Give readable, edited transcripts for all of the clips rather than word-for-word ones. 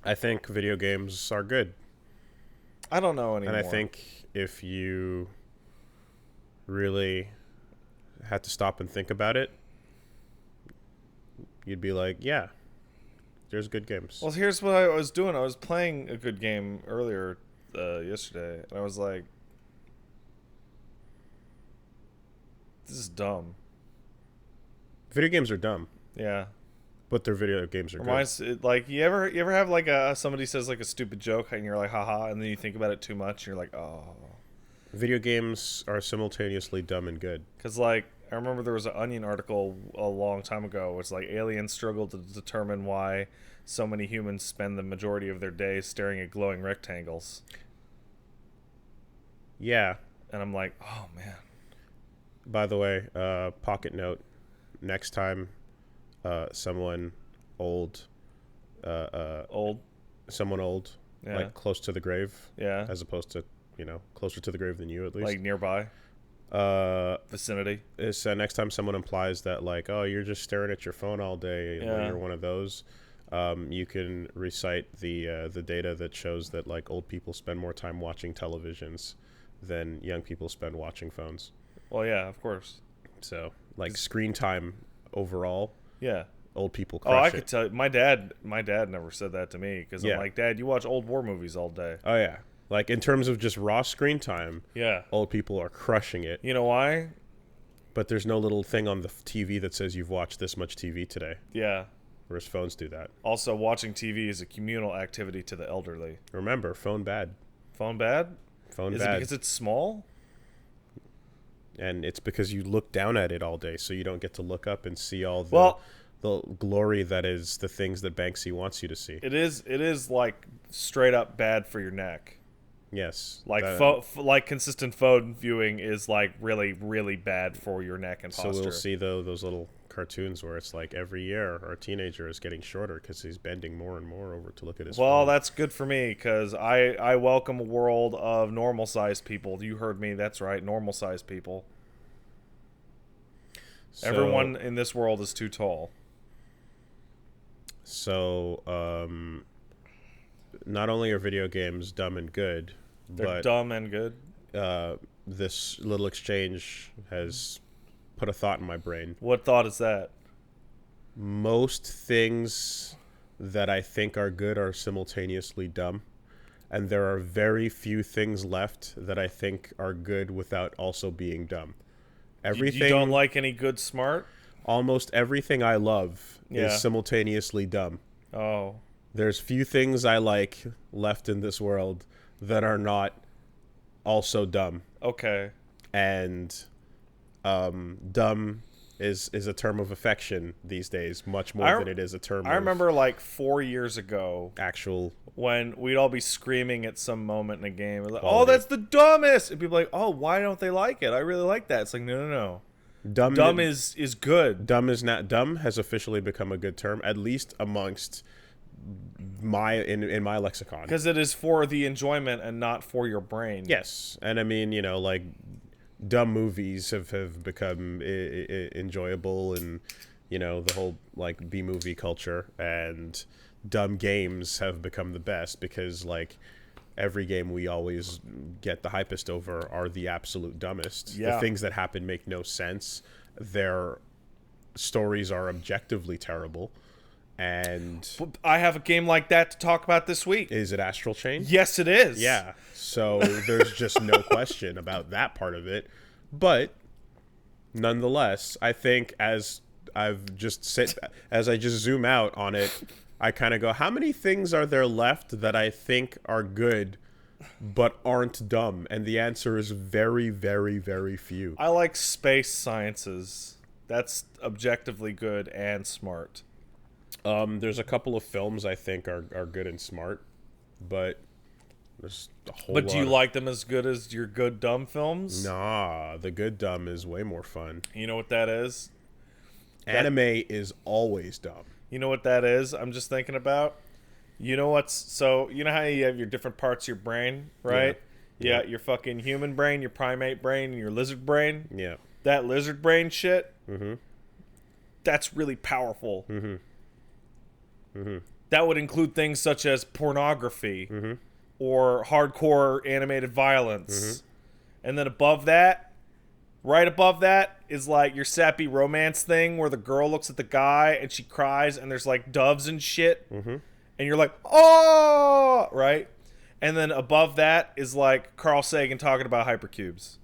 I think video games are good. I don't know anymore. And I think if you really had to stop and think about it, you'd be like, yeah, there's good games. Well, here's what I was doing. I was playing a good game earlier yesterday, and I was like, this is dumb. Video games are dumb, Yeah. but their video games are Reminds it, like you ever have like somebody says like a stupid joke and you're like haha, and then you think about it too much and you're like, oh. good. Video games are simultaneously dumb and good. Because like I remember there was an Onion article a long time ago. It's like aliens struggle to determine why so many humans spend the majority of their days staring at glowing rectangles. Yeah. And I'm like, oh man. By the way, pocket note: next time, someone old, someone old, Yeah. like close to the grave, Yeah. as opposed to closer to the grave than you at least. Like nearby vicinity. Is next time someone implies that like, oh, you're just staring at your phone all day, when Yeah. you're one of those, you can recite the data that shows that like old people spend more time watching televisions than young people spend watching phones. Well, yeah, of course. So like screen time overall, Yeah. old people Oh, I crush could it. tell. My dad never said that to me because Yeah. I'm like, Dad, you watch old war movies all day. Oh yeah, like in terms of just raw screen time, Yeah. old people are crushing it. You know why? But there's no little thing on the TV that says you've watched this much TV today, Yeah. whereas phones do that. Also, watching TV is a communal activity to the elderly. Remember, phone bad. Phone bad? Phone Is it bad. because it's small? And it's because you look down at it all day, so you don't get to look up and see all the Well, the glory that is the things that Banksy wants you to see. it is like straight up bad for your neck. Yes. Like like consistent phone viewing is like really really bad for your neck and So posture. we'll see those little cartoons where it's like every year our teenager is getting shorter because he's bending more and more over to look at his Well, phone. that's good for me because I welcome a world of normal sized people. You heard me. That's right, normal sized people. So, Everyone in this world is too tall. So, not only are video games dumb and good, They're but dumb and good. this little exchange has put a thought in my brain. What thought is that? Most things that I think are good are simultaneously dumb, and there are very few things left that I think are good without also being dumb. Everything, You don't like any good smart? almost everything I love Yeah. is simultaneously dumb. Oh. There's few things I like left in this world that are not also dumb. Okay. And dumb is a term of affection these days, much more than it is a term I of remember like 4 years ago actual. when we'd all be screaming at some moment in a game. Like, oh, Quality. that's the dumbest! And people are like, oh, why don't they like it? I really like that. It's like, no. Dumb is good. Dumb is not dumb has officially become a good term, at least amongst in my lexicon. Because it is for the enjoyment and not for your brain. Yes, and I mean, like dumb movies have become enjoyable, and the whole like B movie culture, and dumb games have become the best because like every game we always get the hypest over are the absolute dumbest. Yeah. The things that happen make no sense. Their stories are objectively terrible. And I have a game like that to talk about this week. is it Astral Chain? Yes, it is. Yeah. So there's just no question about that part of it. But nonetheless, I think as I just zoom out on it, I kind of go, how many things are there left that I think are good but aren't dumb? And the answer is very, very, very few. I like space sciences. That's objectively good and smart. There's a couple of films I think are good and smart, but there's a whole lot. But do you like them as good as your good dumb films? Nah, the good dumb is way more fun. You know what that is? Anime is always dumb. You know what that is? I'm just thinking about. You know so you know how you have your different parts of your brain, right? Yeah. Yeah, your fucking human brain, your primate brain, and your lizard brain. Yeah. That lizard brain shit. Mm-hmm. That's really powerful. Mm-hmm. That would include things such as pornography or hardcore animated violence. And then above that, right above that, is like your sappy romance thing where the girl looks at the guy and she cries and there's like doves and shit. And you're like, oh, right? And then above that is like Carl Sagan talking about hypercubes.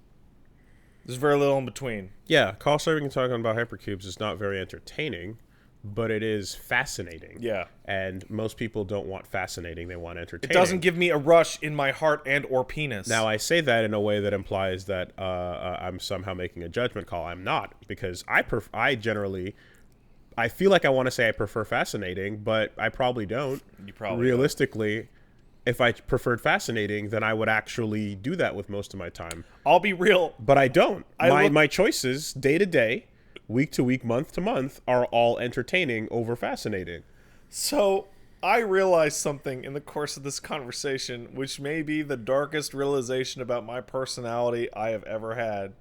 There's very little in between. Yeah, Carl Sagan talking about hypercubes is not very entertaining, but it is fascinating. Yeah. And most people don't want fascinating, they want entertaining. It doesn't give me a rush in my heart and or penis. Now, I say that in a way that implies that I'm somehow making a judgment call. I'm not, because I generally... I feel like I want to say I prefer fascinating, but I probably don't. You probably Realistically... don't. If I preferred fascinating, then I would actually do that with most of my time. I'll be real. But I don't. My choices, day to day, week to week, month to month, are all entertaining over fascinating. So, I realized something in the course of this conversation, which may be the darkest realization about my personality I have ever had.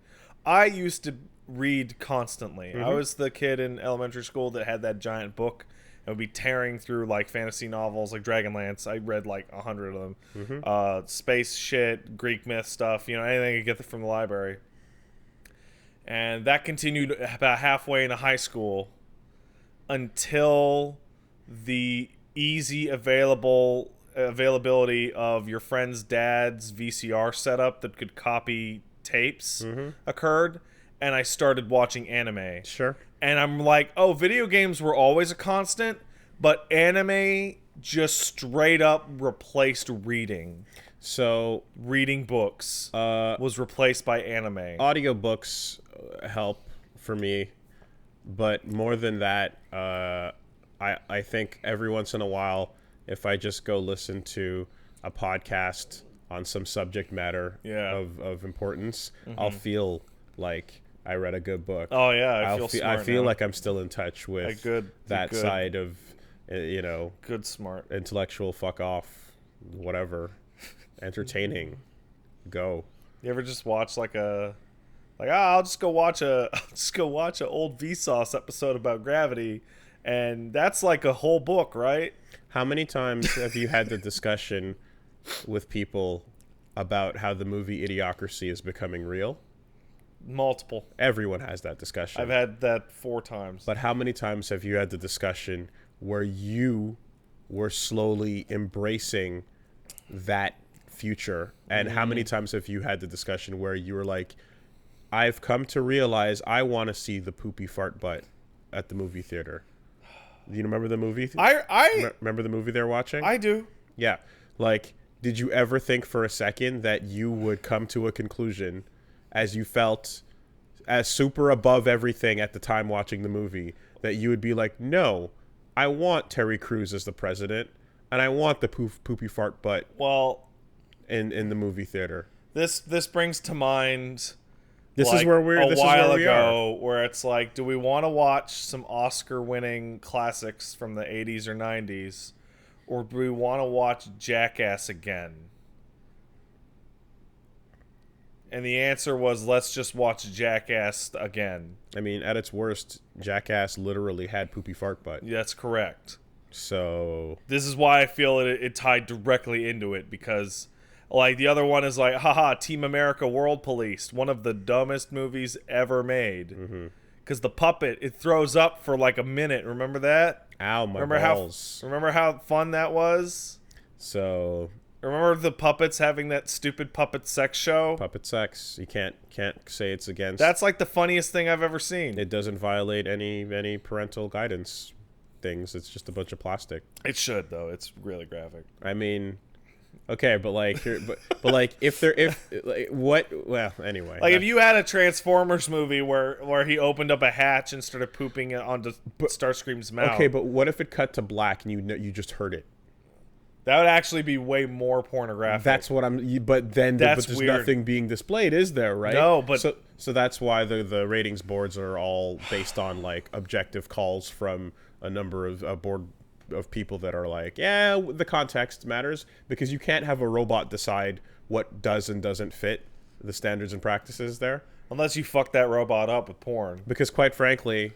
I used to read constantly. I was the kid in elementary school that had that giant book. I would be tearing through like fantasy novels like Dragonlance. I read like 100 of them. Space shit, Greek myth stuff, anything I could get from the library. And that continued about halfway into high school until the easy availability of your friend's dad's VCR setup that could copy tapes occurred, and I started watching anime. Sure. And I'm like, oh, video games were always a constant, but anime just straight up replaced reading. So reading books was replaced by anime. Audiobooks help for me, but more than that, I think every once in a while, if I just go listen to a podcast on some subject matter of importance, I'll feel like I read a good book. Oh yeah, I feel like I'm still in touch with that good. side of good smart intellectual fuck off, whatever, entertaining. Go. You ever just watch I'll just go watch a old Vsauce episode about gravity, and that's like a whole book, right? How many times have you had the discussion with people about how the movie Idiocracy is becoming real? Multiple. Everyone has that discussion. I've had that 4 times. But how many times have you had the discussion where you were slowly embracing that future? And how many times have you had the discussion where you were like, I've come to realize I want to see the poopy fart butt at the movie theater? Do you remember the movie? I remember the movie they're watching? I do. Yeah. Like, did you ever think for a second that you would come to a conclusion as you felt as super above everything at the time watching the movie that you would be like, no, I want Terry Crews as the president and I want the poopy fart butt in the movie theater? This brings to mind this is where we are. Where it's like, do we want to watch some Oscar-winning classics from the 80s or 90s, or do we want to watch Jackass again? And the answer was, let's just watch Jackass again. I mean, at its worst, Jackass literally had poopy fart butt. That's correct. So this is why I feel it tied directly into it, because like the other one is like, haha, Team America World Police, one of the dumbest movies ever made. Because the puppet, it throws up for like a minute. Remember that? Ow, my balls. Remember how fun that was? So remember the puppets having that stupid puppet sex show? Puppet sex. You can't say it's against. That's like the funniest thing I've ever seen. It doesn't violate any parental guidance things. It's just a bunch of plastic. It should, though. It's really graphic. I mean, okay, but like, anyway. Like if you had a Transformers movie where he opened up a hatch and started pooping onto Starscream's mouth. Okay, but what if it cut to black and you just heard it? That would actually be way more pornographic. That's what I'm. But there's weird. Nothing being displayed, is there? Right? No, but so that's why the ratings boards are all based on like objective calls from a number of board of people that are like, yeah, the context matters, because you can't have a robot decide what does and doesn't fit the standards and practices there. Unless you fuck that robot up with porn. Because quite frankly,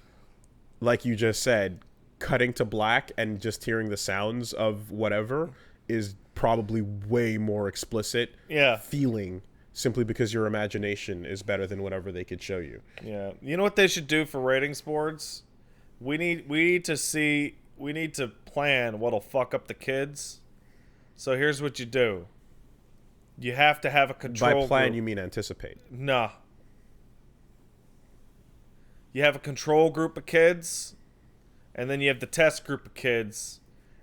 like you just said, cutting to black and just hearing the sounds of whatever is probably way more explicit feeling, simply because your imagination is better than whatever they could show you. Yeah. You know what they should do for ratings boards? We need to plan what'll fuck up the kids. So here's what you do. You have to have a control By plan, group. you mean anticipate. Nah. You have a control group of kids, and then you have the test group of kids,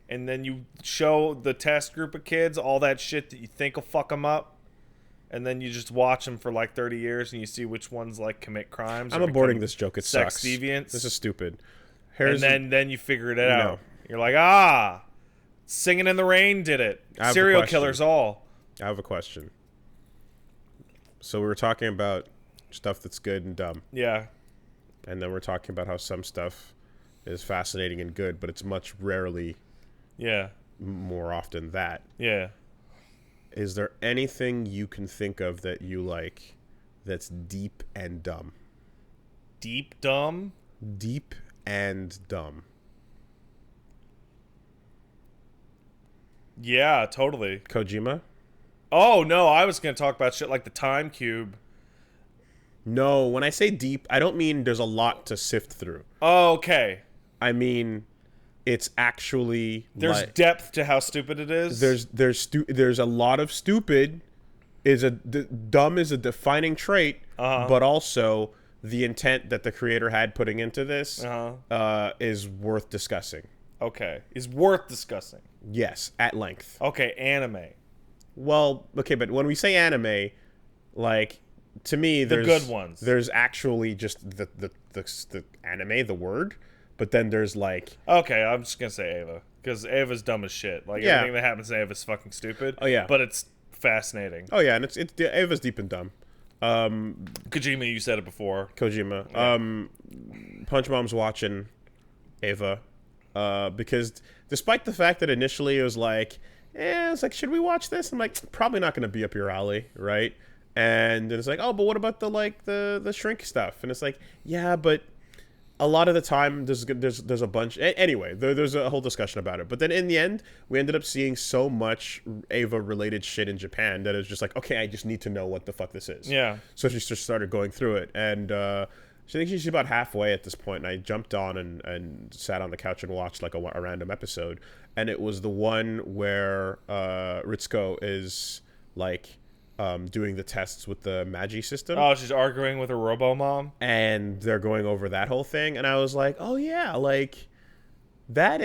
and then you show the test group of kids all that shit that you think will fuck them up, and then you just watch them for like 30 years, and you see which ones like commit crimes. I'm aborting this joke. It sex sucks. deviants. This is stupid. And then you figure it out. You're like, Singing in the Rain did it. Serial killers all. I have a question. So we were talking about stuff that's good and dumb. Yeah. And then we're talking about how some stuff is fascinating and good, but it's much rarely more often that. Yeah. Is there anything you can think of that you like that's deep and dumb? Deep dumb? Deep and dumb. Yeah, totally. Kojima? Oh, no, I was going to talk about shit like the Time Cube. No, when I say deep, I don't mean there's a lot to sift through. Oh, okay. I mean, it's actually there's depth to how stupid it is. There's a lot of stupid. Dumb is a defining trait, but also the intent that the creator had putting into this is worth discussing. Okay, is worth discussing. Yes, at length. Okay, anime. Well, okay, but when we say anime, like, to me, there's the good ones. There's actually just the anime, the word, but then there's like. Okay, I'm just gonna say Ava because Ava's dumb as shit. Like everything that happens in Ava's fucking stupid. Oh yeah, but it's fascinating. Oh yeah, and it's Ava's deep and dumb. Kojima, you said it before. Kojima. Yeah. Punch Mom's watching Ava, because despite the fact that initially it was like, should we watch this? I'm like, probably not going to be up your alley, right? And then it's like, oh, but what about the shrink stuff? And it's like, yeah, but a lot of the time there's a bunch. Anyway, there's a whole discussion about it. But then in the end, we ended up seeing so much Ava related shit in Japan that it's just like, okay, I just need to know what the fuck this is. Yeah. So she just started going through it, and I think she's about halfway at this point. And I jumped on and sat on the couch and watched like a random episode, and it was the one where Ritsuko is like. Doing the tests with the Magi system. Oh, she's arguing with her robo-mom? And they're going over that whole thing. And I was like, oh, yeah, like, that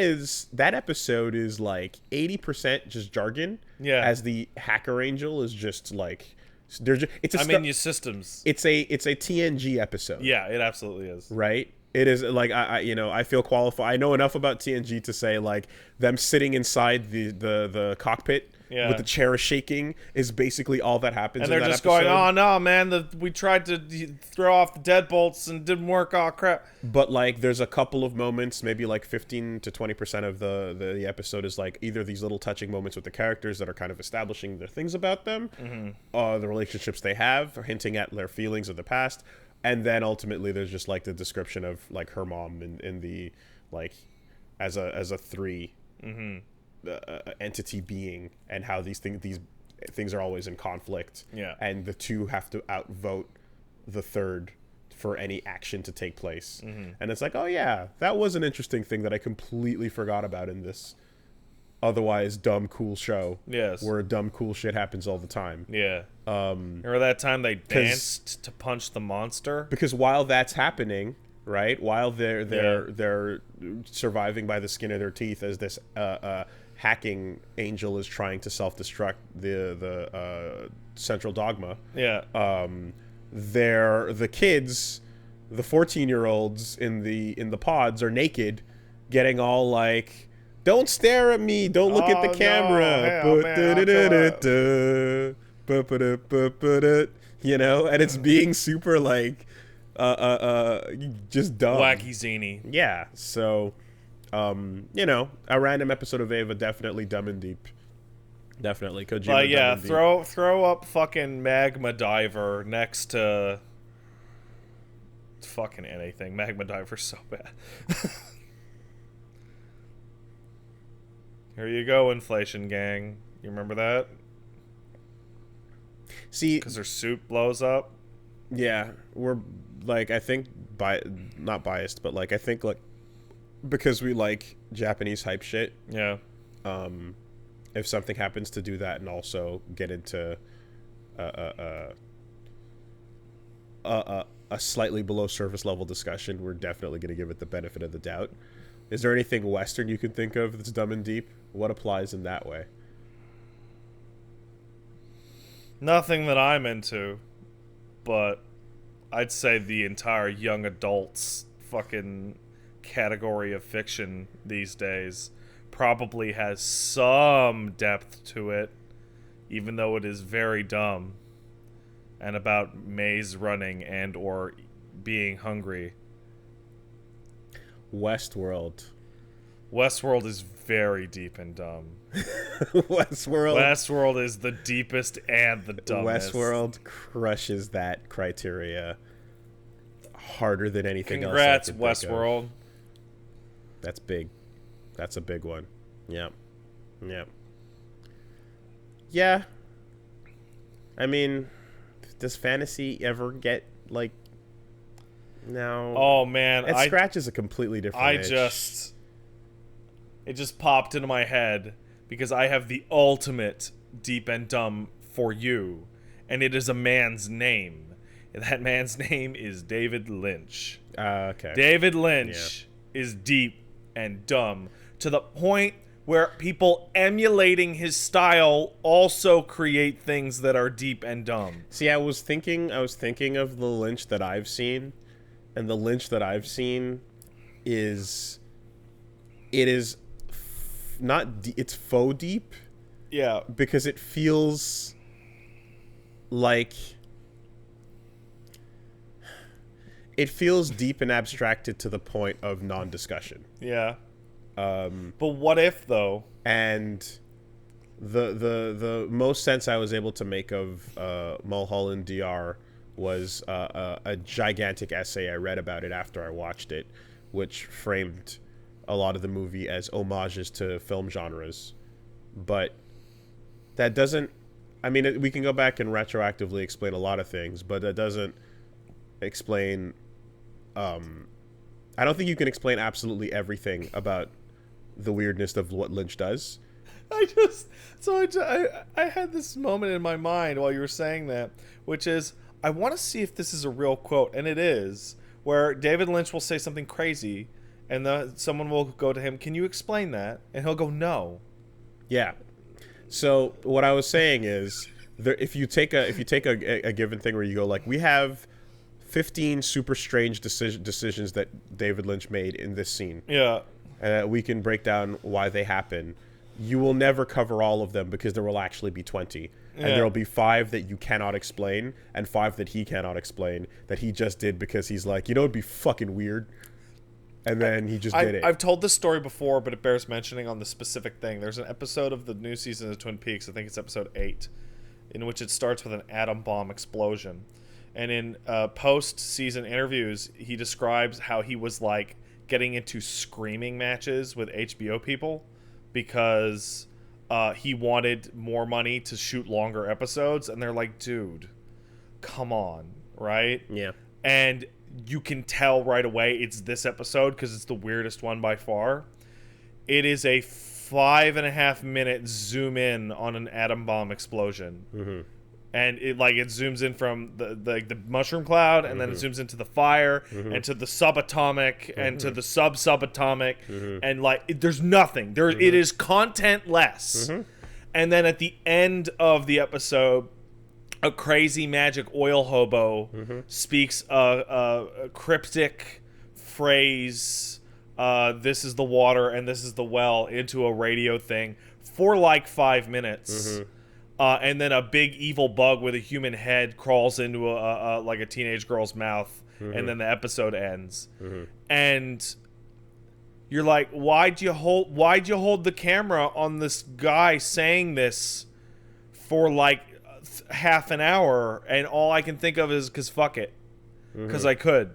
episode is, like, 80% just jargon. Yeah. As the hacker angel is just, like, your systems. It's a TNG episode. Yeah, it absolutely is. Right? It is, like, I feel qualified. I know enough about TNG to say, like, them sitting inside the cockpit with the chair shaking is basically all that happens. And they're just going, oh no, man, we tried to throw off the deadbolts and didn't work. Oh crap! But like, there's a couple of moments, maybe like 15 to 20% of the episode is like either these little touching moments with the characters that are kind of establishing the things about them, the relationships they have, or hinting at their feelings of the past, and then ultimately there's just like the description of like her mom in the like as a three. Entity being, and how these things are always in conflict, and the two have to outvote the third for any action to take place. And it's like, oh yeah, that was an interesting thing that I completely forgot about in this otherwise dumb cool show. Yes, where dumb cool shit happens all the time. Remember that time they danced to punch the monster? Because while that's happening, right, while they're surviving by the skin of their teeth as this hacking angel is trying to self-destruct the central dogma. The kids, the 14-year-olds in the pods are naked, getting all like, "Don't stare at me! Don't look at the camera!" You know, and it's being super like, just dumb, wacky zany. Yeah, so. You know, a random episode of Ava, definitely dumb and deep. Definitely Kojima. But yeah, throw up fucking Magma Diver next to fucking anything. Magma Diver's so bad. Here you go, inflation gang. You remember that? See, because their suit blows up. Yeah, we're like, I think not biased, but like I think like because we like Japanese hype shit. Yeah. If something happens to do that and also get into a slightly below surface level discussion, we're definitely going to give it the benefit of the doubt. Is there anything Western you can think of that's dumb and deep? What applies in that way? Nothing that I'm into, but I'd say the entire young adults fucking category of fiction these days probably has some depth to it, even though it is very dumb and about maze running and or being hungry. Westworld is very deep and dumb. Westworld is the deepest and the dumbest. Westworld crushes that criteria harder than anything Congrats, else. Congrats, Westworld. That's big. That's a big one. Yep. Yeah. I mean, does fantasy ever get like? No. Oh man, it scratches a completely different itch. It just popped into my head because I have the ultimate deep and dumb for you, and it is a man's name. And that man's name is David Lynch. Okay. David Lynch is deep and dumb to the point where people emulating his style also create things that are deep and dumb. See, I was thinking of the Lynch that I've seen, and the Lynch that I've seen is it's faux deep. Yeah, because it feels like deep and abstracted to the point of non-discussion. Yeah. But what if though? And the most sense I was able to make of Mulholland DR was a gigantic essay I read about it after I watched it, which framed a lot of the movie as homages to film genres. But that doesn't... I mean, we can go back and retroactively explain a lot of things, but that doesn't explain... I don't think you can explain absolutely everything about the weirdness of what Lynch does. I had this moment in my mind while you were saying that, which is, I want to see if this is a real quote, and it is, where David Lynch will say something crazy, and someone will go to him, "Can you explain that?" And he'll go, "No." Yeah. So what I was saying is, if you take a given thing where you go like, we have 15 super strange decisions that David Lynch made in this scene. Yeah. We can break down why they happen. You will never cover all of them because there will actually be 20. And there will be 5 that you cannot explain and 5 that he cannot explain that he just did because he's like, it'd be fucking weird. And then he just did it. I've told this story before, but it bears mentioning on the specific thing. There's an episode of the new season of Twin Peaks, I think it's episode 8, in which it starts with an atom bomb explosion. And in post-season interviews, he describes how he was like getting into screaming matches with HBO people because he wanted more money to shoot longer episodes. And they're like, dude, come on, right? Yeah. And you can tell right away it's this episode because it's the weirdest one by far. It is a 5.5 minute zoom in on an atom bomb explosion. Mm-hmm. And it zooms in from the mushroom cloud, and then it zooms into the fire, and to the subatomic, and to the subatomic, and there's nothing. It is content-less. And then at the end of the episode, a crazy magic oil hobo speaks a cryptic phrase, "This is the water and this is the well," into a radio thing for like 5 minutes. And then a big evil bug with a human head crawls into a teenage girl's mouth, and then the episode ends. And you're like, why'd you hold the camera on this guy saying this for like half an hour? And all I can think of is because fuck it, because I could.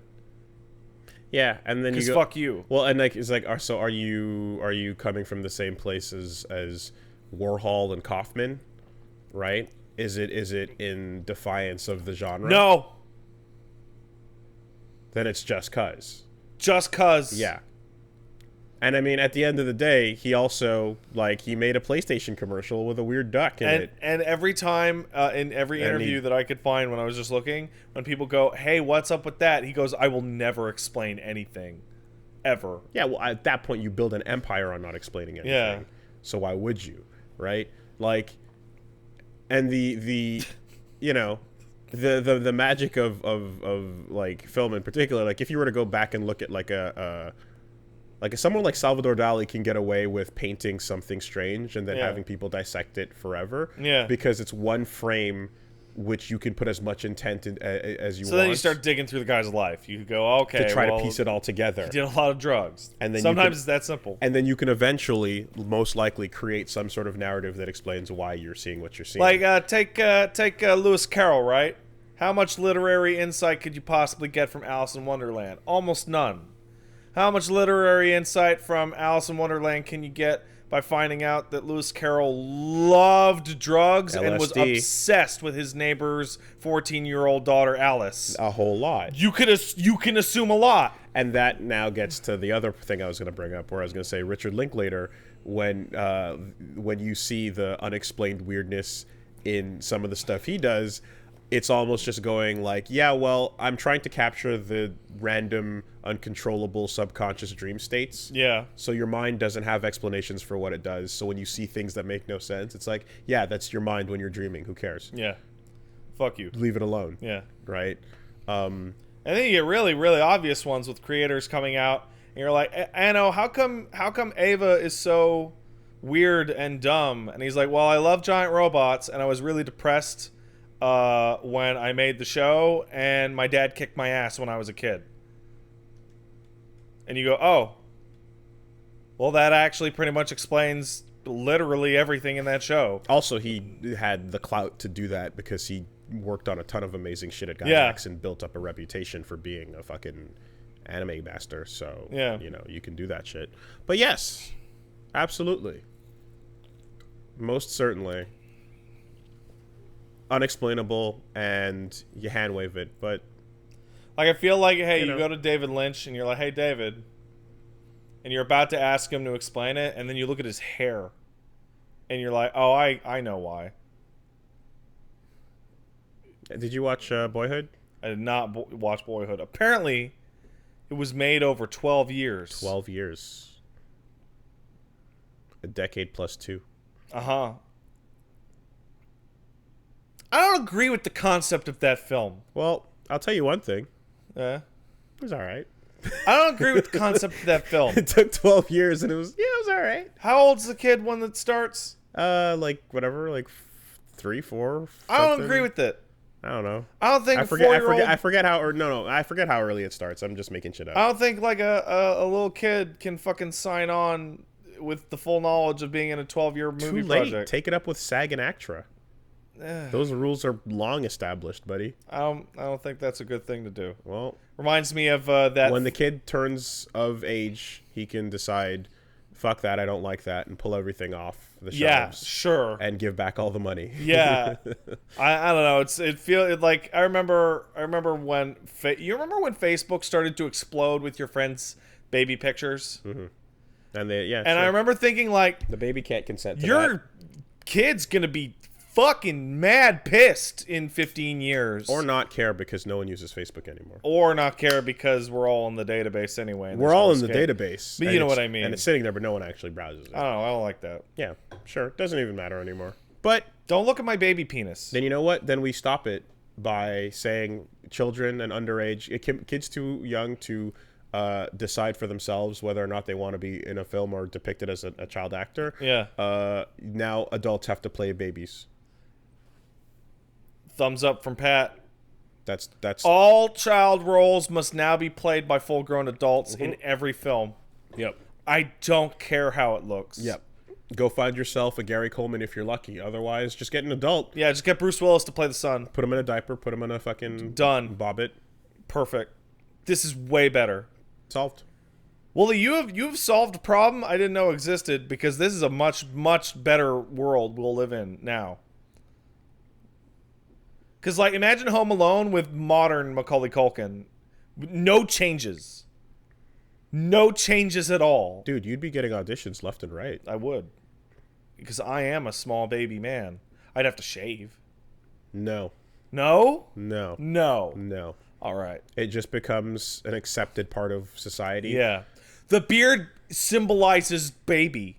Yeah, and then you Because go, fuck you. well, and like it's like, so are you coming from the same place as Warhol and Kaufman, right? Is it in defiance of the genre? No. Then it's just cuz. Just cuz. Yeah. And I mean, at the end of the day, he also, like, he made a PlayStation commercial with a weird duck in it. And every time, in every interview that I could find when I was just looking, when people go, hey, what's up with that? He goes, I will never explain anything. Ever. Yeah, well, at that point, you build an empire on not explaining anything. Yeah. So why would you, right? Like, and the you know, the magic of like, film in particular, like, if you were to go back and look at, like, someone like Salvador Dali can get away with painting something strange and then having people dissect it forever. Yeah. Because it's one frame which you can put as much intent in, as you want. So then you start digging through the guy's life. You go, okay, to try to piece it all together. He did a lot of drugs. And then sometimes it's that simple. And then you can eventually, most likely, create some sort of narrative that explains why you're seeing what you're seeing. Like, take Lewis Carroll, right? How much literary insight could you possibly get from Alice in Wonderland? Almost none. How much literary insight from Alice in Wonderland can you get by finding out that Lewis Carroll loved drugs LSD. and was obsessed with his neighbor's 14-year-old daughter, Alice? A whole lot. You can assume a lot. And that now gets to the other thing I was going to bring up, where I was going to say Richard Linklater, when you see the unexplained weirdness in some of the stuff he does, it's almost just going like, yeah, well, I'm trying to capture the random, uncontrollable, subconscious dream states. Yeah. So your mind doesn't have explanations for what it does. So when you see things that make no sense, it's like, yeah, that's your mind when you're dreaming. Who cares? Yeah. Fuck you. Leave it alone. Yeah. Right? And then you get really, really obvious ones with creators coming out, and you're like, Anno, how come Ava is so weird and dumb? And he's like, well, I love giant robots, and I was really depressed when I made the show, and my dad kicked my ass when I was a kid. And you go, oh, well, that actually pretty much explains literally everything in that show. Also, he had the clout to do that because he worked on a ton of amazing shit at Gainax and built up a reputation for being a fucking anime master. So, you know, you can do that shit. But yes, absolutely. Most certainly. Unexplainable, and you hand wave it, but like, I feel like, hey, you go to David Lynch and you're like, hey, David, and you're about to ask him to explain it, and then you look at his hair and you're like, oh, I know why. Did you watch Boyhood? I did not watch Boyhood. Apparently it was made over 12 years. 12 years. A decade plus 2. I don't agree with the concept of that film. Well, I'll tell you one thing. It was all right. I don't agree with the concept of that film. It took 12 years, and it was all right. How old's the kid when it starts? Like, whatever, like 3, 4. I don't agree with it. I don't know. I don't think I forget how early it starts. I'm just making shit up. I don't think, like, a little kid can fucking sign on with the full knowledge of being in a 12-year movie project. Take it up with SAG and ACTRA. Those rules are long established, buddy. I don't think that's a good thing to do. Well, reminds me of that. When the kid turns of age, he can decide, fuck that, I don't like that, and pull everything off the shelves. Yeah, sure. And give back all the money. Yeah, I don't know. I remember when you remember when Facebook started to explode with your friends' baby pictures. Mm-hmm. And sure. I remember thinking, like, the baby can't consent to your that. kid's gonna be fucking mad pissed in 15 years. Or not care because no one uses Facebook anymore. Or not care because we're all in the database anyway. We're all in the database. But you know what I mean. And it's sitting there, but no one actually browses it. I don't know. I don't like that. Yeah, sure. It doesn't even matter anymore. But don't look at my baby penis. Then you know what? Then we stop it by saying children and underage, kids too young to decide for themselves whether or not they want to be in a film or depicted as a child actor. Yeah. Now adults have to play babies. Thumbs up from Pat. That's all child roles must now be played by full-grown adults in every film. Yep. I don't care how it looks. Yep. Go find yourself a Gary Coleman if you're lucky. Otherwise, just get an adult. Yeah, just get Bruce Willis to play the son. Put him in a diaper. Put him in a fucking done bobbit. Perfect. This is way better. Solved. Well, you've solved a problem I didn't know existed, because this is a much, much better world we'll live in now. Because, like, imagine Home Alone with modern Macaulay Culkin. No changes. No changes at all. Dude, you'd be getting auditions left and right. I would. Because I am a small baby man. I'd have to shave. No. No? No. No. No. All right. It just becomes an accepted part of society. Yeah. The beard symbolizes baby.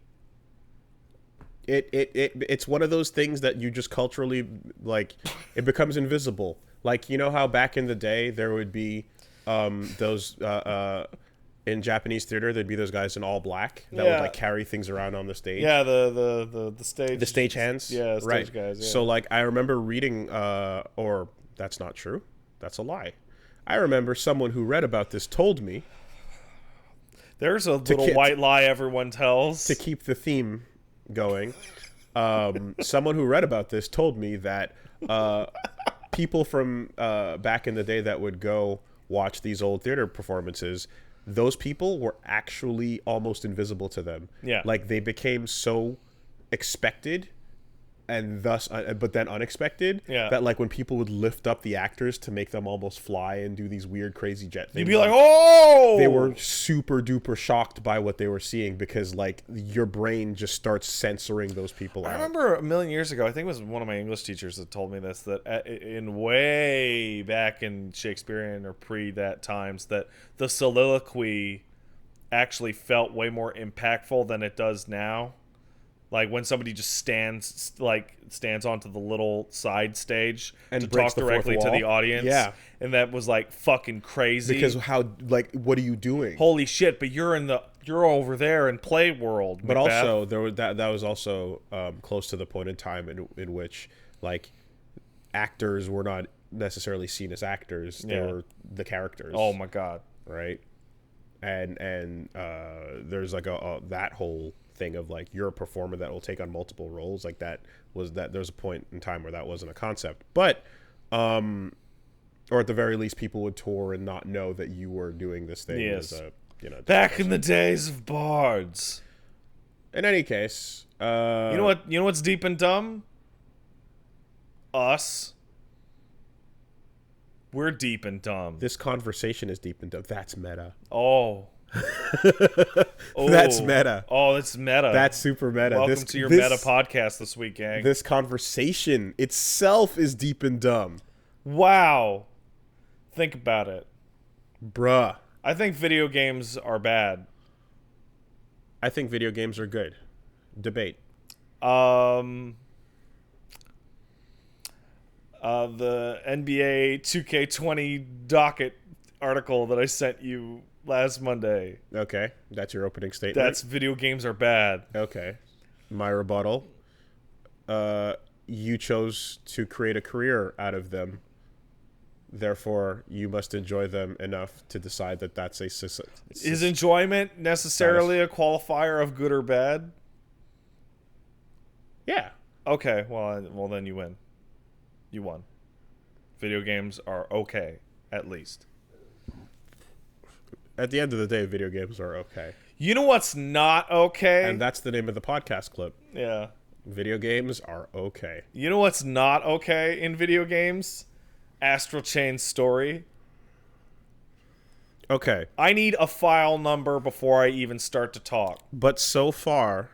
It's one of those things that you just culturally, like, it becomes invisible. Like, you know how back in the day there would be those in Japanese theater, there'd be those guys in all black that would, like, carry things around on the stage. Yeah, the stage. The stage hands. Yeah, stage right. guys. Yeah. So, like, I remember reading, or that's not true. That's a lie. I remember someone who read about this told me. There's a little white lie everyone tells. To keep the theme going, someone who read about this told me that people from back in the day that would go watch these old theater performances, those people were actually almost invisible to them. Yeah. Like, they became so expected and thus but then unexpected that, like, when people would lift up the actors to make them almost fly and do these weird crazy jet things, you'd be like, oh, they were super duper shocked by what they were seeing, because, like, your brain just starts censoring those people out. I remember a million years ago, I think it was one of my English teachers that told me this, that in way back in Shakespearean or pre that times, that the soliloquy actually felt way more impactful than it does now. Like, when somebody just stands onto the little side stage and to talk directly to the audience. Yeah. And that was, like, fucking crazy. Because how, like, what are you doing? Holy shit, but you're over there in play world, But Macbeth. also, that was also close to the point in time in which, like, actors were not necessarily seen as actors. They were the characters. Oh, my God. Right? And there's, like, that whole thing of, like, you're a performer that will take on multiple roles. Like, there's a point in time where that wasn't a concept, but or at the very least people would tour and not know that you were doing this thing as a, you know, back in the days of bards. In any case, you know what's deep and dumb? Us. We're deep and dumb. This conversation is deep and dumb. That's meta. Oh. That's meta. Oh, it's meta. That's super meta. Welcome to your meta podcast this week, gang. This conversation itself is deep and dumb. Wow. Think about it. Bruh. I think video games are bad. I think video games are good. Debate. The NBA 2K20 docket article that I sent you last Monday. Okay, that's your opening statement. That's video games are bad. Okay. My rebuttal. You chose to create a career out of them. Therefore, you must enjoy them enough to decide that that's a... Is enjoyment necessarily a qualifier of good or bad? Yeah. Okay, well then you win. You won. Video games are okay, at least. At the end of the day, video games are okay. You know what's not okay? And that's the name of the podcast clip. Yeah. Video games are okay. You know what's not okay in video games? Astral Chain Story. Okay. I need a file number before I even start to talk. But so far,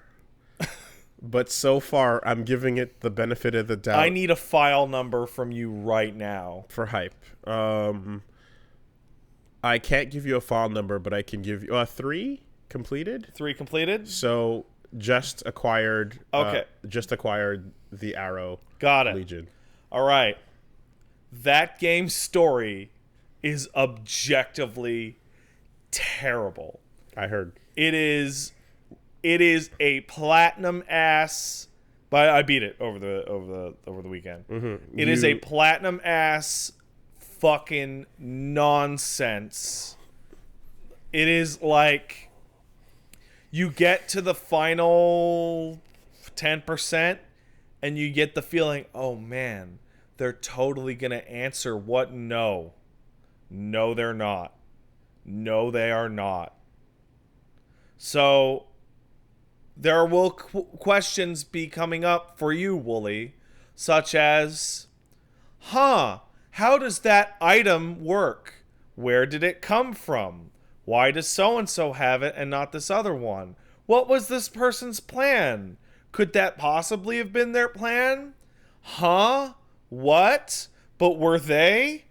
I'm giving it the benefit of the doubt. I need a file number from you right now. For hype. I can't give you a file number, but I can give you 3 completed. 3 completed? So just acquired. Okay. Just acquired the Arrow. Got it. Legion. All right. That game's story is objectively terrible. I heard. It is a platinum ass. But I beat it over the weekend. Mm-hmm. It is a platinum ass fucking nonsense. It is like you get to the final 10% and you get the feeling, oh man, they're totally gonna answer what? No, they're not. No, they are not. So there will questions be coming up for you, Wooly, such as, how does that item work? Where did it come from? Why does so-and-so have it and not this other one? What was this person's plan? Could that possibly have been their plan? What? But were they?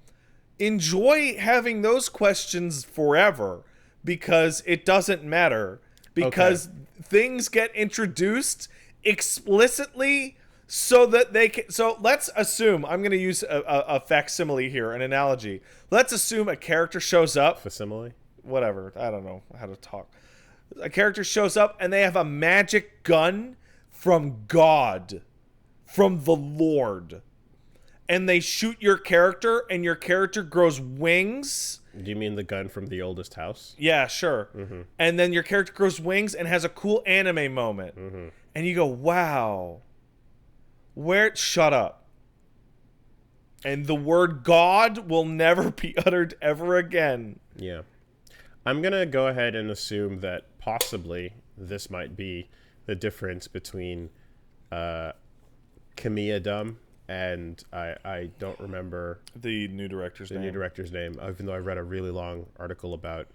Enjoy having those questions forever, because it doesn't matter. Because things get introduced explicitly so that they can... So let's assume... I'm going to use a facsimile here, an analogy. Let's assume a character shows up... Facsimile? Whatever. I don't know how to talk. A character shows up and they have a magic gun from God. From the Lord. And they shoot your character and your character grows wings... Do you mean the gun from The Oldest House? Yeah, sure. Mm-hmm. And then your character grows wings and has a cool anime moment. Mm-hmm. And you go, wow. Shut up. And the word God will never be uttered ever again. Yeah. I'm going to go ahead and assume that possibly this might be the difference between Kamiya Dumb and I don't remember the new director's name, even though I read a really long article about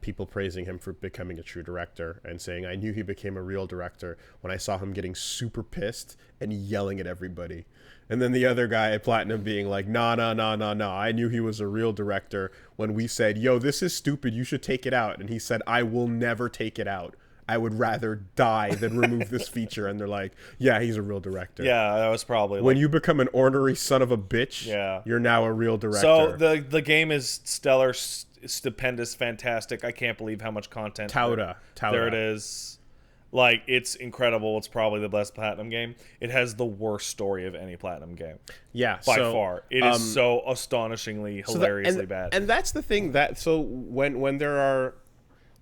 people praising him for becoming a true director and saying, I knew he became a real director when I saw him getting super pissed and yelling at everybody. And then the other guy at Platinum being like, no, I knew he was a real director when we said, yo, this is stupid, you should take it out. And he said, I will never take it out. I would rather die than remove this feature. And they're like, yeah, he's a real director. Yeah, that was probably... When you become an ornery son of a bitch, you're now a real director. So the game is stellar, stupendous, fantastic. I can't believe how much content. Tauda. There it is. Like, it's incredible. It's probably the best Platinum game. It has the worst story of any Platinum game. Yeah, by far. It is so astonishingly, hilariously bad. And that's the thing that... So when there are...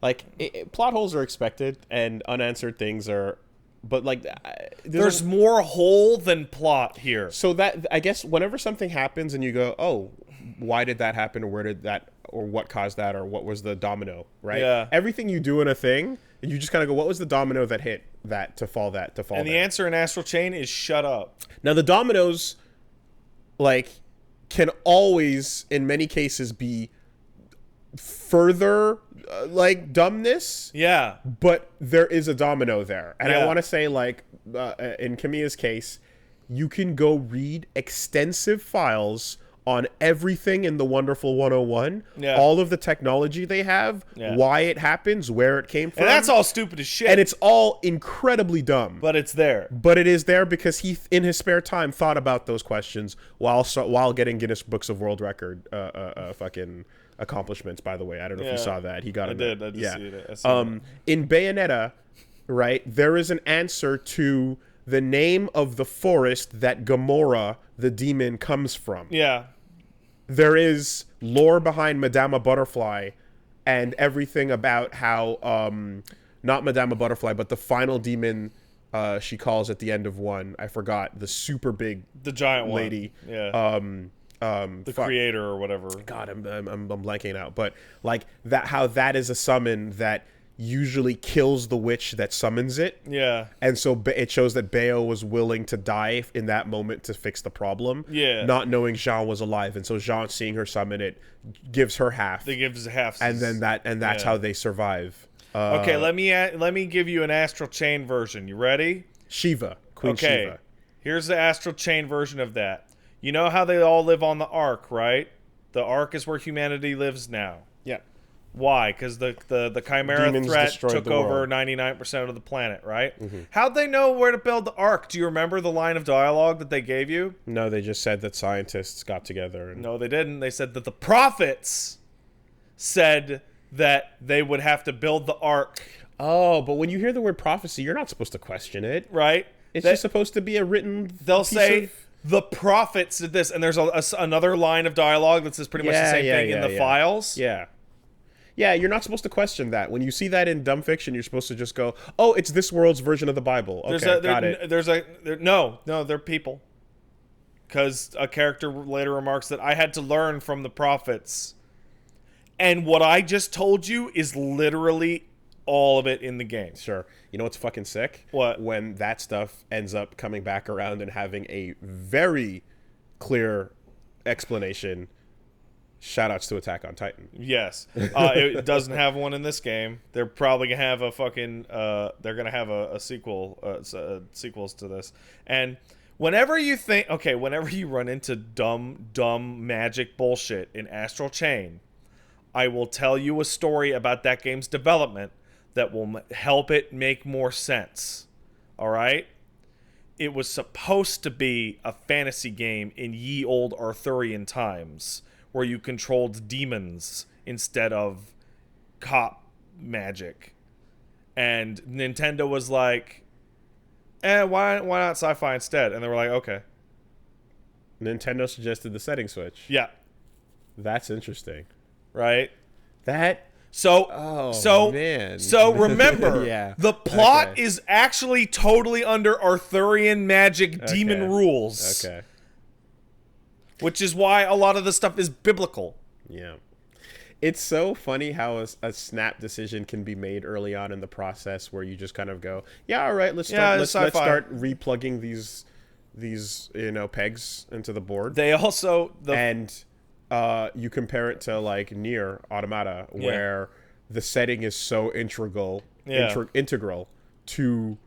Like, plot holes are expected, and unanswered things are... But, like... There's more hole than plot here. So that... I guess whenever something happens and you go, oh, why did that happen, or where did that... Or what caused that, or what was the domino, right? Yeah. Everything you do in a thing, you just kind of go, what was the domino that hit that to fall And the answer in Astral Chain is shut up. Now, the dominoes, like, can always, in many cases, be further... like dumbness, but there is a domino there, and I want to say, like, in Kamiya's case, you can go read extensive files on everything in the Wonderful 101, all of the technology they have, why it happens, where it came from, and that's all stupid as shit, and it's all incredibly dumb, but it's there. But it is there because he, in his spare time, thought about those questions while getting Guinness Books of World Record fucking accomplishments. By the way, I don't know if you saw that. He got it. I did see it. In Bayonetta, right, there is an answer to the name of the forest that Gamora, the demon, comes from. Yeah. There is lore behind Madama Butterfly and everything about how, not Madama Butterfly, but the final demon she calls at the end of one. I forgot. The super big... The giant lady. One. Yeah. The creator or whatever. God, I'm blanking out. But like that, how that is a summon that usually kills the witch that summons it. Yeah. And so it shows that Bayo was willing to die in that moment to fix the problem. Yeah. Not knowing Jean was alive, and so Jean seeing her summon it gives her half. They gives half. And then that's how they survive. Okay, let me give you an Astral Chain version. You ready? Shiva, Queen Shiva. Here's the Astral Chain version of that. You know how they all live on the Ark, right? The Ark is where humanity lives now. Yeah. Why? Because the Chimera Demons threat destroyed took the over world. 99% of the planet, right? Mm-hmm. How'd they know where to build the Ark? Do you remember the line of dialogue that they gave you? No, they just said that scientists got together. No, they didn't. They said that the prophets said that they would have to build the Ark. Oh, but when you hear the word prophecy, you're not supposed to question it. Right? It's just supposed to be a written They'll say... The prophets did this, and there's another line of dialogue that says pretty much the same thing in the files. Yeah. Yeah, you're not supposed to question that. When you see that in dumb fiction, you're supposed to just go, oh, it's this world's version of the Bible. Okay, got it. No, they're people. Because a character later remarks that I had to learn from the prophets. And what I just told you is literally all of it in the game. Sure. You know what's fucking sick? What? When that stuff ends up coming back around and having a very clear explanation. Shoutouts to Attack on Titan. Yes. It doesn't have one in this game. They're probably going to have a fucking... they're going to have a sequel, sequels to this. And whenever you think... Okay, whenever you run into dumb magic bullshit in Astral Chain, I will tell you a story about that game's development that will help it make more sense. All right? It was supposed to be a fantasy game in ye old Arthurian times where you controlled demons instead of cop magic. And Nintendo was like, why not sci-fi instead? And they were like, okay. Nintendo suggested the setting switch. Yeah. That's interesting. Right? Man. So remember, yeah. the plot is actually totally under Arthurian magic demon rules. Okay. Which is why a lot of the stuff is biblical. Yeah. It's so funny how a snap decision can be made early on in the process where you just kind of go, yeah, all right, let's start replugging these pegs into the board. They also you compare it to like Nier Automata, where the setting is so integral to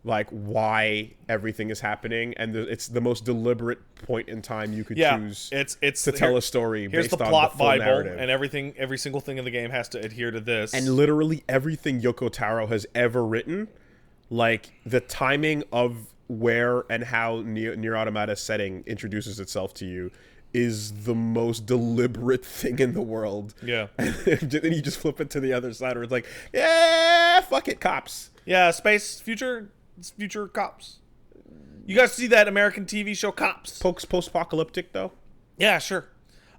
like why everything is happening, and it's the most deliberate point in time you could choose to tell a story based on the plot full Bible, narrative. and every single thing in the game has to adhere to this. And literally everything Yoko Taro has ever written, like the timing of where and how Nier Automata's setting introduces itself to you is the most deliberate thing in the world. Yeah. And then you just flip it to the other side where it's like, yeah, fuck it, cops. Yeah, future cops. You guys see that American TV show Cops? Post-apocalyptic, though? Yeah, sure.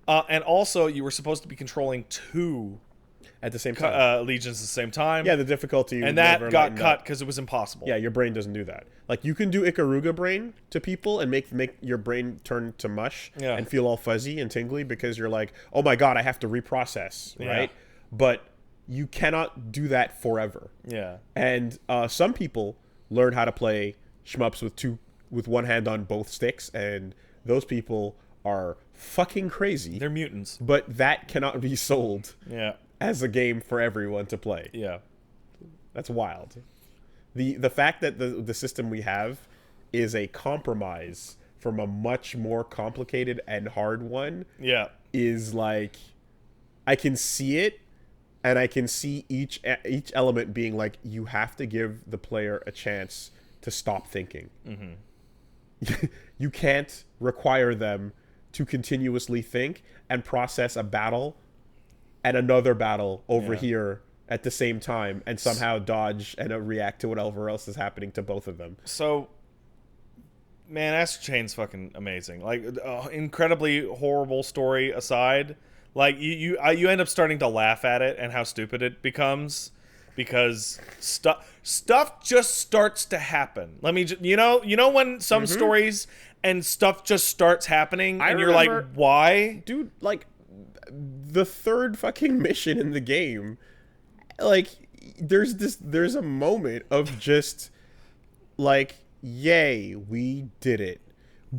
And also, you were supposed to be controlling two at the same time. legions at the same time. Yeah, the difficulty. And that got cut because it was impossible. Yeah, your brain doesn't do that. Like, you can do Ikaruga brain to people and make your brain turn to mush and feel all fuzzy and tingly because you're like, oh my god, I have to reprocess, right? But you cannot do that forever. Yeah. And some people learn how to play shmups with one hand on both sticks, and those people are fucking crazy. They're mutants. But that cannot be sold as a game for everyone to play. Yeah. That's wild. The fact that the system we have is a compromise from a much more complicated and hard one is like, I can see it, and I can see each element being like, you have to give the player a chance to stop thinking. Mm-hmm. You can't require them to continuously think and process a battle and another battle over here at the same time and somehow dodge and react to whatever else is happening to both of them. So, man, Astral Chain's fucking amazing. Like, incredibly horrible story aside, like you end up starting to laugh at it and how stupid it becomes because stuff just starts to happen. Let me you know when some stories and stuff just starts happening and you're like, why? Dude, like the third fucking mission in the game, like there's a moment of just like, yay, we did it.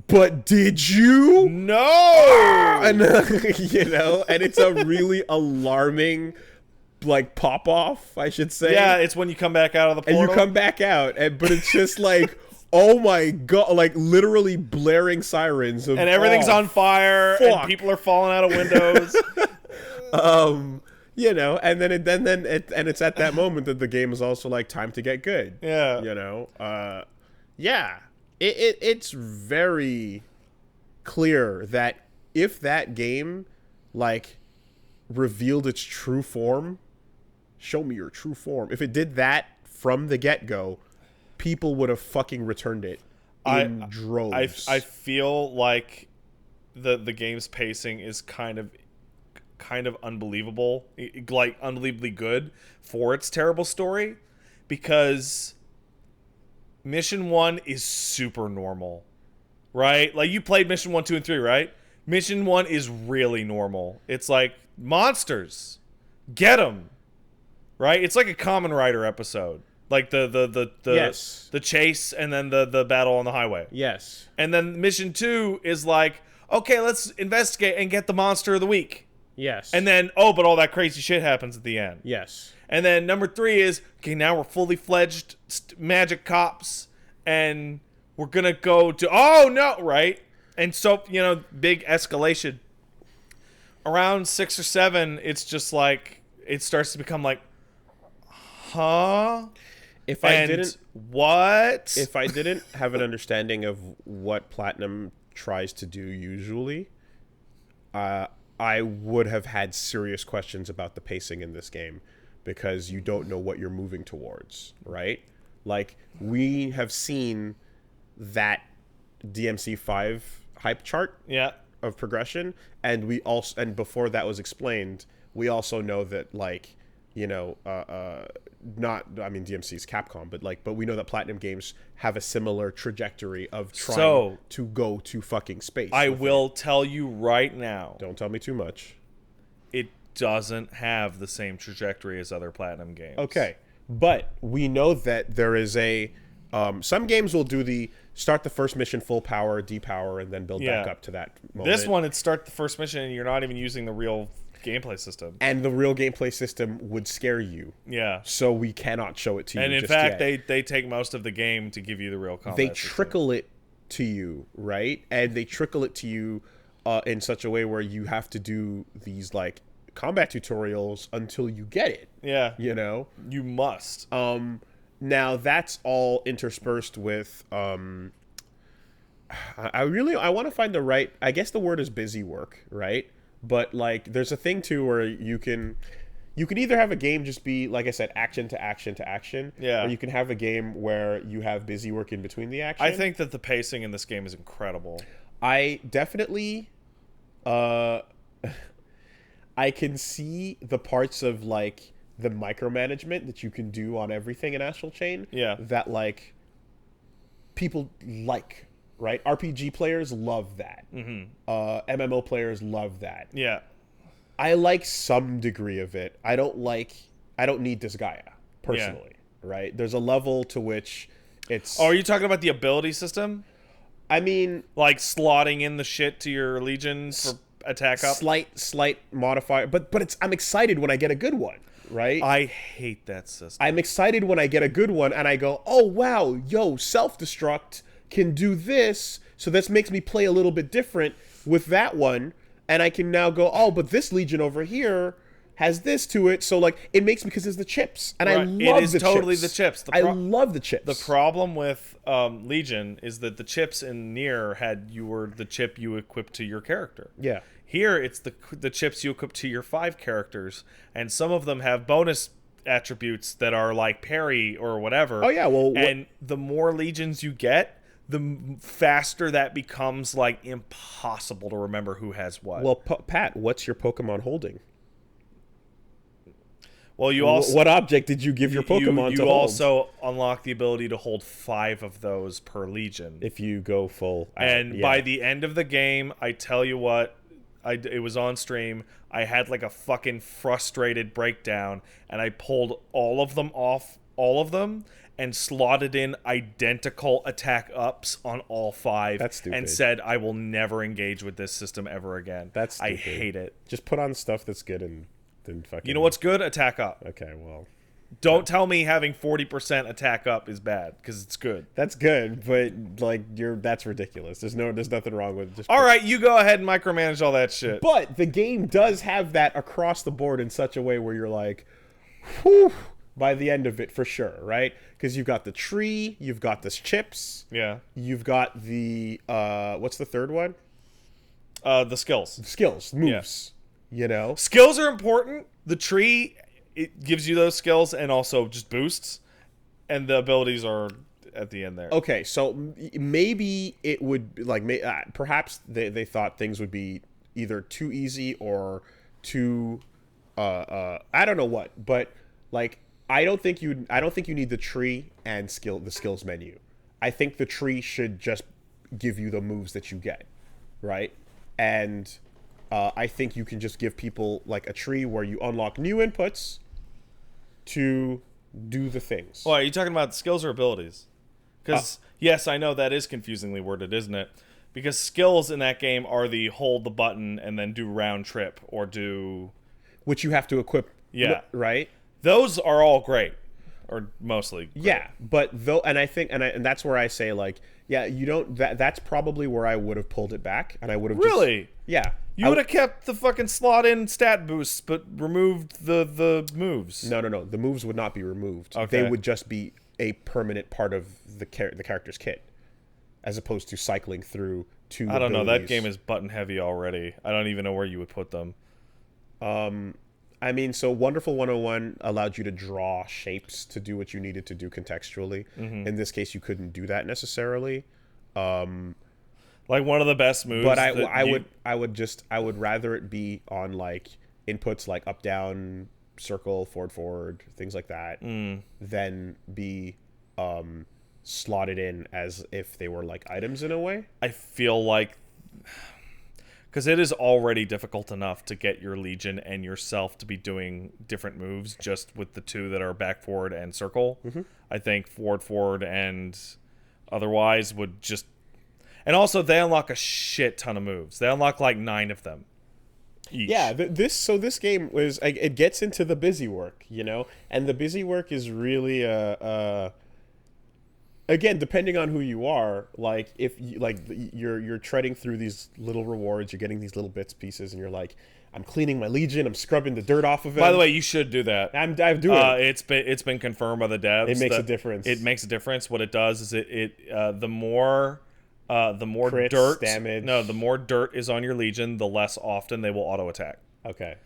But did you? No! And, and it's a really alarming, like, pop-off, I should say. Yeah, it's when you come back out of the portal. And you come back out, but it's just like, oh my god, like, literally blaring sirens. And everything's on fire, and people are falling out of windows. And then it's at that moment that the game is also like, time to get good. Yeah. It's very clear that if that game, like, revealed its true form, show me your true form. If it did that from the get-go, people would have fucking returned it in droves. I feel like the game's pacing is kind of unbelievable, like unbelievably good for its terrible story, because Mission 1 is super normal, right? Like, you played Mission 1, 2, and 3, right? Mission 1 is really normal. It's like monsters. get him. Right? It's like a Kamen Rider episode. Like the Yes. the chase and then the battle on the highway. Yes. And then mission 2 is like, okay, let's investigate and get the monster of the week. Yes. And then, oh, but all that crazy shit happens at the end. Yes. And then number 3 is, okay, now we're fully fledged magic cops and we're going to go to, oh no, right? And so, you know, big escalation. Around 6 or 7, it's just like, it starts to become like, huh? If I didn't have an understanding of what Platinum tries to do usually, I would have had serious questions about the pacing in this game because you don't know what you're moving towards, right? Like, we have seen that DMC5 hype chart of progression, and we also, and before that was explained, we also know that, like, you know, DMC's Capcom, but we know that Platinum Games have a similar trajectory of trying to go to fucking space. I will tell you right now. Don't tell me too much. It doesn't have the same trajectory as other Platinum games. Okay, but we know that there is a some games will do the start the first mission full power, depower, and then build back up to that moment. This one, it's start the first mission and you're not even using the real gameplay system. And the real gameplay system would scare you. Yeah. So we cannot show it to you. And in just fact, yet. they take most of the game to give you the real combat They system. trickle it to you, right? And they trickle it to you in such a way where you have to do these, like, combat tutorials until you get it. Yeah. You know? You must. Now, that's all interspersed with... I want to find the right... I guess the word is busy work, right? But, like, there's a thing, too, where you can either have a game just be, like I said, action to action to action. Yeah. Or you can have a game where you have busy work in between the action. I think that the pacing in this game is incredible. I definitely... I can see the parts of, like, the micromanagement that you can do on everything in Astral Chain. Yeah. That, like, people like... Right, RPG players love that. MMO players love that. Yeah, I like some degree of it. I don't need this Gaia personally. Right, there's a level to which it's. Oh, are you talking about the ability system? I mean, like slotting in the shit to your Legion for attack up. Slight modifier, but it's. I'm excited when I get a good one. Right, I hate that system. I'm excited when I get a good one, and I go, oh wow, yo, self-destruct can do this, so this makes me play a little bit different with that one, and I can now go, oh, but this Legion over here has this to it, so, like, it makes me, because it's the chips, and right. I love the chips. It is totally the chips. I love the chips. The problem with Legion is that the chips in Nier were the chip you equipped to your character. Yeah. Here, it's the chips you equip to your 5 characters, and some of them have bonus attributes that are like parry or whatever. Oh, yeah, well... And the more Legions you get, the faster that becomes, like, impossible to remember who has what. Well, Pat, what's your Pokemon holding? Well, you also... What object did you give your Pokemon to hold? You also unlock the ability to hold 5 of those per Legion. If you go full... And by the end of the game, I tell you what, it was on stream, I had, like, a fucking frustrated breakdown, and I pulled all of them off, and slotted in identical attack ups on all 5. That's stupid. And said, I will never engage with this system ever again. That's stupid. I hate it. Just put on stuff that's good and then fucking... You know what's good? Attack up. Okay, well... Don't tell me having 40% attack up is bad, because it's good. That's good, but, like, that's ridiculous. There's nothing wrong with it. All right, you go ahead and micromanage all that shit. But the game does have that across the board in such a way where you're like, whew, by the end of it, for sure, right? Because you've got the tree, you've got the chips. Yeah. You've got the, what's the third one? The skills. Skills, moves, you know? Skills are important. The tree, it gives you those skills and also just boosts. And the abilities are at the end there. Okay, so maybe it would, like, perhaps they thought things would be either too easy or too, I don't know what, but, like, I don't think you need the tree and the skills menu. I think the tree should just give you the moves that you get, right? And I think you can just give people like a tree where you unlock new inputs to do the things. Well, are you talking about skills or abilities? Because, yes, I know that is confusingly worded, isn't it? Because skills in that game are the hold the button and then do round trip or do... Which you have to equip, right? Those are all great. Or mostly great. Yeah, but though, and I think, and that's where I say, like, yeah, you don't, that's probably where I would have pulled it back, and I would have Really? Yeah. You would have kept the fucking slot in stat boosts, but removed the moves. No. The moves would not be removed. Okay. They would just be a permanent part of the character's kit, as opposed to cycling through two I don't know. That abilities. game is button heavy already. I don't even know where you would put them. I mean, so Wonderful 101 allowed you to draw shapes to do what you needed to do contextually. In this case, you couldn't do that necessarily. Like one of the best moves. But I would rather it be on like inputs like up, down, circle, forward, things like that, than be slotted in as if they were like items in a way. I feel like... Because it is already difficult enough to get your Legion and yourself to be doing different moves just with the two that are back, forward, and circle. I think forward, and otherwise would just... And also, they unlock a shit ton of moves. They unlock like 9 of them each. Yeah, this game was... It gets into the busy work, you know? And the busy work is really... Again, depending on who you are, like if you, like you're treading through these little rewards, you're getting these little bits pieces, and you're like, I'm cleaning my Legion, I'm scrubbing the dirt off of it. By the way, you should do that. I'm doing it. It's been confirmed by the devs. It makes a difference. It makes a difference. What it does is the more Crits, dirt damage. No, the more dirt is on your Legion, the less often they will auto attack. Okay,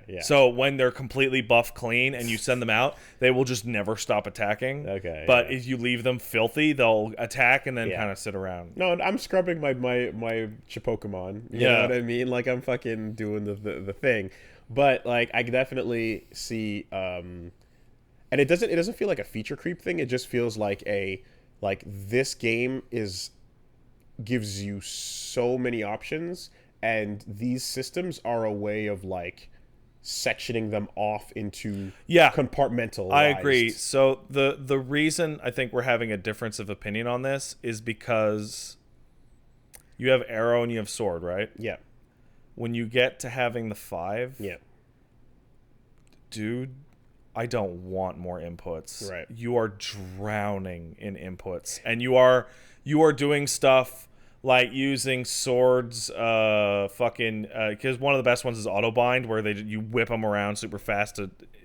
yeah. So when they're completely buff clean and you send them out, they will just never stop attacking. Okay. But yeah. if you leave them filthy, they'll attack and then kind of sit around. No, I'm scrubbing my Chipokemon. You know what I mean? Like I'm fucking doing the thing. But like I definitely see and it doesn't feel like a feature creep thing. It just feels like this game gives you so many options. And these systems are a way of like sectioning them off into compartmentalized. I agree. So the reason I think we're having a difference of opinion on this is because you have arrow and you have sword, right? Yeah. When you get to having the 5, dude, I don't want more inputs. Right. You are drowning in inputs, and you are doing stuff. Like using swords, because one of the best ones is auto bind, where you whip them around super fast,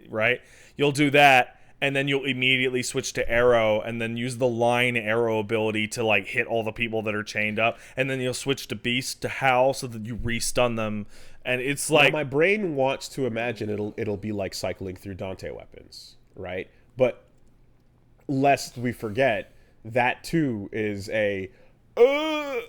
right? You'll do that, and then you'll immediately switch to arrow, and then use the line arrow ability to like hit all the people that are chained up, and then you'll switch to beast to howl so that you re-stun them, and it's like my brain wants to imagine it'll be like cycling through Dante weapons, right? But lest we forget, that too is a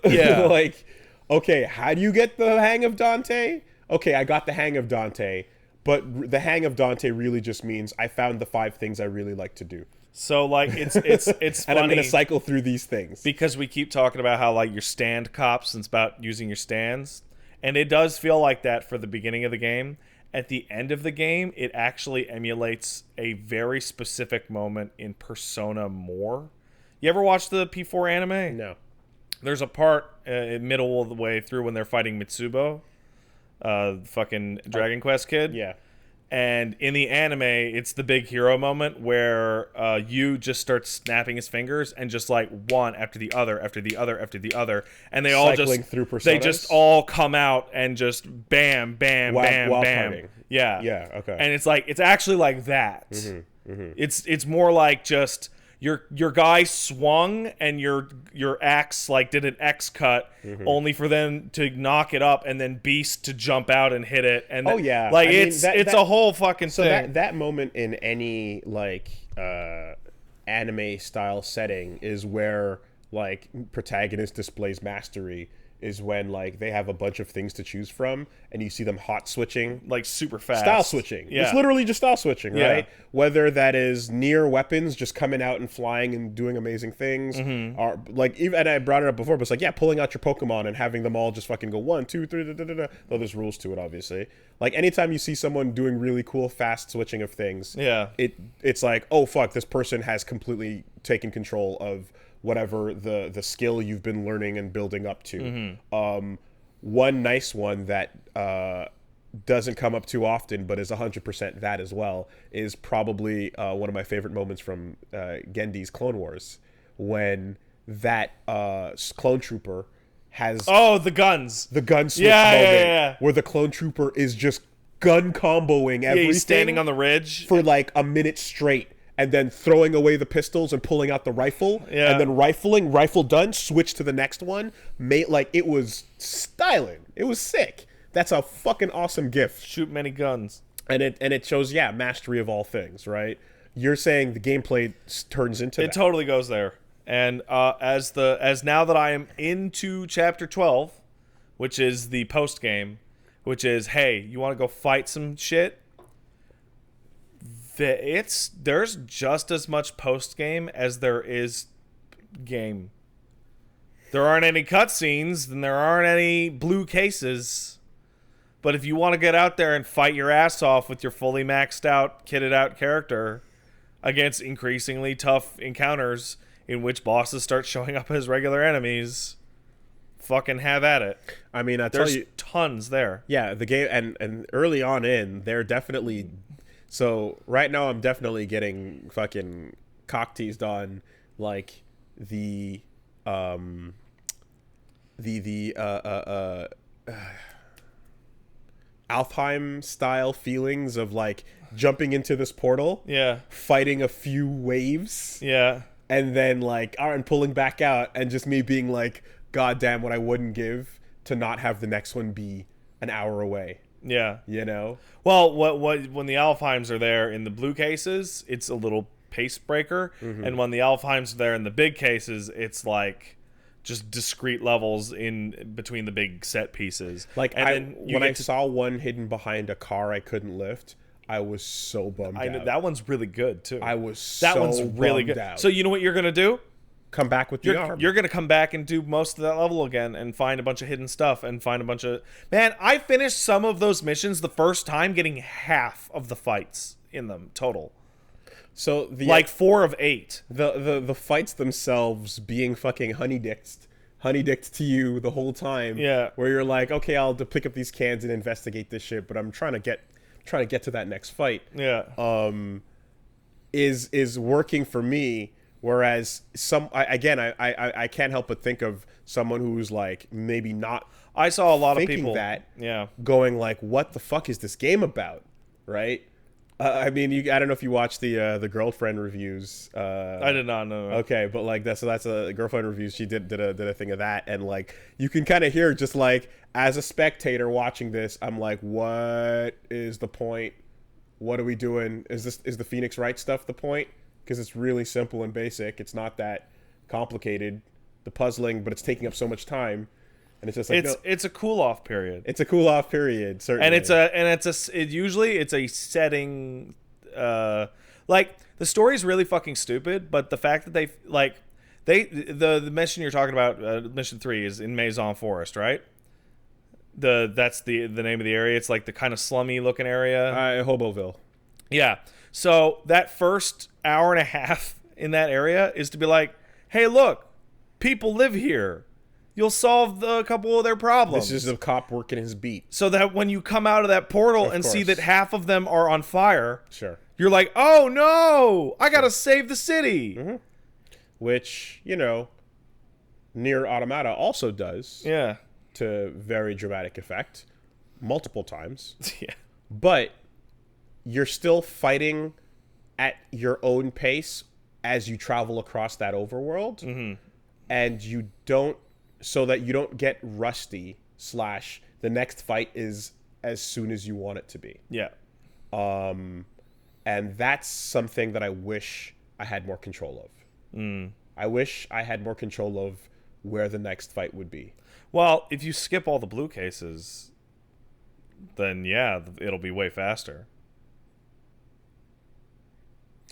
like, okay, how do you get the hang of Dante? Okay, I got the hang of Dante, but the hang of Dante really just means I found the 5 things I really like to do. So like it's and funny I'm gonna cycle through these things because we keep talking about how like your stand cops and it's about using your stands, and it does feel like that for the beginning of the game. At the end of the game, it actually emulates a very specific moment in Persona more. You ever watch the P4 anime? No. There's a part middle of the way through when they're fighting Mitsubo, fucking Dragon Quest kid. Yeah. And in the anime, it's the big hero moment where you just start snapping his fingers and just like one after the other, after the other, after the other, and they all cycling just through personas? They just all come out and just bam, bam, bam, while bam. fighting. Yeah. Yeah. Okay. And it's like it's actually like that. It's more like just. Your guy swung and your axe like did an X cut only for them to knock it up and then Beast to jump out and hit it and then, like it's a whole fucking thing. That moment in any like anime style setting is where like protagonist displays mastery is when like they have a bunch of things to choose from and you see them hot switching, like super fast style switching. Yeah. It's literally just style switching, Yeah. right? Whether that is near weapons just coming out and flying and doing amazing things, or like even, and I brought it up before, but it's like, yeah, pulling out your Pokemon and having them all just fucking go 1, 2, 3, though there's rules to it, obviously. Like anytime you see someone doing really cool fast switching of things, Yeah. it's like, oh fuck, this person has completely taken control of whatever the skill you've been learning and building up to. One nice one that doesn't come up too often, but is 100% that as well, is probably one of my favorite moments from Gendy's Clone Wars, when that clone trooper has the guns. the gun switch Yeah, moment yeah, yeah. where the clone trooper is just gun comboing everything. He's standing on the ridge for like a minute straight, and then throwing away the pistols and pulling out the rifle, and then rifle done, switch to the next one. Like it was styling. It was sick. That's a fucking awesome gift. Shoot many guns. And it shows, yeah, mastery of all things, right? You're saying the gameplay turns into that. It totally goes there. And as now that I am into chapter 12, which is the post game, which is, hey, you want to go fight some shit? There's just as much post game as there is game. There aren't any cutscenes, and there aren't any blue cases. But if you want to get out there and fight your ass off with your fully maxed out, kitted out character against increasingly tough encounters in which bosses start showing up as regular enemies, fucking have at it. I mean, There's tons there. Yeah, the game, and early on in, they're definitely. So right now, I'm definitely getting fucking cock teased on like the Alfheim style feelings of like jumping into this portal, fighting a few waves, and then like and pulling back out, and just me being like, God damn, what I wouldn't give to not have the next one be an hour away. Yeah. You know? Well, what when the Alfheims are there in the blue cases, it's a little pace breaker. And when the Alfheims are there in the big cases, it's like just discrete levels in between the big set pieces. Like and when I saw one hidden behind a car I couldn't lift, I was so bummed out. That one's really good too. I was that so one's really good. out. So you know what you're gonna do? Come back with the arm. You're going to come back and do most of that level again and find a bunch of hidden stuff and find a bunch of... Man, I finished some of those missions the first time getting half of the fights in them total. So like 4 of 8. The fights themselves being fucking honeydicked to you the whole time. Yeah. Where you're like, okay, I'll pick up these cans and investigate this shit, but I'm trying to get to that next fight. Yeah. Is working for me. Whereas I can't help but think of someone who's like maybe not. I saw a lot of people that going like, what the fuck is this game about, right? I mean, I don't know if you watched the girlfriend reviews. I did not know. Okay, but like that's a girlfriend reviews. She did a thing of that, and like you can kind of hear just like as a spectator watching this, I'm like, what is the point? What are we doing? Is the Phoenix Wright stuff the point? Because it's really simple and basic. It's not that complicated, the puzzling, but it's taking up so much time, and it's just like it's a cool off period. It's a cool off period, certainly. And usually it's a setting, like the story's really fucking stupid, but the fact that the mission you're talking about, mission 3 is in Maison Forest, right? That's the name of the area. It's like the kind of slummy looking area. Hoboville. Yeah. So that first hour and a half in that area is to be like, hey, look, people live here. You'll solve a couple of their problems. This is a cop working his beat. So that when you come out of that portal and see that half of them are on fire, you're like, oh no, I gotta save the city. Mm-hmm. Which, Nier Automata also does. Yeah. To very dramatic effect. Multiple times. Yeah. But you're still fighting at your own pace as you travel across that overworld, and you don't get rusty / the next fight is as soon as you want it to be. Yeah. And that's something that I wish I had more control of. I wish I had more control of where the next fight would be. Well, if you skip all the blue cases, then yeah, it'll be way faster.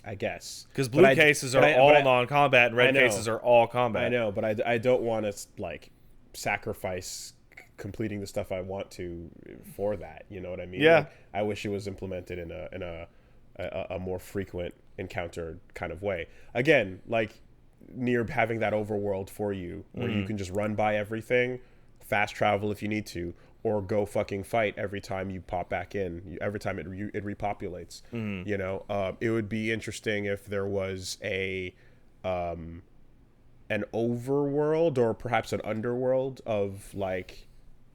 I guess. Because blue cases are all non-combat and red cases are all combat. I know, but I don't want to, like, sacrifice completing the stuff I want to for that. You know what I mean? Yeah. Like, I wish it was implemented in a more frequent encounter kind of way. Again, like, near having that overworld for you where you can just run by everything, fast travel if you need to, or go fucking fight every time you pop back in, every time it repopulates. You know, it would be interesting if there was an overworld or perhaps an underworld of, like,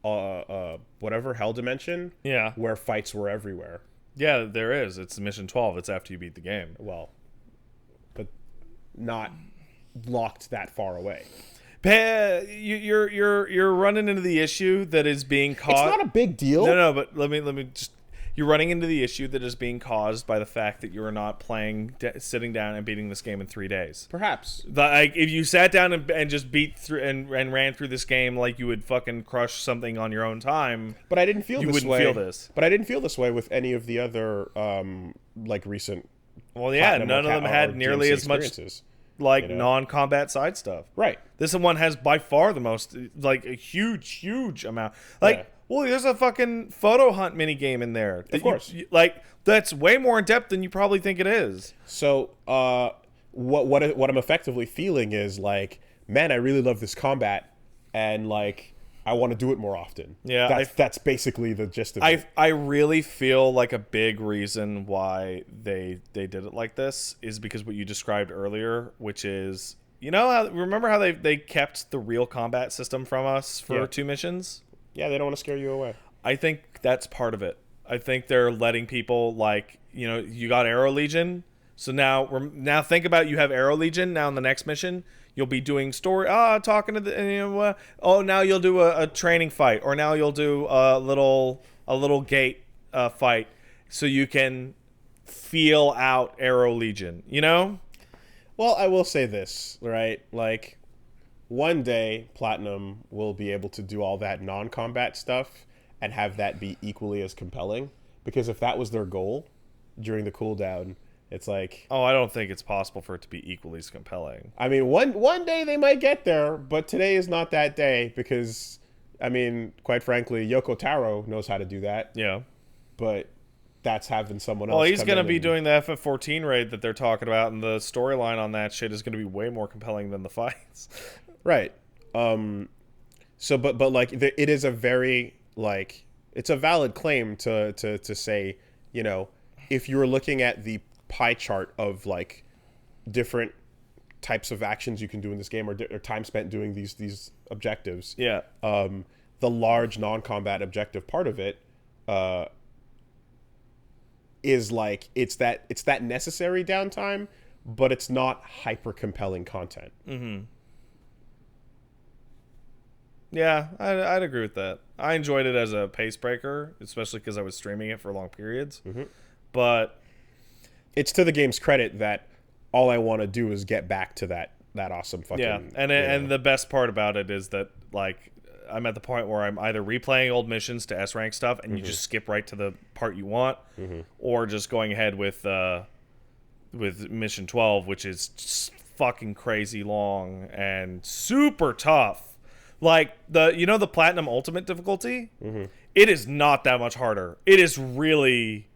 whatever, hell dimension, where fights were everywhere. Yeah, there is. It's mission 12. It's after you beat the game. Well, but not locked that far away. You're running into the issue that is being caused. It's not a big deal. No, but let me just. You're running into the issue that is being caused by the fact that you are not sitting down and beating this game in 3 days. Perhaps. Like, if you sat down and just beat through and ran through this game like you would fucking crush something on your own time. But I didn't feel this way. You wouldn't feel this. But I didn't feel this way with any of the other like recent. Well, yeah, none of them had nearly as much like non-combat side stuff. Right. This one has by far the most, like, a huge amount. Like, well, there's a fucking photo hunt mini game in there. Of course. Like, that's way more in depth than you probably think it is. So, what I'm effectively feeling is like, man, I really love this combat, and like, I want to do it more often. Yeah, that's basically the gist of it. I really feel like a big reason why they did it like this is because what you described earlier, which is, remember how they kept the real combat system from us for 2 missions? Yeah, they don't want to scare you away. I think that's part of it. I think they're letting people, like, you got Arrow Legion, so now think about, you have Arrow Legion. Now in the next mission, you'll be doing story, talking to the, now you'll do a training fight, or now you'll do a little gate fight, so you can feel out Arrow Legion. Well, I will say this, right? Like, one day, Platinum will be able to do all that non-combat stuff and have that be equally as compelling. Because if that was their goal during the cooldown, it's like... Oh, I don't think it's possible for it to be equally as compelling. I mean, one day they might get there, but today is not that day because, I mean, quite frankly, Yoko Taro knows how to do that. Yeah. But that's having someone else. Well, he's going to be doing the FF14 raid that they're talking about, and the storyline on that shit is going to be way more compelling than the fights. Right. So, but like, it is a very, like, it's a valid claim to say, if you were looking at the pie chart of, like, different types of actions you can do in this game, or time spent doing these objectives. Yeah. The large non-combat objective part of it, is like, it's that necessary downtime, but it's not hyper compelling content. Mm-hmm. Yeah, I'd agree with that. I enjoyed it as a pace breaker, especially because I was streaming it for long periods. Mm-hmm. But it's to the game's credit that all I want to do is get back to that awesome fucking... Yeah, and the best part about it is that, like, I'm at the point where I'm either replaying old missions to S-rank stuff, and you just skip right to the part you want, or just going ahead with Mission 12, which is just fucking crazy long and super tough. Like, the Platinum Ultimate difficulty? It is not that much harder. It is really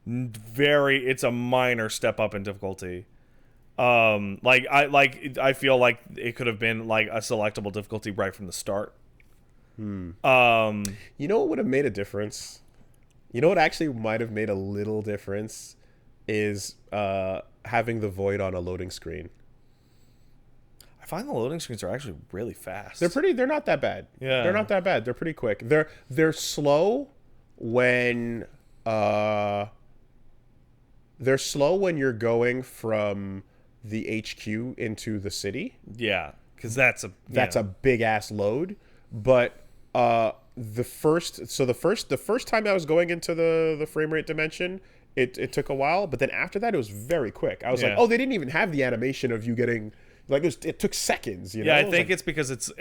it's a minor step up in difficulty. I feel like it could have been, like, a selectable difficulty right from the start. You know what would have made a difference? You know what actually might have made a little difference is having the void on a loading screen. I find the loading screens are actually really fast. They're not that bad. Yeah. They're not that bad. They're pretty quick. They're slow when you're going from the HQ into the city. Yeah, because that's a big ass load. But the first time I was going into the frame rate dimension, it took a while. But then after that, it was very quick. I was like, oh, they didn't even have the animation of you getting Like it took seconds. You know? Yeah, I think it's because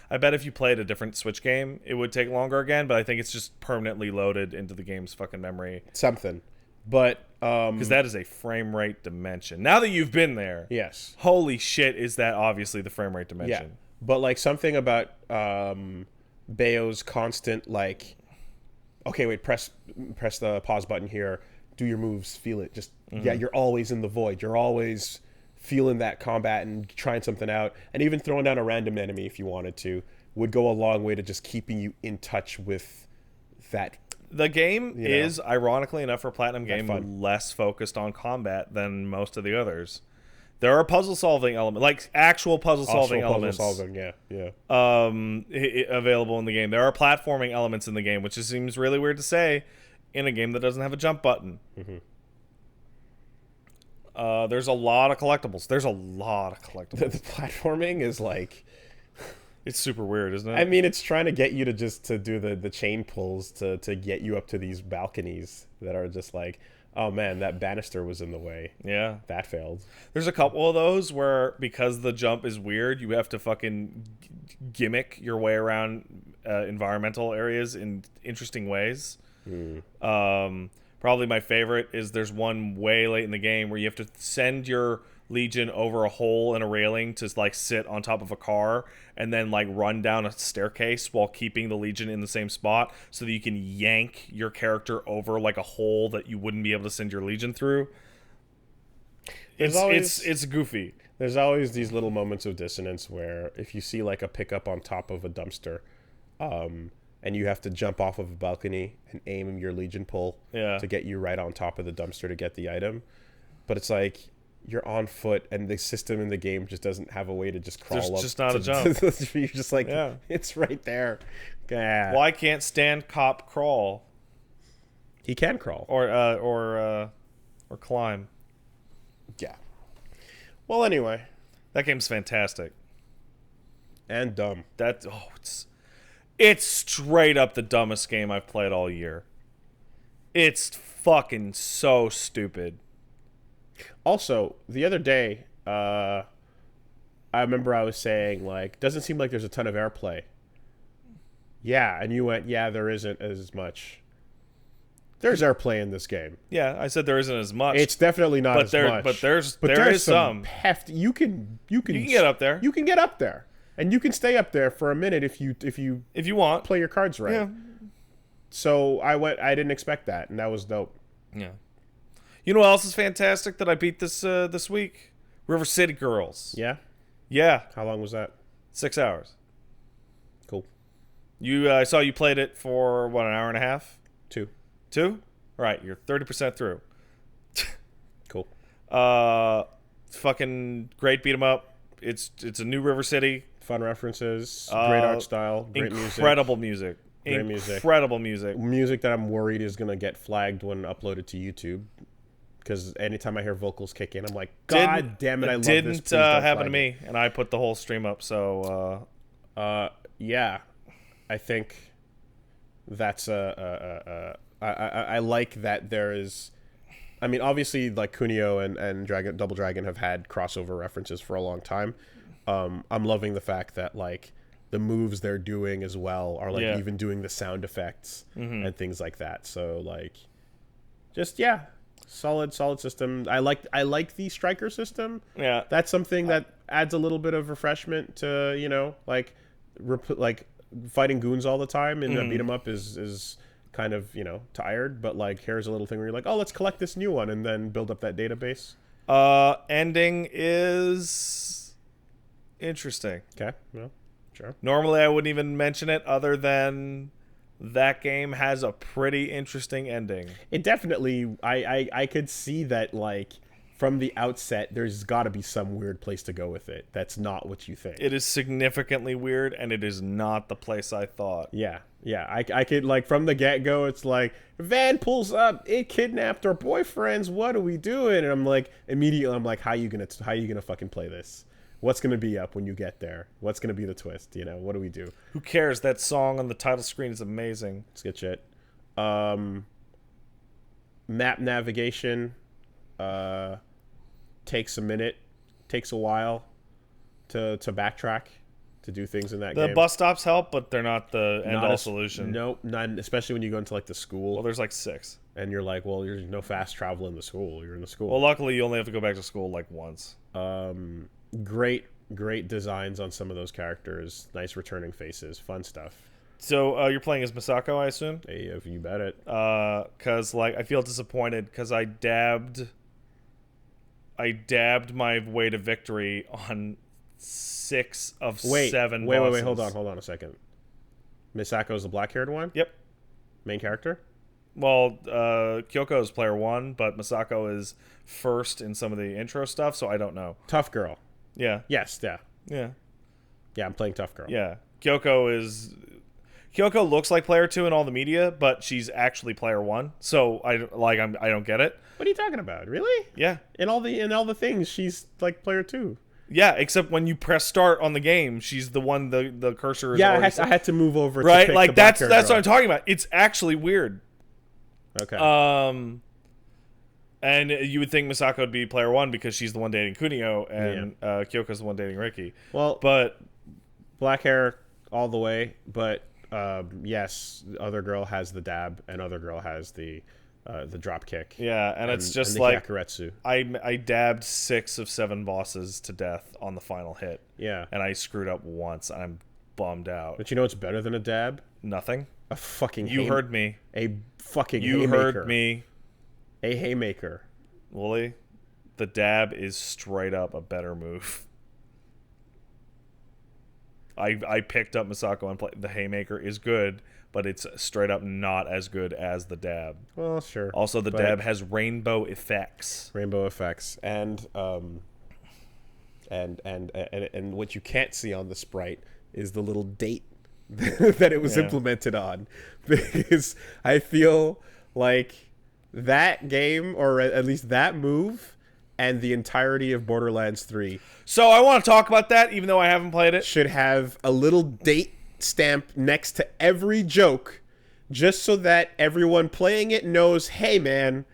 I bet if you played a different Switch game, it would take longer again. But I think it's just permanently loaded into the game's fucking memory. Something, but because that is a frame rate dimension. Now that you've been there, yes, holy shit, is that obviously the frame rate dimension? Yeah, but like something about Bayo's constant like, okay, wait, press the pause button here, do your moves, feel it. Just yeah, you're always in the void. You're always feeling that combat and trying something out, and even throwing down a random enemy if you wanted to would go a long way to just keeping you in touch with that. The game is, ironically enough, for a Platinum game, fun. less focused on combat than most of the others. There are puzzle-solving elements, like actual puzzle-solving elements. Yeah. Available in the game. There are platforming elements in the game, which just seems really weird to say in a game that doesn't have a jump button. There's a lot of collectibles. The platforming is like... It's super weird, isn't it? I mean, it's trying to get you to do the chain pulls to get you up to these balconies that are just like, oh man, that banister was in the way. Yeah. That failed. There's a couple of those where, because the jump is weird, you have to fucking gimmick your way around environmental areas in interesting ways. Probably my favorite is there's one way late in the game where you have to send your Legion over a hole in a railing to like sit on top of a car and then like run down a staircase while keeping the Legion in the same spot so that you can yank your character over like a hole that you wouldn't be able to send your Legion through. It's goofy. There's always these little moments of dissonance where if you see like a pickup on top of a dumpster, and you have to jump off of a balcony and aim your Legion pull to get you right on top of the dumpster to get the item, but it's like you're on foot and the system in the game just doesn't have a way to just crawl up. There's just not a jump. You're just like, it's right there. Well, I can't stand cop crawl. He can crawl or climb. Yeah. Well, anyway, that game's fantastic and dumb. It's straight up the dumbest game I've played all year. It's fucking so stupid. Also, the other day, I remember I was saying, like, doesn't seem like there's a ton of airplay. Yeah, and you went, yeah, there isn't as much. There's airplay in this game. Yeah, I said there isn't as much. It's definitely not as much. But there is some heft. You can get up there. You can get up there, and you can stay up there for a minute if you want. Play your cards right. Yeah. So I didn't expect that, and that was dope. Yeah. You know what else is fantastic that I beat this week? River City Girls. Yeah? Yeah. How long was that? 6 hours. Cool. I saw you played it for, what, an hour and a half? 2. 2? Right, you're 30% through. Cool. Fucking great beat 'em up. It's a new River City. Fun references, great art style, great incredible music. Great music. Incredible music. Music that I'm worried is going to get flagged when uploaded to YouTube. Because anytime I hear vocals kick in, I'm like, God damn it, I love this. It didn't happen to me, and I put the whole stream up, so... yeah. I think that's... I like that there is... I mean, obviously, like, Kunio and Double Dragon have had crossover references for a long time. I'm loving the fact that, like, the moves they're doing as well are, like, even doing the sound effects and things like that. So, like, just, solid system. I like the striker system. Yeah, that's something that adds a little bit of refreshment to, you know, like fighting goons all the time and beat 'em up is kind of, you know, tired. But like, here's a little thing where you're like, oh, let's collect this new one and then build up that database. Ending is interesting. Okay, well, sure. Normally, I wouldn't even mention it, other than that game has a pretty interesting ending. It definitely, I could see that, like, from the outset, there's got to be some weird place to go with it. That's not what you think. It is significantly weird, and it is not the place I thought. Yeah. I could, like, from the get-go, it's like, van pulls up, it kidnapped our boyfriends, what are we doing? And I'm like, immediately, I'm like, how you gonna fucking play this? What's going to be up when you get there? What's going to be the twist? You know, what do we do? Who cares? That song on the title screen is amazing. It's good shit. Map navigation takes a minute, takes a while. to backtrack, to do things in that The game. bus stops help, but they're not the Not end-all as- solution. Nope, not especially when you go into like the school Well, there's like 6. and you're like, well, there's no fast travel in the school. You're in the school. Well, luckily, you only have to go back to school like once. Great designs on some of those characters. Nice returning faces. Fun stuff. So you're playing as Misako, I assume? Hey, if you bet it. Because like I feel disappointed because I dabbed my way to victory on 6 of 7 Wait. bosses. Hold on a second. Misako's the black-haired one? Yep. Main character? Well, Kyoko is player 1, but Misako is first in some of the intro stuff, so I don't know. Tough girl. Yeah. Yes, yeah. Yeah. Yeah, I'm playing tough girl. Yeah. Kyoko looks like player 2 in all the media, but she's actually player 1. So I don't get it. What are you talking about? Really? Yeah. In all the things, she's like player 2. Yeah, except when you press start on the game, she's the one the cursor is Yeah, already I had to move over to right? pick Like the that's black-haired what girl. I'm talking about. It's actually weird. Okay. And you would think Misako would be player 1 because she's the one dating Kunio and Kyoko's the one dating Ricky. Well, But black hair all the way, but yes, other girl has the dab and other girl has the drop kick. yeah, and it's just and the like Yakuretsu. I dabbed 6 of 7 bosses to death on the final hit. Yeah. And I screwed up once. I'm bummed out. But you know what's better than a dab? Nothing. A fucking You heard me. A fucking You haymaker. heard me. A haymaker. Wooly, the dab is straight up a better move. I picked up Misako and the haymaker is good, but it's straight up not as good as the dab. Well, sure. Also, the But dab has rainbow effects. rainbow effects and what you can't see on the sprite is the little date that it was implemented on, because I feel like that game, or at least that move, and the entirety of Borderlands 3 So I want to talk about that, even though I haven't played it. should have a little date stamp next to every joke, just so that everyone playing it knows, hey man,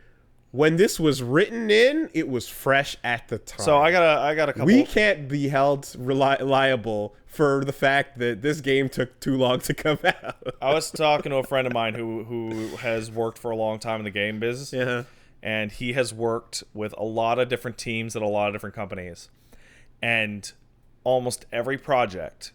when this was written in, it was fresh at the time. So I got a couple. We can't be held liable for the fact that this game took too long to come out. I was talking to a friend of mine who has worked for a long time in the game business. Yeah. And he has worked with a lot of different teams at a lot of different companies. And almost every project,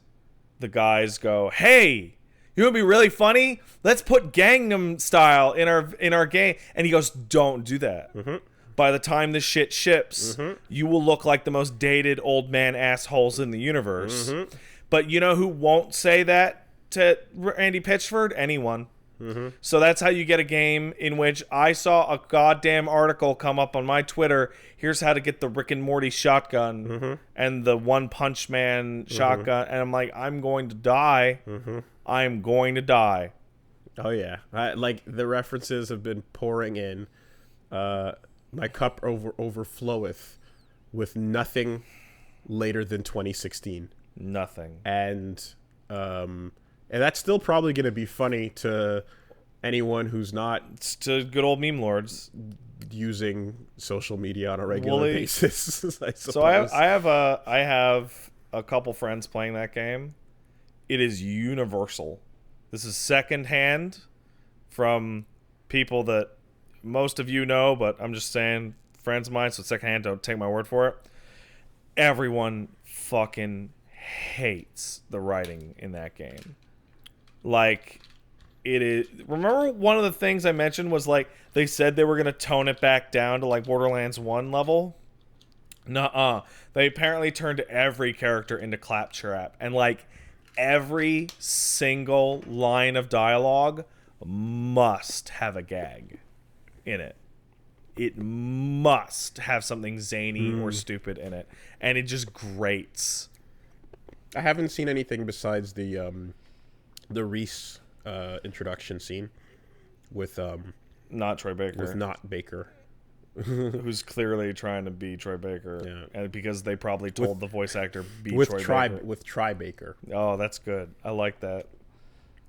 the guys go, hey, you know what'd be really funny? Let's put Gangnam Style in our game. And he goes, don't do that. Mm-hmm. By the time this shit ships, you will look like the most dated old man assholes in the universe. Mm-hmm. But you know who won't say that to Andy Pitchford? Anyone. Mm-hmm. So that's how you get a game in which I saw a goddamn article come up on my Twitter. Here's how to get the Rick and Morty shotgun and the One Punch Man shotgun. And I'm like, I'm going to die. I'm going to die. Oh, yeah. Like, the references have been pouring in. My cup overfloweth with nothing later than 2016. Nothing. And that's still probably going to be funny to anyone who's not It's to good old meme lords. using social media on a regular basis. I So I have a couple friends playing that game. It is universal. This is secondhand from people that most of you know, but I'm just saying friends of mine, so it's secondhand, don't take my word for it. Everyone fucking hates the writing in that game. Like, it is. Remember one of the things I mentioned was like they said they were going to tone it back down to like Borderlands 1 level? Nuh-uh. They apparently turned every character into claptrap, and like every single line of dialogue must have a gag in it. It must have something zany or stupid in it, and it just grates. I haven't seen anything besides the Reese introduction scene with Not Troy Baker. with not Baker. Who's clearly trying to be Troy Baker. Yeah. And because they probably told the voice actor be with Troy Baker. with Tri Baker. Oh, that's good. I like that.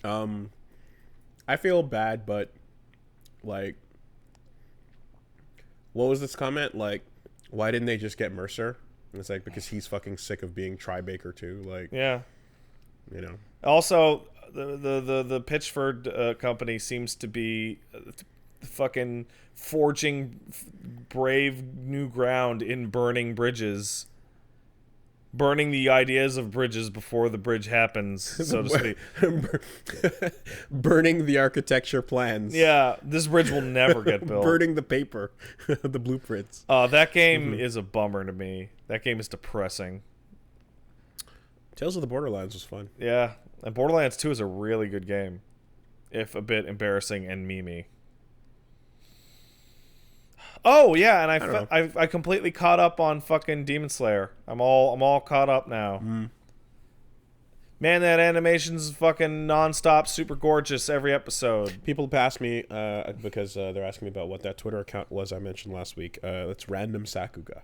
I feel bad, but like, what was this comment? Like, why didn't they just get Mercer It's like because he's fucking sick of being Tribaker too. Like, Yeah. you know. Also, the Pitchford company seems to be fucking forging brave new ground in burning bridges. Burning the ideas of bridges before the bridge happens, so to speak. Burning the architecture plans. Yeah, this bridge will never get built. Burning the paper, the blueprints. That game is a bummer to me. That game is depressing. Tales of the Borderlands was fun. Yeah, and Borderlands 2 is a really good game, if a bit embarrassing and memey. Oh yeah, and I completely caught up on fucking Demon Slayer. I'm all caught up now. Man, that animation's fucking nonstop, super gorgeous every episode. People pass me because they're asking me about what that Twitter account was I mentioned last week. It's Random Sakuga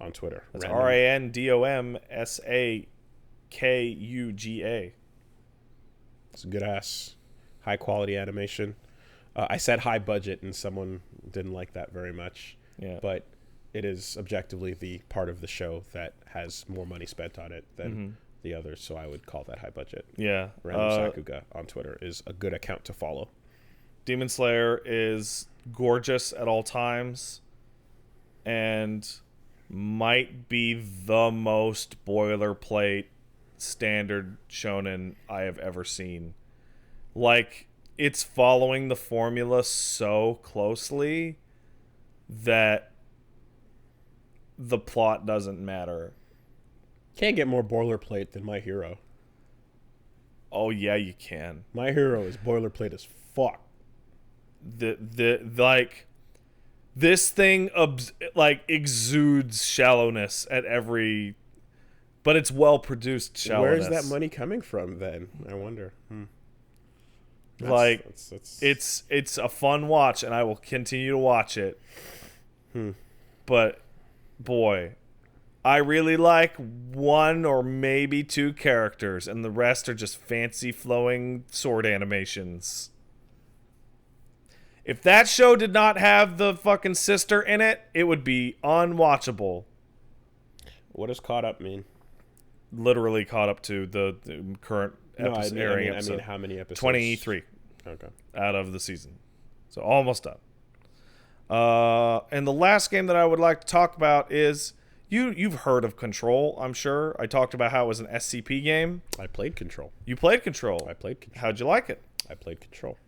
on Twitter. It's RANDOMSAKUGA. It's a good ass, high quality animation. I said high budget, and someone didn't like that very much. Yeah, but it is objectively the part of the show that has more money spent on it than the others, so I would call that high budget. Yeah, Random Sakuga on Twitter is a good account to follow. Demon Slayer is gorgeous at all times, and might be the most boilerplate standard shonen I have ever seen. Like, it's following the formula so closely that the plot doesn't matter. Can't get more boilerplate than My Hero. Oh yeah, you can. My Hero is boilerplate as fuck. This thing exudes shallowness at every, but it's well produced shallowness. Where's that money coming from then? I wonder. It's a fun watch, and I will continue to watch it. But boy, I really like one or maybe two characters, and the rest are just fancy flowing sword animations. If that show did not have the fucking sister in it, it would be unwatchable. What does caught up mean? Literally caught up to the current episode. I mean, how many episodes? 23. Okay. Out of the season. So almost done. And the last game that I would like to talk about is you've heard of Control, I'm sure. I talked about how it was an SCP game. I played Control. You played Control. I played Control. How'd you like it? I played Control.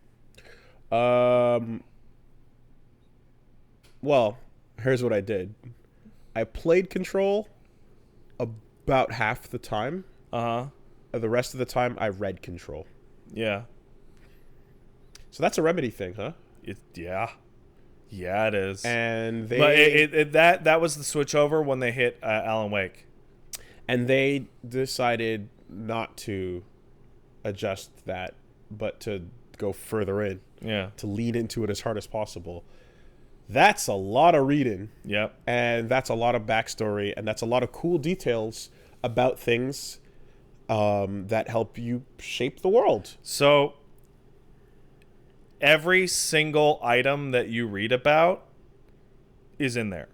Well, here's what I did. I played Control about half the time. The rest of the time I read Control. Yeah. So that's a Remedy thing, huh? Yeah, it is. And that was the switch over when they hit Alan Wake, and they decided not to adjust that, but to go further in. Yeah, to lean into it as hard as possible. That's a lot of reading. Yep. And that's a lot of backstory, and that's a lot of cool details about things that help you shape the world. So every single item that you read about is in there.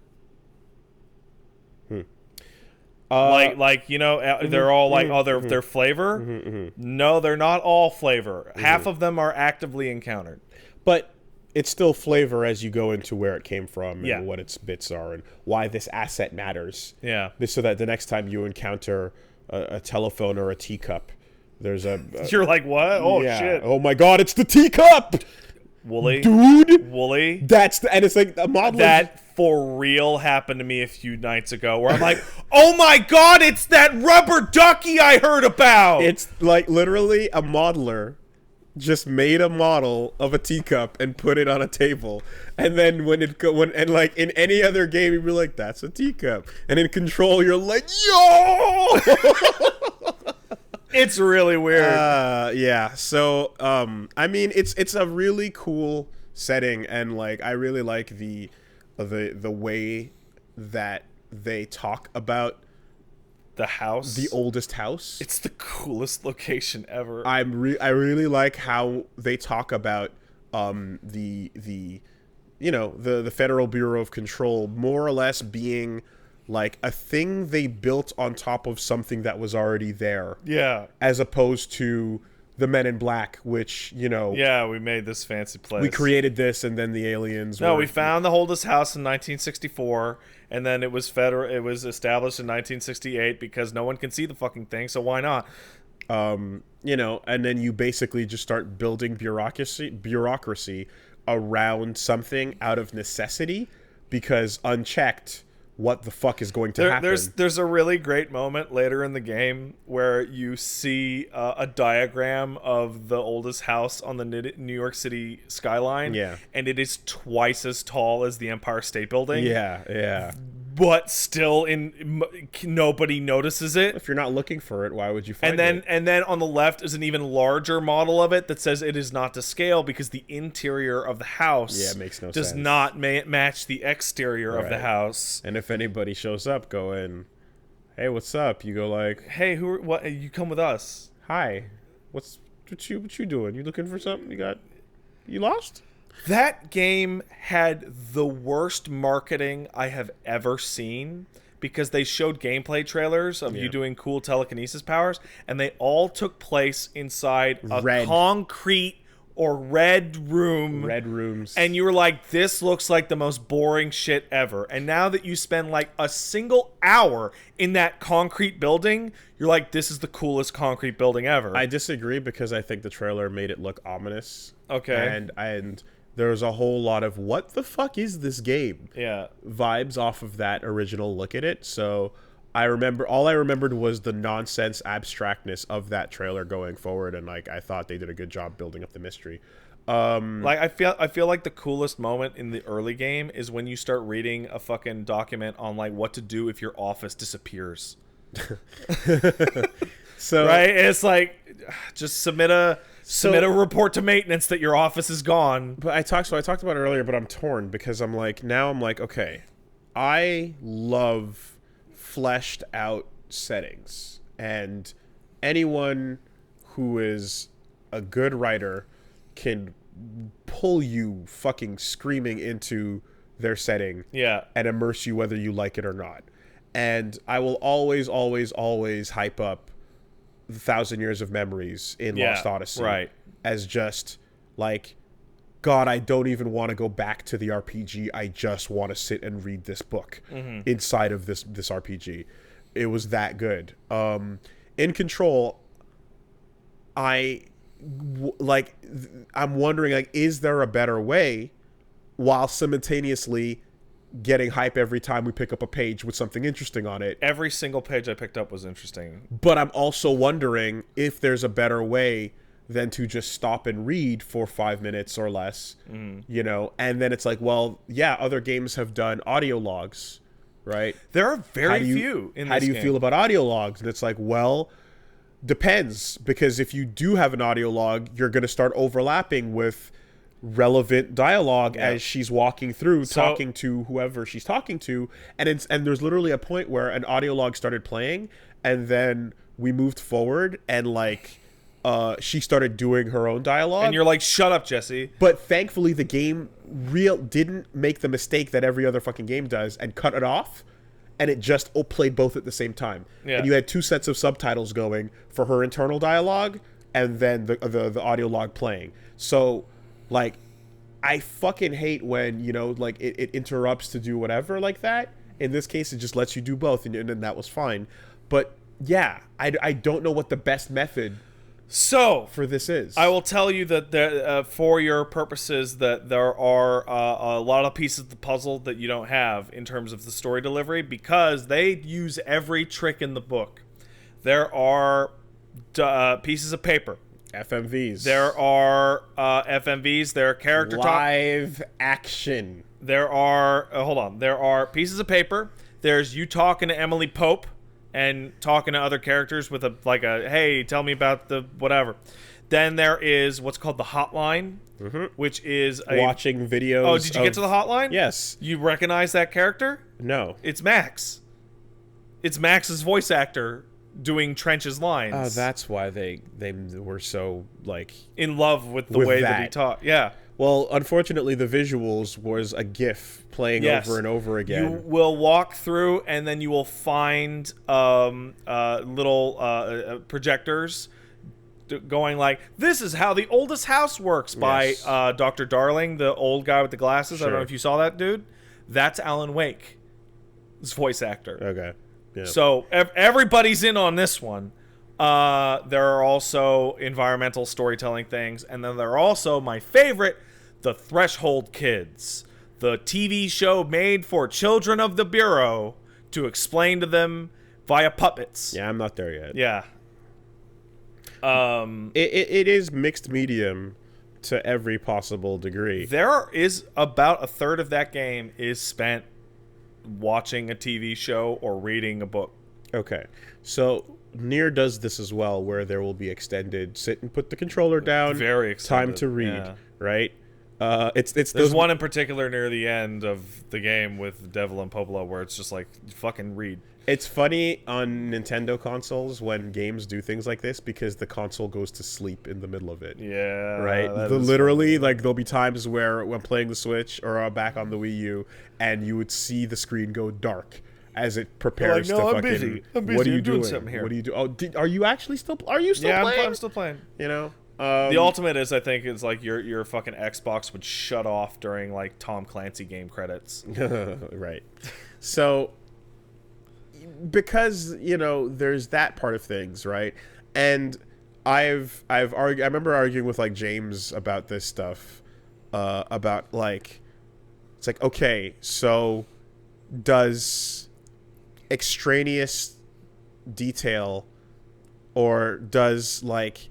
They're all like, they're flavor. No, they're not all flavor. Half of them are actively encountered. But it's still flavor as you go into where it came from and what its bits are and why this asset matters. Yeah. So that the next time you encounter a telephone or a teacup, there's You're like, what? Oh, shit. Oh, my God, it's the teacup! Wooly. Dude! Wooly. And it's like a model. That for real happened to me a few nights ago where I'm like, oh my God, it's that rubber ducky I heard about! It's like literally a modeler just made a model of a teacup and put it on a table. And then like in any other game, you'd be like, that's a teacup. And in Control, you're like, yo! It's really weird. Yeah. So, I mean, it's a really cool setting, and like I really like the way that they talk about the house, the oldest house. It's the coolest location ever. I really like how they talk about the Federal Bureau of Control more or less being like a thing they built on top of something that was already there. Yeah. As opposed to the Men in Black, which, you know... Yeah, we made this fancy place. We created this, and then the aliens No, we found the Holdus house in 1964, and then it was established in 1968 because no one can see the fucking thing, so why not? You know, and then you basically just start building bureaucracy around something out of necessity, because unchecked, what the fuck is going to happen? There's a really great moment later in the game where you see a diagram of the oldest house on the New York City skyline. Yeah. And it is twice as tall as the Empire State Building. Yeah. But still, nobody notices it. If you're not looking for it, why would you find it? it? And then on the left is an even larger model of it that says it is not to scale because the interior of the house makes no does sense. not match the exterior of the house. And if anybody shows up going, "Hey, what's up?" You go like, "Hey, what? You come with us." "Hi, what you doing? You looking for something? You lost?" That game had the worst marketing I have ever seen, because they showed gameplay trailers of you doing cool telekinesis powers, and they all took place inside a concrete or red room. Red rooms. And you were like, this looks like the most boring shit ever. And now that you spend like a single hour in that concrete building, you're like, this is the coolest concrete building ever. I disagree, because I think the trailer made it look ominous. Okay. And there's a whole lot of what the fuck is this game? Yeah. Vibes off of that original look at it. So all I remembered was the nonsense abstractness of that trailer going forward, and like I thought they did a good job building up the mystery. Like I feel like the coolest moment in the early game is when you start reading a fucking document on like what to do if your office disappears. So right, it's like just submit a report to maintenance that your office is gone. But I talked about it earlier, but I'm torn, because I'm like, okay, I love fleshed out settings, and anyone who is a good writer can pull you fucking screaming into their setting, and immerse you whether you like it or not. And I will always hype up the 1,000 Years of Memories in Lost Odyssey, as just like, God, I don't even want to go back to the RPG. I just want to sit and read this book inside of this RPG. It was that good. In Control, I'm wondering, like, is there a better way, while simultaneously getting hype every time we pick up a page with something interesting on it? Every single page I picked up was interesting. But I'm also wondering if there's a better way than to just stop and read for 5 minutes or less, you know? And then it's like, well, yeah, other games have done audio logs, right? There are very few in this game. How do you feel about audio logs? And it's like, well, depends, because if you do have an audio log, you're going to start overlapping with relevant dialogue as she's walking through, talking to whoever she's talking to, and there's literally a point where an audio log started playing, and then we moved forward, and like she started doing her own dialogue, and you're like, shut up, Jesse. But thankfully the game didn't make the mistake that every other fucking game does and cut it off, and it just played both at the same time. And you had 2 sets of subtitles going for her internal dialogue and then the audio log playing. So like, I fucking hate when, you know, like it interrupts to do whatever like that. In this case, it just lets you do both, and then that was fine. But yeah, I don't know what the best method for this is. I will tell you that there, for your purposes, that there are a lot of pieces of the puzzle that you don't have in terms of the story delivery, because they use every trick in the book. There are pieces of paper. FMVs. There are FMVs. There are character live action. There are there are pieces of paper. There's you talking to Emily Pope and talking to other characters with a hey, tell me about the whatever. Then there is what's called the hotline, which is watching videos. Oh, did you get to the hotline? Yes. You recognize that character? No. It's Max. It's Max's voice actor doing Trench's lines. Oh, that's why they were so like in love with the way that he talked. Yeah. Well, unfortunately, the visuals was a GIF playing over and over again. You will walk through, and then you will find little projectors going like, "This is how the oldest house works" by Dr. Darling, the old guy with the glasses. Sure. I don't know if you saw that, dude. That's Alan Wake, his voice actor. Okay. Yeah. So everybody's in on this one. There are also environmental storytelling things, and then there are also my favorite, the Threshold Kids, the TV show made for children of the Bureau to explain to them via puppets. Yeah, I'm not there yet. Yeah. It is mixed medium to every possible degree. There is about a third of that game is spent watching a TV show or reading a book. Okay, so Nier does this as well, where there will be extended sit and put the controller down, Very extended. time to read, right? It's There's one in particular near the end of the game with Devil and Popolo where it's just like, fucking read. It's funny on Nintendo consoles when games do things like this because the console goes to sleep in the middle of it. Yeah, right. Literally, like there'll be times where when playing the Switch or back on the Wii U, and you would see the screen go dark as it prepares like, no, to I'm fucking. busy. I'm busy. What are you I'm doing doing? something here. What do you do? Oh, are you actually still? Are you still playing? I'm still playing. You know. The ultimate is, I think, is like your fucking Xbox would shut off during like Tom Clancy game credits. Right. So, because there's that part of things, right? And I remember arguing with like James about this stuff, about like, it's like, okay, so does extraneous detail, or does like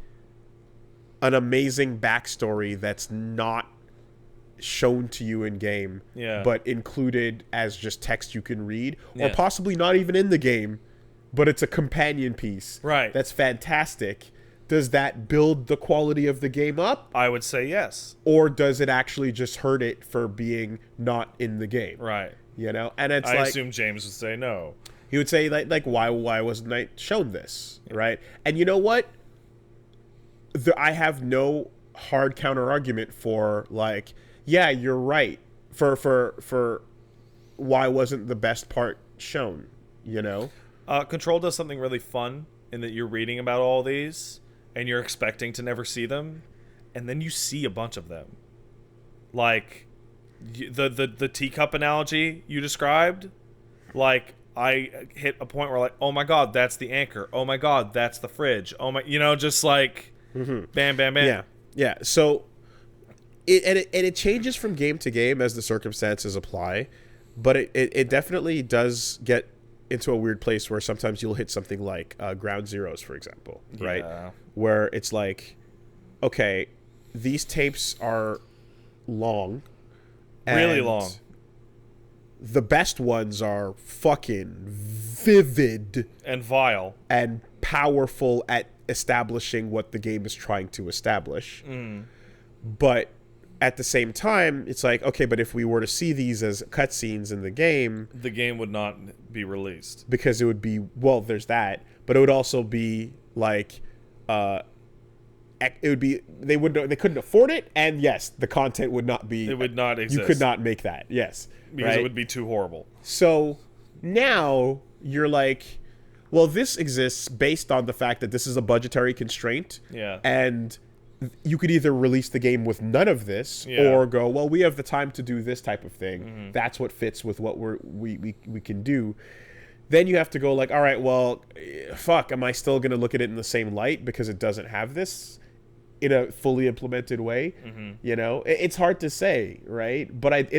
an amazing backstory that's not shown to you in game, but included as just text you can read, or possibly not even in the game, but it's a companion piece, right? That's fantastic. Does that build the quality of the game up? I would say yes. Or does it actually just hurt it for being not in the game? Right. And it's I assume James would say no. He would say like why wasn't I shown this, right? And you know what? I have no hard counter argument for like, yeah, you're right. For why wasn't the best part shown? Control does something really fun in that you're reading about all these and you're expecting to never see them, and then you see a bunch of them. Like the teacup analogy you described, like I hit a point where like, oh my god, that's the anchor. Oh my god, that's the fridge. Oh my, just like. Mm-hmm. Bam, bam, bam. Yeah. So, it changes from game to game as the circumstances apply, but it definitely does get into a weird place where sometimes you'll hit something like Ground Zeroes, for example, right? Where it's like, okay, these tapes are long, really long. The best ones are fucking vivid and vile and powerful at establishing what the game is trying to establish. But at the same time, it's like, okay, but if we were to see these as cutscenes in the game would not be released, because it would be, well, there's that, but it would also be like it would be, they couldn't afford it, and yes, the content would not be, it would not exist. You could not make that, yes, because it would be too horrible. So now you're like, well, this exists based on the fact that this is a budgetary constraint. Yeah. And you could either release the game with none of this, or go, well, we have the time to do this type of thing. Mm-hmm. That's what fits with what we can do. Then you have to go like, all right, well, fuck, am I still going to look at it in the same light because it doesn't have this in a fully implemented way? Mm-hmm. It's hard to say, right? But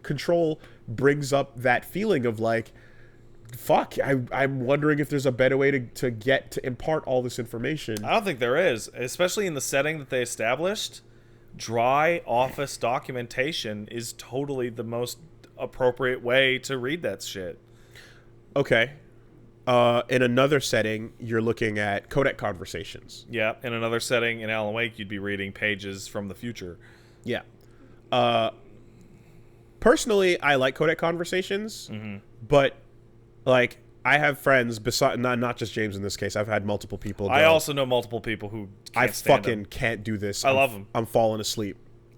Control brings up that feeling of like, fuck, I'm wondering if there's a better way to impart all this information. I don't think there is, especially in the setting that they established. Dry office documentation is totally the most appropriate way to read that shit. Okay. In another setting, you're looking at codec conversations. Yeah, in another setting, in Alan Wake, you'd be reading pages from the future. Yeah. Personally, I like codec conversations, but like, I have friends besides not just James in this case. I've had multiple people. I also know multiple people who can't stand can't do this. I love them. I'm falling asleep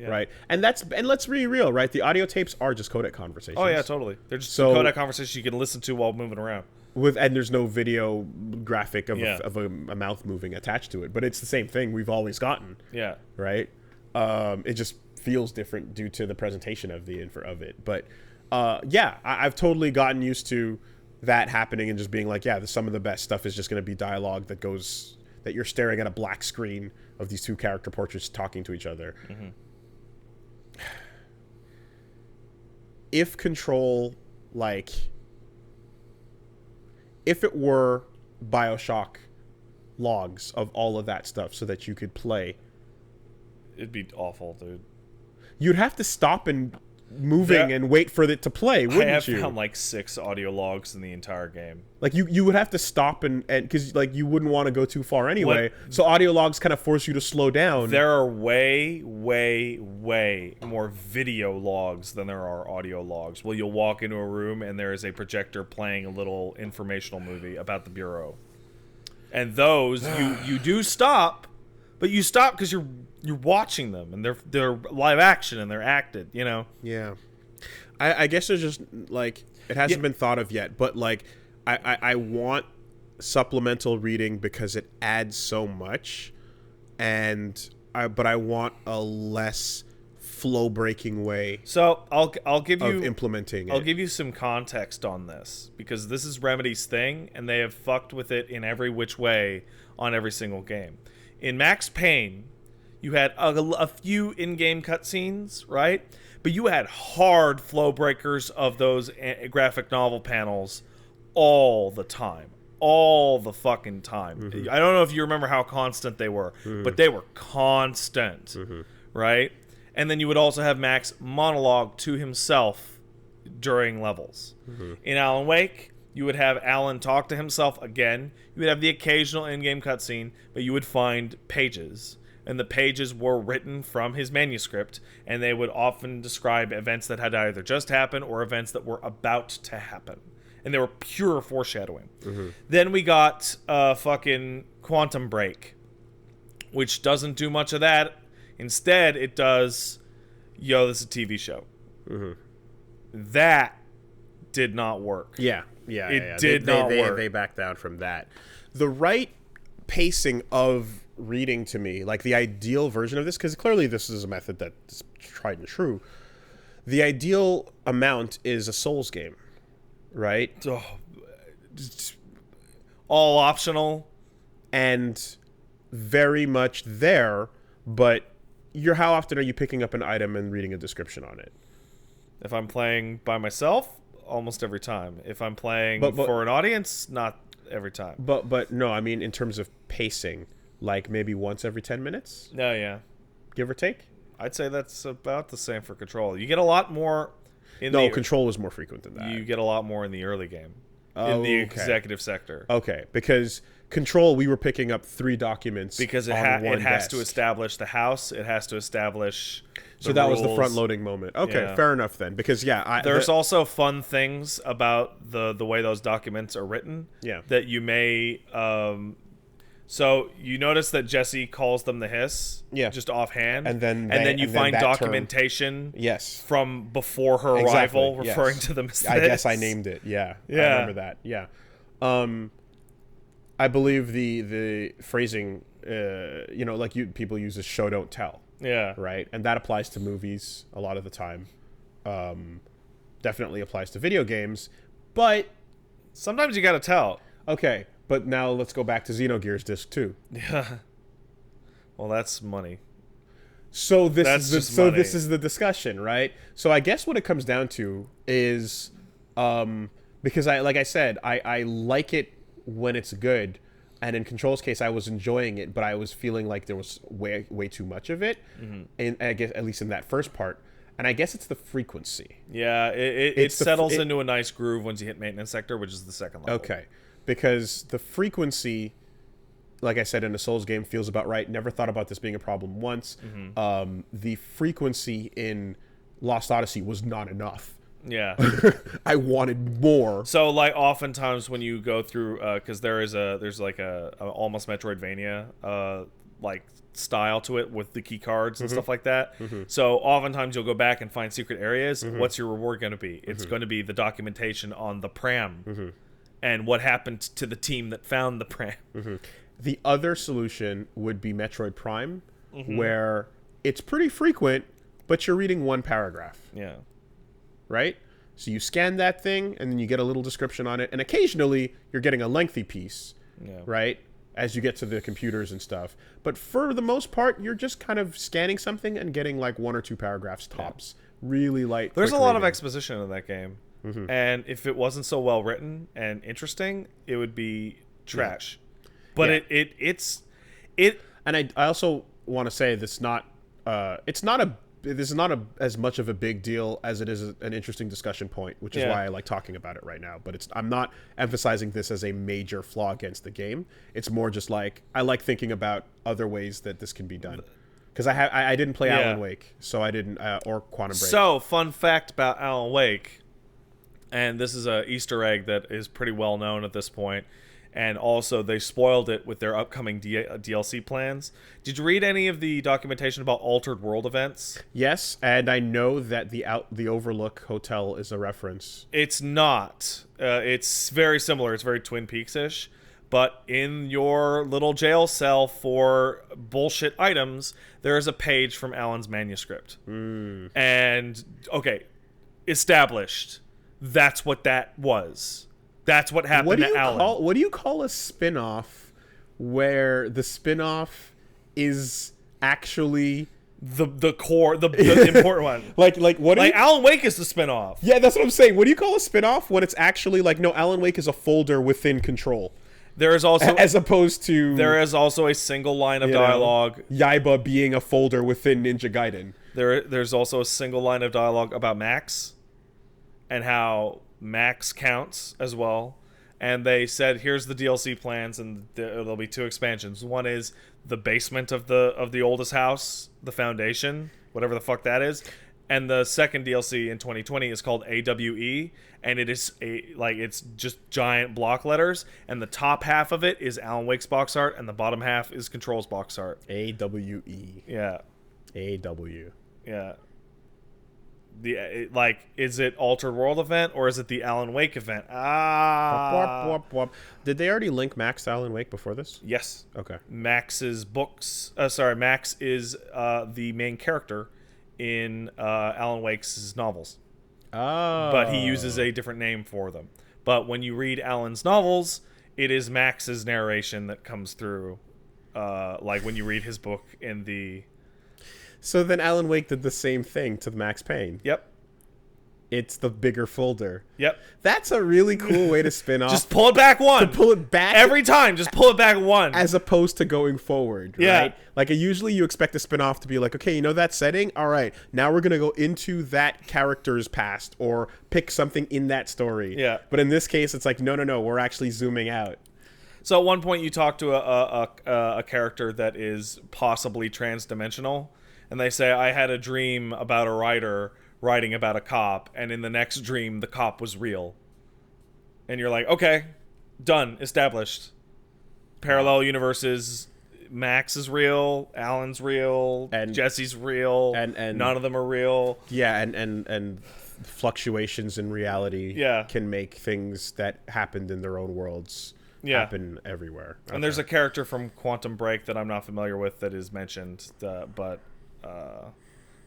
right? And let's be real, right? The audio tapes are just codec conversations. Oh yeah, totally. They're just a codec conversation you can listen to while moving around. And there's no video graphic of a mouth moving attached to it, but it's the same thing we've always gotten. Yeah. Right. It just feels different due to the presentation of it. But I've totally gotten used to that happening and just being like, some of the best stuff is just going to be dialogue that you're staring at a black screen of these two character portraits talking to each other. Mm-hmm. If Control, if it were BioShock logs of all of that stuff so that you could play, it'd be awful, dude. You'd have to stop and moving and wait for it to play, wouldn't you? I have found 6 audio logs in the entire game. You would have to stop and because you wouldn't want to go too far anyway. So audio logs kind of force you to slow down. There are way, way, way more video logs than there are audio logs. Well, you'll walk into a room and there is a projector playing a little informational movie about the Bureau, and those you do stop, but you stop because you're watching them and they're live action and they're acted, Yeah, I guess there's just it hasn't been thought of yet, but I want supplemental reading because it adds so much, but I want a less flow breaking way. So I'll give you implementing it. I'll give you some context on this because this is Remedy's thing and they have fucked with it in every which way on every single game. In Max Payne, you had a few in-game cutscenes, right? But you had hard flow breakers of those graphic novel panels all the time. All the fucking time. Mm-hmm. I don't know if you remember how constant they were, but they were constant, right? And then you would also have Max monologue to himself during levels. Mm-hmm. In Alan Wake, you would have Alan talk to himself again. You would have the occasional in-game cutscene, but you would find pages. And the pages were written from his manuscript, and they would often describe events that had either just happened or events that were about to happen. And they were pure foreshadowing. Mm-hmm. Then we got fucking Quantum Break, which doesn't do much of that. Instead, it does, this is a TV show. Mm-hmm. That did not work. It did not work. They backed down from that. The right pacing of reading to me, the ideal version of this, because clearly this is a method that's tried and true. The ideal amount is a Souls game, right? Oh, all optional and very much there, but how often are you picking up an item and reading a description on it? If I'm playing by myself, almost every time. If I'm playing for an audience, not every time. But no, I mean in terms of pacing, maybe once every 10 minutes? No, yeah. Give or take? I'd say that's about the same for Control. You get a lot more Control is more frequent than that. You get a lot more in the early game. In the executive sector. Okay, because Control, we were picking up 3 documents because it has to establish the house, it has to establish So that was the front-loading moment. Okay, fair enough then. Because, there's also fun things about the way those documents are written that you may... so you notice that Jesse calls them the Hiss, just offhand, and then you find documentation, from before her arrival, referring to them as. I guess I named it. I remember that. Yeah, I believe the phrasing, people use is show don't tell. Yeah, right, and that applies to movies a lot of the time. Definitely applies to video games, but sometimes you got to tell. Okay. But now let's go back to Xenogears Disc 2. Yeah. Well, that's money. So this is the discussion, right? So I guess what it comes down to is because I like it when it's good, and in Control's case I was enjoying it, but I was feeling like there was way too much of it. Mm-hmm. And I guess at least in that first part. And I guess it's the frequency. Yeah, it settles into a nice groove once you hit maintenance sector, which is the second level. Okay. Because the frequency, like I said, in a Souls game feels about right. Never thought about this being a problem once. Mm-hmm. The frequency in Lost Odyssey was not enough. Yeah. I wanted more. So, oftentimes when you go through, because there's a almost Metroidvania like style to it with the key cards and stuff like that. So oftentimes you'll go back and find secret areas. What's your reward going to be? It's going to be the documentation on the pram and what happened to the team that found the pram. The other solution would be Metroid Prime, where it's pretty frequent, but you're reading one paragraph. Yeah. Right? So you scan that thing, and then you get a little description on it, and occasionally you're getting a lengthy piece, right? As you get to the computers and stuff. But for the most part, you're just kind of scanning something and getting like 1 or 2 paragraphs tops. Really light. There's a lot of exposition in that game. And if it wasn't so well written and interesting, it would be trash. But it's and I also want to say this is not as much of a big deal as it is an interesting discussion point, which is why I like talking about it right now. But I'm not emphasizing this as a major flaw against the game. It's more just like I like thinking about other ways that this can be done. Because I didn't play Alan Wake, so I didn't or Quantum Break. So fun fact about Alan Wake, and this is a Easter egg that is pretty well known at this point. And also, they spoiled it with their upcoming DLC plans. Did you read any of the documentation about Altered World events? Yes, and I know that the Overlook Hotel is a reference. It's not. It's very similar. It's very Twin Peaks-ish. But in your little jail cell for bullshit items, there is a page from Alan's manuscript. And, okay, established. That's what that was. That's what happened to Alan. What do you call a spin-off where the spin-off is actually the core, the important one? Like Alan Wake is the spin-off. Yeah, that's what I'm saying. What do you call a spin-off when it's actually like, no, Alan Wake is a folder within Control? There is also as opposed to there is also a single line of dialogue. Yaiba being a folder within Ninja Gaiden. There's also a single line of dialogue about Max and how Max counts as well. And they said, here's the DLC plans, and there'll be 2 expansions. One is the basement of the oldest house, the foundation, whatever the fuck that is. And the second DLC in 2020 is called AWE, and it is it's just giant block letters, and the top half of it is Alan Wake's box art, and the bottom half is Control's box art. AWE. Yeah. AW. Yeah. Is it Altered World event or is it the Alan Wake event? Did they already link Max to Alan Wake before this? Yes. Okay. Max's books. Max is the main character in Alan Wake's novels. Oh. But he uses a different name for them. But when you read Alan's novels, it is Max's narration that comes through. Like when you read his book in the... So then Alan Wake did the same thing to Max Payne. Yep. It's the bigger folder. Yep. That's a really cool way to spin off. Just pull it back one. To pull it back. Every time, just pull it back one. As opposed to going forward, right? Like, usually you expect a spin-off to be like, okay, you know that setting? All right, now we're going to go into that character's past or pick something in that story. Yeah. But in this case, it's like, no, we're actually zooming out. So at one point you talk to a character that is possibly trans-dimensional, and they say, I had a dream about a writer writing about a cop, and in the next dream, the cop was real. And you're like, okay, done, established. Parallel universes, Max is real, Alan's real, and Jesse's real, and none of them are real. Yeah, and fluctuations in reality can make things that happened in their own worlds happen everywhere. Okay. And there's a character from Quantum Break that I'm not familiar with that is mentioned, but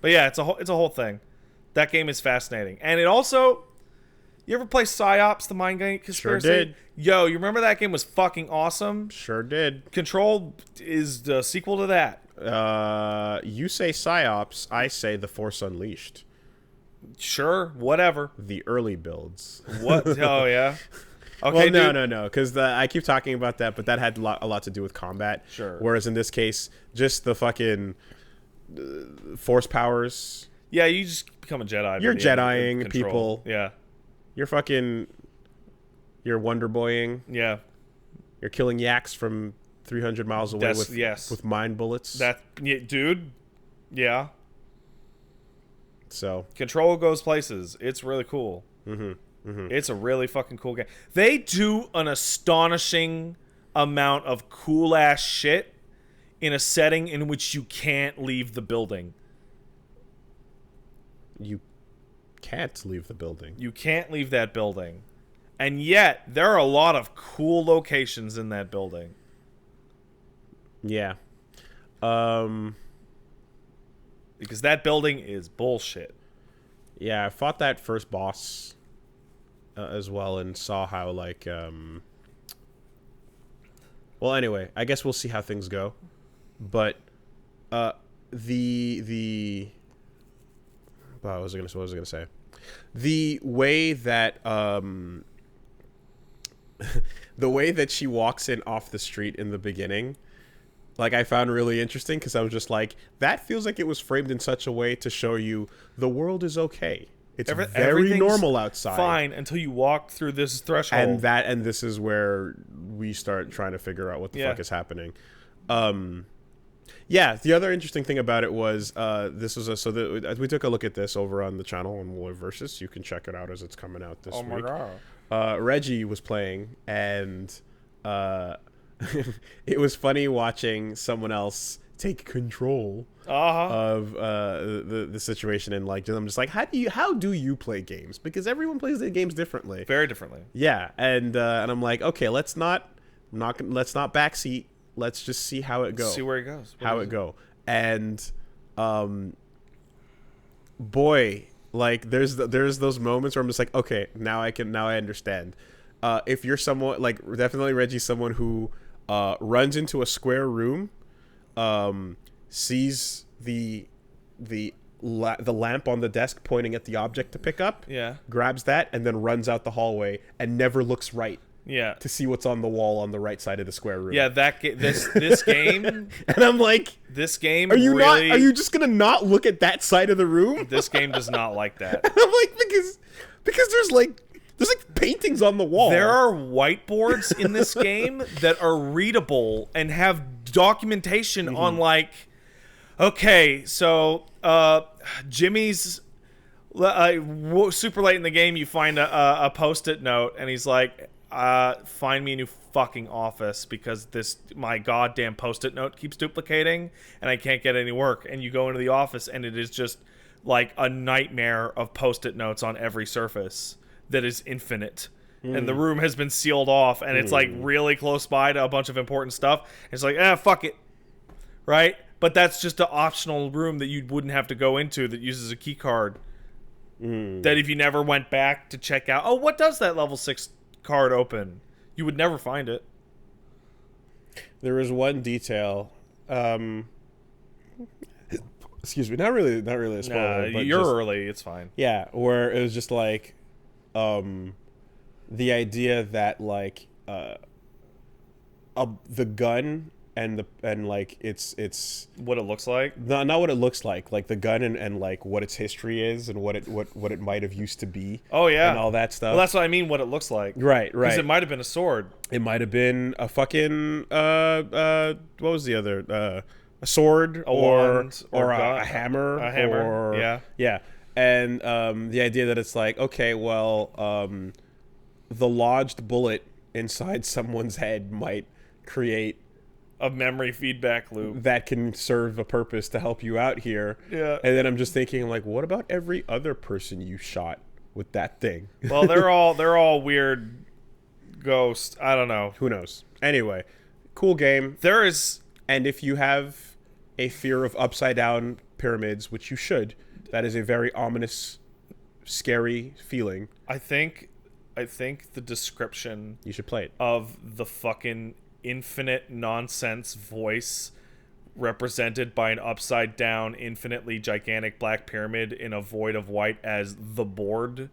yeah, it's a whole thing. That game is fascinating, and it also. You ever play PsyOps, the Mind Game Conspiracy? Sure did. Yo, you remember that game was fucking awesome? Sure did. Control is the sequel to that. You say PsyOps, I say The Force Unleashed. Sure, whatever. The early builds. What? Oh yeah. Okay. Well, no, because I keep talking about that, but that had a lot to do with combat. Sure. Whereas in this case, just the fucking force powers. Yeah, you just become a Jedi. You're Jediing people. Yeah. You're Wonder Boying. Yeah. You're killing yaks from 300 miles away with mind bullets. Dude. Yeah. So. Control goes places. It's really cool. It's a really fucking cool game. They do an astonishing amount of cool-ass shit in a setting in which you can't leave the building. You can't leave the building. You can't leave that building. And yet, there are a lot of cool locations in that building. Yeah. Because that building is bullshit. Yeah, I fought that first boss as well and saw how, like, well, anyway, I guess we'll see how things go. But, what was I gonna say? The way that, the way that she walks in off the street in the beginning, like, I found really interesting because I was just like, that feels like it was framed in such a way to show you the world is okay. It's very normal outside. Fine until you walk through this threshold. And this is where we start trying to figure out what the fuck is happening. Yeah, the other interesting thing about it was this was we took a look at this over on the channel on War Versus. You can check it out as it's coming out this week. Oh my god. Reggie was playing, and it was funny watching someone else take control of the situation, and like I'm just like, how do you play games? Because everyone plays the games differently, very differently. Yeah, and I'm like, okay, let's not backseat. Let's just see how it goes. See where it goes. How it go. And boy, like there's those moments where I'm just like, okay, now I understand. If you're someone like, definitely Reggie's someone who runs into a square room, sees the lamp on the desk pointing at the object to pick up, grabs that, and then runs out the hallway and never looks right. Yeah, to see what's on the wall on the right side of the square room. Yeah, this game, and I'm like, this game. Are you just gonna not look at that side of the room? This game does not like that. And I'm like, because there's like paintings on the wall. There are whiteboards in this game that are readable and have documentation on, like, okay, so Jimmy's super late in the game. You find a post-it note, and he's like, find me a new fucking office because my goddamn post-it note keeps duplicating and I can't get any work. And you go into the office and it is just like a nightmare of post-it notes on every surface that is infinite. And the room has been sealed off and it's like really close by to a bunch of important stuff. It's like, fuck it. Right? But that's just an optional room that you wouldn't have to go into that uses a key card. That if you never went back to check out, oh, what does that level 6 card open? You would never find it. There was one detail. Excuse me, not really a spoiler. But you're early. It's fine. Yeah, where it was just like, the idea that like, the gun and like it's what it looks like. Not what it looks like the gun and like what its history is and what it might have used to be. Oh yeah, and all that stuff. Well, that's what I mean. What it looks like. Right. Because it might have been a sword. It might have been a fucking what was the other a sword or a hammer. A hammer. Yeah. And the idea that it's like, okay, well, the lodged bullet inside someone's head might create a memory feedback loop that can serve a purpose to help you out here. Yeah. And then I'm just thinking, like, what about every other person you shot with that thing? Well, they're all weird ghosts. I don't know. Who knows? Anyway, cool game. There is, and if you have a fear of upside down pyramids, which you should, that is a very ominous, scary feeling. I think the description you should play it of the fucking infinite nonsense voice represented by an upside down infinitely gigantic black pyramid in a void of white as the board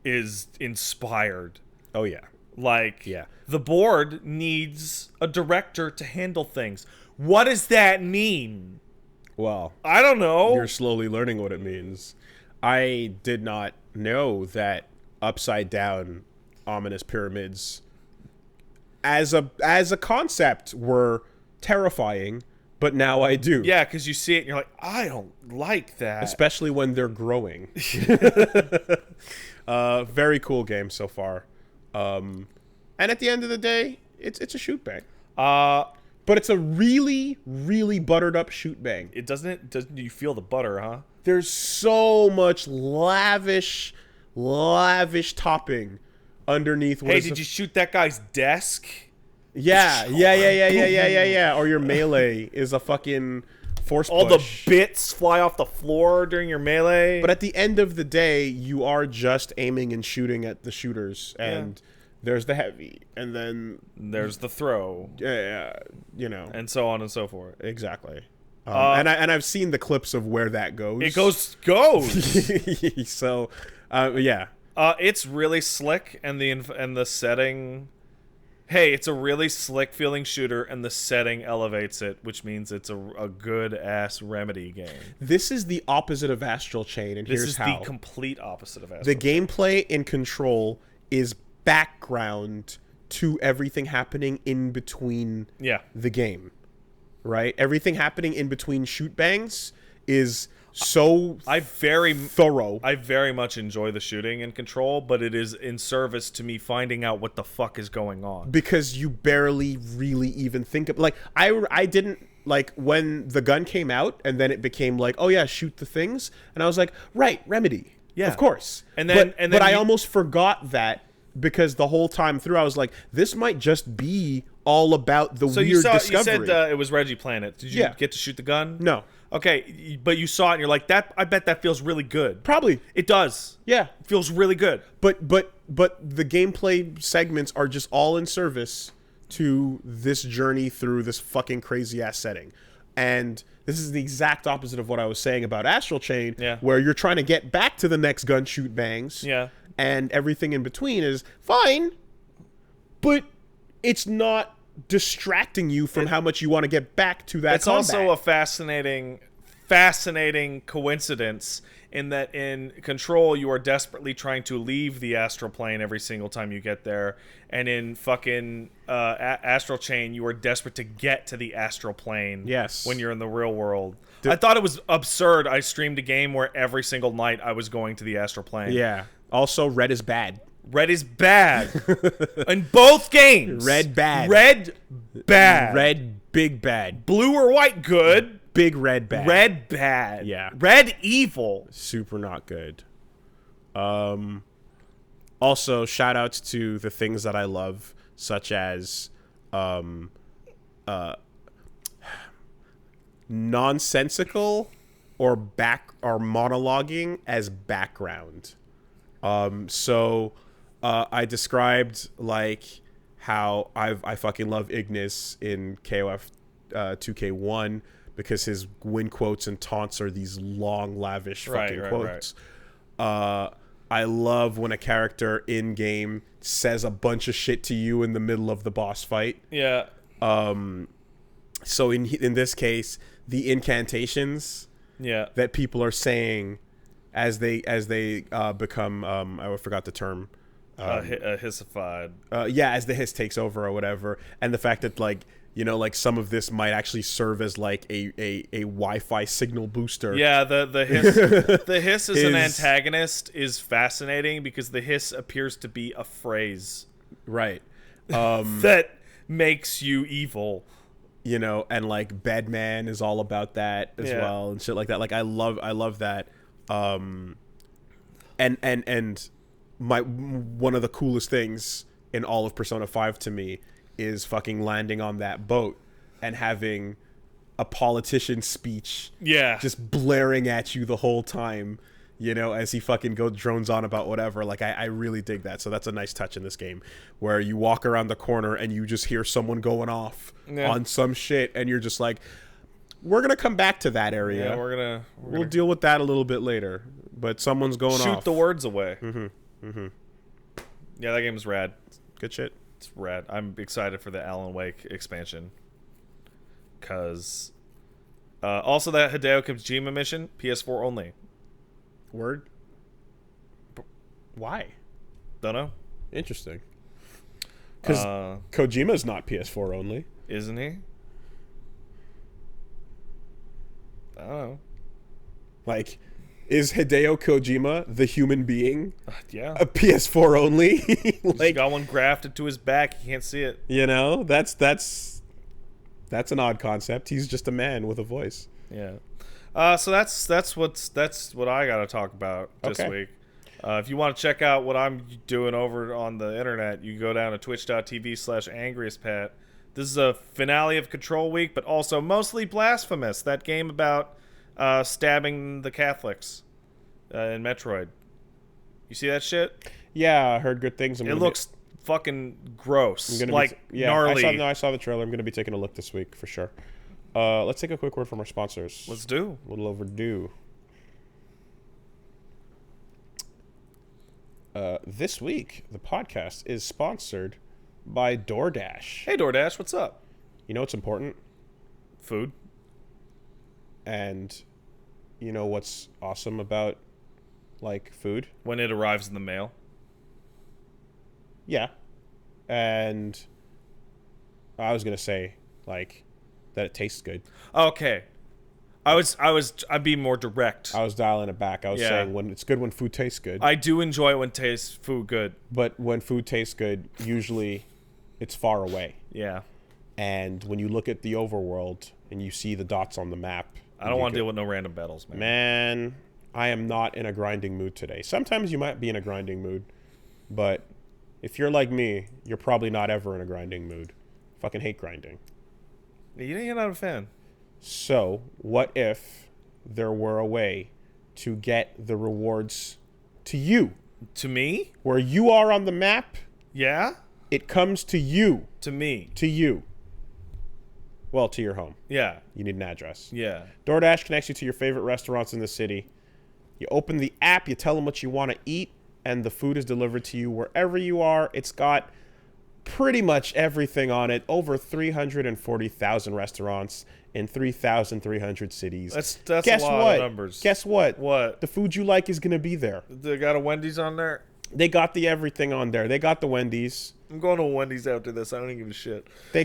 is inspired. Oh yeah. Like, yeah. The board needs a director to handle things. What does that mean? Well, I don't know. You're slowly learning what it means. I did not know that upside down ominous pyramids as a concept were terrifying, but now I do. Yeah, because you see it and you're like, I don't like that. Especially when they're growing. Very cool game so far. And at the end of the day, it's a shoot bang. But it's a really, really buttered up shoot bang. It doesn't you feel the butter, huh? There's so much lavish topping underneath. Hey, did you shoot that guy's desk? Yeah. Or your melee is a fucking force push. All the bits fly off the floor during your melee. But at the end of the day, you are just aiming and shooting at the shooters, and there's the heavy, and then there's the throw. Yeah, you know, and so on and so forth. Exactly. And I've seen the clips of where that goes. It goes. So, yeah. It's really slick, and the setting. Hey, it's a really slick feeling shooter, and the setting elevates it, which means it's a good ass Remedy game. This is the opposite of Astral Chain, and here's how. This is the complete opposite of Astral The Chain. gameplay in Control is background to everything happening in between the game. Right? Everything happening in between shoot bangs is so thorough. I very much enjoy the shooting in Control, but it is in service to me finding out what the fuck is going on. Because you barely really even think of... Like, I didn't... Like, when the gun came out, and then it became like, oh yeah, shoot the things. And I was like, right, Remedy. Yeah. Of course. But I almost forgot that, because the whole time through I was like, this might just be all about the weird discovery. You said it was Reggie Planet. Did you get to shoot the gun? No. Okay, but you saw it and you're like, I bet that feels really good. Probably. It does. Yeah. It feels really good. But the gameplay segments are just all in service to this journey through this fucking crazy ass setting. And this is the exact opposite of what I was saying about Astral Chain, where you're trying to get back to the next gun shoot bangs. Yeah. And everything in between is fine, but it's not distracting you from how much you want to get back to that combat. Also a fascinating coincidence in that in Control you are desperately trying to leave the astral plane every single time you get there, and in fucking Astral Chain you are desperate to get to the astral plane when you're in the real world. I thought it was absurd. I streamed a game where every single night I was going to the astral plane. Yeah. Also, red is bad. Red is bad. In both games. Red bad. Red bad. Red big bad. Blue or white good. Big red bad. Red bad. Yeah. Red evil. Super not good. Also, shout outs to the things that I love, such as nonsensical or monologuing as background. So I described like how I fucking love Ignis in KOF 2K1 because his win quotes and taunts are these long, lavish fucking quotes. I love when a character in game says a bunch of shit to you in the middle of the boss fight. Yeah. So in this case, the incantations that people are saying as they become I forgot the term, hissified. As the hiss takes over or whatever, and the fact that like some of this might actually serve as like a Wi-Fi signal booster. Yeah, the hiss the hiss as an antagonist is fascinating because the hiss appears to be a phrase, right? That makes you evil. And like Bedman is all about that as well and shit like that. Like I love that. And one of the coolest things in all of Persona 5 to me is fucking landing on that boat and having a politician's speech just blaring at you the whole time, as he fucking drones on about whatever. Like I really dig that. So that's a nice touch in this game where you walk around the corner and you just hear someone going off on some shit and you're just like, we're gonna come back to that area. Yeah, we'll deal with that a little bit later. But someone's going off. Shoot the words away. Yeah, that game is rad. Good shit. It's rad. I'm excited for the Alan Wake expansion. Cause also that Hideo Kojima mission, PS4 only. Word. Why? Don't know. Interesting. Because Kojima's not PS4 only, isn't he? I don't know. Like, is Hideo Kojima the human being? Yeah. A PS4 only? Like, he's got one grafted to his back. You can't see it. That's That's an odd concept. He's just a man with a voice. Yeah. So that's what I got to talk about this week. If you want to check out what I'm doing over on the internet, you can go down to twitch.tv/angriestpat. This is a finale of Control Week, but also mostly Blasphemous, that game about stabbing the Catholics in Metroid. You see that shit? Yeah, I heard good things. It looks fucking gross. Gnarly. I saw the trailer. I'm going to be taking a look this week for sure. Let's take a quick word from our sponsors. Let's do. A little overdue. This week, the podcast is sponsored by DoorDash. Hey, DoorDash, what's up? You know what's important? Food. And you know what's awesome about, like, food? When it arrives in the mail. Yeah. And I was going to say, like, that it tastes good. Okay. I'd be more direct. I was dialing it back. I was saying when it's good when food tastes good. I do enjoy it when tastes food good. But when food tastes good, usually it's far away. Yeah. And when you look at the overworld and you see the dots on the map, I don't want to deal with no random battles, man. Man, I am not in a grinding mood today. Sometimes you might be in a grinding mood, but if you're like me, you're probably not ever in a grinding mood. Fucking hate grinding. You're not a fan. So, what if there were a way to get the rewards to you? To me? Where you are on the map, yeah? It comes to you. To me. To you. Well, to your home. Yeah. You need an address. Yeah. DoorDash connects you to your favorite restaurants in the city. You open the app, you tell them what you want to eat, and the food is delivered to you wherever you are. It's got pretty much everything on it. Over 340,000 restaurants in 3,300 cities. That's a lot of numbers. Guess what? What? The food you like is going to be there. They got a Wendy's on there? They got the everything on there. They got the Wendy's. I'm going to Wendy's after this. I don't even give a shit. They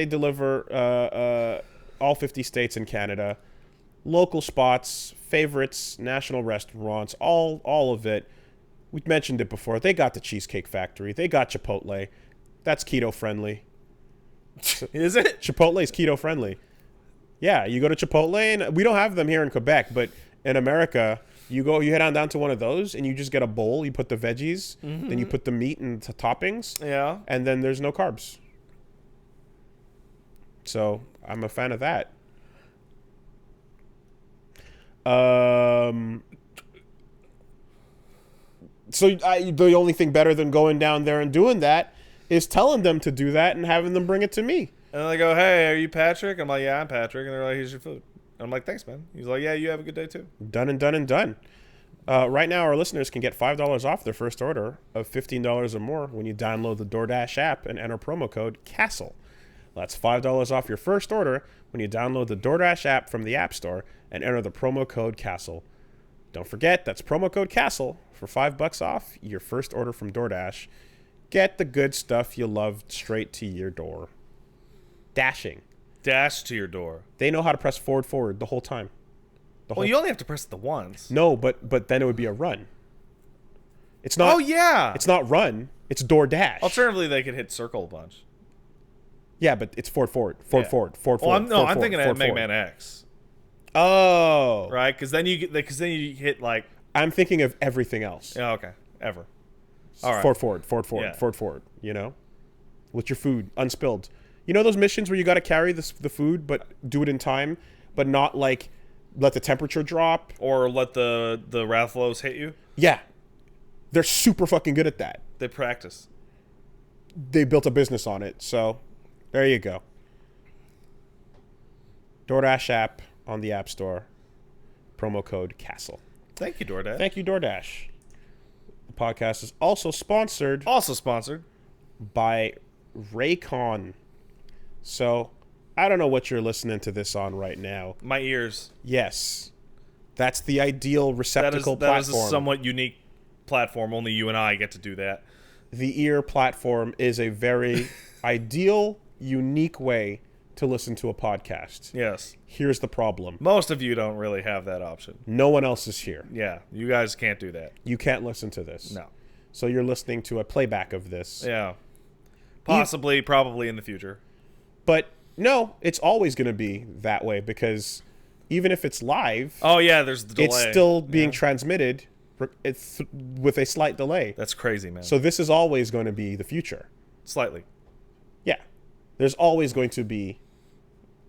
deliver all 50 states in Canada. Local spots, favorites, national restaurants, all of it. We've mentioned it before. They got the Cheesecake Factory. They got Chipotle. That's keto friendly. Is it? Chipotle is keto friendly. Yeah, you go to Chipotle, and we don't have them here in Quebec, but in America, you head on down to one of those, and you just get a bowl. You put the veggies, then you put the meat and the toppings, and then there's no carbs. So I'm a fan of that. The only thing better than going down there and doing that is telling them to do that and having them bring it to me. And they go, "Hey, are you Patrick?" I'm like, "Yeah, I'm Patrick." And they're like, "Here's your food." I'm like, "Thanks, man." He's like, "Yeah, you have a good day too." Done and done and done. Right now, our listeners can get $5 off their first order of $15 or more when you download the DoorDash app and enter promo code CASTLE. That's $5 off your first order when you download the DoorDash app from the App Store and enter the promo code CASTLE. Don't forget, that's promo code CASTLE for $5 off your first order from DoorDash. Get the good stuff you love straight to your door. Dashing. Dash to your door. They know how to press forward the whole time. You only have to press it the once. No, but then it would be a run. It's not. Oh, yeah. It's not run. It's DoorDash. Alternatively, they could hit circle a bunch. Yeah, but it's forward. Forward. I'm thinking of Mega Man X. Oh. Right? Because then you hit, like... I'm thinking of everything else. Yeah, okay. Ever. All right. Forward, you know? With your food, unspilled. You know those missions where you got to carry the food, but do it in time, but not, like, let the temperature drop? Or let the Rathlos hit you? Yeah. They're super fucking good at that. They practice. They built a business on it, so there you go. DoorDash app on the App Store. Promo code CASTLE. Thank you, DoorDash. Thank you, DoorDash. The podcast is also sponsored by Raycon. So, I don't know what you're listening to this on right now. My ears. Yes. That's the ideal receptacle platform. That is a somewhat unique platform. Only you and I get to do that. The ear platform is a very ideal, unique way to listen to a podcast. Yes. Here's the problem. Most of you don't really have that option. No one else is here. Yeah. You guys can't do that. You can't listen to this. No. So you're listening to a playback of this. Yeah. Possibly, probably in the future. But No, it's always going to be that way because even if it's live, Oh yeah, there's the delay. it's still being transmitted with a slight delay. That's crazy, man. So this is always going to be the future. Slightly. Yeah. There's always going to be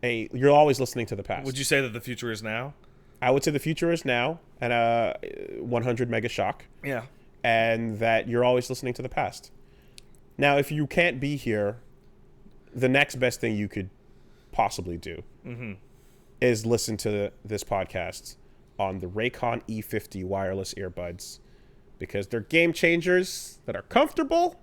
you're always listening to the past. Would you say that the future is now? I would say the future is now at a 100 mega shock. Yeah. And that you're always listening to the past. Now, if you can't be here, the next best thing you could possibly do is listen to this podcast on the Raycon E50 wireless earbuds because they're game changers that are comfortable,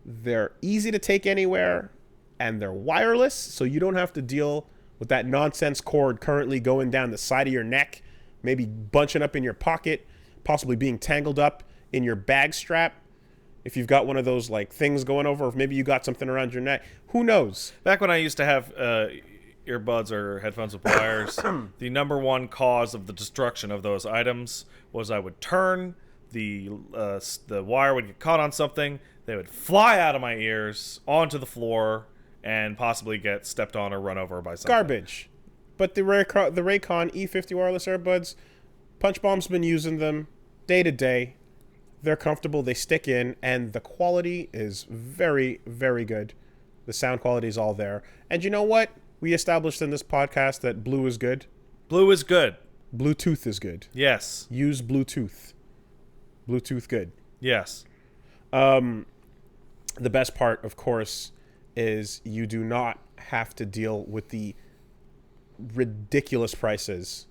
they're easy to take anywhere, and they're wireless, so you don't have to deal with that nonsense cord currently going down the side of your neck, maybe bunching up in your pocket, possibly being tangled up in your bag strap. If you've got one of those like things going over, or if maybe you got something around your neck, who knows? Back when I used to have earbuds or headphones with wires, the number one cause of the destruction of those items was I would turn, the wire would get caught on something, they would fly out of my ears onto the floor, and possibly get stepped on or run over by something. Garbage. But the Raycon E50 wireless earbuds, Punchbomb's been using them day to day. They're comfortable, they stick in, and the quality is very, very good. The sound quality is all there. And you know what? We established in this podcast that blue is good. Blue is good. Bluetooth is good. Yes. Use Bluetooth. Bluetooth good. Yes. The best part, of course, is you do not have to deal with the ridiculous prices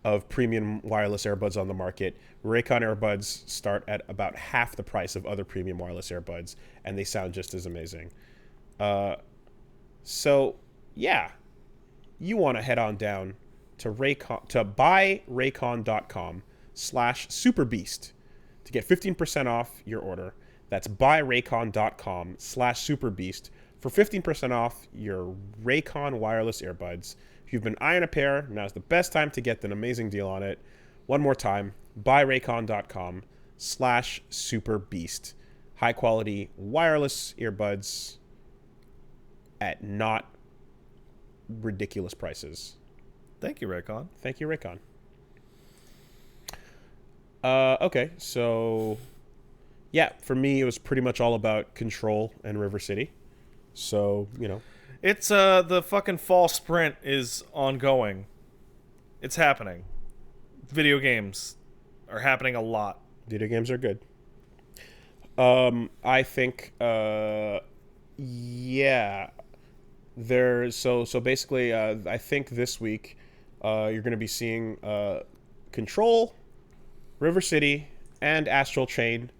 of premium wireless earbuds on the market. Raycon earbuds start at about half the price of other premium wireless earbuds, and they sound just as amazing. So, yeah, you want to head on down to buyraycon.com/superbeast to get 15% off your order. That's buyraycon.com/superbeast for 15% off your Raycon wireless earbuds. If you've been eyeing a pair, now's the best time to get an amazing deal on it. One more time, buyraycon.com/superbeast. High quality wireless earbuds at not ridiculous prices. Thank you, Raycon. Thank you, Raycon. Okay, so yeah, for me, it was pretty much all about Control and River City. So, you know. It's, the fucking fall sprint is ongoing. It's happening. Video games are happening a lot. Video games are good. I think, yeah. So basically, I think this week, you're going to be seeing, Control, River City, and Astral Chain,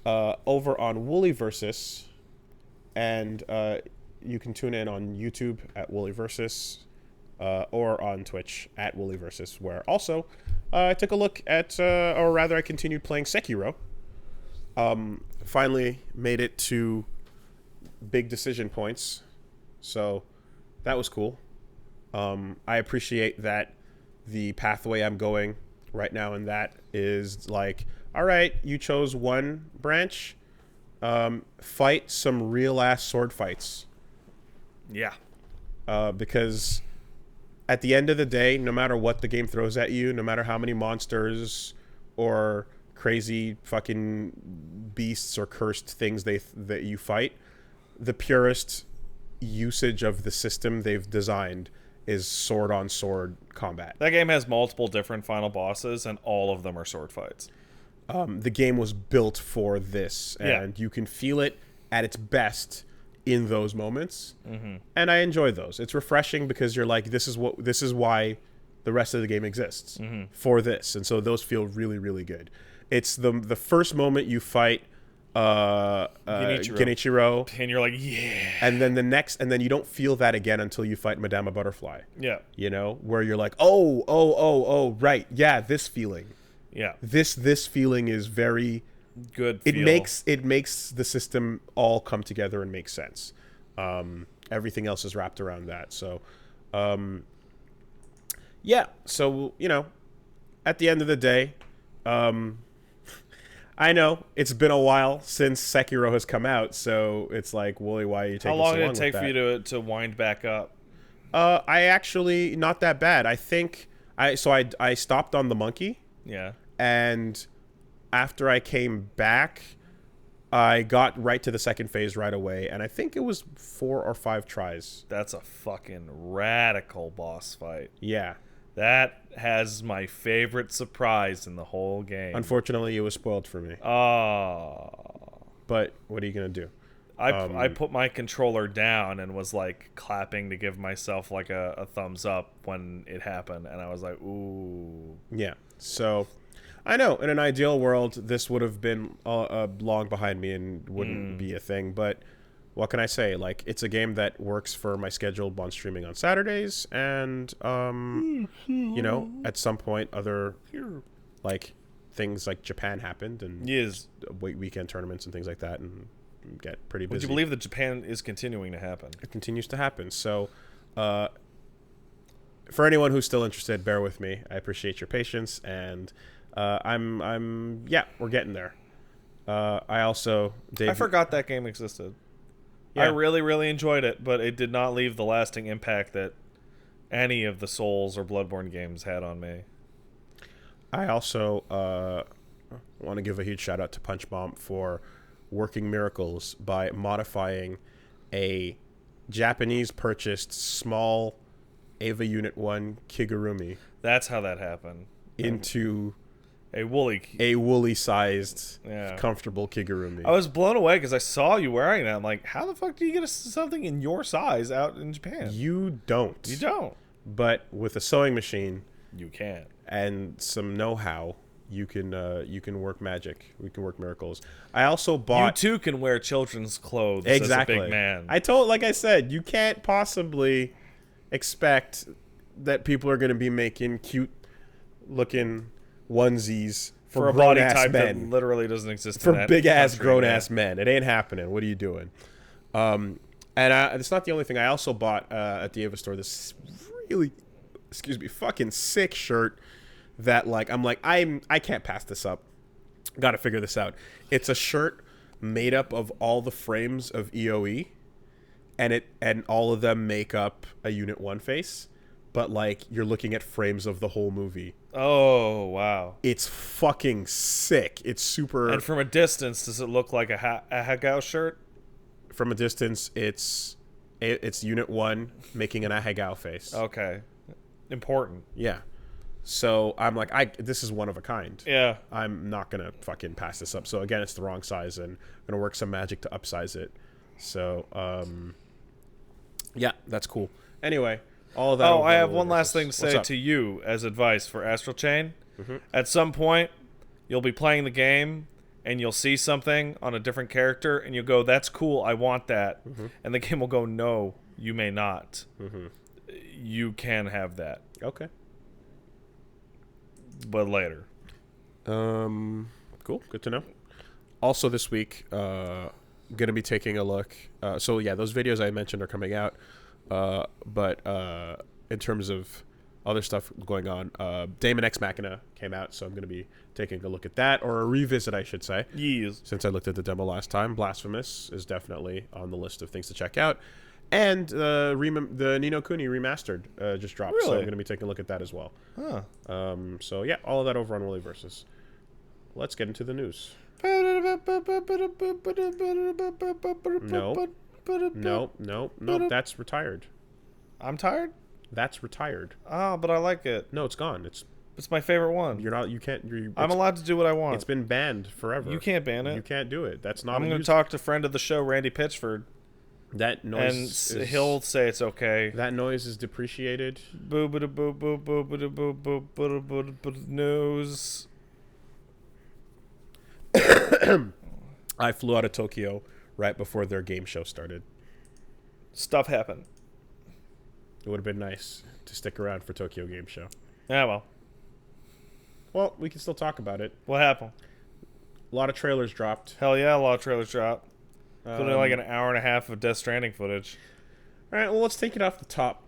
over on Woolly Versus, and you can tune in on YouTube at Woolly Versus, or on Twitch at Woolly Versus, where also I took a look at, or rather, I continued playing Sekiro. Finally made it to big decision points, so that was cool. I appreciate that the pathway I'm going right now in that is like, all right, you chose one branch, fight some real ass sword fights. Yeah. Because at the end of the day, no matter what the game throws at you, no matter how many monsters or crazy fucking beasts or cursed things that you fight, the purest usage of the system they've designed is sword on sword combat. That game has multiple different final bosses, and all of them are sword fights. The game was built for this, and you can feel it at its best in those moments, and I enjoy those. It's refreshing because you're like, this is why the rest of the game exists, for this, and so those feel really, really good. It's the first moment you fight Genichiro, and you're like, yeah, and then you don't feel that again until you fight Madama Butterfly. Yeah, you know, where you're like, oh, right, yeah, this feeling. Yeah, this feeling is very good. It makes the system all come together and make sense. Everything else is wrapped around that. So, yeah. So, you know, at the end of the day, I I know it's been a while since Sekiro has come out, so it's like, Wooly, why are you taking so long? How long did it take for you to wind back up? I actually not that bad. I think I stopped on the monkey. Yeah. And after I came back, I got right to the second phase right away, and I think it was 4 or 5 tries. That's a fucking radical boss fight. Yeah. That has my favorite surprise in the whole game. Unfortunately, it was spoiled for me. Oh. But what are you going to do? I put my controller down and was like clapping to give myself like a thumbs up when it happened, and I was like, ooh. Yeah. So, I know, in an ideal world, this would have been long behind me and wouldn't be a thing, but what can I say? Like, it's a game that works for my schedule on streaming on Saturdays, and, you know, at some point, other, like, things like Japan happened, and weekend tournaments and things like that, and get pretty busy. Would you believe that Japan is continuing to happen? It continues to happen. So, for anyone who's still interested, bear with me. I appreciate your patience, and yeah, we're getting there. I forgot that game existed. Yeah. I really enjoyed it, but it did not leave the lasting impact that any of the Souls or Bloodborne games had on me. I also want to give a huge shout out to Punch Bomb for working miracles by modifying a Japanese purchased small Eva Unit 1 Kigurumi. That's how that happened. Into a woolly sized, comfortable Kigurumi. I was blown away because I saw you wearing that. I'm like, how the fuck do you get something in your size out in Japan? You don't. You don't. But with a sewing machine, you can. And some know-how, you can work magic. We can work miracles. I also bought. You too can wear children's clothes. Exactly. As a big man. Like I said, you can't possibly expect that people are going to be making cute-looking onesies for a body grown-ass type men. that literally doesn't exist for big-ass grown-ass men. It ain't happening. What are you doing? And it's not the only thing. I also bought at the Ava store this really, fucking sick shirt that I can't pass this up. Got to figure this out. It's a shirt made up of all the frames of EOE, and all of them make up a Unit 1 face. But, like, you're looking at frames of the whole movie. Oh, wow. It's fucking sick. It's super... And from a distance, does it look like a Ahegao shirt? From a distance, it's Unit 1 making an Ahegao face. Okay. Important. Yeah. So, I'm like, this is one of a kind. Yeah. I'm not going to fucking pass this up. So, again, it's the wrong size, and I'm going to work some magic to upsize it. So, yeah, that's cool. Anyway... All of that. I have one last thing to say to you as advice for Astral Chain. Mm-hmm. At some point, you'll be playing the game, and you'll see something on a different character, and you'll go, that's cool, I want that. Mm-hmm. And the game will go, no, you may not. Mm-hmm. You can have that. Okay. But later. Cool. Good to know. Also this week, going to be taking a look. So, yeah, those videos I mentioned are coming out. But in terms of other stuff going on, Daemon X Machina came out, so I'm going to be taking a look at that, or a revisit, I should say. Yes. Since I looked at the demo last time, Blasphemous is definitely on the list of things to check out. And the Ni no Kuni remastered just dropped, so I'm going to be taking a look at that as well. Huh. So, yeah, all of that over on Wooly Versus. Let's get into the news. No, that's retired. I'm tired? That's retired. Oh, but I like it. No, it's gone. It's my favorite one. I'm allowed to do what I want. It's been banned forever. You can't ban it. You can't do it. That's not. I'm going to talk to friend of the show, Randy Pitchford. That noise and he'll say it's okay. That noise is depreciated. News. I flew out of Tokyo right before their game show started. Stuff happened. It would have been nice to stick around for Tokyo Game Show. Yeah, well. Well, we can still talk about it. What happened? A lot of trailers dropped. Hell yeah, a lot of trailers dropped. Including like an hour and a half of Death Stranding footage. All right, well, let's take it off the top.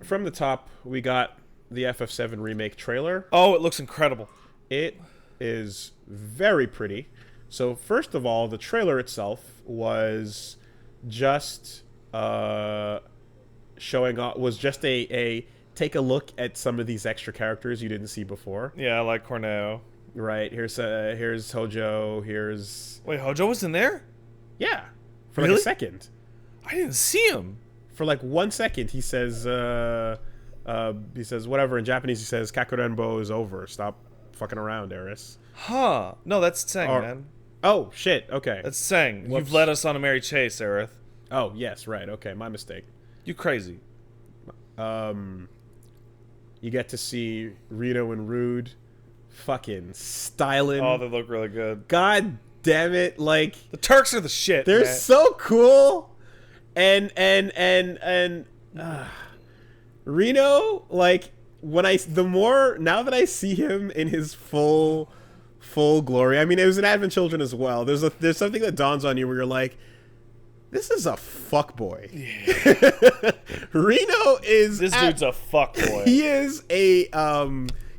From the top, we got the FF7 remake trailer. Oh, it looks incredible. It is very pretty. So first of all, the trailer itself was just showing off, was just a take a look at some of these extra characters you didn't see before. Yeah, like Corneo. Right, here's Hojo, Wait, Hojo was in there? Yeah. For like Really? a second. I didn't see him. For like 1 second, he says whatever. In Japanese, he says, Kakurenbo is over. Stop fucking around, Eris. Huh. No, that's Tseng, man. Oh, shit. Okay. That's Tseng. Whoops. You've led us on a merry chase, Aerith. Oh, yes. Right. Okay. My mistake. You crazy. You get to see Rito and Rude fucking styling. Oh, they look really good. God damn it. Like, The Turks are the shit, they're man. so cool. And Reno, like, now that I see him in his full glory. I mean, it was in Advent Children as well. There's something that dawns on you where you're like, this is a fuckboy. Yeah. Reno is This dude's a fuckboy. He is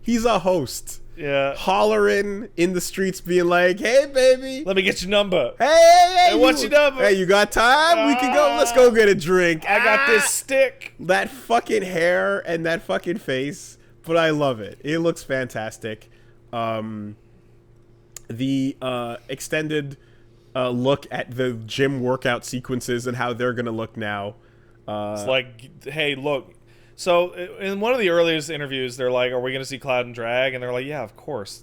he's a host. Yeah. Hollering in the streets, being like, "Hey, baby, Let me get your number. hey, what's your number? Hey, you got time? We can go. Let's go get a drink. I got this stick. That fucking hair and that fucking face, but I love it. It looks fantastic. The extended look at the gym workout sequences and how they're gonna look now. It's like, hey, look. So in one of the earliest interviews, they're like, "Are we going to see Cloud and Drag?" And they're like, "Yeah, of course.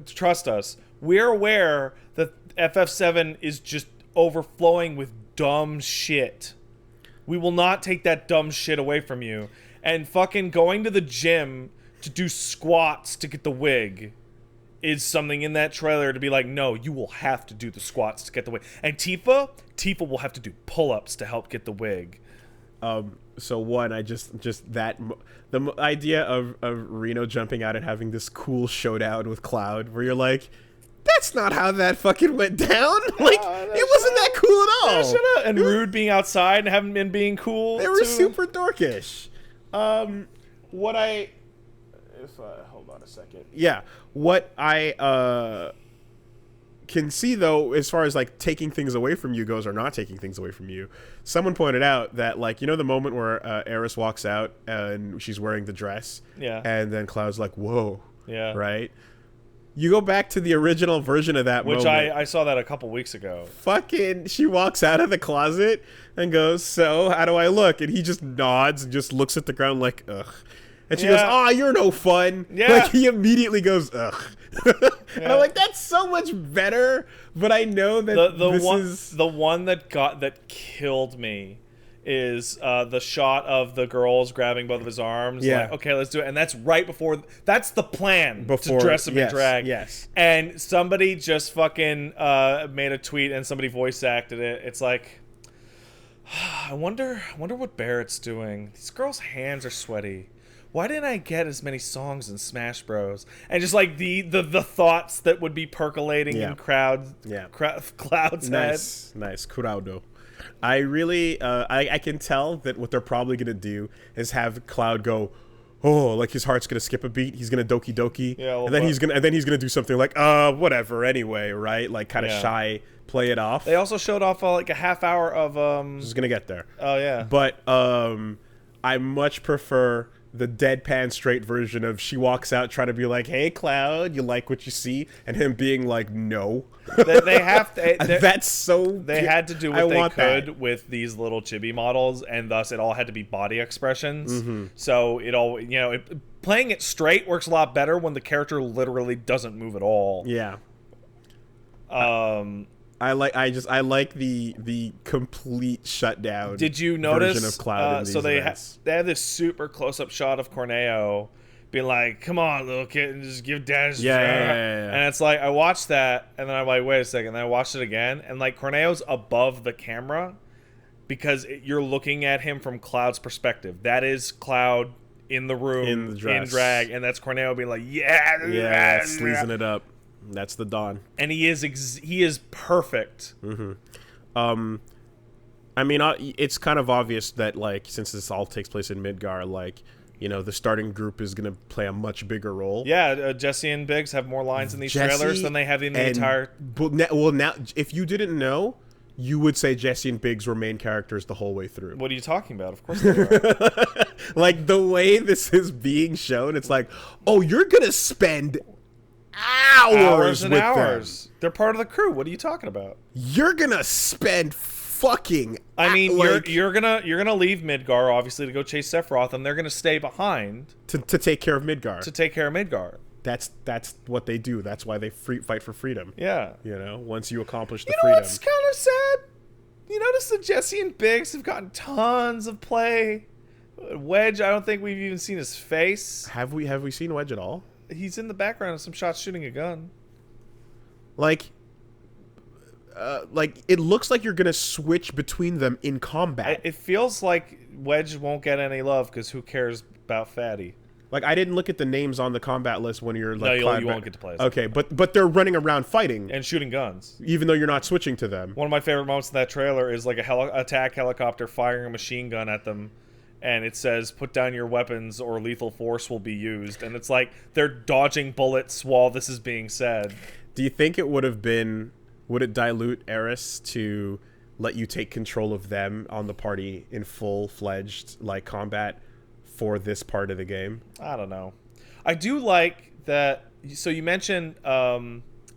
Trust us. We're aware that FF7 is just overflowing with dumb shit. We will not take that dumb shit away from you." And fucking going to the gym to do squats to get the wig is something in that trailer to be like, no, you will have to do the squats to get the wig. And Tifa will have to do pull-ups to help get the wig. So one, I just that the idea of Reno jumping out and having this cool showdown with Cloud, where you're like, that's not how that fucking went down. Like, it wasn't that cool at all. Shut up. And Rude being outside and having been being cool. They were super dorkish. Hold on a second. Yeah, what I can see though, as far as like taking things away from you goes, or not taking things away from you, someone pointed out that, like, you know the moment where Eris walks out and she's wearing the dress, Yeah. and then Cloud's like, whoa, Yeah. right? You go back to the original version of that Which moment. I saw that a couple weeks ago. Fucking, she walks out of the closet and goes, so how do I look? And he just nods and just looks at the ground like, ugh. And she goes, "Oh, you're no fun." Yeah. Like, he immediately goes, "Ugh." And I'm like, that's so much better. But I know that the one that killed me is the shot of the girls grabbing both of his arms. Yeah. Like, okay, let's do it. And that's right before. That's the plan to dress him in drag. Yes. And somebody just fucking made a tweet and somebody voice acted it. It's like, I wonder what Barrett's doing. These girls' hands are sweaty. Why didn't I get as many songs in Smash Bros? And just like the thoughts that would be percolating in Cloud's head. Nice, Kuraudo. I really, I can tell that what they're probably gonna do is have Cloud go, oh, like his heart's gonna skip a beat. He's gonna doki doki, and then he's gonna do something like, whatever, anyway, right? Like kind of shy, play it off. They also showed off like a half hour of Just gonna get there. Oh yeah. But I much prefer the deadpan straight version of she walks out trying to be like, hey, Cloud, you like what you see? And him being like, no. They have to. That's so... They had to do what they could with these little chibi models, and thus it all had to be body expressions. Mm-hmm. So it all, playing it straight works a lot better when the character literally doesn't move at all. Yeah. I like the complete shutdown. Did you notice version of Cloud in these so they events. they have this super close up shot of Corneo being like, "Come on, little kid, and just give Dad his yeah. And it's like I watched that, and then I'm like, "Wait a second." And then I watched it again, and like Corneo's above the camera because you're looking at him from Cloud's perspective. That is Cloud in the room in the dress. in drag, and that's Corneo being like, sleazing it up. That's the Dawn. And he is perfect. Mm-hmm. I mean, it's kind of obvious that, like, since this all takes place in Midgar, like, the starting group is going to play a much bigger role. Yeah, Jesse and Biggs have more lines in these trailers than they have in the entire... Well, now, if you didn't know, you would say Jesse and Biggs were main characters the whole way through. What are you talking about? Of course they are. Like, the way this is being shown, it's like, oh, you're going to spend hours and with hours. them. They're part of the crew. What are you talking about? You're going to spend fucking... I mean, you're gonna leave Midgar, obviously, to go chase Sephiroth, and they're gonna stay behind to take care of Midgar. To take care of Midgar. That's what they do. That's why they fight for freedom. Yeah. Once you accomplish the freedom. freedom. What's kind of sad? You notice that Jesse and Biggs have gotten tons of play. Wedge, I don't think we've even seen his face. Have we seen Wedge at all? He's in the background of some shots shooting a gun. Like it looks like you're gonna switch between them in combat. It feels like Wedge won't get any love because who cares about Fatty? Like, I didn't look at the names on the combat list when you're like... No, you won't get to play as Okay, but they're running around fighting. and shooting guns. Even though you're not switching to them. One of my favorite moments in that trailer is like a attack helicopter firing a machine gun at them, and it says, "Put down your weapons or lethal force will be used." And it's like they're dodging bullets while this is being said. Do you think it would it dilute Eris to let you take control of them on the party in full-fledged like combat for this part of the game? I don't know. I do like that. So you mentioned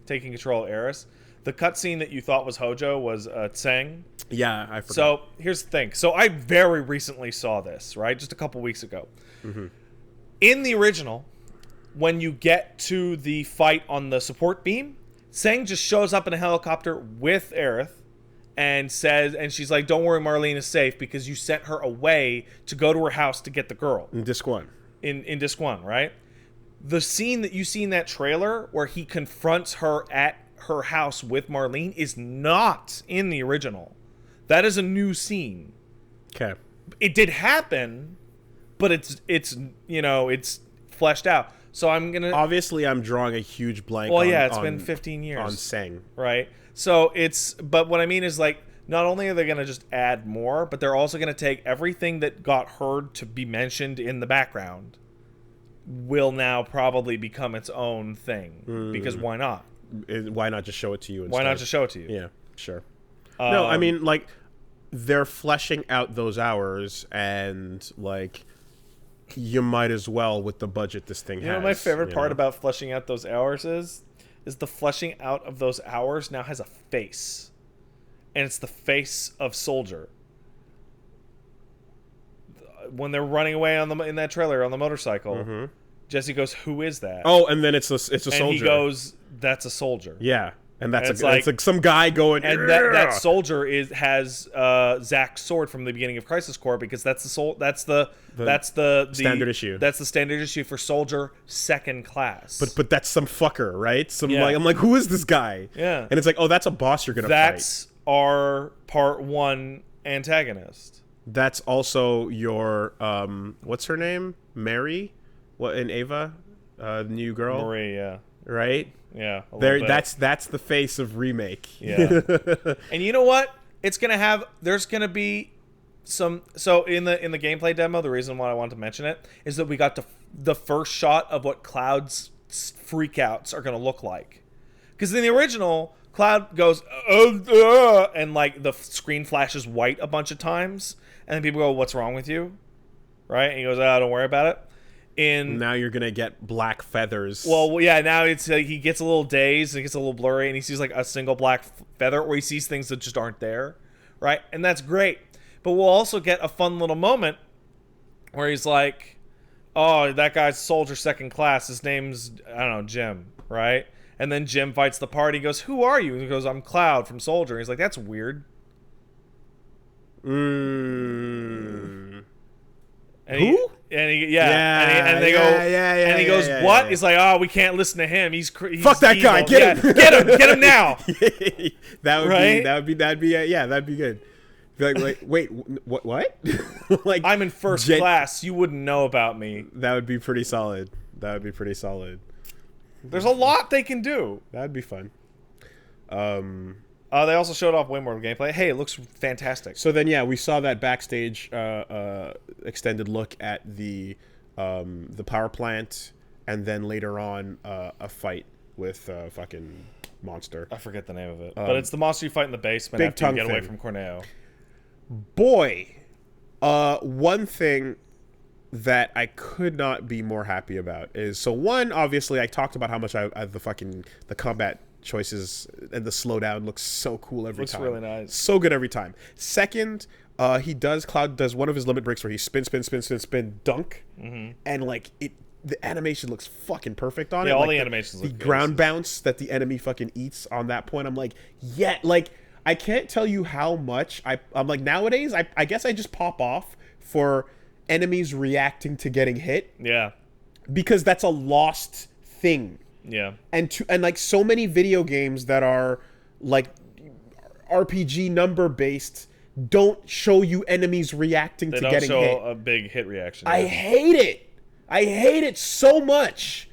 taking control of Eris. The cutscene that you thought was Hojo was Tseng. Yeah, I forgot. So here's the thing. So I very recently saw this, right? Just a couple weeks ago. Mm-hmm. In the original, when you get to the fight on the support beam, Tseng just shows up in a helicopter with Aerith and she's like, "Don't worry, Marlene is safe because you sent her away to go to her house to get the girl." In Disc 1. In Disc 1, right? The scene that you see in that trailer where he confronts her at her house with Marlene is not in the original. That is a new scene. Okay. It did happen, but it's fleshed out. So I'm gonna... Obviously, I'm drawing a huge blank. Well, yeah, it's been 15 years on Tseng, right? So but what I mean is, like, not only are they gonna just add more, but they're also gonna take everything that got heard to be mentioned in the background will now probably become its own thing because why not? Why not just show it to you instead? Why not just show it to you? Yeah, sure. No, I mean, like, they're fleshing out those hours, and like, you might as well with the budget this thing has. You know what my favorite part about fleshing out those hours is the fleshing out of those hours now has a face. And it's the face of Soldier. When they're running away in that trailer on the motorcycle, Jesse goes, "Who is that?" Oh, and then it's a soldier. And he goes, "That's a soldier." Yeah. And it's like some guy going, and that soldier has Zack's sword from the beginning of Crisis Core, because that's the standard issue. That's the standard issue for Soldier second class. But that's some fucker, right? I'm like, who is this guy? Yeah. And it's like, oh, that's a boss you're gonna fight. That's our part 1 antagonist. That's also your what's her name? Mary? What in Ava? New girl? Marie, yeah. Right? Yeah. That's the face of Remake. Yeah. And you know what? There's gonna be some. So in the gameplay demo, the reason why I wanted to mention it is that we got the first shot of what Cloud's freakouts are gonna look like. Because in the original, Cloud goes and like the screen flashes white a bunch of times, and then people go, "What's wrong with you?" Right? And he goes, "Oh, don't worry about it." Now you're gonna get black feathers. Well, yeah. Now it's like he gets a little dazed and it gets a little blurry, and he sees like a single black feather, or he sees things that just aren't there, right? And that's great. But we'll also get a fun little moment where he's like, "Oh, that guy's Soldier second class. His name's, I don't know, Jim, right?" And then Jim fights the party. He goes, "Who are you?" And he goes, "I'm Cloud from Soldier." And he's like, "That's weird." And who? And they go, and he goes, "What?" He's like, "Oh, we can't listen to him. He's fuck that evil. guy. Get him, get him now." That'd be good. Like, wait, what? Like, I'm in first class. You wouldn't know about me. That would be pretty solid. There's a lot they can do. That'd be fun. They also showed off way more gameplay. Hey, it looks fantastic. So then, yeah, we saw that backstage extended look at the the power plant, and then later on a fight with fucking monster. I forget the name of it, but it's the monster you fight in the basement big after you tongue get away thing. from Corneo. Boy, one thing that I could not be more happy about is, so one, obviously I talked about how much the combat choices and the slowdown looks so cool every time. Looks really nice. So good every time. Second, Cloud does one of his limit breaks where he spin, dunk, and like the animation looks fucking perfect on it. Yeah, all like the animations the look good. ground bounce that the enemy fucking eats on that point. I'm like, yeah, like I can't tell you how much I'm like, nowadays I guess I just pop off for enemies reacting to getting hit. Yeah. Because that's a lost thing. Yeah. And like so many video games that are like RPG number based don't show you enemies reacting to getting hit. They don't show a big hit reaction. I hate it. I hate it so much.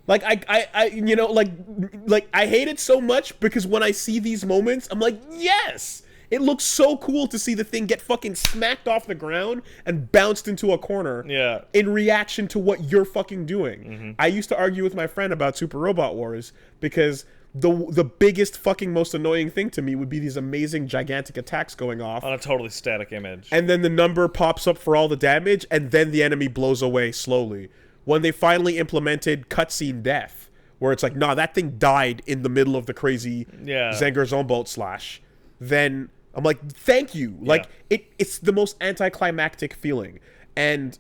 Like I you know, like I hate it so much because when I see these moments, I'm like, yes. It looks so cool to see the thing get fucking smacked off the ground and bounced into a corner. Yeah. In reaction to what you're fucking doing. I used to argue with my friend about Super Robot Wars because the biggest fucking most annoying thing to me would be these amazing gigantic attacks going off on a totally static image. And then the number pops up for all the damage and then the enemy blows away slowly. When they finally implemented cutscene death, where it's like, nah, that thing died in the middle of the crazy Zengar Zonbolt slash, then I'm like, thank you. Like it's the most anticlimactic feeling. And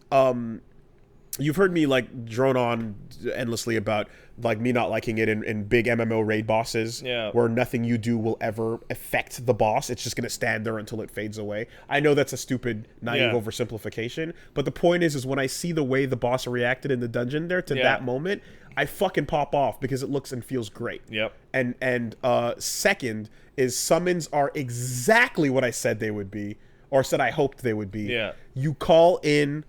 you've heard me like drone on endlessly about like me not liking it in big MMO raid bosses where nothing you do will ever affect the boss. It's just going to stand there until it fades away. I know that's a stupid, naive oversimplification, but the point is when I see the way the boss reacted in the dungeon there to that moment, I fucking pop off because it looks and feels great. Yep. And second is summons are exactly what I said they would be, or said I hoped they would be. Yeah. You call in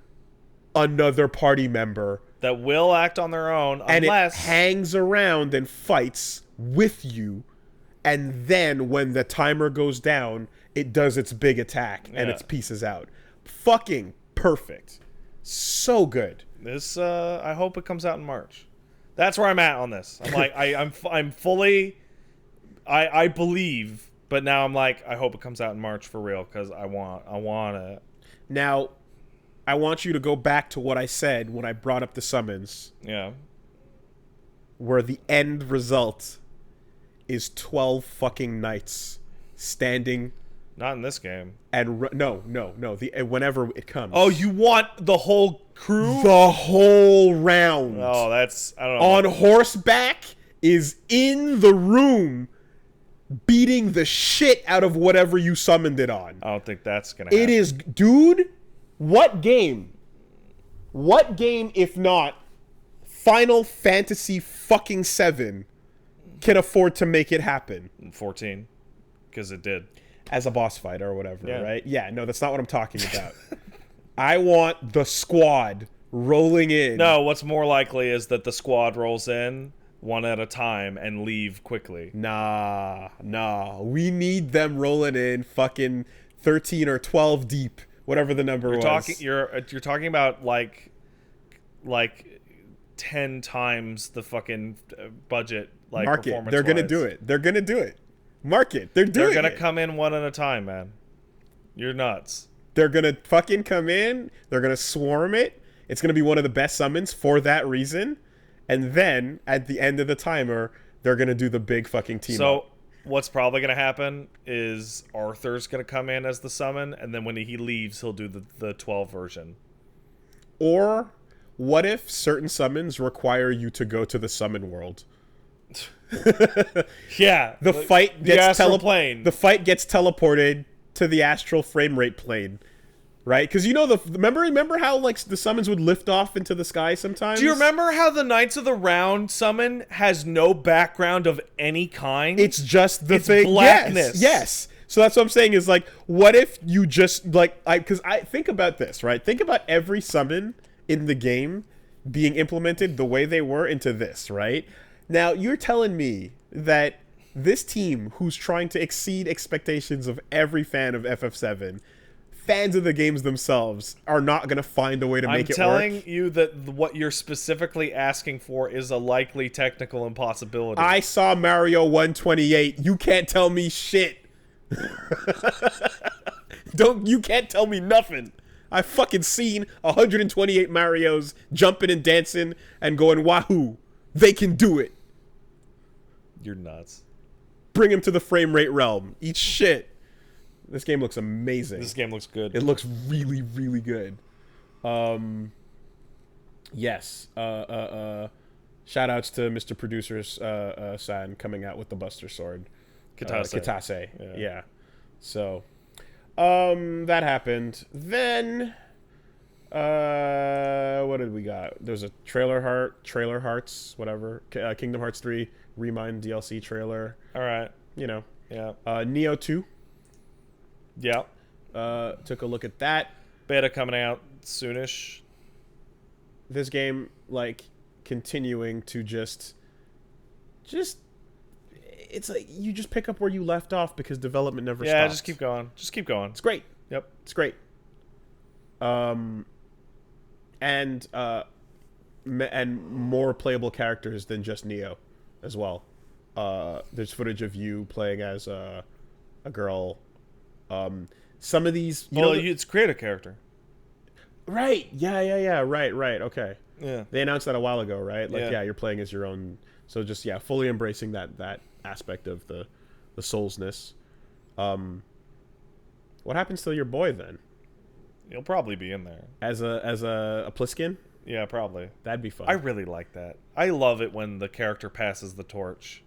another party member that will act on their own and unless it hangs around and fights with you, and then when the timer goes down, it does its big attack and it pieces out. Fucking perfect. So good. This I hope it comes out in March. That's where I'm at on this. I'm like I'm fully I believe, but now I'm like I hope it comes out in March for real cuz I want it. Now I want you to go back to what I said when I brought up the summons. Yeah. Where the end result is 12 fucking knights standing. Not in this game. And no. Whenever it comes. Oh, you want the whole crew? The whole round. Oh, that's I don't know. On horseback is in the room beating the shit out of whatever you summoned it on. I don't think that's gonna happen. It is, dude. What game if not Final Fantasy fucking 7 can afford to make it happen? 14, because it did. As a boss fight or whatever, right? Yeah, no, that's not what I'm talking about. I want the squad rolling in. No, what's more likely is that the squad rolls in one at a time and leave quickly. Nah. We need them rolling in fucking 13 or 12 deep. Whatever the number was. You're talking about like 10 times the fucking budget. Like Mark it. They're gonna do it. They're gonna do it. Mark it. They're gonna come in one at a time, man. You're nuts. They're gonna fucking come in. They're gonna swarm it. It's gonna be one of the best summons for that reason. And then at the end of the timer, they're gonna do the big fucking team up. What's probably going to happen is Arthur's going to come in as the summon, and then when he leaves, he'll do the 12 version. Or what if certain summons require you to go to the summon world? Yeah. The fight gets plane. The fight gets teleported to the astral frame rate plane. Right? Because you know remember how like the summons would lift off into the sky sometimes? Do you remember how the Knights of the Round summon has no background of any kind? It's just the thing. Blackness. Yes. So that's what I'm saying is like, what if you just like because I think about this, right? Think about every summon in the game being implemented the way they were into this, right? Now you're telling me that this team who's trying to exceed expectations of every fan of FF7 fans of the games themselves are not gonna find a way to make it work. I'm telling you that what you're specifically asking for is a likely technical impossibility. I saw Mario 128. You can't tell me shit. You can't tell me nothing. I've fucking seen 128 Marios jumping and dancing and going wahoo. They can do it. You're nuts. Bring him to the frame rate realm. Eat shit. This game looks amazing. This game looks good. It looks really, really good. Yes. Shout outs to Mr. Producer's San coming out with the Buster Sword. Kitase. Yeah. So, that happened. Then, what did we got? There's a Trailer Hearts, whatever. Kingdom Hearts 3 Remind DLC trailer. All right. You know. Yeah. Neo 2. Yeah. Took a look at that. Beta coming out soonish. This game, like, continuing to just it's like you just pick up where you left off because development never stops. Yeah, just keep going. Just keep going. It's great. Yep. It's great. And more playable characters than just Neo as well. There's footage of you playing as a girl. Some of these it's create a character. Right. Yeah. Right. Okay. Yeah. They announced that a while ago, right? Like, yeah, you're playing as your own. So just, fully embracing that aspect of the soulsness. What happens to your boy then? He'll probably be in there As a Pliskin? Yeah, probably. That'd be fun. I really like that. I love it when the character passes the torch.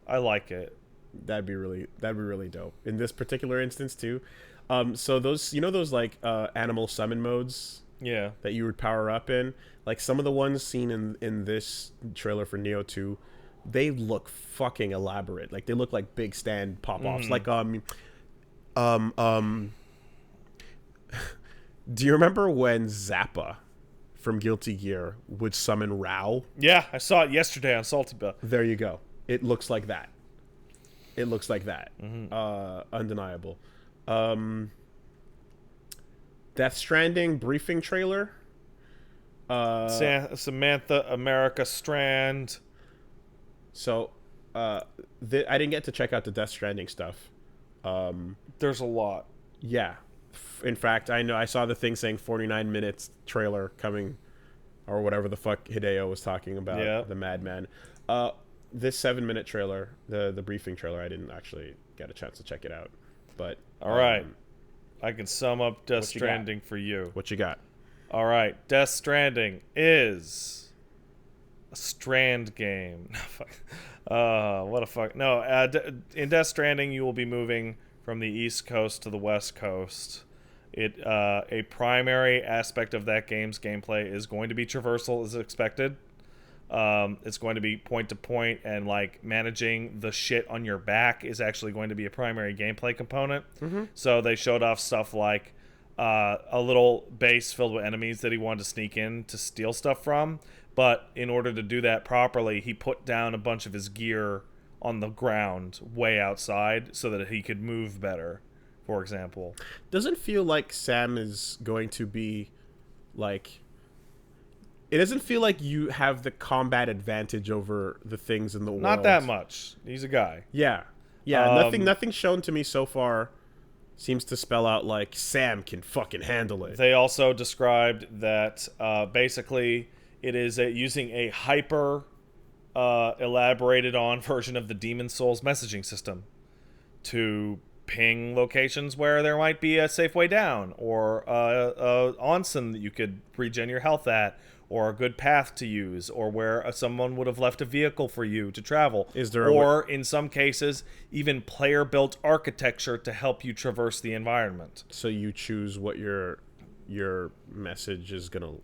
I like it. That'd be really dope. In this particular instance too. So those like animal summon modes that you would power up in, like some of the ones seen in this trailer for Neo 2, they look fucking elaborate. Like they look like big stand pop-offs. Like do you remember when Zappa from Guilty Gear would summon Rao? Yeah, I saw it yesterday on Salty Bill. There you go. It looks like that. Undeniable. Death Stranding briefing trailer. Samantha America Strand. So, I didn't get to check out the Death Stranding stuff. There's a lot. Yeah. In fact, I saw the thing saying 49 minutes trailer coming, or whatever the fuck Hideo was talking about. Yeah. The madman. This 7-minute trailer, the briefing trailer, I didn't actually get a chance to check it out. But all right, I can sum up Death Stranding for you. What you got? All right, Death Stranding is a strand game. What a fuck. No, in Death Stranding, you will be moving from the East Coast to the West Coast. A primary aspect of that game's gameplay is going to be traversal, as expected. It's going to be point to point, and like managing the shit on your back is actually going to be a primary gameplay component. So they showed off stuff like a little base filled with enemies that he wanted to sneak in to steal stuff from, but in order to do that properly, he put down a bunch of his gear on the ground way outside so that he could move better, for example. Doesn't feel like Sam is going to be like... It doesn't feel like you have the combat advantage over the things in the world. Not that much. He's a guy. Yeah. Nothing shown to me so far seems to spell out like Sam can fucking handle it. They also described that basically it is using a hyper elaborated on version of the Demon Souls messaging system to ping locations where there might be a safe way down, or a onsen that you could regen your health at, or a good path to use, or where someone would have left a vehicle for you to travel. Is there or in some cases, even player-built architecture to help you traverse the environment. So you choose what your message is gonna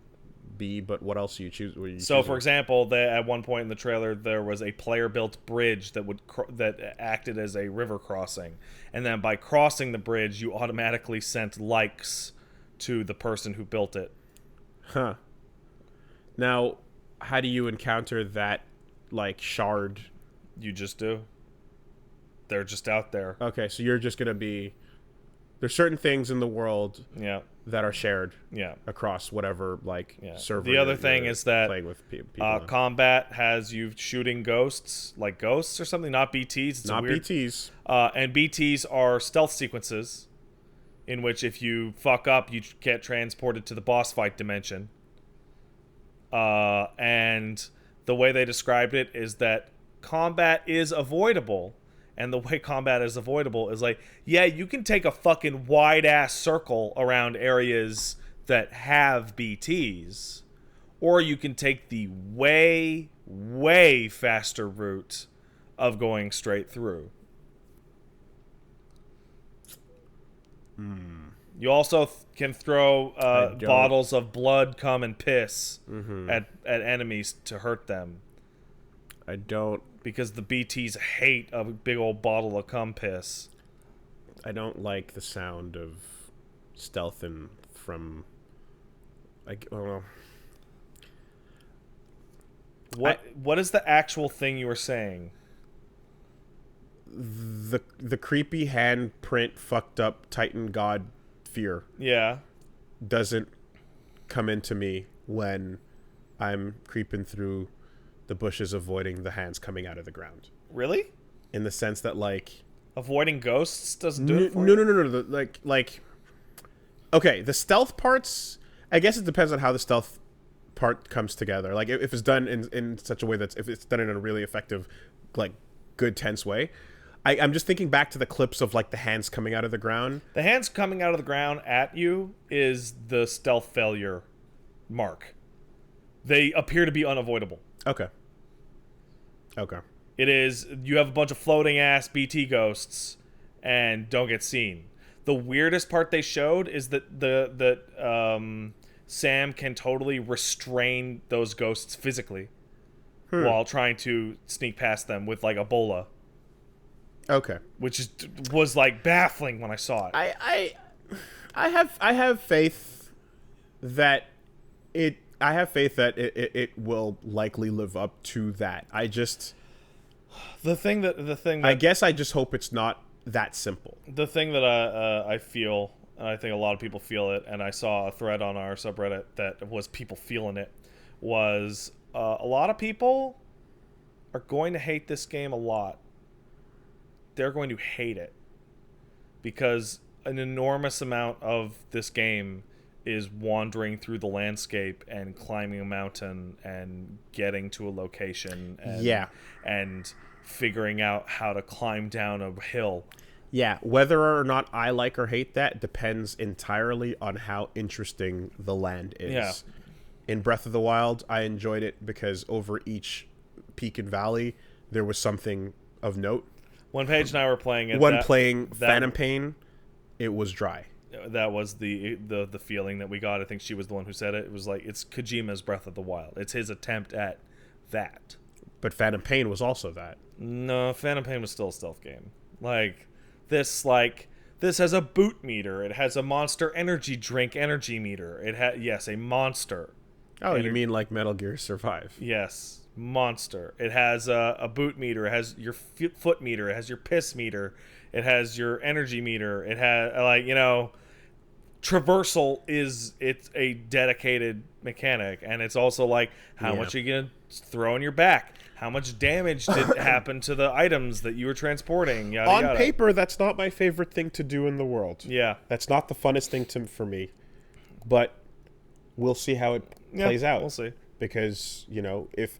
be, but what else do you choose? For example, at one point in the trailer, there was a player-built bridge that acted as a river crossing, and then by crossing the bridge, you automatically sent likes to the person who built it. Huh. Now, how do you encounter that, like, shard? You just do. They're just out there. Okay, so you're just gonna be There's certain things in the world Yeah. that are shared Yeah. across whatever server. The other thing is that playing with people on. combat has you shooting ghosts, like ghosts or something, not BTs. It's Not a weird, BTs. and BTs are stealth sequences in which if you fuck up, you get transported to the boss fight dimension. And the way they described it is that combat is avoidable. And the way combat is avoidable is like, yeah, you can take a fucking wide-ass circle around areas that have BTs. Or you can take the way, way faster route of going straight through. You also can throw bottles of blood, cum, and piss at enemies to hurt them. I don't. Because the BTs hate a big old bottle of cum piss. I don't like the sound of stealthing from. What is the actual thing you were saying? The creepy handprint fucked up Titan God fear. Yeah. Doesn't come into me when I'm creeping through the bushes, avoiding the hands coming out of the ground. Really? In the sense that, like, avoiding ghosts doesn't do it for you? No. Okay, the stealth parts, I guess it depends on how the stealth part comes together. Like, if it's done in such a way if it's done in a really effective, like, good, tense way. I'm just thinking back to the clips of, like, the hands coming out of the ground. The hands coming out of the ground at you is the stealth failure mark. They appear to be unavoidable. Okay. It is, you have a bunch of floating ass BT ghosts and don't get seen. The weirdest part they showed is that Sam can totally restrain those ghosts physically while trying to sneak past them with, like, Ebola. Okay. Which was like baffling when I saw it. I have faith that it will likely live up to that. I guess I just hope it's not that simple. The thing that I feel, and I think a lot of people feel it, and I saw a thread on our subreddit that was people feeling it, was a lot of people are going to hate this game a lot. They're going to hate it because an enormous amount of this game is wandering through the landscape and climbing a mountain and getting to a location and figuring out how to climb down a hill. Yeah, whether or not I like or hate that depends entirely on how interesting the land is. Yeah. In Breath of the Wild, I enjoyed it because over each peak and valley, there was something of note. When Paige and I were playing it, playing Phantom Pain, it was dry. That was the feeling that we got. I think she was the one who said it. It was like, it's Kojima's Breath of the Wild. It's his attempt at that. But Phantom Pain was also that. No, Phantom Pain was still a stealth game. This has a boot meter. It has a Monster Energy drink energy meter. It has, yes, a monster. Oh, you mean like Metal Gear Survive? Yes. Monster. It has a boot meter. It has your foot meter. It has your piss meter. It has your energy meter. It has, traversal it's a dedicated mechanic, and it's also like how much are you gonna throw in your back? How much damage did happen to the items that you were transporting? Yada, On yada. paper, that's not my favorite thing to do in the world. Yeah, that's not the funnest thing for me. But we'll see how it plays out. We'll see. Because, if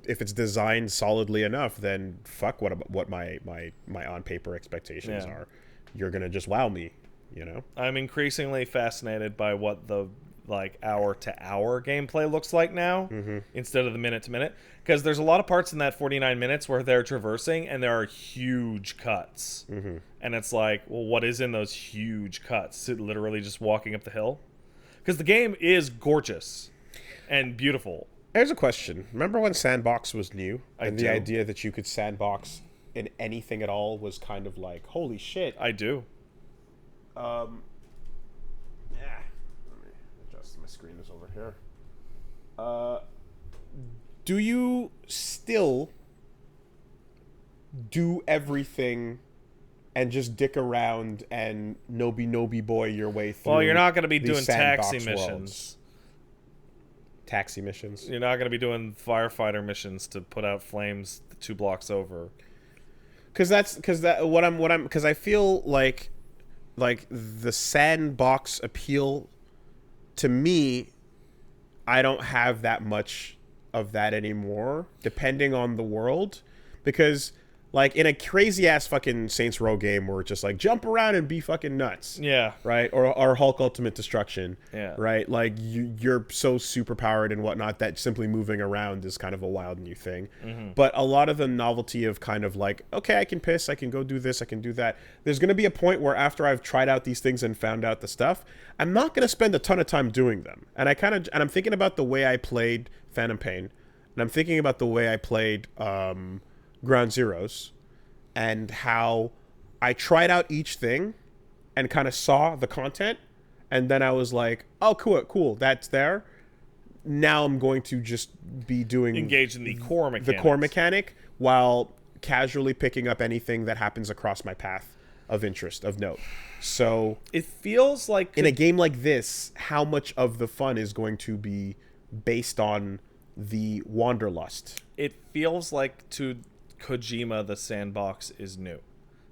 it's designed solidly enough, then fuck what my on paper expectations are. You're gonna just wow me, I'm increasingly fascinated by what the hour to hour gameplay looks like now instead of the minute to minute, because there's a lot of parts in that 49 minutes where they're traversing and there are huge cuts, and it's like, well, what is in those huge cuts? Is it literally just walking up the hill? Because the game is gorgeous and beautiful. Here's a question. Remember when Sandbox was new? I do. The idea that you could sandbox in anything at all was kind of like, holy shit. I do. Let me adjust. My screen is over here. Do you still do everything and just dick around and nobi boy your way through. Well, you're not going to be these doing taxi sandbox missions. worlds. Taxi missions. You're not going to be doing firefighter missions to put out flames 2 blocks over. Because I feel like the sandbox appeal to me, I don't have that much of that anymore, depending on the world, because like in a crazy ass fucking Saints Row game where it's just like jump around and be fucking nuts, Yeah. right, or Hulk Ultimate Destruction, Yeah. right, like you're so super powered and whatnot that simply moving around is kind of a wild new thing. But a lot of the novelty of kind of like, okay, I can piss, I can go do this, I can do that, there's going to be a point where after I've tried out these things and found out the stuff, I'm not going to spend a ton of time doing them. And I'm thinking about the way I played Phantom Pain, and I'm thinking about the way I played Ground Zeroes, and how I tried out each thing and kind of saw the content, and then I was like, oh, cool, that's there. Now I'm going to just be doing... Engage in the core mechanics. The core mechanic, while casually picking up anything that happens across my path of interest, of note. So... It feels like... in a game like this, how much of the fun is going to be based on the wanderlust? It feels like to Kojima the sandbox is new,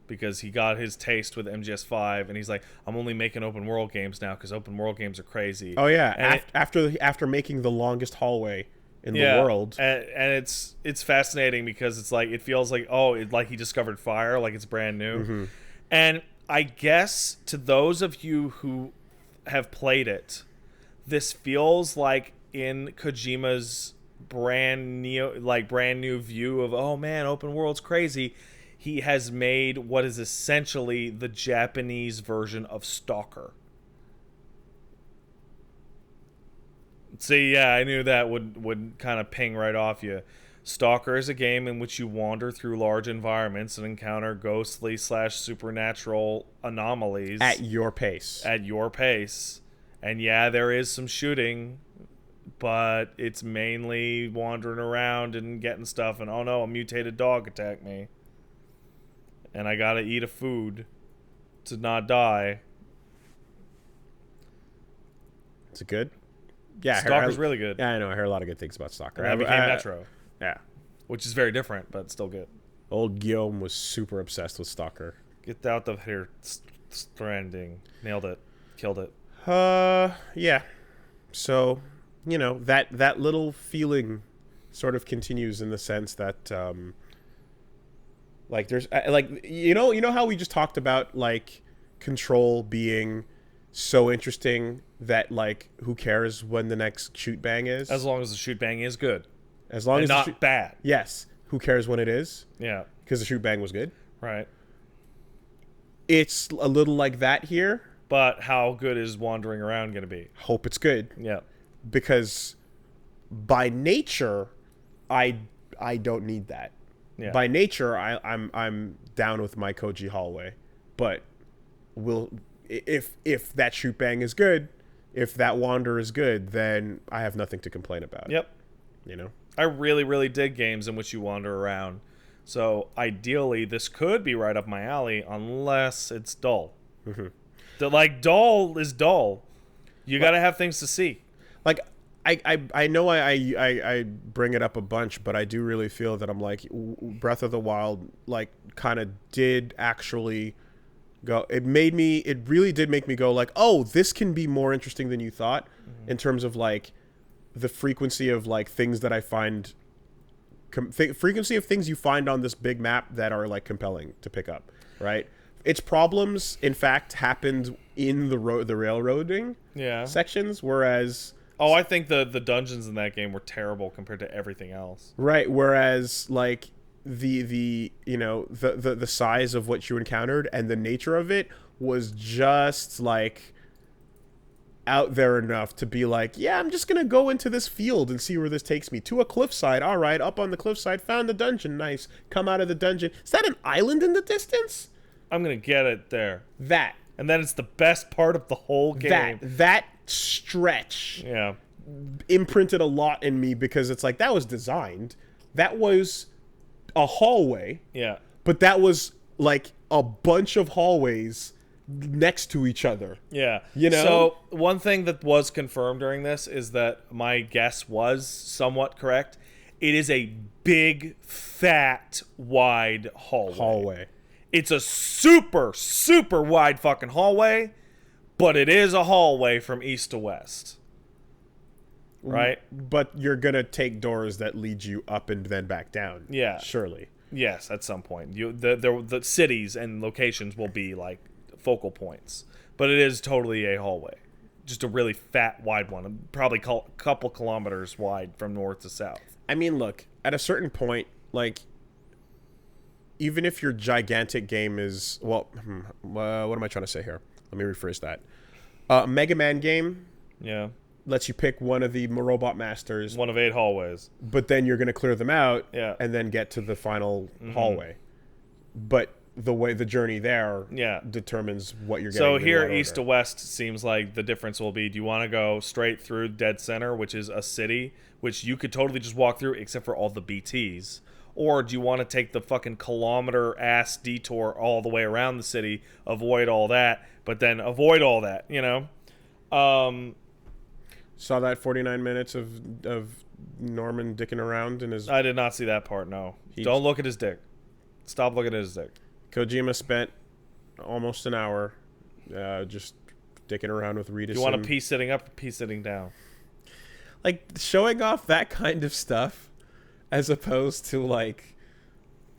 because he got his taste with MGS5 and he's like, I'm only making open world games now because open world games are crazy. Oh yeah, and after making the longest hallway in the world. And it's fascinating because it's like, it feels like, like he discovered fire, like it's brand new. And I guess to those of you who have played it, this feels like in Kojima's brand new view of, oh man, open world's crazy. He has made what is essentially the Japanese version of Stalker. See, yeah, I knew that would kind of ping right off you. Stalker is a game in which you wander through large environments and encounter ghostly/supernatural anomalies at your pace. And yeah, there is some shooting, but it's mainly wandering around and getting stuff, and oh no, a mutated dog attacked me. And I gotta eat a food to not die. Is it good? Yeah, Stalker's really good. Yeah, I know. I heard a lot of good things about Stalker. And that became Metro. Yeah. Which is very different, but still good. Old Guillaume was super obsessed with Stalker. Get out of here, Stranding. Nailed it. Killed it. Yeah. So, you know, that little feeling sort of continues in the sense that, like, there's, like, you know how we just talked about, like, Control being so interesting that, like, who cares when the next shoot bang is? As long as the shoot bang is good. As long as not bad. Yes. Who cares when it is? Yeah. Because the shoot bang was good. Right. It's a little like that here. But how good is wandering around going to be? Hope it's good. Yeah. Because by nature, I don't need that. Yeah. By nature, I'm down with my Koji hallway. But if that shoot bang is good, if that wander is good, then I have nothing to complain about. Yep. You know? I really, really dig games in which you wander around. So ideally, this could be right up my alley, unless it's dull. Like, dull is dull. You got to have things to see. Like, I know I bring it up a bunch, but I do really feel that I'm like, Breath of the Wild, like, kind of did actually go. It really did make me go like, oh, this can be more interesting than you thought, in terms of like the frequency of like things that I find, frequency of things you find on this big map that are like compelling to pick up, right? Its problems, in fact, happened in the railroading sections, whereas... Oh, I think the dungeons in that game were terrible compared to everything else. Right, whereas, like, the size of what you encountered and the nature of it was just, like, out there enough to be like, yeah, I'm just gonna go into this field and see where this takes me. To a cliffside, all right, up on the cliffside, found the dungeon, nice. Come out of the dungeon. Is that an island in the distance? I'm gonna get it there. That. And then it's the best part of the whole game. That stretch imprinted a lot in me, because it's like, that was designed. That was a hallway. Yeah. But that was, like, a bunch of hallways next to each other. Yeah. You know? So one thing that was confirmed during this is that my guess was somewhat correct. It is a big, fat, wide hallway. It's a super, super wide fucking hallway, but it is a hallway from east to west. Right? But you're going to take doors that lead you up and then back down. Yeah. Surely. Yes, at some point. The cities and locations will be like focal points, but it is totally a hallway. Just a really fat, wide one. Probably a couple kilometers wide from north to south. I mean, look, at a certain point, like, even if your gigantic game is, well, what am I trying to say here? Let me rephrase that. Mega Man game, Yeah. lets you pick one of the robot masters, One of 8 hallways. but then you're going to clear them out Yeah. and then get to the final hallway. But the journey there determines what you're getting. So in here, what east to order. west, seems like the difference will be, do you want to go straight through Dead Center, which is a city, which you could totally just walk through except for all the BTs? Or do you want to take the fucking kilometer-ass detour all the way around the city, avoid all that, but then avoid all that, you know? Saw that 49 minutes of Norman dicking around in his... I did not see that part, no. Don't look at his dick. Stop looking at his dick. Kojima spent almost an hour just dicking around with Rita. Do you want to pee sitting up or pee sitting down? Like, showing off that kind of stuff as opposed to, like,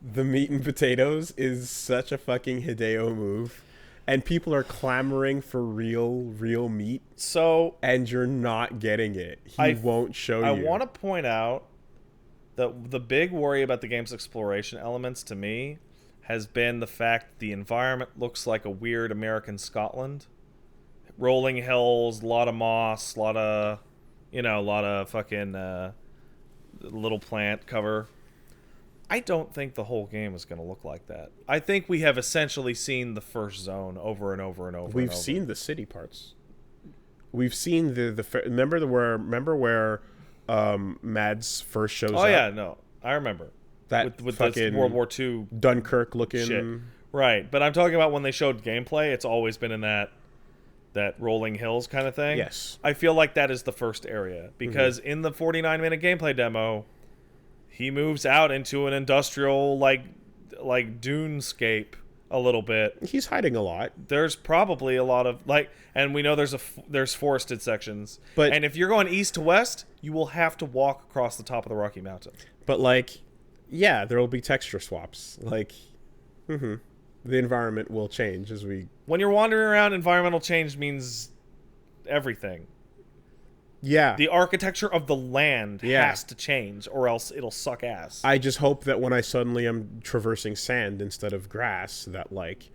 the meat and potatoes is such a fucking Hideo move. And people are clamoring for real meat. So... And you're not getting it. He won't show you. I want to point out that the big worry about the game's exploration elements to me has been the fact the environment looks like a weird American Scotland. Rolling hills, a lot of moss, a lot of fucking little plant cover. I don't think the whole game is going to look like that. I think we have essentially seen the first zone over and over and over. We've seen the city parts. We've seen the remember where Mads first shows up? Oh yeah, no. I remember. That with fucking this World War II Dunkirk looking shit. Right, but I'm talking about when they showed gameplay, it's always been in that rolling hills kind of thing. Yes. I feel like that is the first area because in the 49-minute gameplay demo, he moves out into an industrial like dunescape a little bit. He's hiding a lot. There's probably a lot of and we know there's forested sections. But and if you're going east to west, you will have to walk across the top of the Rocky Mountain. But like, yeah, there will be texture swaps. Like, the environment will change as we. When you're wandering around, environmental change means everything. Yeah. The architecture of the land has to change, or else it'll suck ass. I just hope that when I suddenly am traversing sand instead of grass, that, like,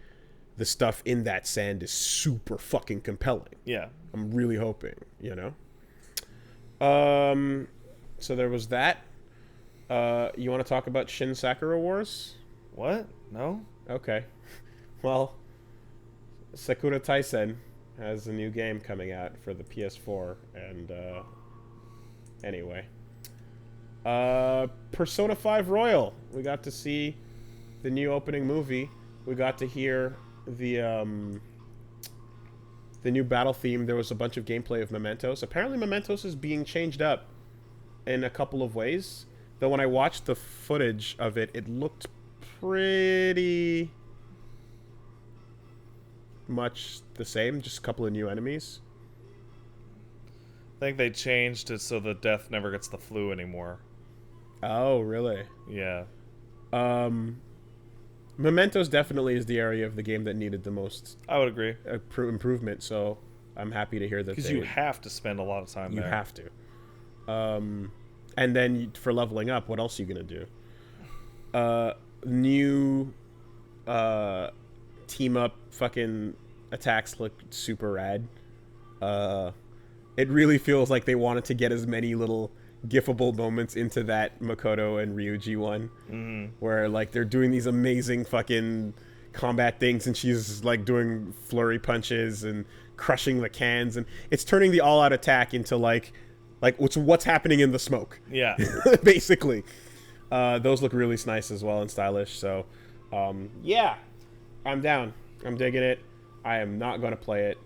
the stuff in that sand is super fucking compelling. Yeah. I'm really hoping, you know? So there was that. You want to talk about Shin Sakura Wars? What? No? Okay. Well, Sakura Taisen has a new game coming out for the PS4, and anyway, Persona 5 Royal. We got to see the new opening movie. We got to hear the new battle theme. There was a bunch of gameplay of Mementos. Apparently, Mementos is being changed up in a couple of ways. Though when I watched the footage of it, it looked pretty much the same, just a couple of new enemies. I think they changed it so the death never gets the flu anymore. Oh, really? Yeah. Mementos definitely is the area of the game that needed the most I would agree. improvement, so I'm happy to hear that. Because you have to spend a lot of time there. You have to. And then for leveling up, what else are you going to do? New team-up fucking attacks look super rad. It really feels like they wanted to get as many little gifable moments into that Makoto and Ryuji one, where like they're doing these amazing fucking combat things, and she's like doing flurry punches and crushing the cans, and it's turning the all-out attack into like what's happening in the smoke. Yeah. Basically. Those look really nice as well and stylish. So, yeah. I'm down. I'm digging it. I am not going to play it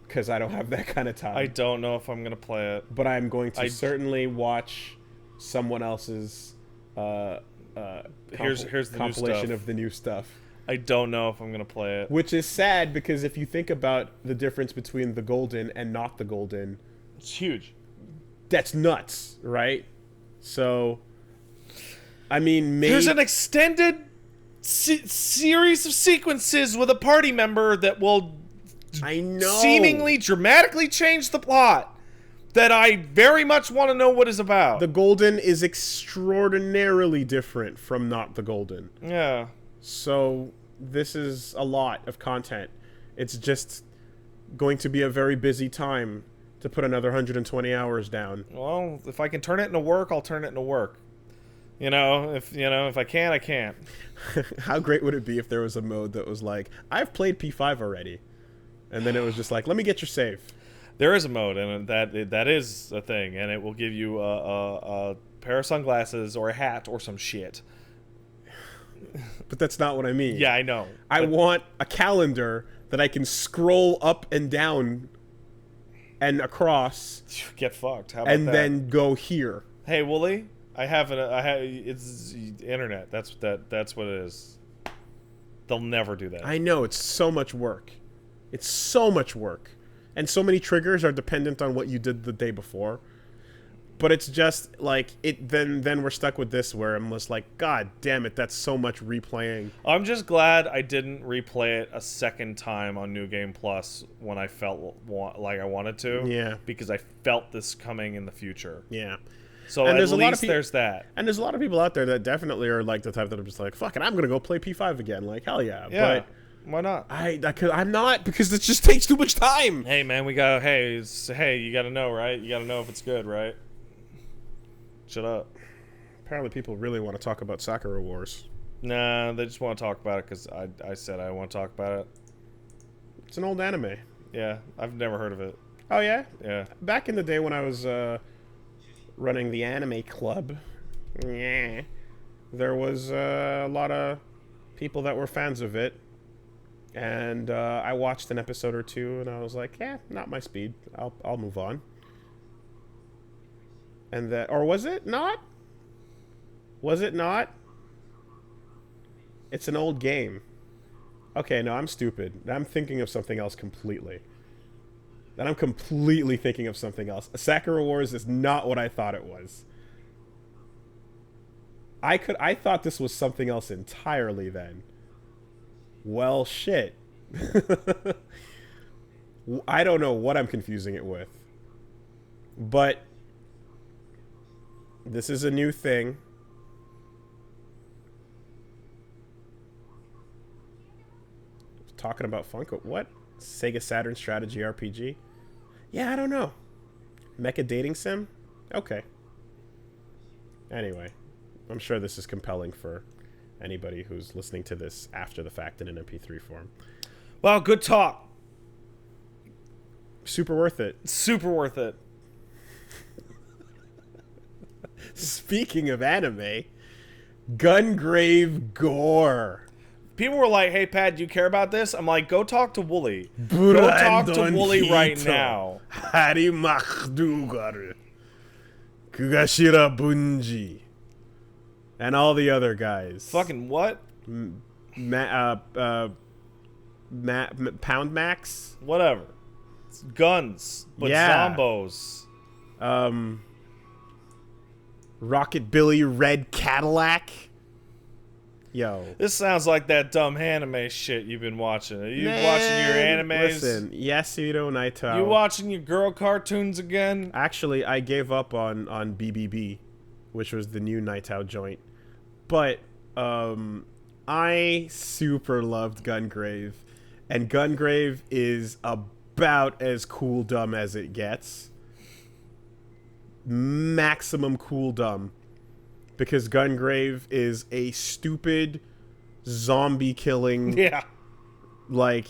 because I don't have that kind of time. I don't know if I'm going to play it. But I'm going to certainly watch someone else's here's the compilation of the new stuff. I don't know if I'm going to play it. Which is sad because if you think about the difference between the golden and not the golden, it's huge. That's nuts, right? So, I mean, maybe there's an extended series of sequences with a party member that will seemingly dramatically change the plot that I very much want to know what is about. The golden is extraordinarily different from not the golden. Yeah. So this is a lot of content. It's just going to be a very busy time to put another 120 hours down. Well, if I can turn it into work, I'll turn it into work. If I can't, I can't. How great would it be if there was a mode that was like, I've played P5 already, and then it was just like, let me get your save. There is a mode, and that is a thing, and it will give you a pair of sunglasses or a hat or some shit. But that's not what I mean. Yeah, I know. I want a calendar that I can scroll up and down and across. Get fucked. How about and that? Then go here. Hey, Wooly, it's internet. That's what it is. They'll never do that. I know, it's so much work. It's so much work. And so many triggers are dependent on what you did the day before. But it's just like then we're stuck with this where I'm just like, God damn it, that's so much replaying. I'm just glad I didn't replay it a second time on New Game Plus when I felt like I wanted to. Yeah. Because I felt this coming in the future. Yeah. So and at least there's that. And there's a lot of people out there that definitely are like the type that are just like, fuck it, I'm going to go play P5 again. Like, hell yeah. Yeah. But why not? I'm not, because it just takes too much time. Hey, man, you got to know, right? You got to know if it's good, right? Shut up. Apparently people really want to talk about Sakura Wars. Nah, they just want to talk about it because I said I want to talk about it. It's an old anime. Yeah, I've never heard of it. Oh, yeah? Yeah. Back in the day when I was running the anime club, yeah, there was a lot of people that were fans of it. And I watched an episode or two, and I was like, yeah, not my speed. I'll move on. And that, or was it not? Was it not? It's an old game. Okay, no, I'm stupid. I'm thinking of something else completely. And I'm completely thinking of something else. Sakura Wars is not what I thought it was. I thought this was something else entirely then. Well, shit. I don't know what I'm confusing it with. But this is a new thing. Talking about Funko. What? Sega Saturn strategy RPG? Yeah, I don't know. Mecha dating sim? Okay. Anyway, I'm sure this is compelling for anybody who's listening to this after the fact in an MP3 form. Well, good talk. Super worth it. Super worth it. Speaking of anime, Gungrave Gore. People were like, hey, Pat, do you care about this? I'm like, go talk to Wooly. Go talk to Wooly right now. Harimakdugar. Kugashira Bunji. And all the other guys. Fucking what? Pound Max? Whatever. It's guns. But yeah. Zombos. Rocket Billy Red Cadillac. Yo. This sounds like that dumb anime shit you've been watching. Are you watching your animes? Listen, Yasuhiro Naito. You watching your girl cartoons again? Actually, I gave up on BBB, which was the new Naito joint. But I super loved Gungrave. And Gungrave is about as cool dumb as it gets. Maximum cool dumb. Because Gungrave is a stupid zombie killing, like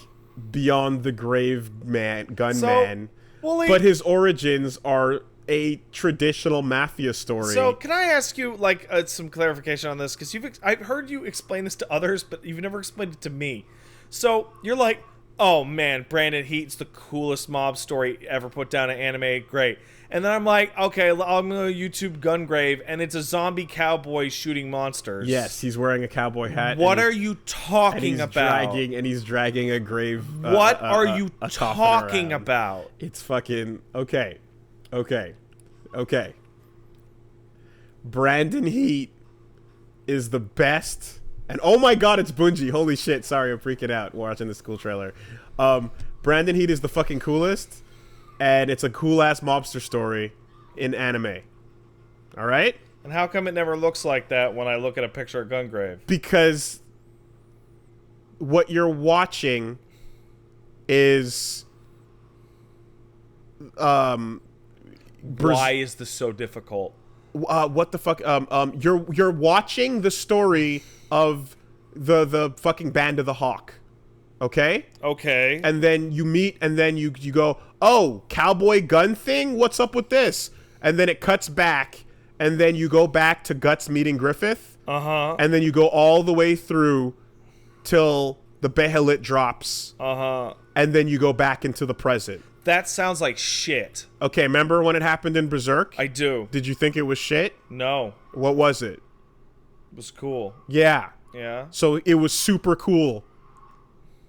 beyond the grave gunman. But his origins are a traditional mafia story. So can I ask you some clarification on this? Because I've heard you explain this to others, but you've never explained it to me. So you're like, oh man, Brandon Heat's the coolest mob story ever put down in anime. Great. And then I'm like, okay, I'm going to YouTube Gungrave, and it's a zombie cowboy shooting monsters. Yes, he's wearing a cowboy hat. What are you talking about? He's dragging a grave. What are you talking about? It's fucking okay. Brandon Heat is the best, and oh my god, it's Bungie. Holy shit! Sorry, I'm freaking out watching this cool trailer. Brandon Heat is the fucking coolest. And it's a cool-ass mobster story in anime. All right? And how come it never looks like that when I look at a picture of Gungrave? Because what you're watching is... Why is this so difficult? What the fuck? You're watching the story of the fucking Band of the Hawk. Okay? Okay. And then you meet, and then you go, oh, cowboy gun thing? What's up with this? And then it cuts back, and then you go back to Guts meeting Griffith. Uh-huh. And then you go all the way through till the Behelit drops. Uh-huh. And then you go back into the present. That sounds like shit. Okay, remember when it happened in Berserk? I do. Did you think it was shit? No. What was it? It was cool. Yeah. Yeah. So it was super cool.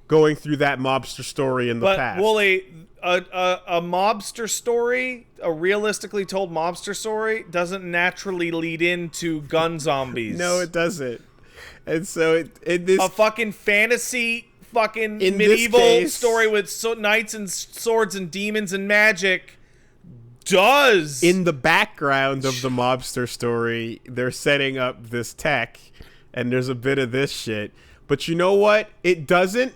Going through that mobster story in the past. But, Wooly, a mobster story, a realistically told mobster story, doesn't naturally lead into gun zombies. No, it doesn't. And so a fucking fantasy fucking medieval story with knights and swords and demons and magic does. In the background of the mobster story, they're setting up this tech, and there's a bit of this shit. But you know what? It doesn't,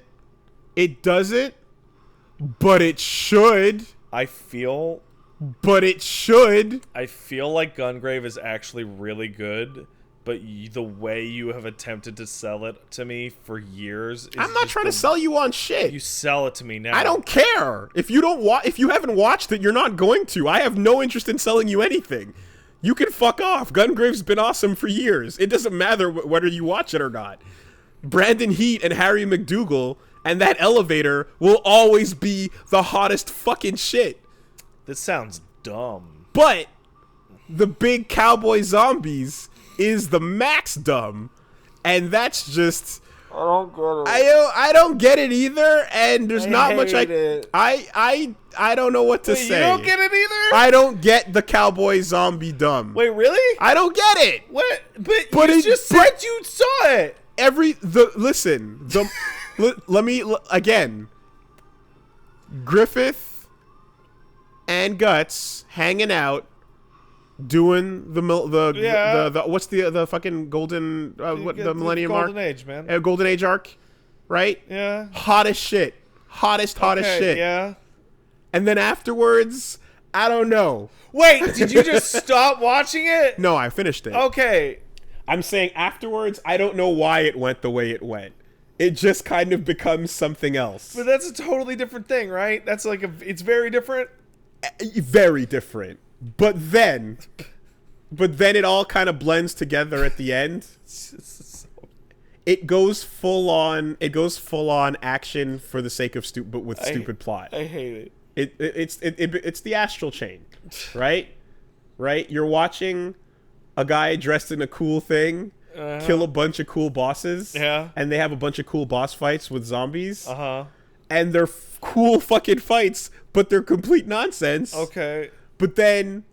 but it should. I feel like Gungrave is actually really good, but the way you have attempted to sell it to me for years is I'm not trying to sell you on shit. You sell it to me now. I don't care. If you haven't watched it, you're not going to. I have no interest in selling you anything. You can fuck off. Gungrave's been awesome for years. It doesn't matter whether you watch it or not. Brandon Heat and Harry McDougal and that elevator will always be the hottest fucking shit. This sounds dumb. But the big cowboy zombies is the max dumb, and that's just I don't get it. I don't get it either, and there's not much I don't know what to say. You don't get it either? I don't get the cowboy zombie dumb. Wait, really? I don't get it. What? But you just said you saw it. Let me again. Griffith and Guts hanging out, doing the what's the fucking golden the Millennium arc? Golden Age, man. Golden Age arc, right? Yeah. Hottest shit. Hottest shit. Yeah. And then afterwards, I don't know. Wait, did you just stop watching it? No, I finished it. Okay. I'm saying afterwards, I don't know why it went the way it went. It just kind of becomes something else. But that's a totally different thing, right? That's like it's very different. Very different. But then it all kind of blends together at the end. It goes full on action for the sake of stupid plot. I hate it. It's the astral chain, right? Right? You're watching a guy dressed in a cool thing kill a bunch of cool bosses. Yeah. And they have a bunch of cool boss fights with zombies. Uh-huh. And they're cool fucking fights, but they're complete nonsense. Okay. But then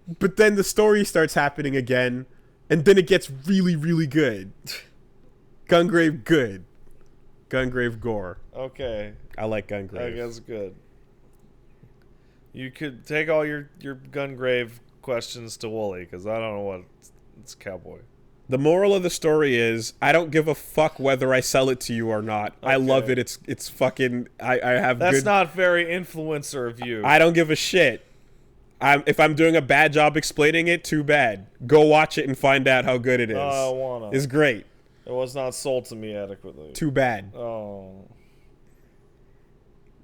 the story starts happening again, and then it gets really, really good. Gungrave good. Gungrave gore. Okay. I like Gungrave. I guess good. You could take all your Gungrave questions to Wooly, because I don't know what it's cowboy. The moral of the story is, I don't give a fuck whether I sell it to you or not. Okay. I love it. It's fucking. I have. That's not very influencer of you. I don't give a shit. If I'm doing a bad job explaining it, too bad. Go watch it and find out how good it is. I wanna. It's great. It was not sold to me adequately. Too bad. Oh.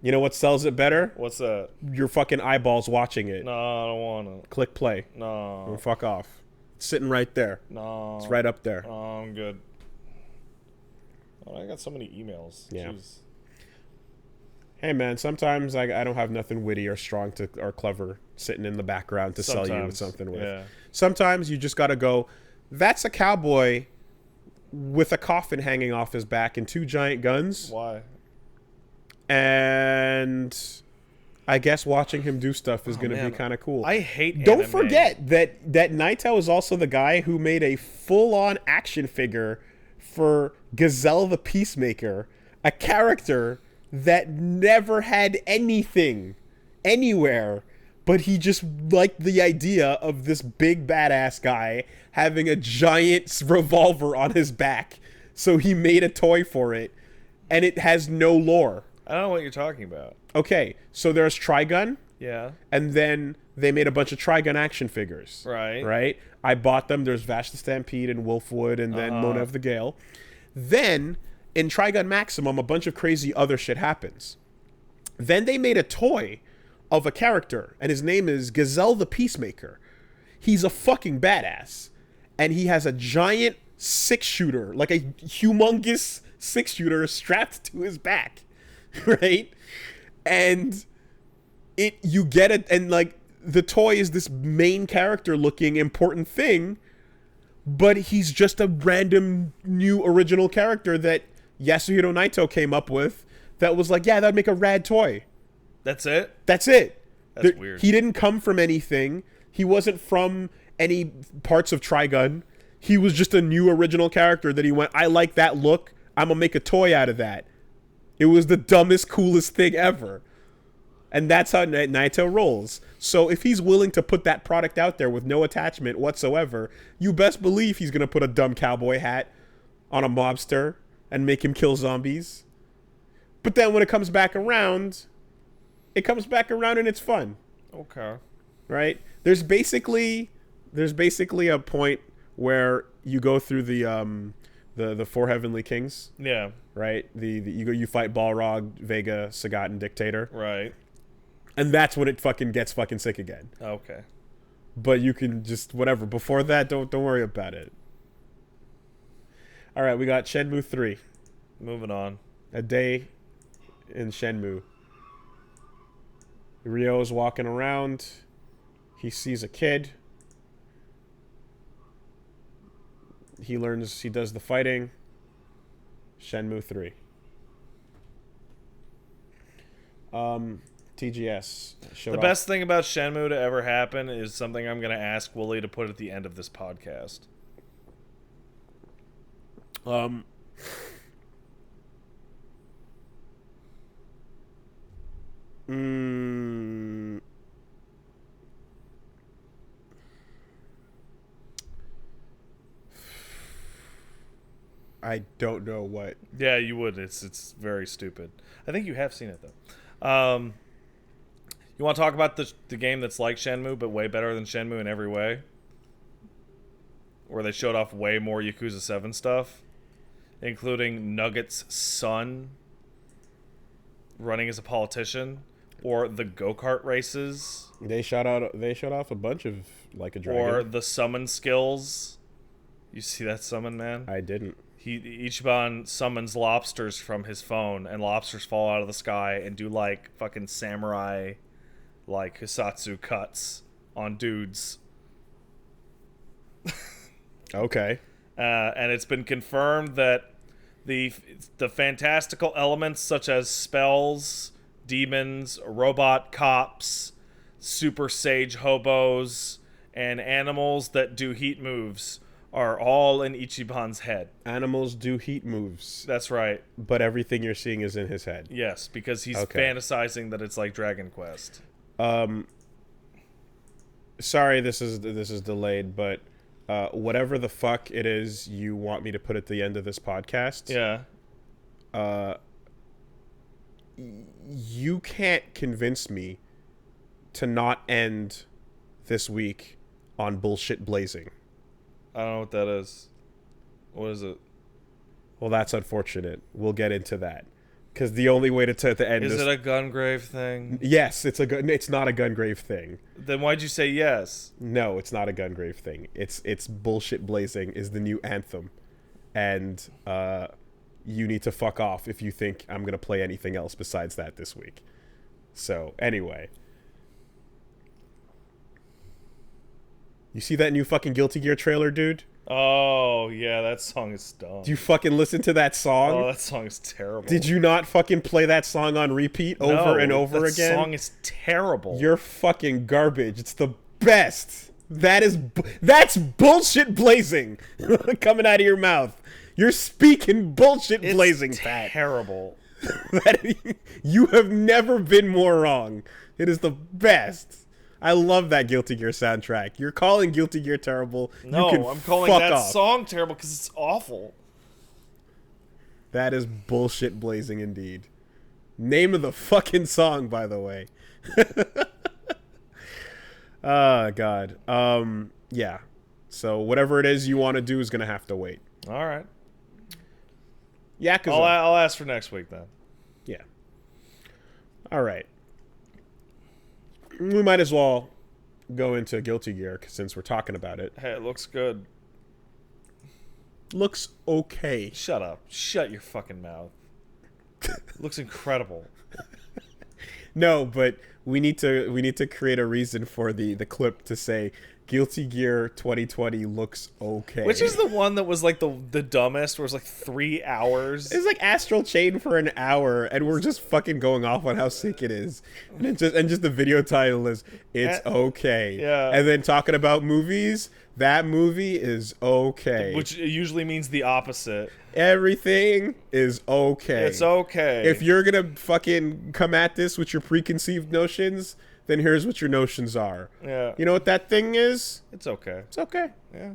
You know what sells it better? What's that? Your fucking eyeballs watching it. No, I don't want to. Click play. No. Or fuck off. It's sitting right there. No. It's right up there. Oh, I'm good. Oh, I got so many emails. Yeah. Jeez. Hey man, sometimes I don't have nothing witty or strong or clever sitting in the background to sell you with something with. Yeah. Sometimes you just gotta go, that's a cowboy with a coffin hanging off his back and 2 giant guns. Why? And I guess watching him do stuff is going to be kind of cool. I hate Don't anime. forget that Naito is also the guy who made a full-on action figure for Gazelle the Peacemaker, a character that never had anything anywhere, but he just liked the idea of this big badass guy having a giant revolver on his back. So he made a toy for it, and it has no lore. I don't know what you're talking about. Okay, so there's Trigun, Yeah. and then they made a bunch of Trigun action figures. Right. Right? I bought them. There's Vash the Stampede and Wolfwood, and then Mona of the Gale. Then, in Trigun Maximum, a bunch of crazy other shit happens. Then they made a toy of a character, and his name is Gazelle the Peacemaker. He's a fucking badass. And he has a giant 6-shooter, like a humongous 6-shooter strapped to his back. Right? And you get it, and like the toy is this main character looking important thing, but he's just a random new original character that Yasuhiro Naito came up with that was like, yeah, that'd make a rad toy. That's it? That's it. That's weird. He didn't come from anything. He wasn't from any parts of Trigun. He was just a new original character that he went, I like that look. I'm gonna make a toy out of that. It was the dumbest, coolest thing ever. And that's how Naito rolls. So if he's willing to put that product out there with no attachment whatsoever, you best believe he's going to put a dumb cowboy hat on a mobster and make him kill zombies. But then when it comes back around, and it's fun. Okay. Right? There's basically a point where you go through the 4 Heavenly Kings. Yeah. Right? You fight Balrog, Vega, Sagat, and Dictator. Right. And that's when it fucking gets fucking sick again. Okay. But you can just whatever. Before that, don't worry about it. All right, we got Shenmue 3. Moving on. A day in Shenmue. Ryo's walking around. He sees a kid. He does the fighting. Shenmue 3. TGS. The best thing about Shenmue to ever happen is something I'm going to ask Wooly to put at the end of this podcast. I don't know what. Yeah, you would. It's very stupid. I think you have seen it though. You want to talk about the game that's like Shenmue but way better than Shenmue in every way? Where they showed off way more Yakuza 7 stuff, including Nugget's son running as a politician, or the go-kart races. They shot off a bunch of Like a Dragon. Or the summon skills. You see that summon, man? I didn't. Ichiban summons lobsters from his phone, and lobsters fall out of the sky and do like fucking samurai, like Hisatsu cuts on dudes. Okay. And it's been confirmed that the fantastical elements such as spells, demons, robot cops, super sage hobos, and animals that do heat moves are all in Ichiban's head. Animals do heat moves. That's right. But everything you're seeing is in his head. Yes, because he's fantasizing that it's like Dragon Quest. Sorry, this is delayed, but whatever the fuck it is you want me to put at the end of this podcast. Yeah. You can't convince me to not end this week on bullshit blazing. I don't know what that is. What is it? Well, that's unfortunate. We'll get into that. Because the only way to end is this... it a Gungrave thing? Yes, it's not a Gungrave thing. Then why'd you say yes? No, it's not a Gungrave thing. It's Bullshit Blazing is the new anthem. And you need to fuck off if you think I'm going to play anything else besides that this week. So, anyway. You see that new fucking Guilty Gear trailer, dude? Oh, yeah, that song is dumb. Do you fucking listen to that song? Oh, that song is terrible. Did you not fucking play that song on repeat over and over again? That song is terrible. You're fucking garbage. It's the best. That's bullshit blazing coming out of your mouth. You're speaking bullshit blazing, Pat. Terrible. You have never been more wrong. It is the best. I love that Guilty Gear soundtrack. You're calling Guilty Gear terrible. No, I'm calling that song terrible because it's awful. That is bullshit blazing indeed. Name of the fucking song, by the way. Oh, God. Yeah. So whatever it is you want to do is going to have to wait. All right. Yakuza. I'll ask for next week then. Yeah. All right. We might as well go into Guilty Gear since we're talking about it. Hey, it looks good. Looks okay. Shut up. Shut your fucking mouth. Looks incredible. No, but we need to create a reason for the clip to say Guilty Gear 2020 looks okay. Which is the one that was like the dumbest, where it was like 3 hours? It's like Astral Chain for an hour, and we're just fucking going off on how sick it is. And just the video title is "It's okay." Yeah. And then talking about movies, that movie is okay. Which usually means the opposite. Everything is okay. It's okay. If you're gonna fucking come at this with your preconceived notions, then here's what your notions are. Yeah. You know what that thing is? It's okay. It's okay. Yeah.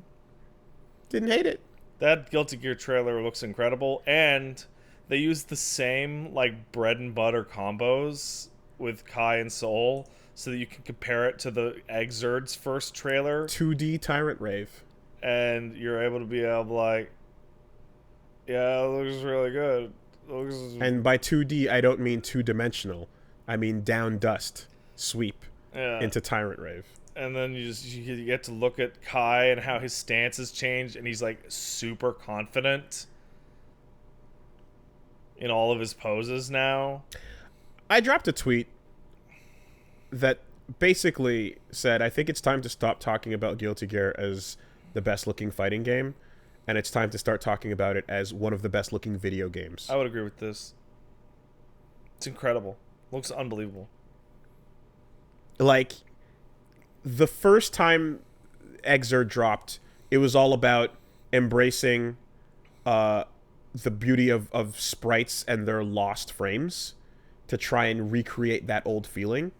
Didn't hate it. That Guilty Gear trailer looks incredible, and they used the same like bread and butter combos with Kai and Soul, so that you can compare it to the Exerd's first trailer. 2D Tyrant Rave. And you're able to be able to like, yeah, it looks really good. And by 2D, I don't mean two-dimensional. I mean down dust. Sweep into Tyrant Rave. And then you get to look at Kai and how his stance has changed, and he's like super confident in all of his poses now. I dropped a tweet that basically said, I think it's time to stop talking about Guilty Gear as the best looking fighting game, and it's time to start talking about it as one of the best looking video games. I would agree with this. It's incredible. Looks unbelievable. Like, the first time Exerd dropped, it was all about embracing the beauty of sprites and their lost frames to try and recreate that old feeling.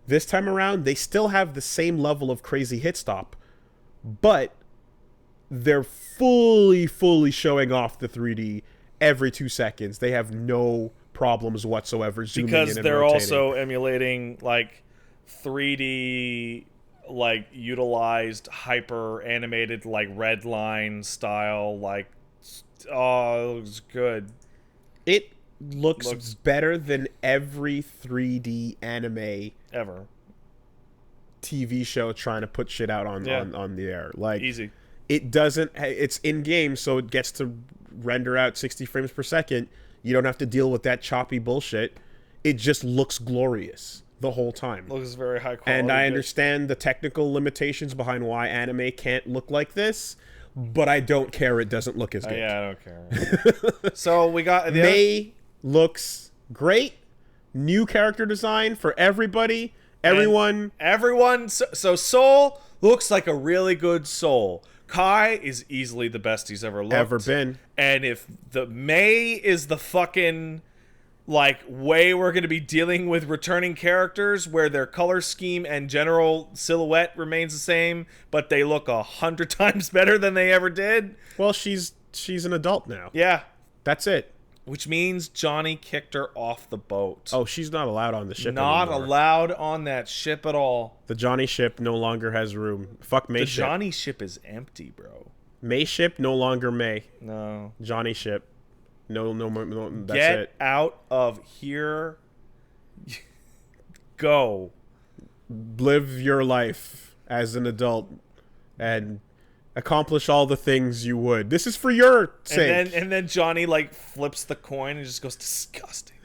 This time around, they still have the same level of crazy hit stop, but they're fully showing off the 3D every 2 seconds. They have no problems whatsoever zooming in and rotating. Because they're also emulating, like, 3D, like, utilized hyper animated, like, red line style, like, oh, it looks good. It looks better than every 3D anime ever TV show trying to put shit out on the air. Like, easy. It doesn't, it's in game, so it gets to render out 60 frames per second. You don't have to deal with that choppy bullshit. It just looks glorious the whole time. Looks very high quality. And I understand the technical limitations behind why anime can't look like this, but I don't care. It doesn't look as good. Yeah, I don't care. So we got May looks great. New character design for everybody. Everyone. So Soul looks like a really good Soul. Kai is easily the best he's ever looked. Ever been. And if the May is the fucking like way we're going to be dealing with returning characters where their color scheme and general silhouette remains the same, but they look 100 times better than they ever did. Well, she's an adult now. Yeah. That's it. Which means Johnny kicked her off the boat. Oh, she's not allowed on the ship Not anymore. allowed on that ship at all. The Johnny ship no longer has room. Fuck May The ship. Johnny ship is empty, bro. May ship no longer May. No. Johnny ship. No more. No, that's Get it. out of here. Go. Live your life as an adult and accomplish all the things you would. This is for your sake. And then Johnny like flips the coin and just goes, disgusting.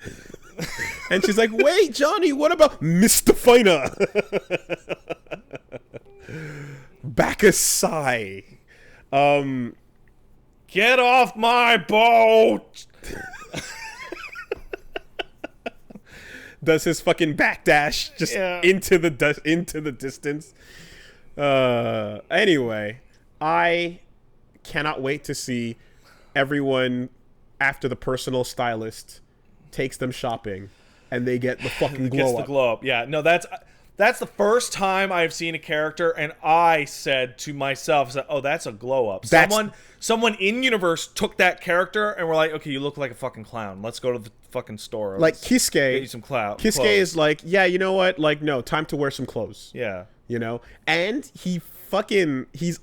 And she's like, wait, Johnny, what about Mr. Finer? Bacchus sigh. Get off my boat! Does his fucking backdash just into the distance. Anyway, I cannot wait to see everyone after the personal stylist takes them shopping and they get the fucking glow up. The glow up. Yeah, no, that's the first time I've seen a character and I said to myself, oh, that's a glow up. Someone in universe took that character and were like, okay, you look like a fucking clown. Let's go to the fucking store. Like Let's get you Kisuke. some clothes. Kisuke is like, yeah, you know what? Like, no, time to wear some clothes. Yeah. You know? And he's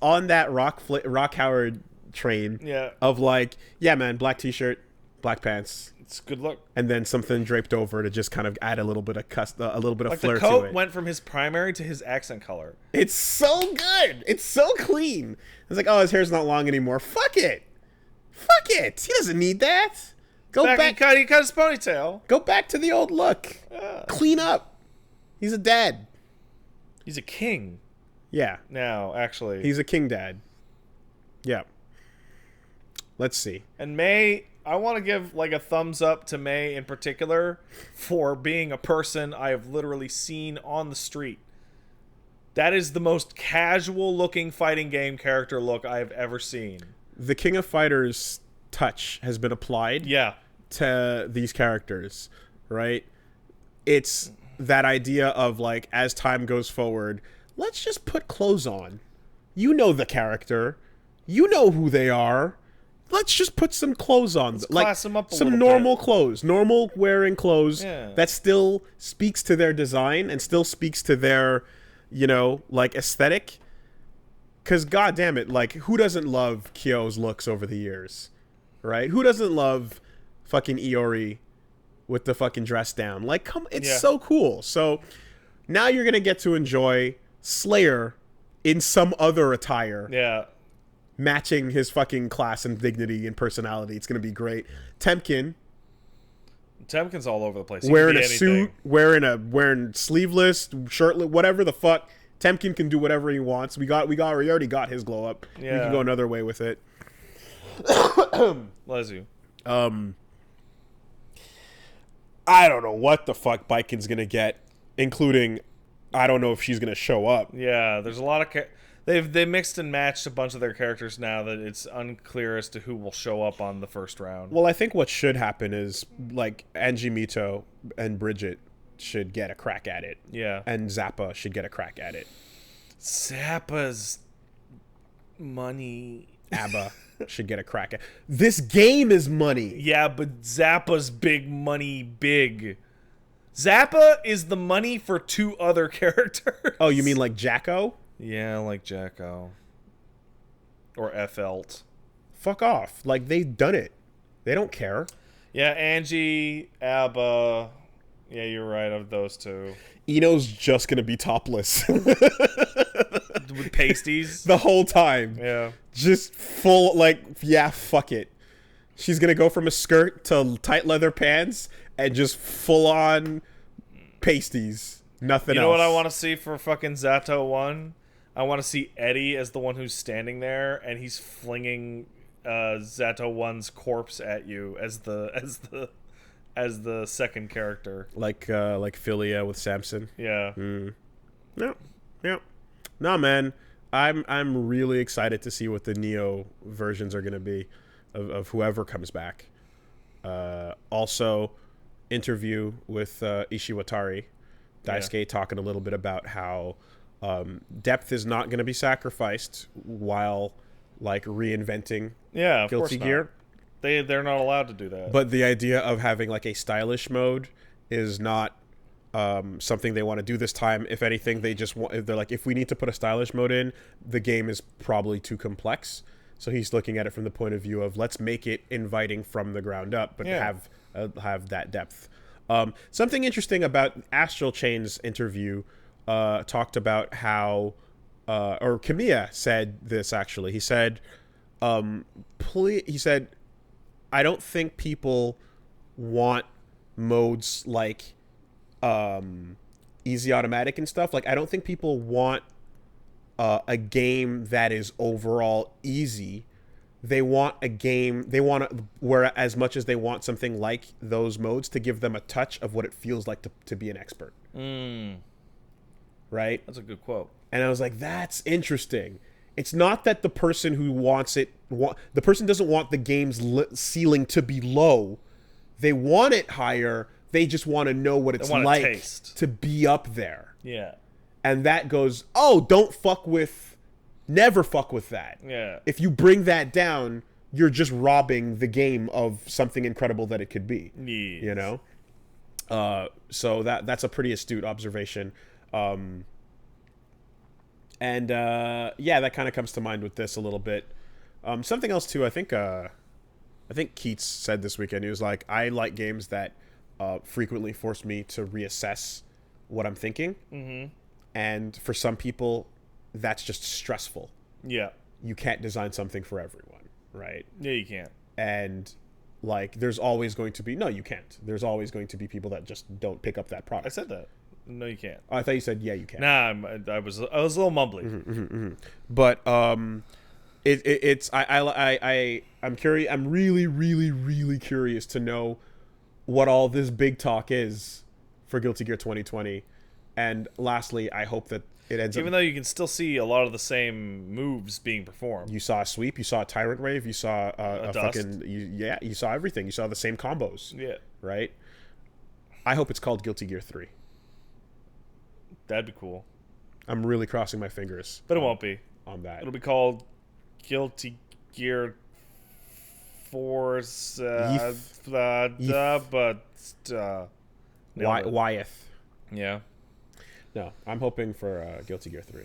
on that Rock Howard train. Yeah. Of like, yeah, man, black t-shirt, black pants. It's good look. And then something draped over to just kind of add a little bit of flair to it. The coat went from his primary to his accent color. It's so good. It's so clean. It's like, oh, his hair's not long anymore. Fuck it. Fuck it. He doesn't need that. Go back. He cut his ponytail. Go back to the old look. Clean up. He's a dad. He's a king. Yeah. Now, actually. He's a king dad. Yeah. Let's see. And May, I want to give like a thumbs up to May in particular for being a person I have literally seen on the street. That is the most casual looking fighting game character look I have ever seen. The King of Fighters touch has been applied to these characters, right? It's that idea of like, as time goes forward, let's just put clothes on. You know the character. You know who they are. Let's just put some clothes on. Let's like class them up some normal clothes. Normal wearing clothes that still speaks to their design and still speaks to their, you know, like aesthetic. Because god damn it, like who doesn't love Kyo's looks over the years? Right? Who doesn't love fucking Iori with the fucking dress down? Like, come, it's so cool. So now you're gonna get to enjoy Slayer in some other attire. Yeah. Matching his fucking class and dignity and personality. It's gonna be great. Temkin's all over the place. Wearing a suit, wearing sleeveless, shirtless, whatever the fuck. Temkin can do whatever he wants. We already got his glow up. Yeah. We can go another way with it. Lezu. I don't know what the fuck Biken's gonna get, including I don't know if she's gonna show up. Yeah, there's a lot of they mixed and matched a bunch of their characters now that it's unclear as to who will show up on the first round. Well, I think what should happen is like Angie Mito and Bridget should get a crack at it. Yeah. And Zappa should get a crack at it. Zappa's money. ABBA should get a crack at it. This game is money. Yeah, but Zappa's big money big. Zappa is the money for two other characters. Oh, you mean like Jacko? Yeah, like Jacko. Or F-Elt. Fuck off. Like, they've done it. They don't care. Yeah, Angie, ABBA. Yeah, you're right, of those two. Eno's just gonna be topless. With pasties? The whole time. Yeah. Just full, like, yeah, fuck it. She's gonna go from a skirt to tight leather pants and just full on pasties. Nothing else. You know what I want to see for fucking Zato 1? I want to see Eddie as the one who's standing there and he's flinging Zato 1's corpse at you as the second character. Like Philia with Samson. Yeah. No. No, man. I'm really excited to see what the Neo versions are gonna be of whoever comes back. Also, interview with Ishiwatari. Daisuke talking a little bit about how depth is not going to be sacrificed while like reinventing Guilty Gear. They're not allowed to do that. But the idea of having like a stylish mode is not something they want to do this time. If anything, they're like, if we need to put a stylish mode in, the game is probably too complex. So he's looking at it from the point of view of let's make it inviting from the ground up, but have that depth. Something interesting about Astral Chain's interview talked about how or Kamiya said this actually. He said, he said, I don't think people want modes like easy automatic and stuff. Like, I don't think people want a game that is overall easy. They want a game, where as much as they want something like those modes to give them a touch of what it feels like to be an expert. Right? That's a good quote. And I was like, that's interesting. It's not that the person who wants it, the person doesn't want the game's ceiling to be low. They want it higher. They just want to know what it's like to be up there. Yeah. And that goes, never fuck with that. Yeah. If you bring that down, you're just robbing the game of something incredible that it could be. Yes. You know? So that's a pretty astute observation. That kind of comes to mind with this a little bit. Something else too, I think Keats said this weekend, he was like, I like games that frequently force me to reassess what I'm thinking. Mm-hmm. And for some people, that's just stressful. Yeah. You can't design something for everyone, right? Yeah, you can't. And like, there's always going to be, no, you can't. There's always going to be people that just don't pick up that product. I said that. No, you can't. Oh, I thought you said, yeah, you can. Nah, I was a little mumbly. But I'm curious. I'm really, really, really curious to know what all this big talk is for Guilty Gear 2020. And lastly, I hope that it ends Even though you can still see a lot of the same moves being performed. You saw a sweep, you saw a tyrant wave, you saw a dust. fucking you saw everything. You saw the same combos. Yeah. Right? I hope it's called Guilty Gear 3. That'd be cool. I'm really crossing my fingers. But it won't be. On that. It'll be called Guilty Gear Force Wyeth. Yeah. No, I'm hoping for Guilty Gear 3.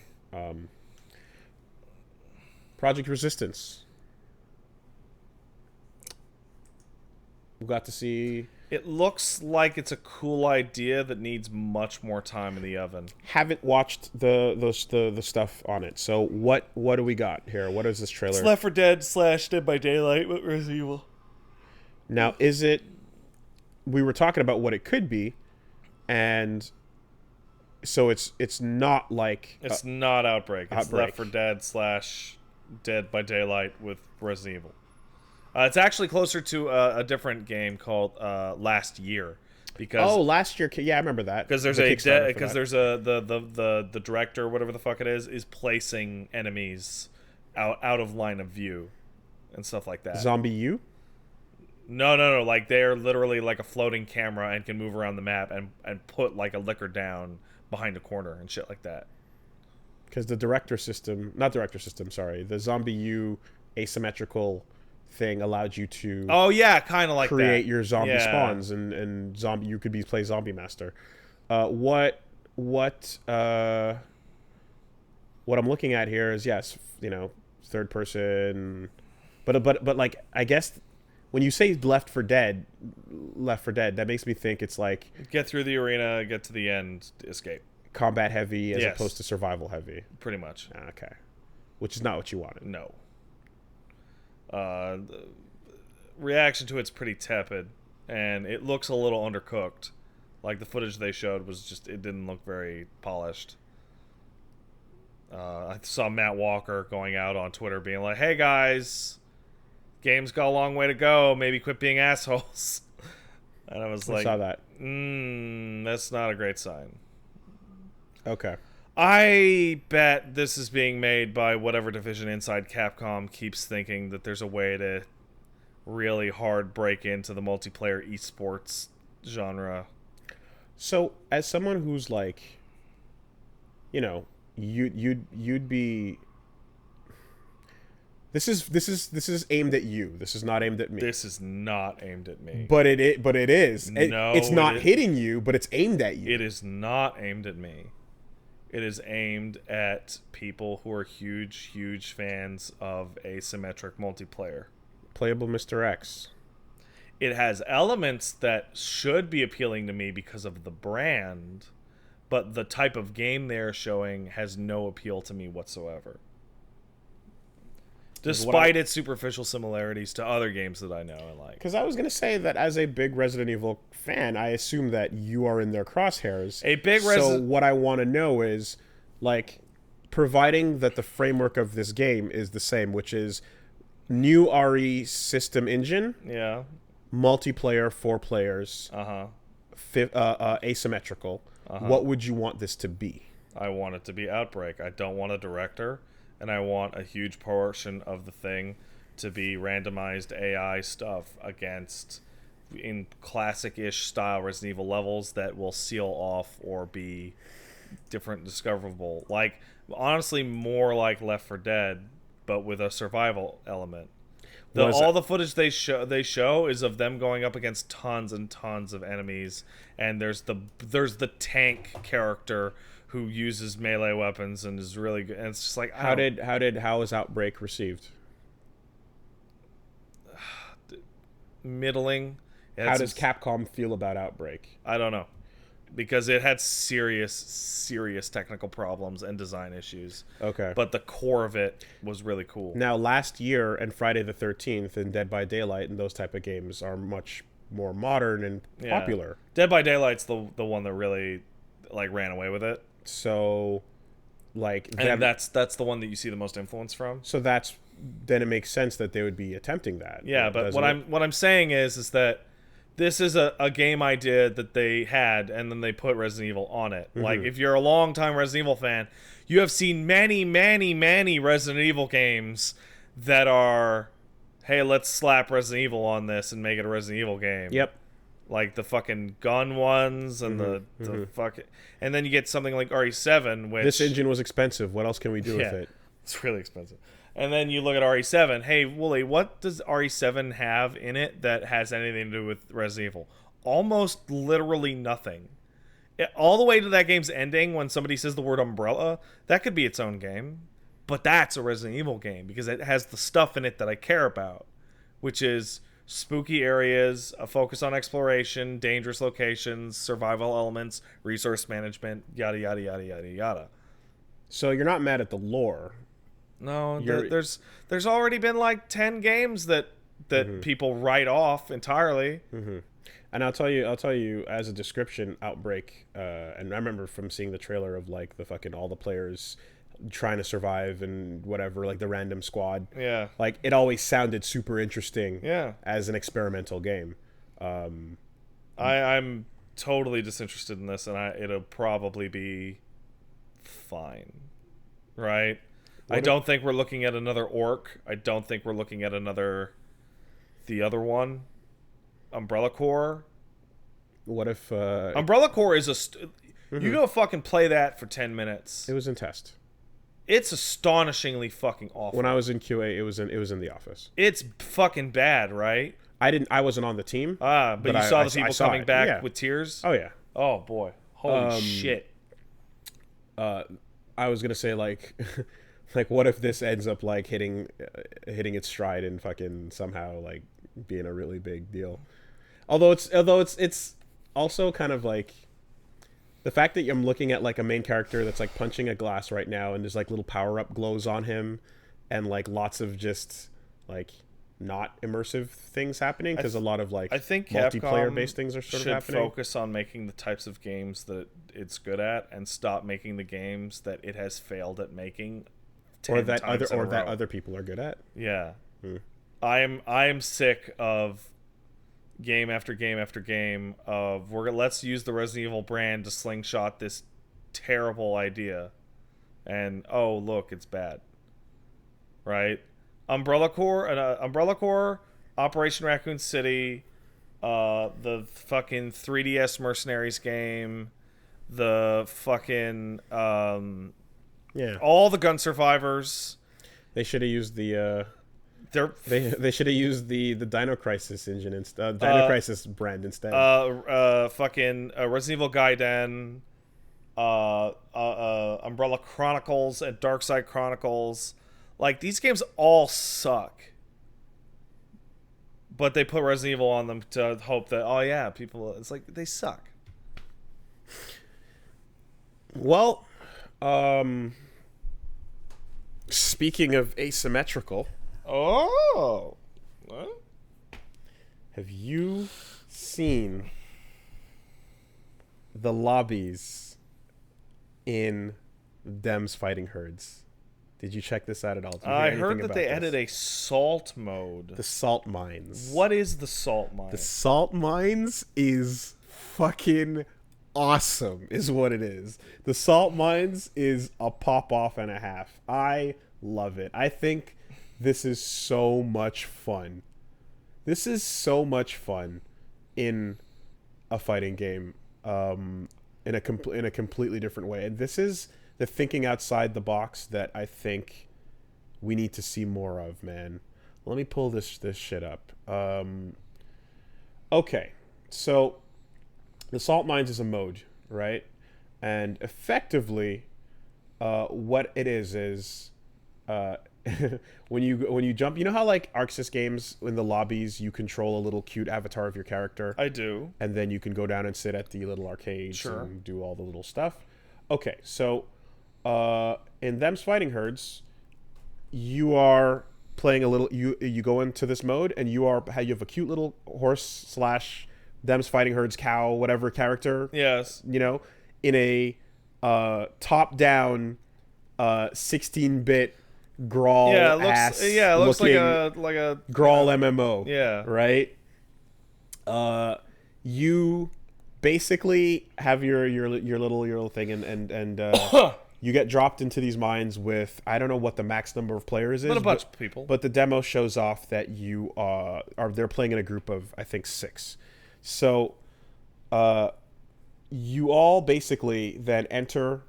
Project Resistance. We got to see... It looks like it's a cool idea that needs much more time in the oven. Haven't watched the stuff on it. So what do we got here? What is this trailer? It's Left 4 Dead / Dead by Daylight with Resident Evil. Now, is it... We were talking about what it could be, and... So it's not like... It's not Outbreak. It's Left 4 Dead / Dead by Daylight with Resident Evil. It's actually closer to a different game called Last Year. Because Last Year. Yeah, I remember that. Because there's the director, whatever the fuck it is placing enemies out of line of view and stuff like that. Zombie U? No. Like, they're literally like a floating camera and can move around the map and put like a liquor down behind a corner and shit like that. Because the the Zombie U asymmetrical thing allowed you to kind of like create that. Your zombie spawns and zombie you could play zombie master. What I'm looking at here is third person, but like, I guess when you say Left 4 Dead, that makes me think it's like get through the arena, get to the end, escape. Combat heavy as opposed to survival heavy. Pretty much. Okay. Which is not what you wanted. No. The reaction to it's pretty tepid, and it looks a little undercooked. Like, the footage they showed was just, it didn't look very polished. I saw Matt Walker going out on Twitter being like, hey guys, game's got a long way to go, maybe quit being assholes. And I was like, I saw that. That's not a great sign. Okay. I bet this is being made by whatever division inside Capcom keeps thinking that there's a way to really hard break into the multiplayer esports genre. So, as someone who's like, you'd be. This is aimed at you. This is not aimed at me. This is not aimed at me. But it is. No, it's not hitting you, but it's aimed at you. It is not aimed at me. It is aimed at people who are huge, huge fans of asymmetric multiplayer. Playable Mr. X. It has elements that should be appealing to me because of the brand, but the type of game they're showing has no appeal to me whatsoever. Despite its superficial similarities to other games that I know and like. Because I was going to say that as a big Resident Evil fan, I assume that you are in their crosshairs. So what I want to know is, like, providing that the framework of this game is the same, which is new RE system engine. Yeah. Multiplayer, 4 players. Asymmetrical. What would you want this to be? I want it to be Outbreak. I don't want a director. And I want a huge portion of the thing to be randomized AI stuff against in classic-ish style Resident Evil levels that will seal off or be different discoverable. Like, honestly, more like Left 4 Dead, but with a survival element. All the footage they show is of them going up against tons and tons of enemies, and there's the tank character who uses melee weapons and is really good. And it's just like, how was Outbreak received? Middling. How does Capcom feel about Outbreak? I don't know, because it had serious technical problems and design issues. Okay, but the core of it was really cool. Now, last year and Friday the 13th and Dead by Daylight and those type of games are much more modern and popular. Dead by Daylight's the one that really like ran away with it. So, like, and that's the one that you see the most influence from. So then it makes sense that they would be attempting that. Yeah, but what I'm saying is that this is a game idea that they had, and then they put Resident Evil on it. Mm-hmm. Like, if you're a long-time Resident Evil fan, you have seen many Resident Evil games that are, hey, let's slap Resident Evil on this and make it a Resident Evil game. Yep. Like the fucking gun ones and the fucking... And then you get something like RE7, which... This engine was expensive. What else can we do with it? It's really expensive. And then you look at RE7. Hey, Wooly, what does RE7 have in it that has anything to do with Resident Evil? Almost literally nothing. All the way to that game's ending, when somebody says the word umbrella, that could be its own game. But that's a Resident Evil game, because it has the stuff in it that I care about, which is... spooky areas, a focus on exploration, dangerous locations, survival elements, resource management, yada yada yada yada yada. So you're not mad at the lore? No, there's already been like 10 games that people write off entirely. And I'll tell you as a description, Outbreak, and I remember from seeing the trailer of like the fucking all the players trying to survive and whatever, like the random squad. Yeah. Like, it always sounded super interesting. Yeah. As an experimental game. I'm totally disinterested in this, and it'll probably be fine. Right? I don't think we're looking at another Orc. I don't think we're looking at the other one. Umbrella Corps. What if... Umbrella Corps is you go fucking play that for 10 minutes. It was in test. It's astonishingly fucking awful. When I was in QA, it was in the office. It's fucking bad, right? I wasn't on the team. But you saw the people coming back with tears? Oh, yeah. Oh, boy. Holy shit. I was going to say, like, like, what if this ends up, like, hitting its stride and fucking somehow, like, being a really big deal? Although it's also kind of, like... The fact that I'm looking at, like, a main character that's, like, punching a glass right now, and there's, like, little power-up glows on him, and, like, lots of just, like, not immersive things happening, because a lot of, like, I think multiplayer-based things are sort of happening. Should focus on making the types of games that it's good at, and stop making the games that it has failed at making 10 times in a row. That other people are good at. Yeah. I am sick of... game after game after game of let's use the Resident Evil brand to slingshot this terrible idea, and oh look, it's bad, right? Umbrella Corps, Operation Raccoon City, the fucking 3DS Mercenaries game, the fucking all the Gun Survivors. They should have used the They should have used the Dino Crisis engine instead, Dino Crisis brand instead. Fucking Resident Evil Gaiden, Umbrella Chronicles and Darkside Chronicles. Like, these games all suck. But they put Resident Evil on them to hope that, oh yeah, people, it's like, they suck. Well, speaking of asymmetrical, Oh. What? have you seen the lobbies in Dem's Fighting Herds? Did you check this out at all? Did you hear I anything heard that about they this? added a salt mode. The salt mines. What is the salt mine? The salt mines is fucking awesome, is what it is. The salt mines is a pop off and a half. I love it. I think this is so much fun. This is so much fun in a fighting game, in a completely different way. And this is the thinking outside the box that I think we need to see more of, man. Let me pull this shit up. Okay, so the salt mines is a mode, right? And effectively, what it is when you jump, you know how like Arc Sys games in the lobbies you control a little cute avatar of your character, I do. and then you can go down and sit at the little arcades Sure. and do all the little stuff. Okay, so in Them's Fighting Herds, you are playing a little. You go into this mode, and you have a cute little horse slash Them's Fighting Herds cow, whatever character. Yes. You know, in a top down 16-bit Grawl Yeah, it looks. ass Yeah, it looks like looking a Grawl MMO. Yeah. Right. You basically have your little thing, and you get dropped into these mines with, I don't know what the max number of players is, But a bunch of people. But the demo shows off that you they're playing in a group of, I think, 6. So you all basically then enter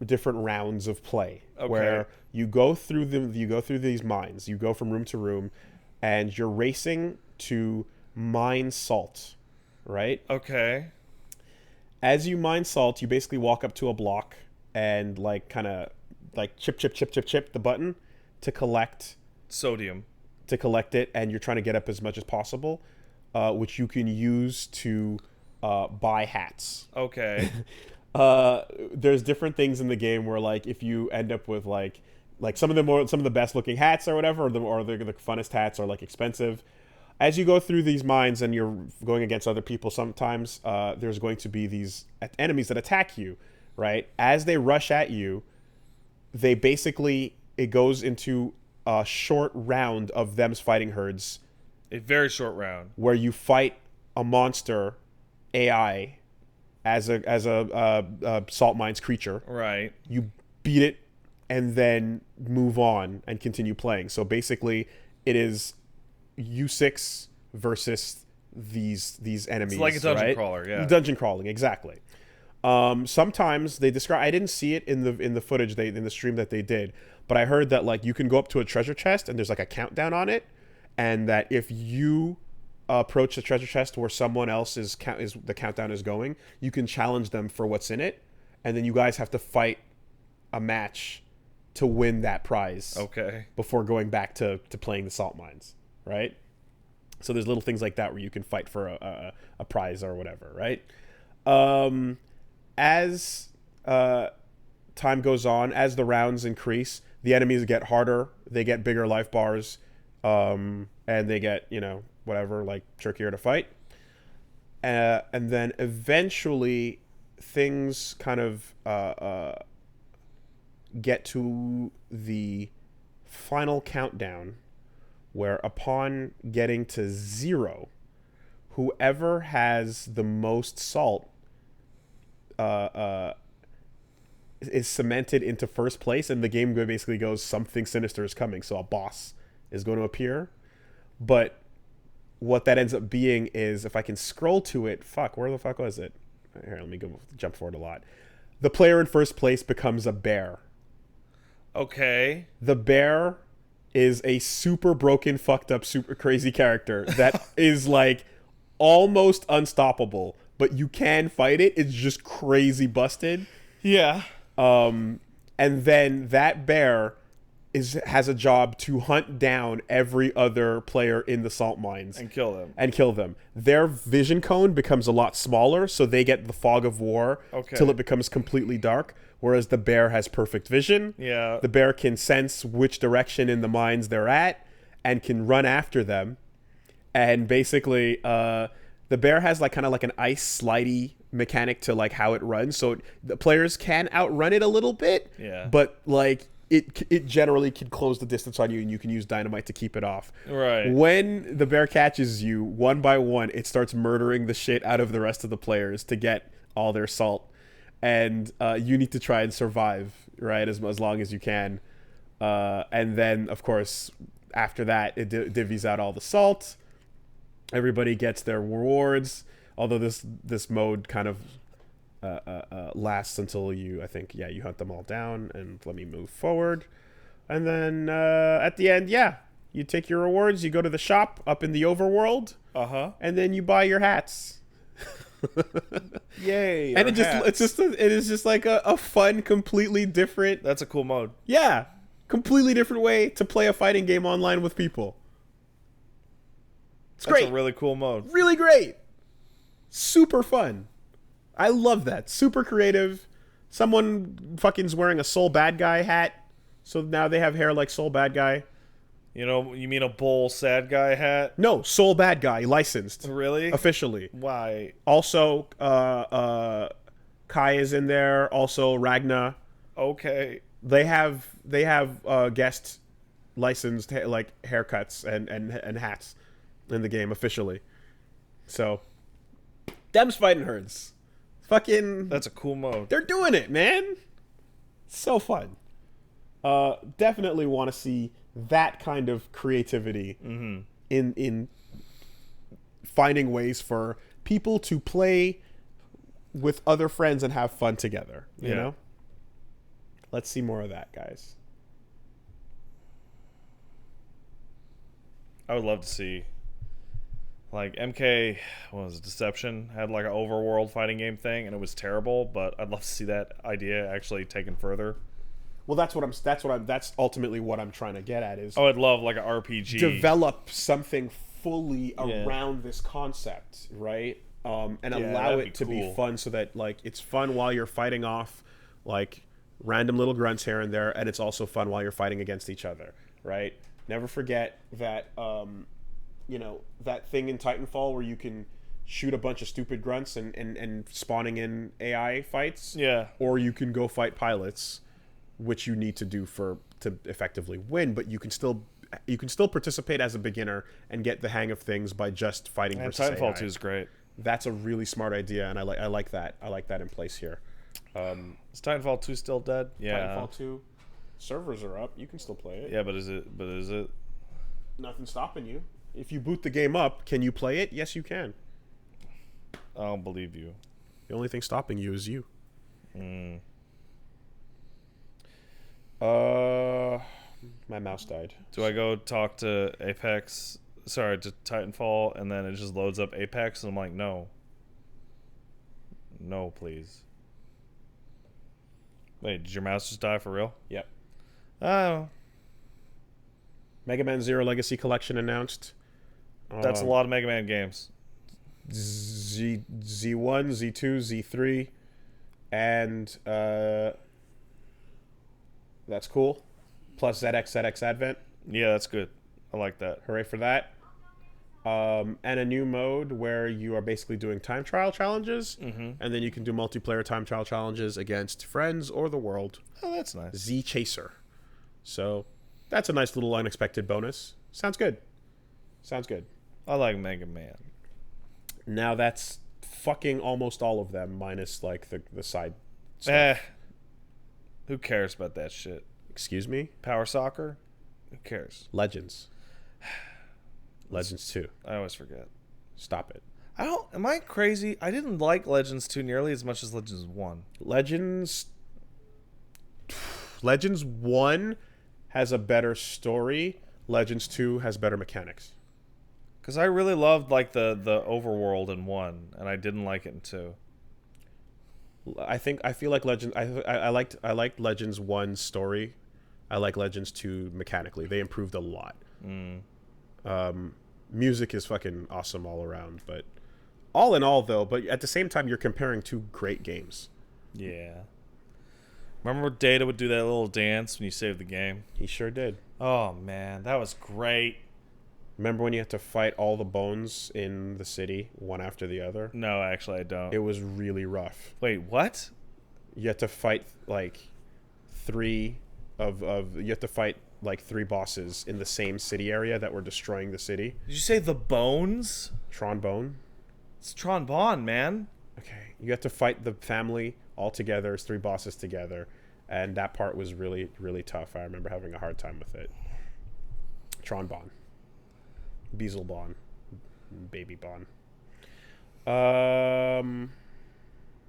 different rounds of play, where you go through these mines. You go from room to room, and you're racing to mine salt, right? Okay. As you mine salt, you basically walk up to a block and like kind of like chip the button to collect Sodium. it, and you're trying to get up as much as possible, which you can use to buy hats. Okay. There's different things in the game where, like, if you end up with like some of the best looking hats or whatever, or the funnest hats are like expensive. As you go through these mines and you're going against other people, sometimes there's going to be these enemies that attack you, right? As they rush at you, it goes into a short round of Them's Fighting Herds. A very short round. Where you fight a monster AI as a salt mines creature. Right. You beat it and then move on and continue playing. So basically, it is U6 versus these enemies. It's like a dungeon right? crawler, yeah. Dungeon crawling, exactly. Sometimes they describe. I didn't see it in the footage in the stream that they did, but I heard that like you can go up to a treasure chest and there's like a countdown on it, and that if you approach the treasure chest where someone else is the countdown is going, you can challenge them for what's in it, and then you guys have to fight a match to win that prize. Okay. Before going back to playing the salt mines, right? So there's little things like that where you can fight for a prize or whatever, right? As time goes on, as the rounds increase, the enemies get harder, they get bigger life bars, and they get, whatever, like trickier to fight. And then eventually things kind of get to the final countdown, where upon getting to 0, whoever has the most salt is cemented into first place, and the game basically goes, something sinister is coming, so a boss is going to appear. But what that ends up being is, if I can scroll to it, where the fuck was it? Here, let me jump forward a lot. The player in first place becomes a bear. Okay. The bear is a super broken, fucked up, super crazy character that is like almost unstoppable, but you can fight it. It's just crazy busted. Yeah. And then that bear has a job to hunt down every other player in the salt mines And kill them. Their vision cone becomes a lot smaller, so they get the fog of war till it becomes completely dark, whereas the bear has perfect vision. Yeah. The bear can sense which direction in the mines they're at and can run after them. And basically, the bear has like kind of like an ice slidey mechanic to like how it runs, so the players can outrun it a little bit. Yeah. But like it generally can close the distance on you, and you can use dynamite to keep it off. Right. When the bear catches you, one by one, it starts murdering the shit out of the rest of the players to get all their salt, and you need to try and survive, right, as long as you can. And then, of course, after that, it divvies out all the salt. Everybody gets their rewards. Although this mode kind of lasts until you hunt them all down. And let me move forward. And then at the end, you take your rewards. You go to the shop up in the overworld. And then you buy your hats. Yay! And it is just like a fun, completely different. That's a cool mode. Yeah, completely different way to play a fighting game online with people. It's great. That's a really cool mode. Really great. Super fun. I love that. Super creative. Someone fucking's wearing a Soul Bad Guy hat, so now they have hair like Soul Bad Guy. You know, you mean a Bull Sad Guy hat? No, Soul Bad Guy, licensed. Really? Officially. Why? Also, Kai is in there. Also, Ragna. Okay. They have guest licensed like haircuts and hats in the game officially. So, them's Fightin Herds. Fucking. That's a cool mode. They're doing it, man. So fun. Definitely want to see that kind of creativity in finding ways for people to play with other friends and have fun together. You know? Let's see more of that, guys. I would love to see, like, MK, what was it, Deception, had like an overworld fighting game thing, and it was terrible, but I'd love to see that idea actually taken further. Well, that's ultimately what I'm trying to get at is I'd love like an RPG. Develop something fully around this concept, right? And allow it to be fun, so that like it's fun while you're fighting off like random little grunts here and there, and it's also fun while you're fighting against each other, right? Never forget that that thing in Titanfall where you can shoot a bunch of stupid grunts and spawning in AI fights. Yeah. Or you can go fight pilots, which you need to do to effectively win, but you can still participate as a beginner and get the hang of things by just fighting versus AI. Titanfall 2 is great. That's a really smart idea, and I like that. I like that in place here. Is Titanfall 2 still dead? Yeah. Titanfall 2 servers are up. You can still play it. Yeah, but is it? Nothing's stopping you. If you boot the game up, can you play it? Yes, you can. I don't believe you. The only thing stopping you is you. My mouse died. Do I go talk to Titanfall, and then it just loads up Apex, and I'm like, no. No, please. Wait, did your mouse just die for real? Yep. Oh. Mega Man Zero Legacy Collection announced. That's a lot of Mega Man games. Z1, Z2, Z3, and that's cool. Plus ZX Advent. Yeah, that's good. I like that. Hooray for that. And a new mode where you are basically doing time trial challenges, and then you can do multiplayer time trial challenges against friends or the world. Oh, that's nice. Z Chaser. So that's a nice little unexpected bonus. Sounds good. I like Mega Man. Now that's fucking almost all of them, minus like the side stuff. Who cares about that shit? Excuse me? Power Soccer? Who cares? Legends 2. I always forget. Stop it. Am I crazy? I didn't like Legends 2 nearly as much as Legends 1. Legends 1 has a better story. Legends 2 has better mechanics. Because I really loved like the overworld in 1, and I didn't like it in 2. I feel like Legends. I liked Legends 1's story. I like Legends 2 mechanically. They improved a lot. Music is fucking awesome all around, but all in all, though, but at the same time, you're comparing two great games. Yeah. Remember Data would do that little dance when you saved the game? He sure did. Oh, man. That was great. Remember when you had to fight all the bones in the city, one after the other? No, actually, I don't. It was really rough. Wait, what? You had to fight, like, three bosses in the same city area that were destroying the city. Did you say the bones? Trombone? It's Trombone, man. Okay. You had to fight the family all together, as 3 bosses together, and that part was really, really tough. I remember having a hard time with it. Trombone. Beelzebon. Baby Bon.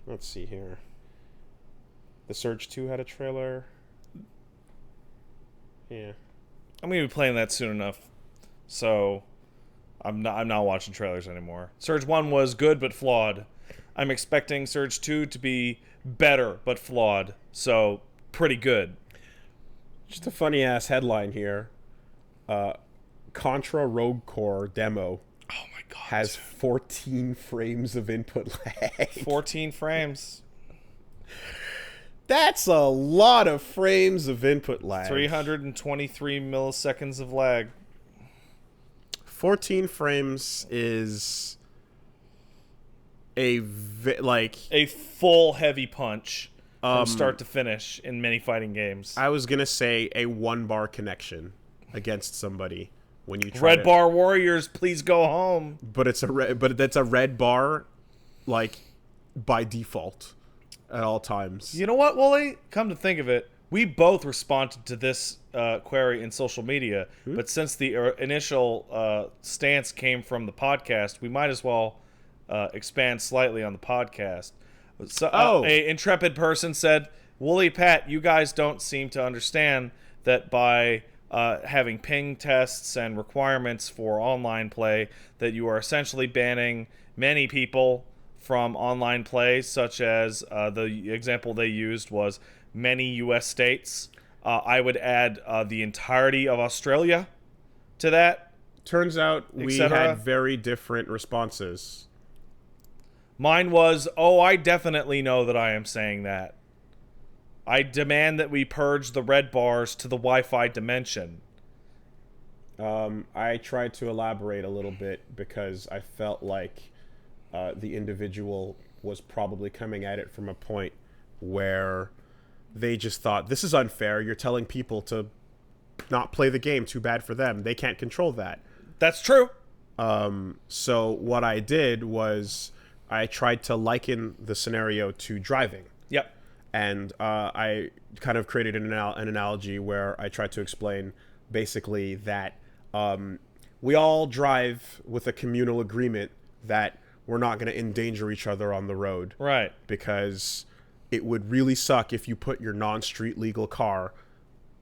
Let's see here. The Surge 2 had a trailer. Yeah. I'm gonna be playing that soon enough, so I'm not watching trailers anymore. Surge 1 was good but flawed. I'm expecting Surge 2 to be better but flawed, so pretty good. Just a funny ass headline here. Contra Rogue Corps demo. Oh my god. Has 14 frames of input lag. 14 frames. That's a lot of frames of input lag. 323 milliseconds of lag. 14 frames is a full heavy punch from start to finish in many fighting games. I was gonna say a 1-bar connection against somebody when you try Red bar warriors, please go home. But that's a red bar, like, by default at all times. You know what, Wooly? Come to think of it, we both responded to this query in social media, but since the initial stance came from the podcast, we might as well expand slightly on the podcast. So, a intrepid person said, Wooly Pat, you guys don't seem to understand that by having ping tests and requirements for online play, that you are essentially banning many people from online play, such as the example they used was many U.S. states. I would add the entirety of Australia to that. Turns out we had very different responses. Mine was, I definitely know that I am saying that. I demand that we purge the red bars to the Wi-Fi dimension. I tried to elaborate a little bit because I felt like the individual was probably coming at it from a point where they just thought, this is unfair. You're telling people to not play the game. Too bad for them. They can't control that. That's true. So what I did was I tried to liken the scenario to driving. Yep. And I kind of created an analogy where I tried to explain basically that we all drive with a communal agreement that we're not going to endanger each other on the road. Right. Because it would really suck if you put your non-street legal car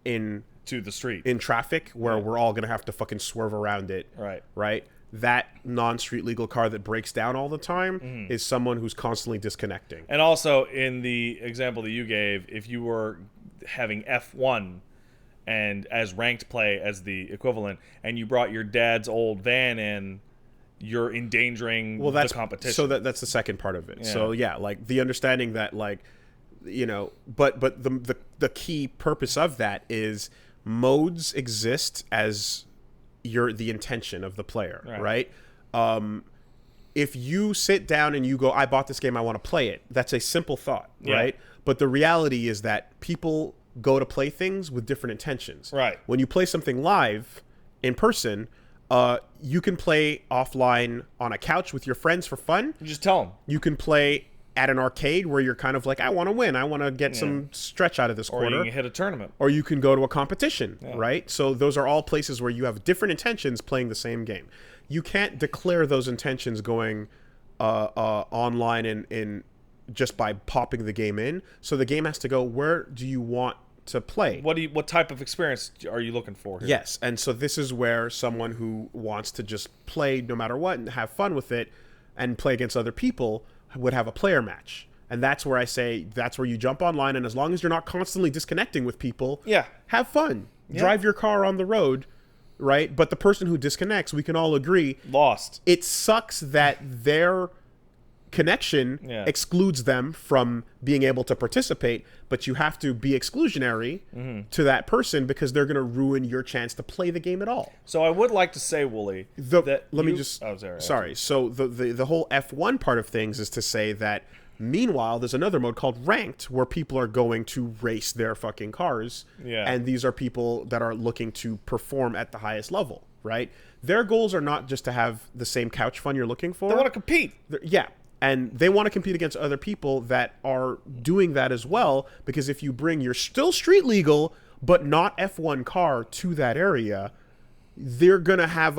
to the street in traffic where we're all going to have to fucking swerve around it. Right. Right? That non-street legal car that breaks down all the time is someone who's constantly disconnecting. And also, in the example that you gave, if you were having F1 and as ranked play as the equivalent, and you brought your dad's old van in, you're endangering the competition. So that's the second part of it. Yeah. So yeah, like the understanding that, like, you know, but the key purpose of that is modes exist as the intention of the player, right? If you sit down and you go, I bought this game, I want to play it, that's a simple thought, right? But the reality is that people go to play things with different intentions. Right. When you play something live in person, you can play offline on a couch with your friends for fun. You just tell them. You can play at an arcade where you're kind of like, I want to win. I want to get some stretch out of this quarter. Or you can hit a tournament. Or you can go to a competition, right? So those are all places where you have different intentions playing the same game. You can't declare those intentions going online in just by popping the game in. So the game has to go, where do you want to play? What type of experience are you looking for here? Yes, and so this is where someone who wants to just play no matter what and have fun with it and play against other people would have a player match. And that's where I say that's where you jump online, and as long as you're not constantly disconnecting with people, Yeah. have fun. Drive your car on the road, right? But the person who disconnects, we can all agree, Lost. it sucks that their connection excludes them from being able to participate, but you have to be exclusionary to that person because they're going to ruin your chance to play the game at all. So I would like to say, Wooly, sorry. So the whole F1 part of things is to say that meanwhile, there's another mode called Ranked where people are going to race their fucking cars. Yeah. And these are people that are looking to perform at the highest level, right? Their goals are not just to have the same couch fun you're looking for. They want to compete. Yeah. And they want to compete against other people that are doing that as well, because if you bring your still street legal but not F1 car to that area, they're going to have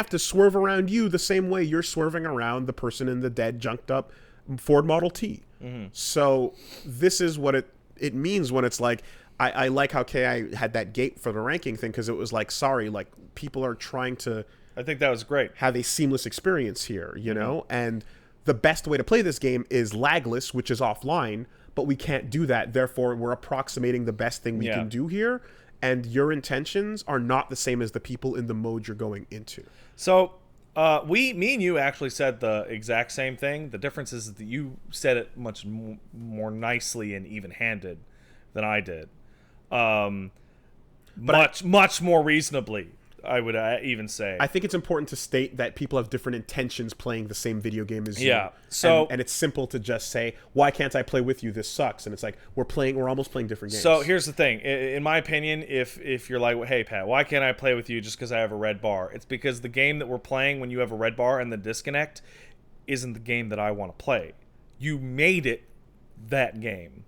to swerve around you the same way you're swerving around the person in the dead junked up Ford Model T. So this is what it means when it's like, I like how KI had that gate for the ranking thing, because it was like, sorry, like people are trying to I think that was great. Have a seamless experience here, you know? And the best way to play this game is lagless, which is offline, but we can't do that. Therefore, we're approximating the best thing we can do here, and your intentions are not the same as the people in the mode you're going into. So, me and you actually said the exact same thing. The difference is that you said it much more nicely and even-handed than I did. Much more reasonably, I would even say. I think it's important to state that people have different intentions playing the same video game as you. Yeah. So and it's simple to just say, "Why can't I play with you? This sucks." And it's like we're almost playing different games. So here's the thing. In my opinion, if you're like, "Hey Pat, why can't I play with you just because I have a red bar?" It's because the game that we're playing when you have a red bar and the disconnect isn't the game that I want to play. You made it that game.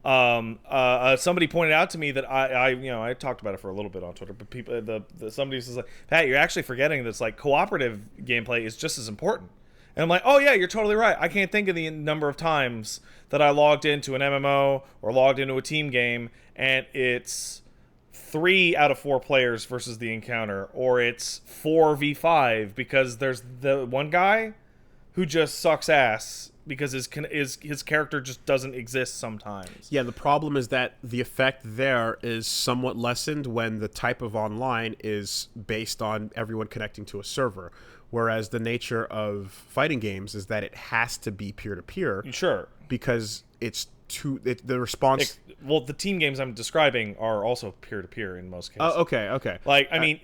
Somebody pointed out to me that I talked about it for a little bit on Twitter, but somebody says like, Pat, you're actually forgetting that it's like cooperative gameplay is just as important. And I'm like, oh yeah, you're totally right. I can't think of the number of times that I logged into an MMO or logged into a team game and it's 3 out of 4 players versus the encounter, or it's 4v5 because there's the one guy who just sucks ass because his character just doesn't exist sometimes. Yeah, the problem is that the effect there is somewhat lessened when the type of online is based on everyone connecting to a server, whereas the nature of fighting games is that it has to be peer-to-peer. Sure. Because the response... Well, the team games I'm describing are also peer-to-peer in most cases. Oh, okay. Like, I mean,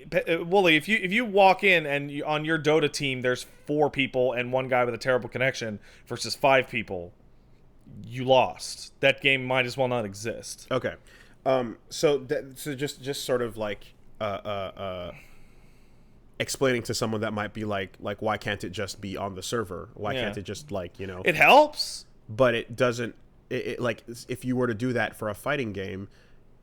Wooly, if you walk in and on your Dota team there's 4 people and one guy with a terrible connection versus 5 people, you lost. That game might as well not exist. Okay. So just sort of like explaining to someone that might be like why can't it just be on the server? Why can't it just It helps, but it doesn't. Like if you were to do that for a fighting game,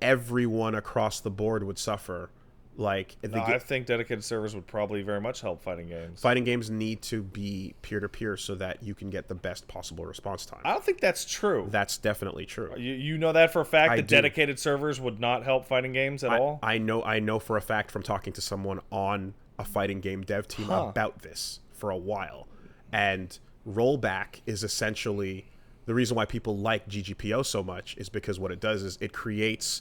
everyone across the board would suffer. Like I think dedicated servers would probably very much help fighting games. Fighting games need to be peer-to-peer so that you can get the best possible response time. I don't think that's true. That's definitely true. You know that for a fact that dedicated servers would not help fighting games at all? I know for a fact from talking to someone on a fighting game dev team about this for a while. And rollback is essentially... The reason why people like GGPO so much is because what it does is it creates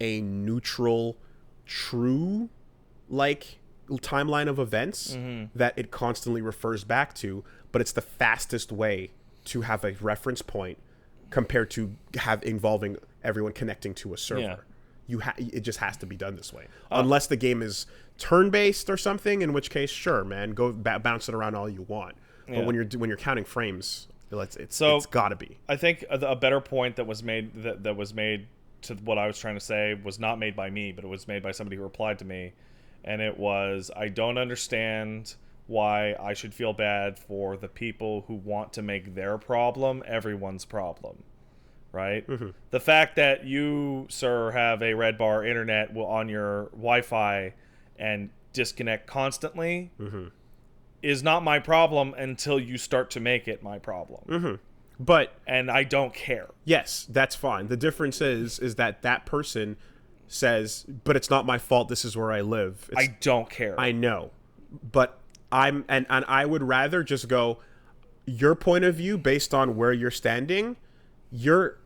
a neutral, true, timeline of events that it constantly refers back to, but it's the fastest way to have a reference point compared to involving everyone connecting to a server. It just has to be done this way. Unless the game is turn-based or something, in which case, sure, man, go bounce it around all you want. But when you're counting frames... It's got to be. I think a better point that was made that was made to what I was trying to say was not made by me, but it was made by somebody who replied to me, and it was, I don't understand why I should feel bad for the people who want to make their problem everyone's problem, right? Mm-hmm. The fact that you, sir, have a red bar internet on your Wi-Fi and disconnect constantly. Mm-hmm. Is not my problem until you start to make it my problem. Mm-hmm. And I don't care. Yes, that's fine. The difference is that person says, but it's not my fault, this is where I live. I don't care. I know. But I would rather just go, your point of view based on where you're standing, you're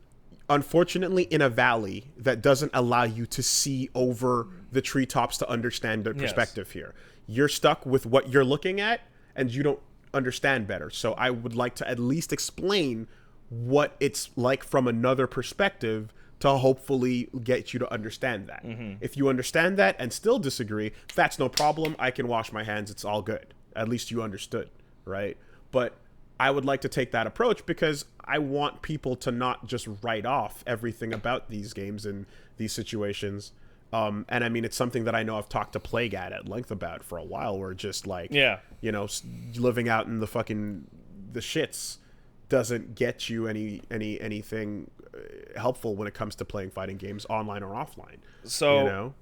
unfortunately in a valley that doesn't allow you to see over the treetops to understand the perspective here. You're stuck with what you're looking at, and you don't understand better. So I would like to at least explain what it's like from another perspective to hopefully get you to understand that. If you understand that and still disagree, that's no problem. I can wash my hands. It's all good. At least you understood, right? But I would like to take that approach because I want people to not just write off everything about these games and these situations. And I mean, it's something that I know I've talked to Plague at length about for a while, where just like, you know, living out in the shits doesn't get you anything helpful when it comes to playing fighting games online or offline. So, you know?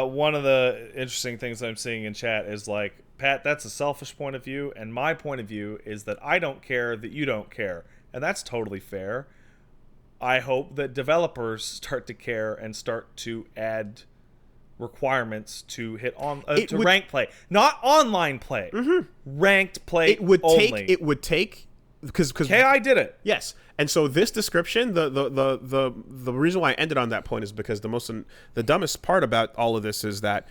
One of the interesting things I'm seeing in chat is like, Pat, that's a selfish point of view, and my point of view is that I don't care that you don't care, and that's totally fair. I hope that developers start to care and start to add requirements to hit on ranked play, not online play. Ranked play. It would take because KI did it. Yes. And so this description, the reason why I ended on that point is because the dumbest part about all of this is that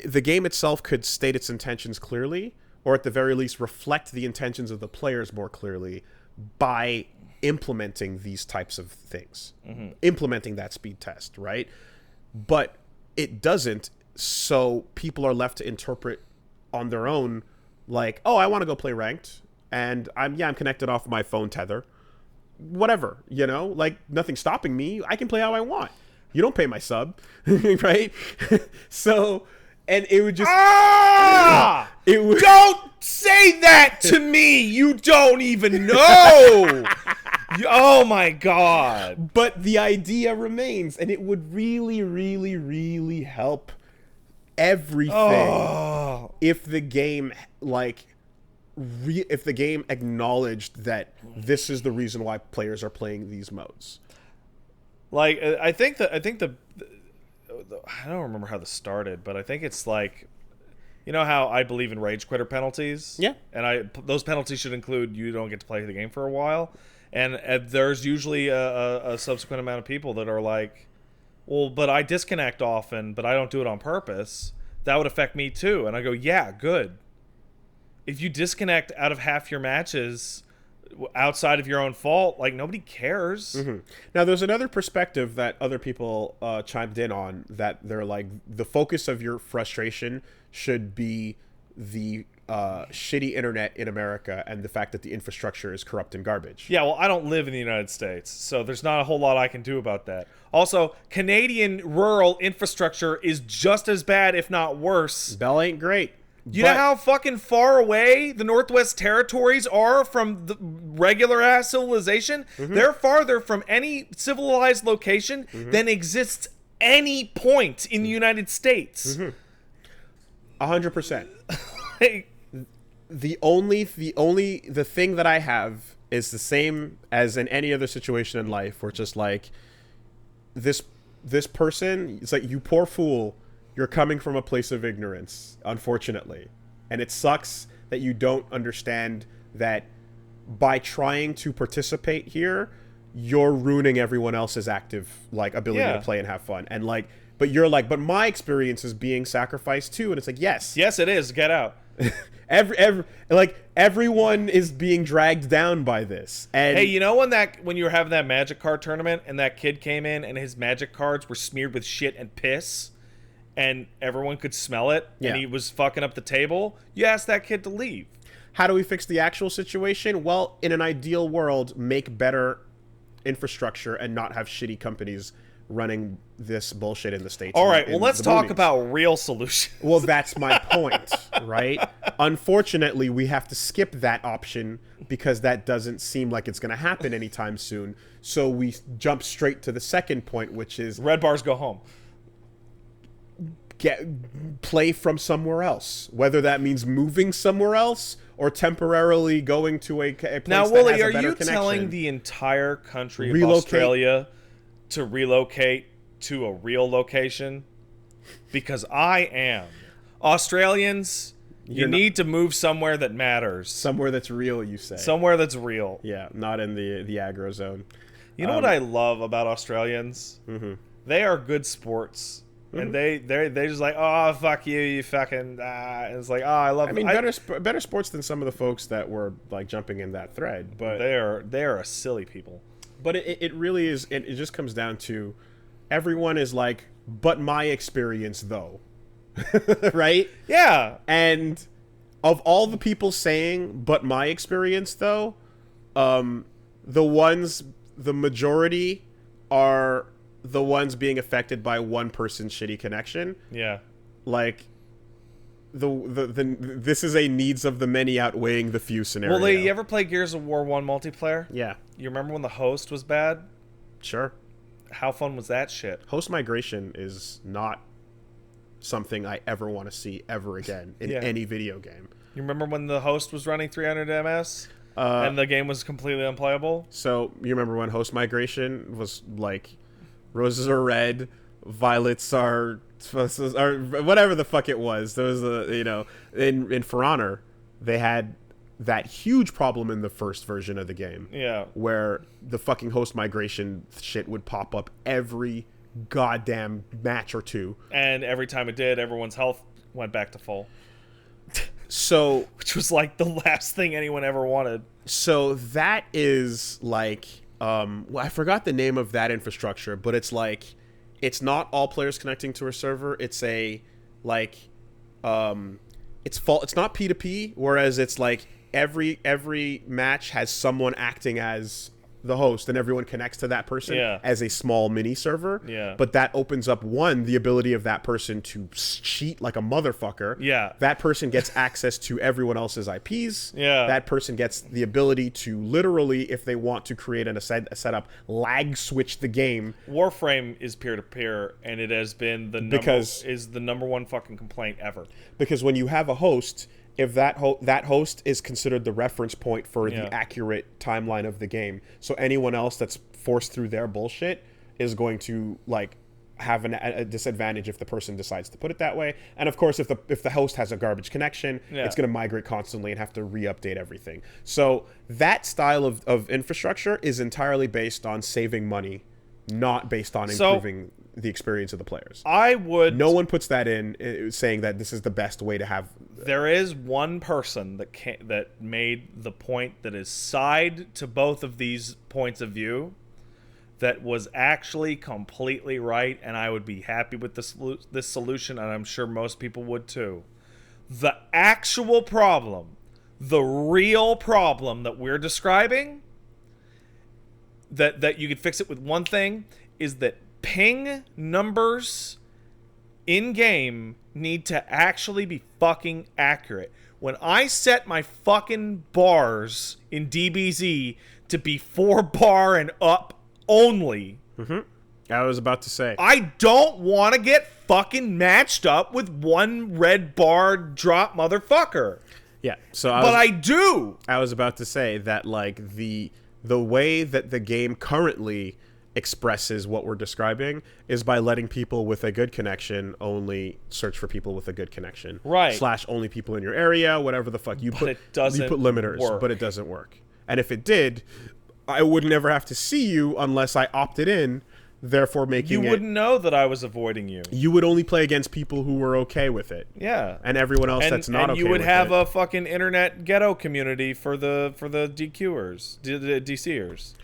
the game itself could state its intentions clearly, or at the very least reflect the intentions of the players more clearly by implementing these types of things, implementing that speed test, right? But it doesn't, so people are left to interpret on their own, like, oh, I want to go play ranked, and I'm connected off my phone tether. Whatever, you know, like nothing's stopping me. I can play how I want. You don't pay my sub, right? So, and it would just it would, don't say that to me. You don't even know. Oh my god. But the idea remains, and it would really, really, really help everything if the game if the game acknowledged that this is the reason why players are playing these modes. Like, I think the I don't remember how this started, but I think it's like, you know how I believe in rage quitter penalties? Yeah. And those penalties should include you don't get to play the game for a while. And there's usually a subsequent amount of people that are like, well, but I disconnect often, but I don't do it on purpose. That would affect me too. And I go, yeah, good. If you disconnect out of half your matches outside of your own fault, like, nobody cares. Now, there's another perspective that other people chimed in on, that they're like, the focus of your frustration should be the shitty internet in America and the fact that the infrastructure is corrupt and garbage. Yeah, well, I don't live in the United States, so there's not a whole lot I can do about that. Also, Canadian rural infrastructure is just as bad, if not worse. Bell ain't great. You know how fucking far away the Northwest Territories are from the regular-ass civilization? They're farther from any civilized location than exists any point in the United States. 100%. Like, the thing that I have is the same as in any other situation in life, where it's just like, this person, it's like, you poor fool, you're coming from a place of ignorance, unfortunately. And it sucks that you don't understand that by trying to participate here, you're ruining everyone else's active, like, ability to play and have fun. And like, but you're like, but my experience is being sacrificed too. And it's like, yes, it is. Get out. Everyone is being dragged down by this. And hey, you know when you were having that Magic card tournament and that kid came in and his Magic cards were smeared with shit and piss, and everyone could smell it, and he was fucking up the table? You asked that kid to leave. How do we fix the actual situation? Well, in an ideal world, make better infrastructure and not have shitty companies running this bullshit in the States. All right, well, let's talk about real solutions. Well, that's my point, right? Unfortunately, we have to skip that option because that doesn't seem like it's going to happen anytime soon. So we jump straight to the second point, which is... red bars go home. Play from somewhere else, whether that means moving somewhere else or temporarily going to a place now, that Wooly, has a are better you connection. telling the entire country of Australia to relocate to a real location? Because I am. Australians, You need to move somewhere that matters. Somewhere that's real, you say. Somewhere that's real. Yeah, not in the aggro zone. You know what I love about Australians? Mm-hmm. They are good sports. And they just like, oh, fuck you, you fucking and it's like, oh, I love. I mean, better sports than some of the folks that were like jumping in that thread, but they are a silly people. But it really is. It just comes down to everyone is like, but my experience though, right? Yeah. And of all the people saying, but my experience though, the majority are the ones being affected by one person's shitty connection. Yeah. Like this is a needs of the many outweighing the few scenario. Well, you ever play Gears of War 1 multiplayer? Yeah. You remember when the host was bad? Sure. How fun was that shit? Host migration is not something I ever want to see ever again in any video game. You remember when the host was running 300 ms? And the game was completely unplayable? So, you remember when host migration was like, roses are red, violets are whatever the fuck it was. There was in For Honor, they had that huge problem in the first version of the game. Yeah. Where the fucking host migration shit would pop up every goddamn match or two. And every time it did, everyone's health went back to full. So, which was like the last thing anyone ever wanted. So that is like, I forgot the name of that infrastructure, but it's like, it's not all players connecting to a server. It's a like, it's not P2P, whereas it's like every match has someone acting as the host and everyone connects to that person as a small mini server. Yeah. But that opens up the ability of that person to cheat like a motherfucker. Yeah. That person gets access to everyone else's IPs. Yeah. That person gets the ability to literally, if they want to create a setup, lag switch the game. Warframe is peer-to-peer, and it has been the number one fucking complaint ever. Because when you have a host, if that host is considered the reference point for the accurate timeline of the game, so anyone else that's forced through their bullshit is going to like have a disadvantage if the person decides to put it that way. And of course, if the host has a garbage connection, it's going to migrate constantly and have to re-update everything. So that style of infrastructure is entirely based on saving money, not based on improving the experience of the players. No one puts that in saying that this is the best way to have. There is one person that made the point that is side to both of these points of view that was actually completely right, and I would be happy with this solution, and I'm sure most people would too. The actual problem, the real problem that we're describing, that you could fix it with one thing, is that ping numbers in-game need to actually be fucking accurate. When I set my fucking bars in DBZ to be 4-bar and up only... Mm-hmm. I was about to say. I don't want to get fucking matched up with one red bar drop motherfucker. Yeah, so I do. I was about to say that like the way that the game currently expresses what we're describing is by letting people with a good connection only search for people with a good connection. Right. / only people in your area, whatever the fuck. You put limiters, work. But it doesn't work. And if it did, I would never have to see you unless I opted in, therefore making You wouldn't know that I was avoiding you. You would only play against people who were okay with it. Yeah. And everyone else that's not okay with it. And you would have a fucking internet ghetto community for the DQers, the DCers.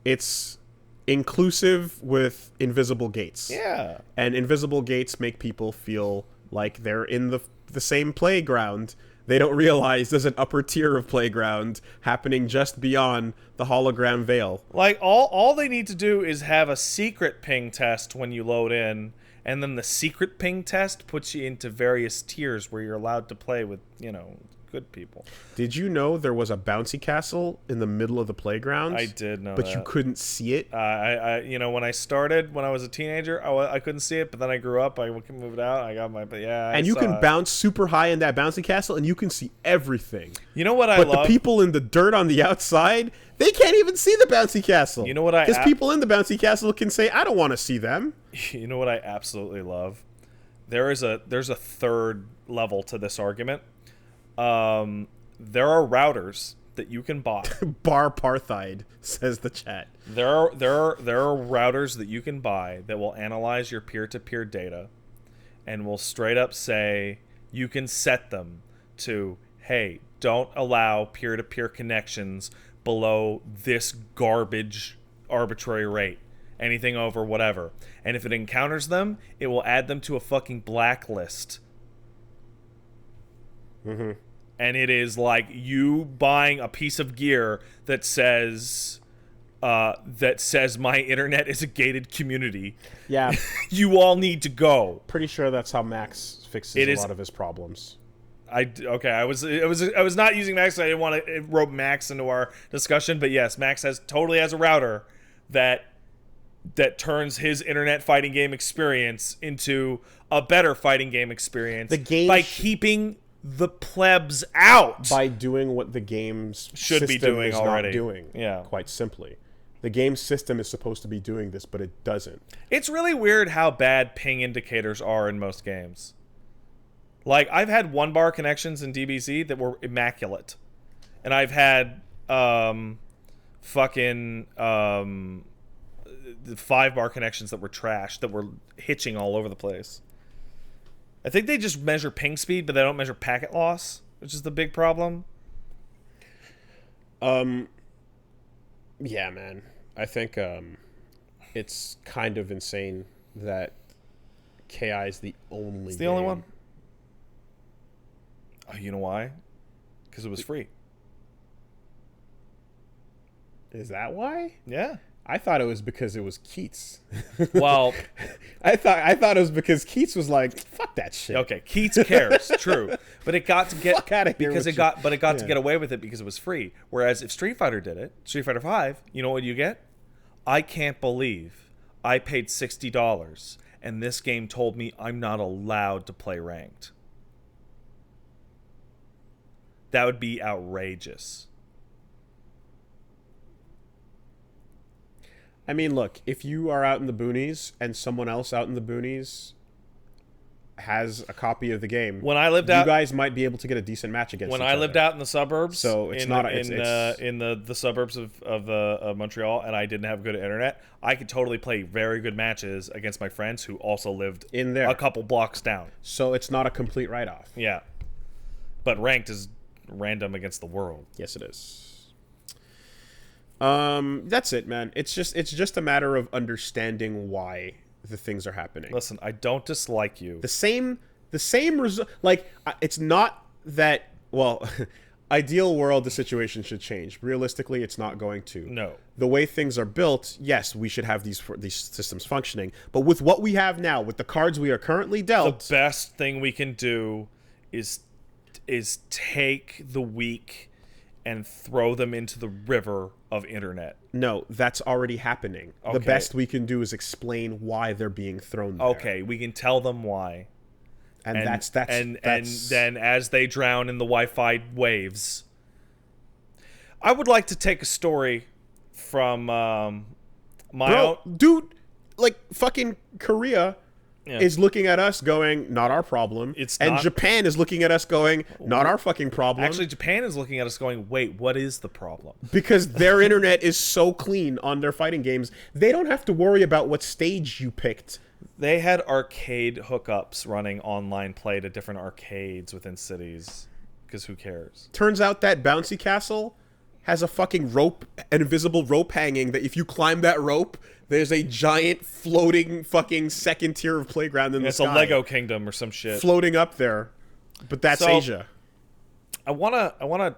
It's inclusive with invisible gates. Yeah. And invisible gates make people feel like they're in the same playground. They don't realize there's an upper tier of playground happening just beyond the hologram veil. Like, all they need to do is have a secret ping test when you load in, and then the secret ping test puts you into various tiers where you're allowed to play with, good people. Did you know there was a bouncy castle in the middle of the playground? I did know but that. You couldn't see it? When I started, when I was a teenager, I couldn't see it, but then I grew up, I moved out, I got my, and you can bounce super high in that bouncy castle, and you can see everything. You know what I love? But the people in the dirt on the outside, they can't even see the bouncy castle. You know what Because people in the bouncy castle can say, I don't want to see them. You know what I absolutely love? there's a third level to this argument. There are routers that you can buy. Barpartheid, says the chat. There are routers that you can buy that will analyze your peer-to-peer data and will straight up say you can set them to, hey, don't allow peer-to-peer connections below this garbage arbitrary rate. Anything over whatever. And if it encounters them, it will add them to a fucking blacklist. Mm-hmm. And it is like you buying a piece of gear that says my internet is a gated community. Yeah. You all need to go. Pretty sure that's how Max fixes a lot of his problems. I was not using Max. So I didn't want to rope Max into our discussion, but yes, Max totally has a router that turns his internet fighting game experience into a better fighting game experience. The game by keeping the plebs out, by doing what the game's should be doing is already. Not doing. Yeah, quite simply, the game system is supposed to be doing this, but it doesn't. It's really weird how bad ping indicators are in most games. Like, I've had 1-bar connections in DBZ that were immaculate, and I've had the 5-bar connections that were trash, that were hitching all over the place. I think they just measure ping speed, but they don't measure packet loss, which is the big problem. Yeah, man. I think it's kind of insane that KI is the only It's the only one. Oh, you know why? Because it was free. Is that why? Yeah. I thought it was because it was Keats. Well, I thought it was because Keats was like, "Fuck that shit." Okay, Keats cares, true, but it got to get Fuck outta here because with it got, but it got to get away with it because it was free. Whereas if Street Fighter did it, Street Fighter V, you know what you get? I can't believe I paid $60 and this game told me I'm not allowed to play ranked. That would be outrageous. I mean, look, if you are out in the boonies and someone else out in the boonies has a copy of the game, When I lived you out, guys might be able to get a decent match against when each I lived other. out in the suburbs, So it's in the suburbs of Montreal, and I didn't have good internet, I could totally play very good matches against my friends who also lived in there a couple blocks down. So it's not a complete write-off. Yeah, but ranked is random against the world. Yes, it is. That's it, man. It's just a matter of understanding why the things are happening. Listen, I don't dislike you. The same result. Like, it's not that. Well, ideal world, the situation should change. Realistically, it's not going to. No. The way things are built, yes, we should have these systems functioning. But with what we have now, with the cards we are currently dealt, the best thing we can do is take the weak and throw them into the river of internet. No, that's already happening. Okay. The best we can do is explain why they're being thrown there. Okay, we can tell them why. And that's and then as they drown in the Wi-Fi waves. I would like to take a story from my own dude, like fucking Korea is looking at us going, not our problem. And Japan is looking at us going, not our fucking problem. Actually, Japan is looking at us going, wait, what is the problem? Because their internet is so clean on their fighting games, they don't have to worry about what stage you picked. They had arcade hookups running online play to different arcades within cities. Because who cares? Turns out that bouncy castle has a fucking rope, an invisible rope hanging that if you climb that rope, there's a giant floating fucking second tier of playground in the sky. It's a Lego kingdom or some shit. Floating up there. But that's Asia. I wanna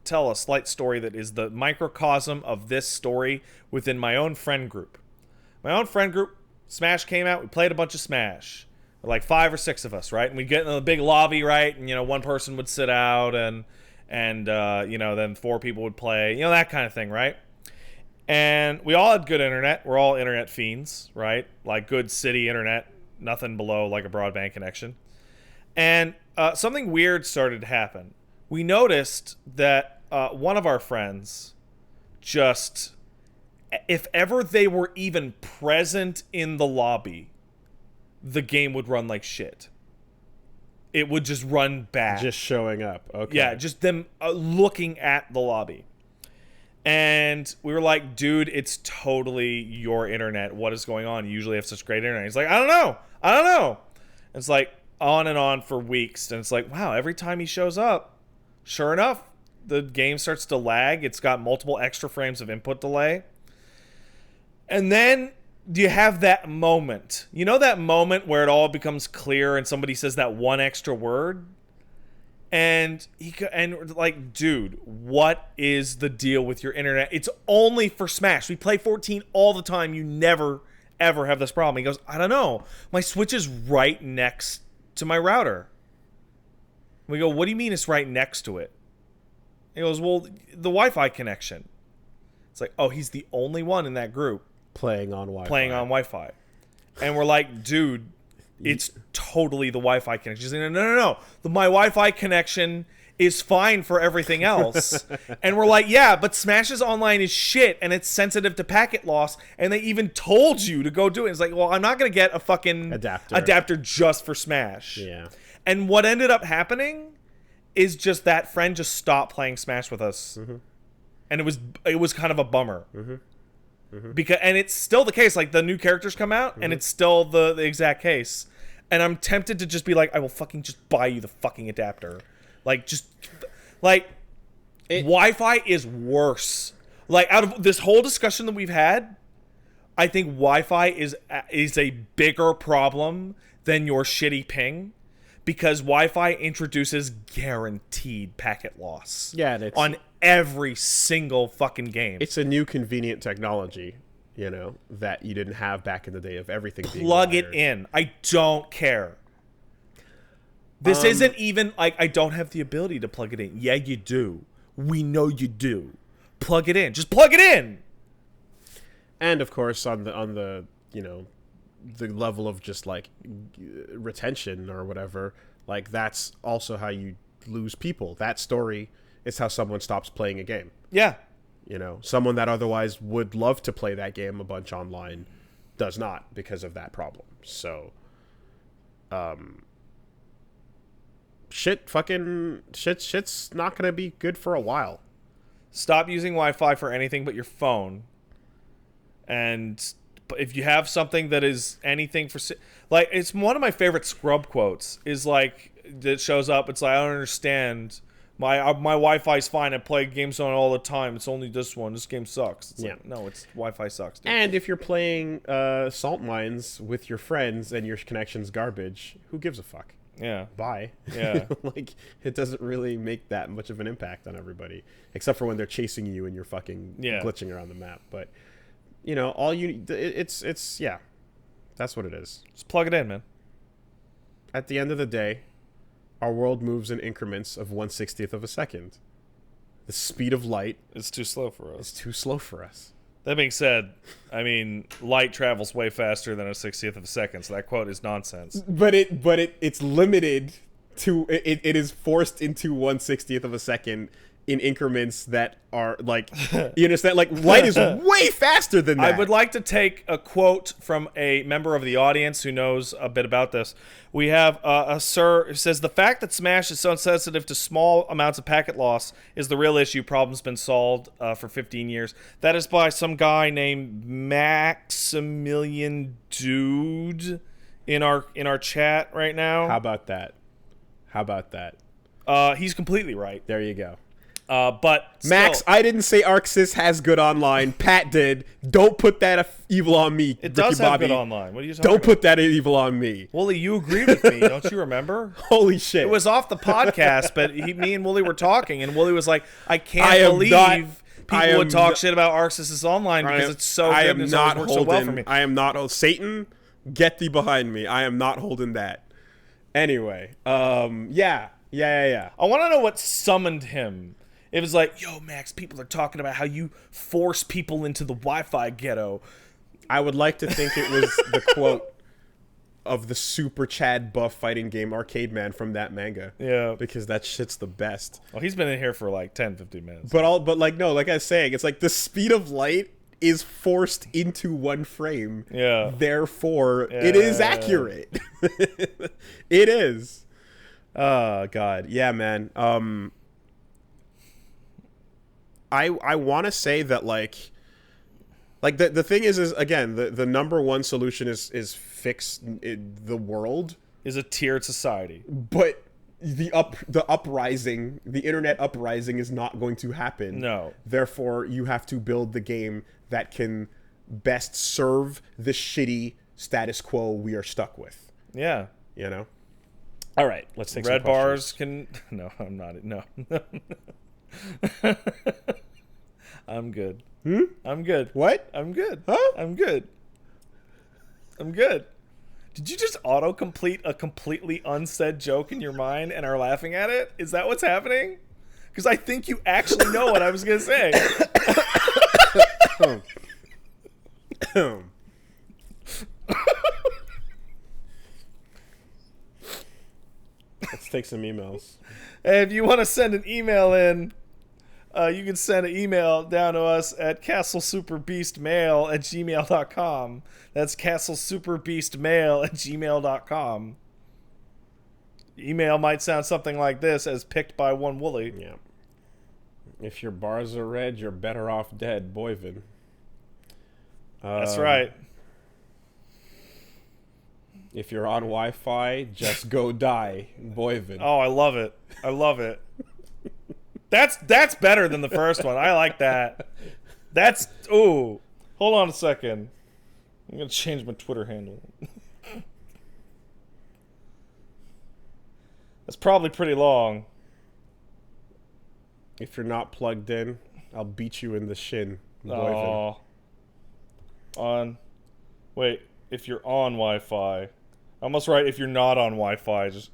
tell a slight story that is the microcosm of this story within my own friend group. My own friend group, Smash came out, we played a bunch of Smash. Like 5 or 6 of us, right? And we'd get in the big lobby, right? And, one person would sit out and then 4 people would play, that kind of thing, right? And we all had good internet. We're all internet fiends, right? Like good city internet, nothing below like a broadband connection. And something weird started to happen. We noticed that one of our friends just, if ever they were even present in the lobby, the game would run like shit. It would just run bad. Just showing up. Okay. Yeah, just them looking at the lobby. And we were like, dude, it's totally your internet. What is going on? You usually have such great internet. He's like, I don't know. And it's like on and on for weeks. And it's like, wow, every time he shows up, sure enough, the game starts to lag. It's got multiple extra frames of input delay. And then you have that moment. You know that moment where it all becomes clear and somebody says that one extra word? And like, dude, what is the deal with your internet? It's only for Smash. We play 14 all the time. You never, ever have this problem. He goes, I don't know. My Switch is right next to my router. We go, what do you mean it's right next to it? He goes, well, the Wi-Fi connection. It's like, oh, he's the only one in that group playing on Wi-Fi. And we're like, dude, it's totally the Wi-Fi connection. She's like, no. My Wi-Fi connection is fine for everything else. And we're like, yeah, but Smash's online is shit, and it's sensitive to packet loss, and they even told you to go do it. It's like, well, I'm not going to get a fucking adapter just for Smash. Yeah. And what ended up happening is just that friend just stopped playing Smash with us. Mm-hmm. And it was kind of a bummer. Mm-hmm. Mm-hmm. And it's still the case. Like, the new characters come out, and it's still the exact case. And I'm tempted to just be like, I will fucking just buy you the fucking adapter. Wi-Fi is worse. Like, out of this whole discussion that we've had, I think Wi-Fi is a bigger problem than your shitty ping, because Wi-Fi introduces guaranteed packet loss. Yeah, on every single fucking game. It's a new convenient technology, that you didn't have back in the day of everything being plug wired. It in. I don't care. This isn't even like I don't have the ability to plug it in. Yeah, you do. We know you do. Plug it in. Just plug it in. And of course, on the the level of just like retention or whatever, like that's also how you lose people. That story is how someone stops playing a game. Yeah. Someone that otherwise would love to play that game a bunch online does not because of that problem. So, shit's not gonna be good for a while. Stop using Wi-Fi for anything but your phone. And if you have something that is anything for, like, it's one of my favorite Scrub quotes is like that shows up. It's like, I don't understand. My Wi-Fi's fine. I play games on it all the time. It's only this one. This game sucks. It's like, no, it's Wi-Fi sucks, dude. And if you're playing Salt Mines with your friends and your connection's garbage, who gives a fuck? Yeah. Bye. Yeah. Like, it doesn't really make that much of an impact on everybody, except for when they're chasing you and you're fucking glitching around the map. But all it's that's what it is. Just plug it in, man. At the end of the day, our world moves in increments of 1/60th of a second. The speed of light is too slow for us. It's too slow for us. That being said, I mean, light travels way faster than a 60th of a second, so that quote is nonsense. But it's limited to it is forced into 1/60th of a second in increments that are like, you understand? Like, light is way faster than that. I would like to take a quote from a member of the audience who knows a bit about this. We have a sir who says, the fact that Smash is so sensitive to small amounts of packet loss is the real issue. Problem's been solved for 15 years. That is by some guy named Maximilian Dude in our chat right now. How about that? He's completely right. There you go. But Max, still, I didn't say Arxis has good online. Pat did. Don't put that evil on me. It does have good online. What are you talking Don't about? put that evil on me. Wooly, you agreed with me. Don't you remember? Holy shit. It was off the podcast, but me and Wooly were talking, and Wooly was like, I can't believe people would talk shit about Arxis' online because it's so good and it's always worked so well for me. I am not Satan, get thee behind me. I am not holding that. Anyway, yeah. I want to know what summoned him. It was like, yo, Max, people are talking about how you force people into the Wi-Fi ghetto. I would like to think it was the quote of the super Chad buff fighting game Arcade Man from that manga. Yeah. Because that shit's the best. Well, he's been in here for like 10, 15 minutes. But like I was saying, it's like the speed of light is forced into one frame. Yeah. Therefore, it is accurate. It is. Oh God, yeah, man. I want to say that like the thing is again the number one solution is fix the world, is a tiered society, but the uprising, the internet uprising is not going to happen. No. Therefore, you have to build the game that can best serve the shitty status quo we are stuck with. Yeah. You know? All right, let's take Red some bars can... No, I'm not. No. I'm good. I'm good. What? I'm good. Huh? I'm good. I'm good. Did you just autocomplete a completely unsaid joke in your mind and are laughing at it? Is that what's happening? Because I think you actually know what I was going to say. Let's take some emails. Hey, if you want to send an email in, you can send an email down to us at castlesuperbeastmail@gmail.com. That's castlesuperbeastmail@gmail.com. Email might sound something like this, as picked by one Wooly. Yeah. If your bars are red, you're better off dead, Boyvin. That's right. If you're on Wi-Fi, just go die, Boyvin. Oh, I love it. I love it. That's better than the first one. I like that. That's... Ooh. Hold on a second. I'm going to change my Twitter handle. That's probably pretty long. If you're not plugged in, I'll beat you in the shin, Oh. Boyvin. Wait, if you're on Wi-Fi. I almost right, if you're not on Wi-Fi, just...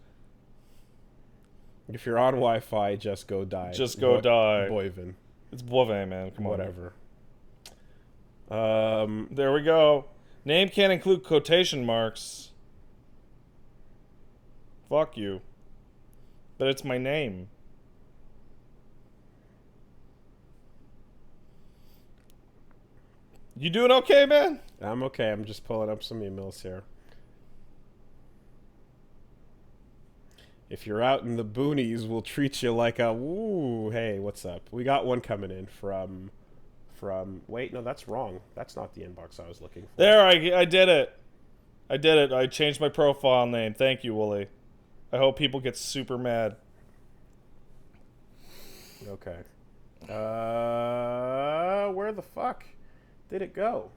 If you're on Wi-Fi, just go die. Just go die. Boyvin. It's Boivin, man. Come on. Whatever. There we go. Name can't include quotation marks. Fuck you. But it's my name. You doing okay, man? I'm okay. I'm just pulling up some emails here. If you're out in the boonies, we'll treat you like a... Woo, hey, what's up? We got one coming in from... Wait, no, that's wrong. That's not the inbox I was looking for. There, I did it. I did it. I changed my profile name. Thank you, Wooly. I hope people get super mad. Okay. Where the fuck did it go?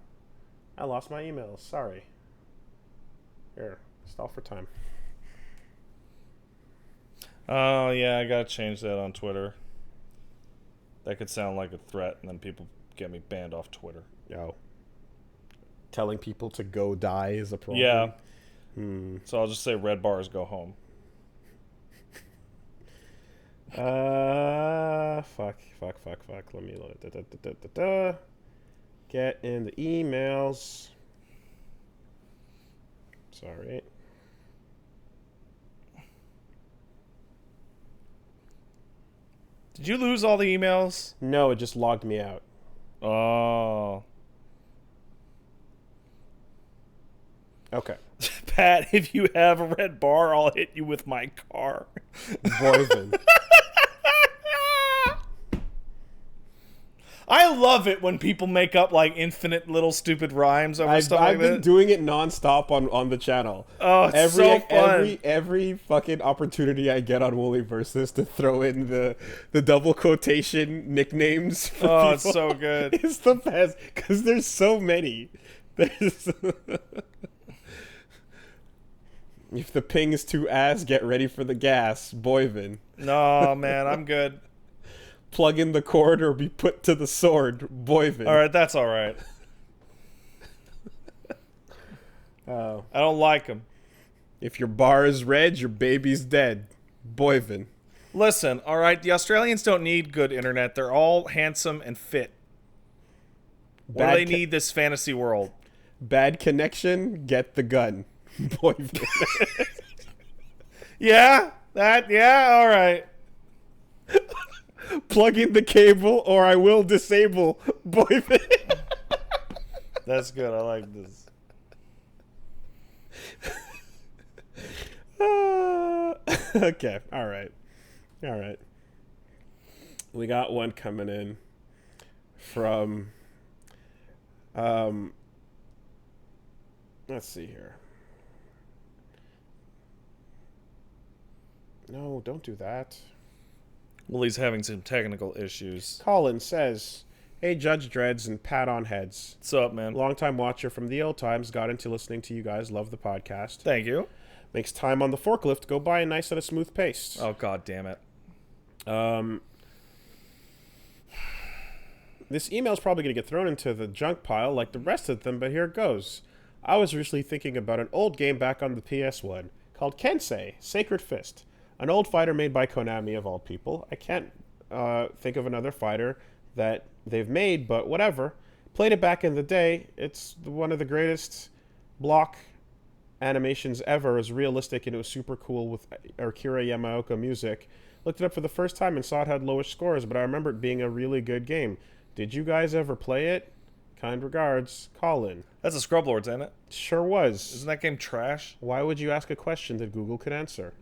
I lost my emails. Sorry. Here, stall for time. Oh, yeah, I gotta change that on Twitter. That could sound like a threat, and then people get me banned off Twitter. Yo. Telling people to go die is a problem. Yeah. So I'll just say red bars go home. Fuck. Let me load. Get in the emails. Sorry. Did you lose all the emails? No, it just logged me out. Oh. Okay. Pat, if you have a red bar, I'll hit you with my car. Boyvin. I love it when people make up like infinite little stupid rhymes over stuff like I've been that. doing it nonstop on the channel. Oh, it's so fun. Every fucking opportunity I get on Woolly Versus to throw in the double quotation nicknames for people. It's so good. It's the best because there's so many. There's if the ping is too ass, get ready for the gas, Boyvin. No, man, I'm good. Plug in the cord or be put to the sword, Boyvin. All right, that's all right. I don't like him. If your bar is red, your baby's dead, Boyvin. Listen, all right, the Australians don't need good internet. They're all handsome and fit. What do they need this fantasy world? Bad connection, get the gun, Boyvin. Yeah, all right. Plug in the cable or I will disable, Boyvin. That's good. I like this. Okay. All right. We got one coming in from let's see here. No, don't do that. Well, he's having some technical issues. Colin says, "Hey, Judge Dreads and Pat on Heads. What's up, man? Longtime watcher from the old times. Got into listening to you guys. Love the podcast. Thank you. Makes time on the forklift go by nice at a smooth pace." Oh, God damn it. This email's probably going to get thrown into the junk pile like the rest of them, but here it goes. I was recently thinking about an old game back on the PS1 called Kensei Sacred Fist. An old fighter made by Konami, of all people. I can't think of another fighter that they've made, but whatever. Played it back in the day. It's one of the greatest block animations ever. It was realistic and it was super cool with Akira Yamaoka music. Looked it up for the first time and saw it had lowish scores, but I remember it being a really good game. Did you guys ever play it? Kind regards, Colin. That's a Scrub-Lords, ain't it? Sure was. Isn't that game trash? Why would you ask a question that Google could answer?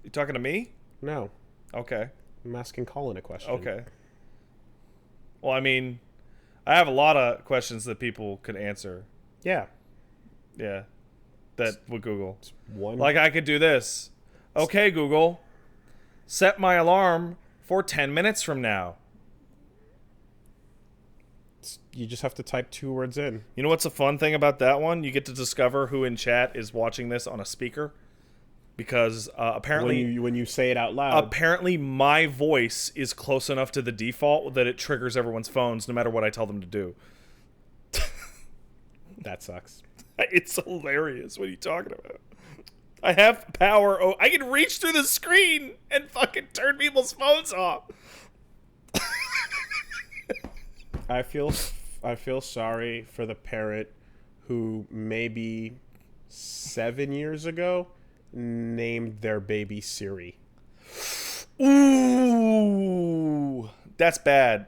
You talking to me? No. Okay. I'm asking Colin a question. Okay. Well, I mean, I have a lot of questions that people could answer. Yeah. Yeah. That would Google. One. Like, I could do this. Okay, Google. Set my alarm for 10 minutes from now. You just have to type 2 words in. You know what's a fun thing about that one? You get to discover who in chat is watching this on a speaker. Because apparently... When you say it out loud. Apparently my voice is close enough to the default that it triggers everyone's phones no matter what I tell them to do. That sucks. It's hilarious. What are you talking about? I have power. Oh, I can reach through the screen and fucking turn people's phones off. I feel sorry for the parent who maybe 7 years ago named their baby Siri. Ooh, that's bad.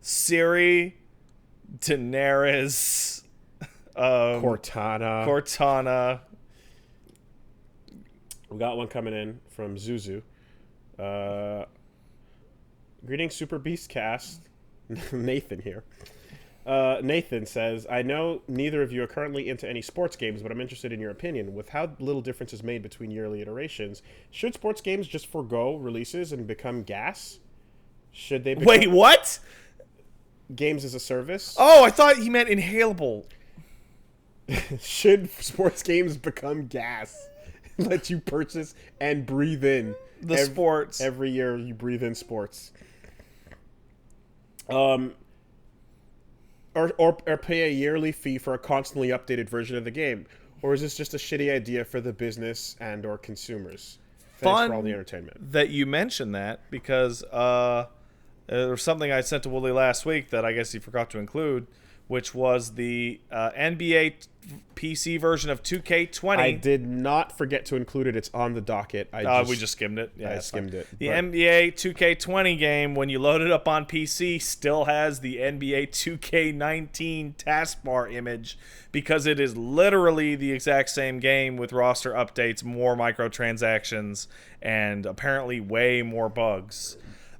Siri, Daenerys, Cortana. We got one coming in from Zuzu. Greetings, Super Beast Cast. Nathan here. Nathan says, I know neither of you are currently into any sports games, but I'm interested in your opinion. With how little difference is made between yearly iterations, should sports games just forgo releases and become gas? Should they become Wait, what? Games as a service? Oh, I thought he meant inhalable. Should sports games become gas? Let you purchase and breathe in sports. Every year you breathe in sports. Or pay a yearly fee for a constantly updated version of the game. Or is this just a shitty idea for the business and or consumers? Thanks for all the entertainment. That you mentioned that because there was something I sent to Wooly last week that I guess he forgot to include, which was the NBA PC version of 2K20. I did not forget to include it. It's on the docket. We just skimmed it. Yeah, I skimmed it. The NBA 2K20 game, when you load it up on PC, still has the NBA 2K19 taskbar image because it is literally the exact same game with roster updates, more microtransactions, and apparently way more bugs.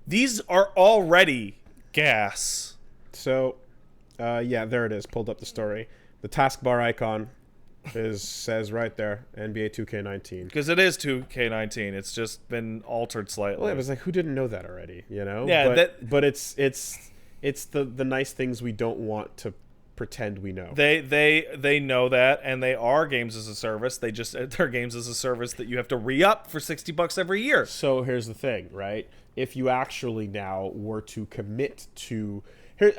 These are already gas. So... yeah, there it is. Pulled up the story. The taskbar icon says right there, NBA 2K19. Because it is 2K19. It's just been altered slightly. Well, it was like, who didn't know that already? You know? Yeah, but it's the nice things we don't want to pretend we know. They know that, and they are games as a service. They're games as a service that you have to re-up for $60 every year. So here's the thing, right? If you actually now were to commit to...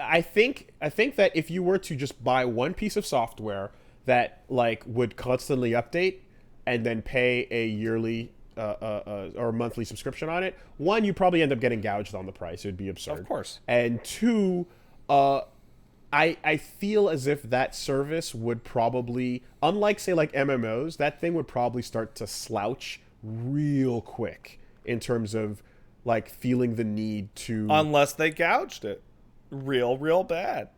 I think that if you were to just buy one piece of software that like would constantly update and then pay a yearly or monthly subscription on it, one, you probably end up getting gouged on the price. It would be absurd. Of course. And two, I feel as if that service would probably, unlike say like MMOs, that thing would probably start to slouch real quick in terms of like feeling the need to... Unless they gouged it. Real bad.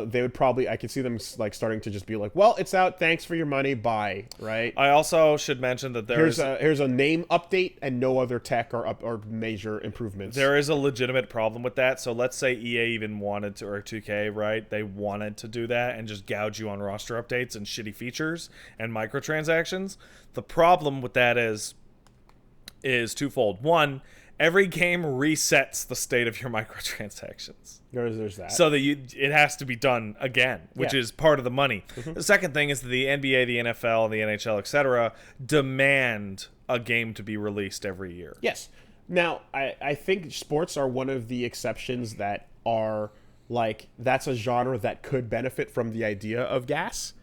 they would probably, I could see them like starting to just be like, well, it's out, thanks for your money, bye, right? I also should mention that here's a name update and no other tech or major improvements. There is a legitimate problem with that. So let's say EA even wanted to, or 2K, right? They wanted to do that and just gouge you on roster updates and shitty features and microtransactions. The problem with that is twofold. One, every game resets the state of your microtransactions. There's that. So that it has to be done again, which is part of the money. The second thing is that the NBA, the NFL, the NHL, etc. demand a game to be released every year. Yes. Now, I think sports are one of the exceptions that are like, that's a genre that could benefit from the idea of gas,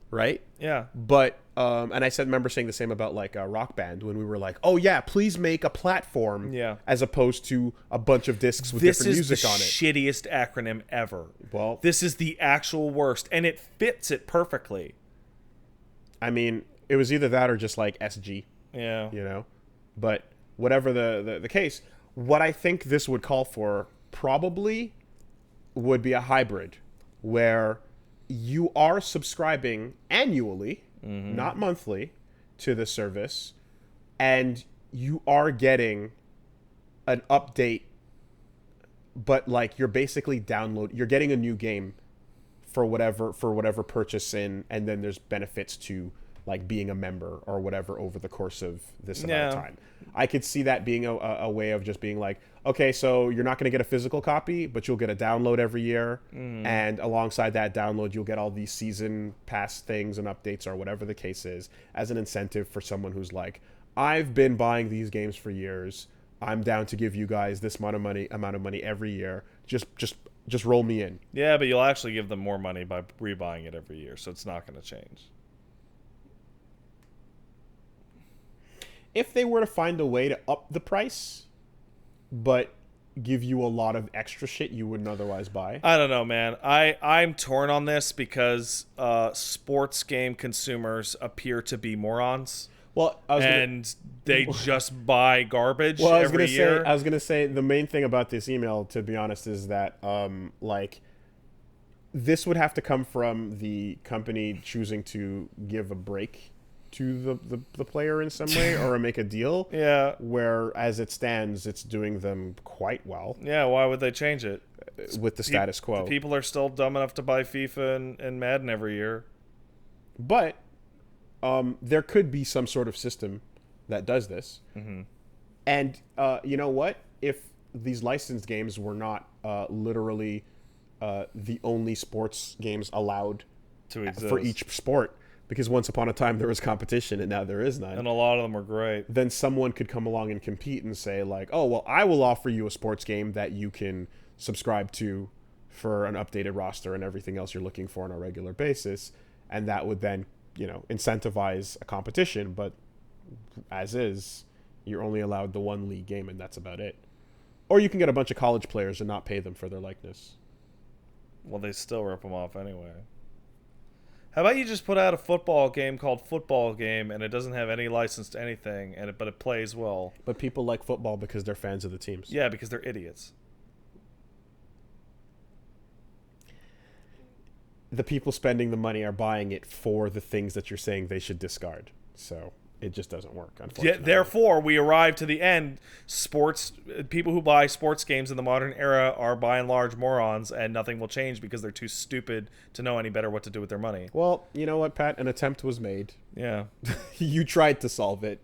right? Yeah. But and I remember saying the same about like Rock Band when we were like, oh yeah, please make a platform, as opposed to a bunch of discs with different music on it. This is the shittiest acronym ever. Well, this is the actual worst, and it fits it perfectly. I mean, it was either that or just like SG. Yeah. You know, but whatever the case, what I think this would call for probably would be a hybrid where you are subscribing annually, not monthly, to the service, and you are getting an update, but like you're basically you're getting a new game for whatever purchase and then there's benefits to like being a member or whatever over the course of this amount of time. I could see that being a way of just being like, okay, so you're not going to get a physical copy, but you'll get a download every year. And alongside that download, you'll get all these season pass things and updates or whatever the case is as an incentive for someone who's like, I've been buying these games for years. I'm down to give you guys this amount of money every year. Just roll me in. Yeah, but you'll actually give them more money by rebuying it every year, so it's not going to change. If they were to find a way to up the price, but give you a lot of extra shit you wouldn't otherwise buy. I don't know, man. I'm torn on this because sports game consumers appear to be morons. Well, they just buy garbage every year. I was gonna say the main thing about this email, to be honest, is that like this would have to come from the company choosing to give a break to the player in some way or make a deal. Yeah. Where as it stands, it's doing them quite well. Yeah. Why would they change it with the status quo? People are still dumb enough to buy FIFA and Madden every year. But there could be some sort of system that does this. And you know what? If these licensed games were not literally the only sports games allowed to exist for each sport, because once upon a time there was competition and now there is none. And a lot of them are great. Then someone could come along and compete and say like, oh, well, I will offer you a sports game that you can subscribe to for an updated roster and everything else you're looking for on a regular basis. And that would then, you know, incentivize a competition. But as is, you're only allowed the one league game and that's about it. Or you can get a bunch of college players and not pay them for their likeness. Well, they still rip them off anyway. How about you just put out a football game called Football Game, and it doesn't have any license to anything, but it plays well. But people like football because they're fans of the teams. Yeah, because they're idiots. The people spending the money are buying it for the things that you're saying they should discard. So it just doesn't work, unfortunately. Yeah, therefore, we arrive to the end. People who buy sports games in the modern era are by and large morons, and nothing will change because they're too stupid to know any better what to do with their money. Well, you know what, Pat? An attempt was made. Yeah. You tried to solve it.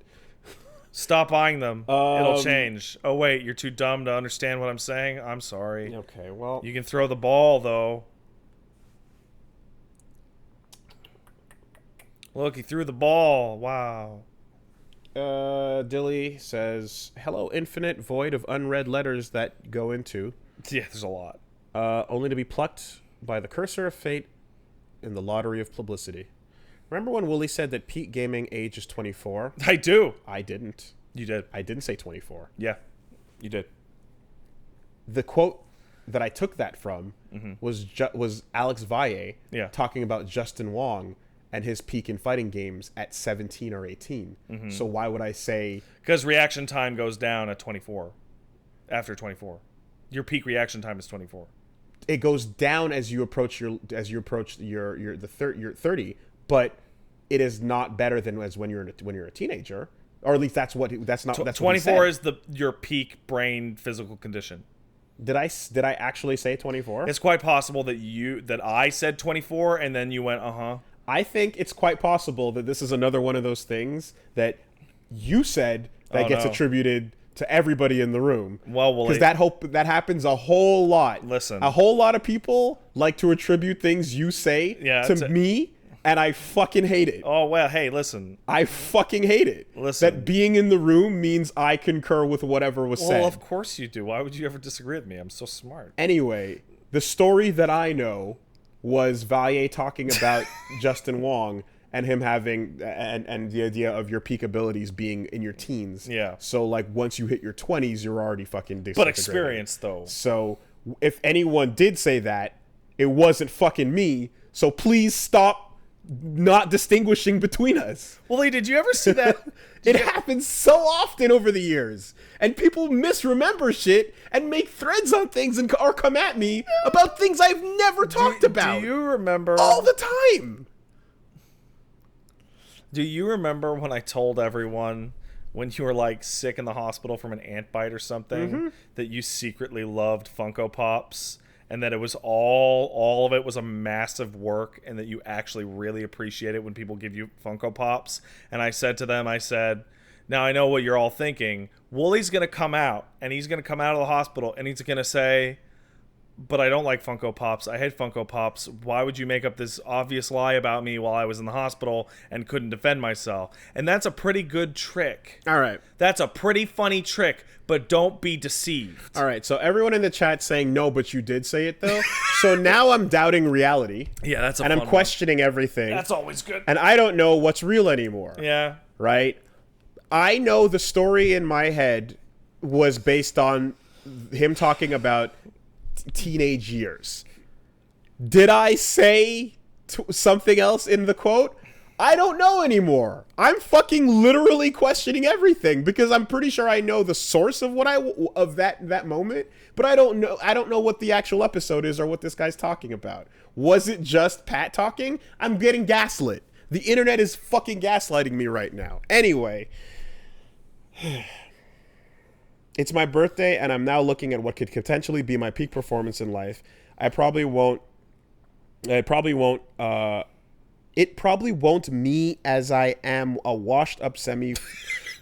Stop buying them. It'll change. Oh, wait, you're too dumb to understand what I'm saying? I'm sorry. Okay, well... You can throw the ball, though. Look, he threw the ball. Wow. Dilly says, hello, infinite void of unread letters that go into. Yeah, there's a lot. Only to be plucked by the cursor of fate in the lottery of publicity. Remember when Wooly said that peak gaming age is 24? I do. I didn't. You did. I didn't say 24. Yeah, you did. The quote that I took that from was Alex Valle talking about Justin Wong and his peak in fighting games at 17 or 18. So why would I say... Because reaction time goes down at 24. After 24. Your peak reaction time is 24. it goes down as you approach your 30, but it is not better than as when you're a teenager, or at least that's what 24 is your peak brain physical condition. Did I actually say 24? It's quite possible that I said 24 and then you went I think it's quite possible that this is another one of those things that you said that gets attributed to everybody in the room. Well, because that happens a whole lot. Listen, a whole lot of people like to attribute things you say to me, and I fucking hate it. Oh well, hey, listen, I fucking hate it. Listen, that being in the room means I concur with whatever was said. Well, of course you do. Why would you ever disagree with me? I'm so smart. Anyway, the story that I know was Valier talking about Justin Wong and him having and the idea of your peak abilities being in your teens. Yeah. So like once you hit your 20s, you're already fucking but experienced though. So if anyone did say that, it wasn't fucking me. So please stop not distinguishing between us. Well, did you ever see that? It happens so often over the years, and people misremember shit and make threads on things or come at me about things I've never talked about. Do you remember all the time? Do you remember when I told everyone when you were like sick in the hospital from an ant bite or something that you secretly loved Funko Pops? And that it was all of it was a massive work, and that you actually really appreciate it when people give you Funko Pops. And I said to them, now I know what you're all thinking. Wooly's going to come out, and he's going to come out of the hospital, and he's going to say, but I don't like Funko Pops. I hate Funko Pops. Why would you make up this obvious lie about me while I was in the hospital and couldn't defend myself? And that's a pretty good trick. All right. That's a pretty funny trick, but don't be deceived. All right. So everyone in the chat saying no, but you did say it though. So now I'm doubting reality. Yeah, that's and I'm questioning everything. That's always good. And I don't know what's real anymore. Yeah. Right? I know the story in my head was based on him talking about teenage years. Did I say something else in the quote? I don't know anymore. I'm fucking literally questioning everything because I'm pretty sure I know the source of that moment, but I don't know what the actual episode is or what this guy's talking about. Was it just Pat talking? I'm getting gaslit. The internet is fucking gaslighting me right now. Anyway, it's my birthday, and I'm now looking at what could potentially be my peak performance in life. It probably won't me as I am a washed up semi.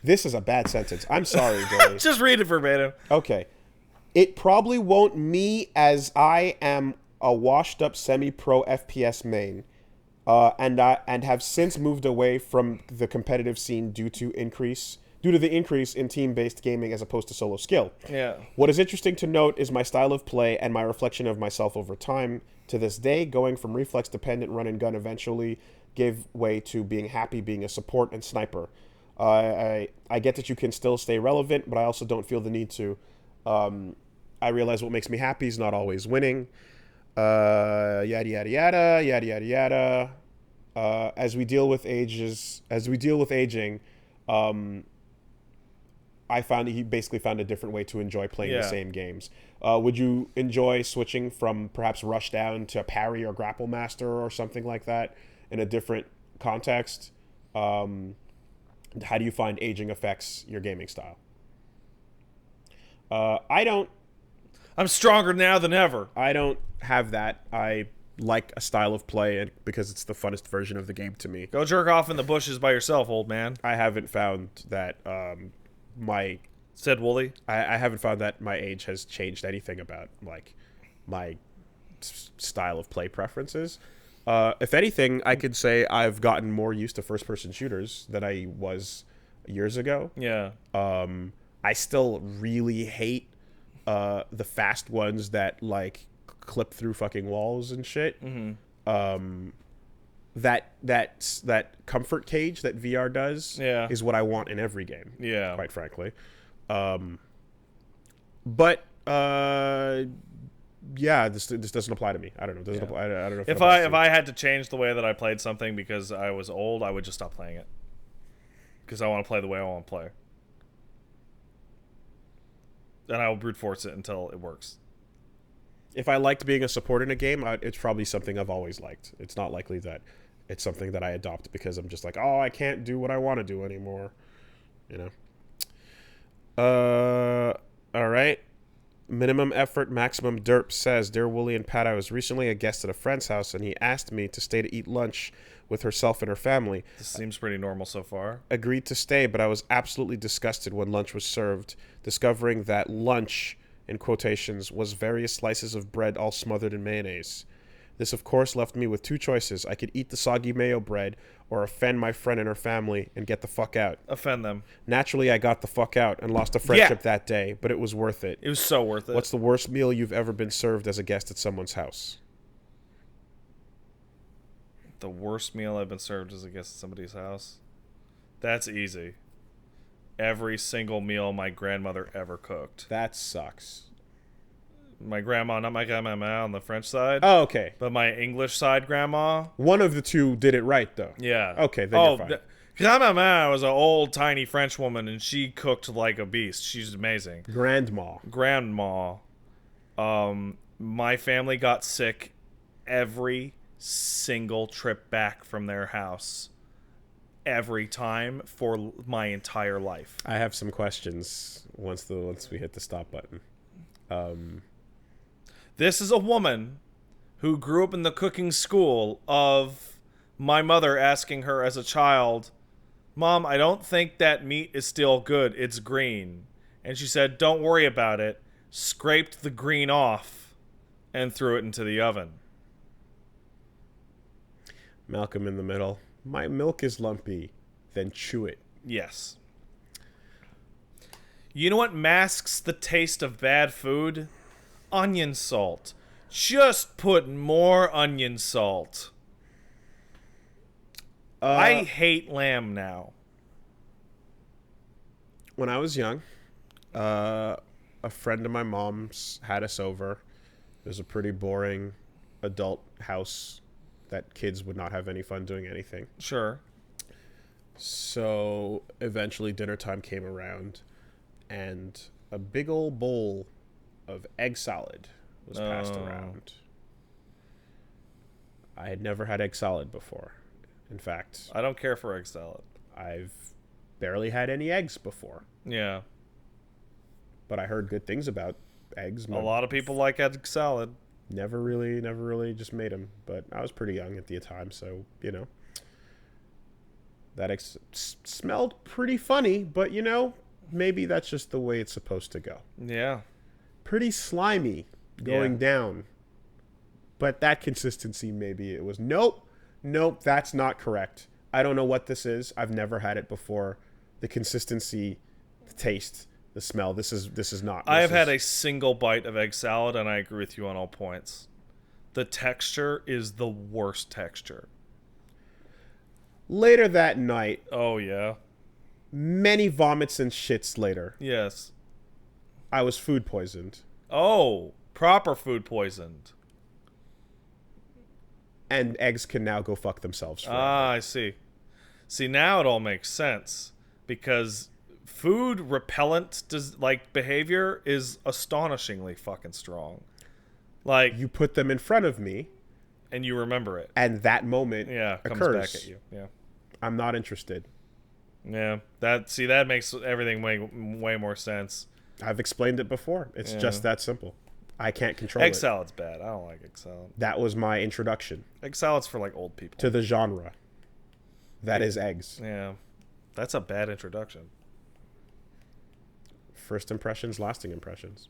This is a bad sentence. I'm sorry, Billy. Just read it verbatim. Okay. It probably won't me as I am a washed up semi-pro FPS main, and have since moved away from the competitive scene due to the increase in team-based gaming as opposed to solo skill. Yeah. What is interesting to note is my style of play and my reflection of myself over time. To this day, going from reflex-dependent run-and-gun eventually gave way to being happy being a support and sniper. I get that you can still stay relevant, but I also don't feel the need to. I realize what makes me happy is not always winning. Yada, yada, yada, yada, yada, yada. As we deal with aging, I found he basically found a different way to enjoy playing the same games. Would you enjoy switching from perhaps Rushdown to Parry or Grapple Master or something like that in a different context? How do you find aging affects your gaming style? I'm stronger now than ever. I don't have that. I like a style of play because it's the funnest version of the game to me. Go jerk off in the bushes by yourself, old man. I haven't found that said Wooly. I haven't found that my age has changed anything about like my style of play preferences. If anything, I could say I've gotten more used to first-person shooters than I was years ago. Yeah. I still really hate the fast ones that like clip through fucking walls and shit. Mm-hmm. That comfort cage that VR does is what I want in every game. Yeah. Quite frankly. This doesn't apply to me. I don't know. It doesn't apply. I don't know if I had to change the way that I played something because I was old, I would just stop playing it. Because I want to play the way I want to play. And I will brute force it until it works. If I liked being a support in a game, it's probably something I've always liked. It's not likely that it's something that I adopt because I'm just like, oh, I can't do what I want to do anymore. You know? All right. Minimum Effort Maximum Derp says, Dear Wooly and Pat, I was recently a guest at a friend's house and he asked me to stay to eat lunch with herself and her family. This seems pretty normal so far. Agreed to stay, but I was absolutely disgusted when lunch was served, discovering that lunch, in quotations, was various slices of bread all smothered in mayonnaise. This, of course, left me with two choices. I could eat the soggy mayo bread or offend my friend and her family and get the fuck out. Offend them. Naturally, I got the fuck out and lost a friendship that day, but it was worth it. It was so worth it. What's the worst meal you've ever been served as a guest at someone's house? The worst meal I've been served as a guest at somebody's house? That's easy. Every single meal my grandmother ever cooked. That sucks. My grandma, not my grandma on the French side. Oh, okay. But my English side grandma. One of the two did it right, though. Yeah. Okay, then you're fine. Grandma was an old, tiny French woman, and she cooked like a beast. She's amazing. Grandma. My family got sick every single trip back from their house. Every time for my entire life. I have some questions once we hit the stop button. This is a woman who grew up in the cooking school of my mother asking her as a child, Mom, I don't think that meat is still good. It's green. And she said, don't worry about it. Scraped the green off and threw it into the oven. Malcolm in the middle. My milk is lumpy. Then chew it. Yes. You know what masks the taste of bad food? Onion salt. Just put more onion salt. I hate lamb now. When I was young, a friend of my mom's had us over. It was a pretty boring adult house that kids would not have any fun doing anything. Sure. So eventually dinner time came around and a big old bowl of egg salad was passed around. I had never had egg salad before. In fact, I don't care for egg salad. I've barely had any eggs before. Yeah. But I heard good things about eggs. A lot of people like egg salad. Never really just made them. But I was pretty young at the time, so, you know. That smelled pretty funny, but, you know, maybe that's just the way it's supposed to go. Yeah. Pretty slimy going down. But that consistency, maybe it was. Nope, that's not correct. I don't know what this is. I've never had it before. The consistency, the taste, the smell, this is not. I have had a single bite of egg salad, and I agree with you on all points. The texture is the worst texture. Later that night. Oh, yeah. Many vomits and shits later. Yes. I was food poisoned. Oh, proper food poisoned. And eggs can now go fuck themselves forever. Ah, I see. See, now it all makes sense. Because food repellent behavior is astonishingly fucking strong. Like, you put them in front of me. And you remember it. And that moment comes occurs. back at you. Yeah. I'm not interested. Yeah. That makes everything way more sense. I've explained it before. It's just that simple. I can't control it. Egg salad's bad. I don't like egg salad. That was my introduction. Egg salad's for, like, old people. To the genre. That is eggs. Yeah. That's a bad introduction. First impressions, lasting impressions.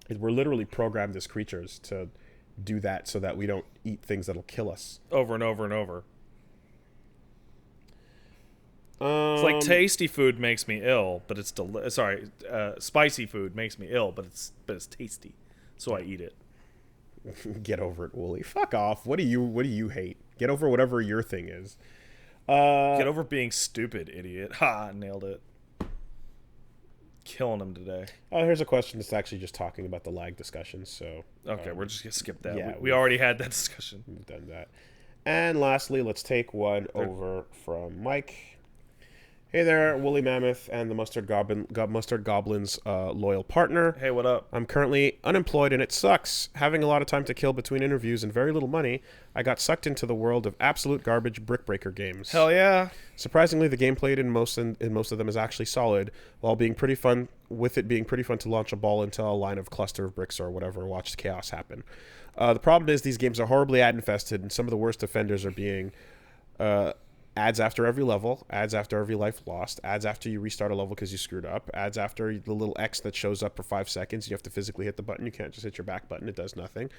We're literally programmed as creatures to do that so that we don't eat things that'll kill us. Over and over and over. It's like tasty food makes me ill, but it's spicy food makes me ill, but it's tasty, so I eat it. Get over it, Wooly. Fuck off. What do you hate? Get over whatever your thing is. Get over being stupid, idiot. Ha! Nailed it. Killing him today. Oh, here's a question that's actually just talking about the lag discussion. So okay, we're just gonna skip that. Yeah, we already had that discussion. We've done that. And lastly, let's take one over from Mike. Hey there, Woolly Mammoth and the Mustard Goblin's loyal partner. Hey, what up? I'm currently unemployed and it sucks. Having a lot of time to kill between interviews and very little money, I got sucked into the world of absolute garbage brick breaker games. Hell yeah. Surprisingly, the gameplay in most of them is actually solid, while being pretty fun to launch a ball into a line of cluster of bricks or whatever, watch the chaos happen. The problem is these games are horribly ad infested, and some of the worst offenders are being ads after every level, ads after every life lost, ads after you restart a level because you screwed up, ads after the little X that shows up for 5 seconds. You have to physically hit the button. You can't just hit your back button. It does nothing.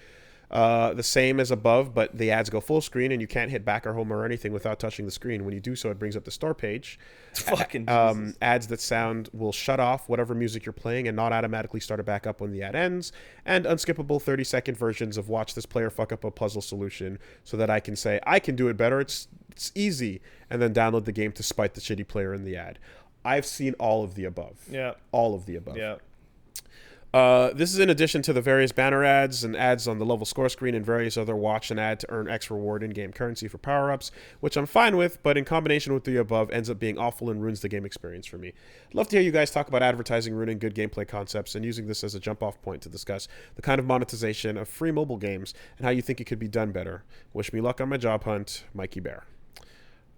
The same as above, but the ads go full screen and you can't hit back or home or anything without touching the screen. When you do so, it brings up the store page. Fucking ads that sound will shut off whatever music you're playing and not automatically start it back up when the ad ends. And unskippable 30-second versions of watch this player fuck up a puzzle solution so that I can say, I can do it better. It's easy. And then download the game to spite the shitty player in the ad. I've seen all of the above. Yeah. All of the above. Yeah. This is in addition to the various banner ads and ads on the level score screen and various other watch and ad to earn X reward in-game currency for power-ups, which I'm fine with, but in combination with the above ends up being awful and ruins the game experience for me. I'd love to hear you guys talk about advertising ruining good gameplay concepts and using this as a jump-off point to discuss the kind of monetization of free mobile games and how you think it could be done better. Wish me luck on my job hunt, Mikey Bear.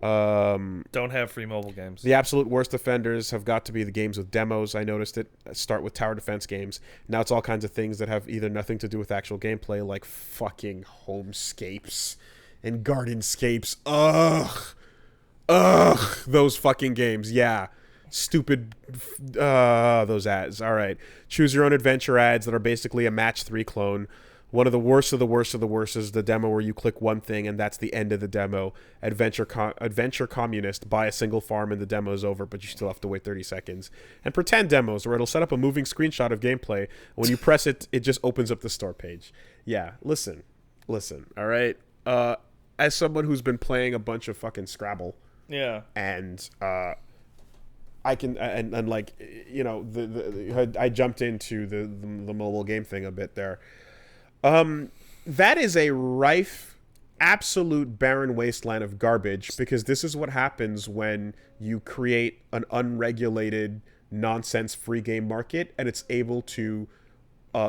Don't have free mobile games. The absolute worst offenders have got to be the games with demos. I noticed it start with tower defense games. Now it's all kinds of things that have either nothing to do with actual gameplay, like fucking homescapes and gardenscapes. Ugh, those fucking games. Yeah. Stupid, those ads. All right. Choose your own adventure ads that are basically a match 3 clone. One of the worst of the worst of the worst is the demo where you click one thing and that's the end of the demo. Adventure Communist, buy a single farm and the demo's over, but you still have to wait 30 seconds. And pretend demos where it'll set up a moving screenshot of gameplay. When you press it, it just opens up the store page. Yeah, listen, all right? As someone who's been playing a bunch of fucking Scrabble. Yeah. And I can, and like, you know, I jumped into the mobile game thing a bit there. That is a rife, absolute barren wasteland of garbage, because this is what happens when you create an unregulated, nonsense free game market and it's able to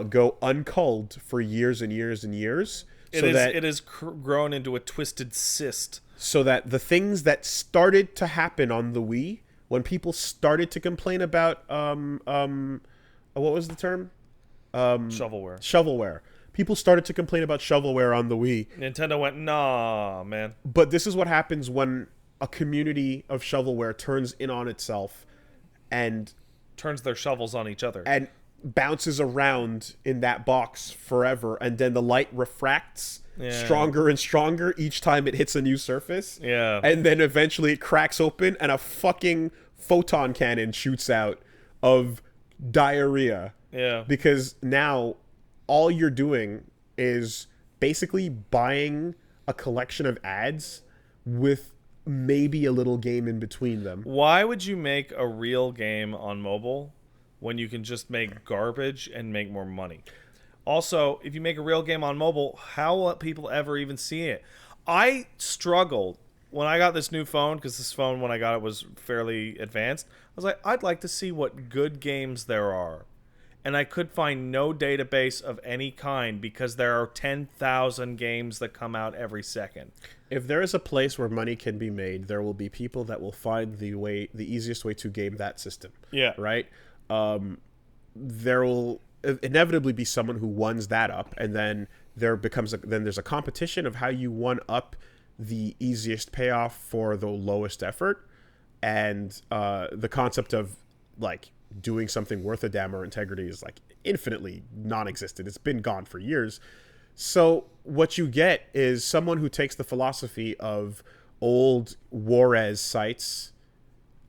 go unculled for years and years and years. It is grown into a twisted cyst. So that the things that started to happen on the Wii, when people started to complain about, what was the term? Shovelware. People started to complain about shovelware on the Wii. Nintendo went, nah, man. But this is what happens when a community of shovelware turns in on itself and turns their shovels on each other and bounces around in that box forever, and then the light refracts stronger and stronger each time it hits a new surface. Yeah. And then eventually it cracks open and a fucking photon cannon shoots out of diarrhea. Yeah. Because now all you're doing is basically buying a collection of ads with maybe a little game in between them. Why would you make a real game on mobile when you can just make garbage and make more money? Also, if you make a real game on mobile, how will people ever even see it? I struggled when I got this new phone, because this phone, when I got it, was fairly advanced. I was like, I'd like to see what good games there are. And I could find no database of any kind because there are 10,000 games that come out every second. If there is a place where money can be made, there will be people that will find the easiest way to game that system. Yeah. Right? There will inevitably be someone who ones that up, and then there's a competition of how you one up the easiest payoff for the lowest effort, and the concept of like doing something worth a damn or integrity is like infinitely non-existent. It's been gone for years. So what you get is someone who takes the philosophy of old Juarez sites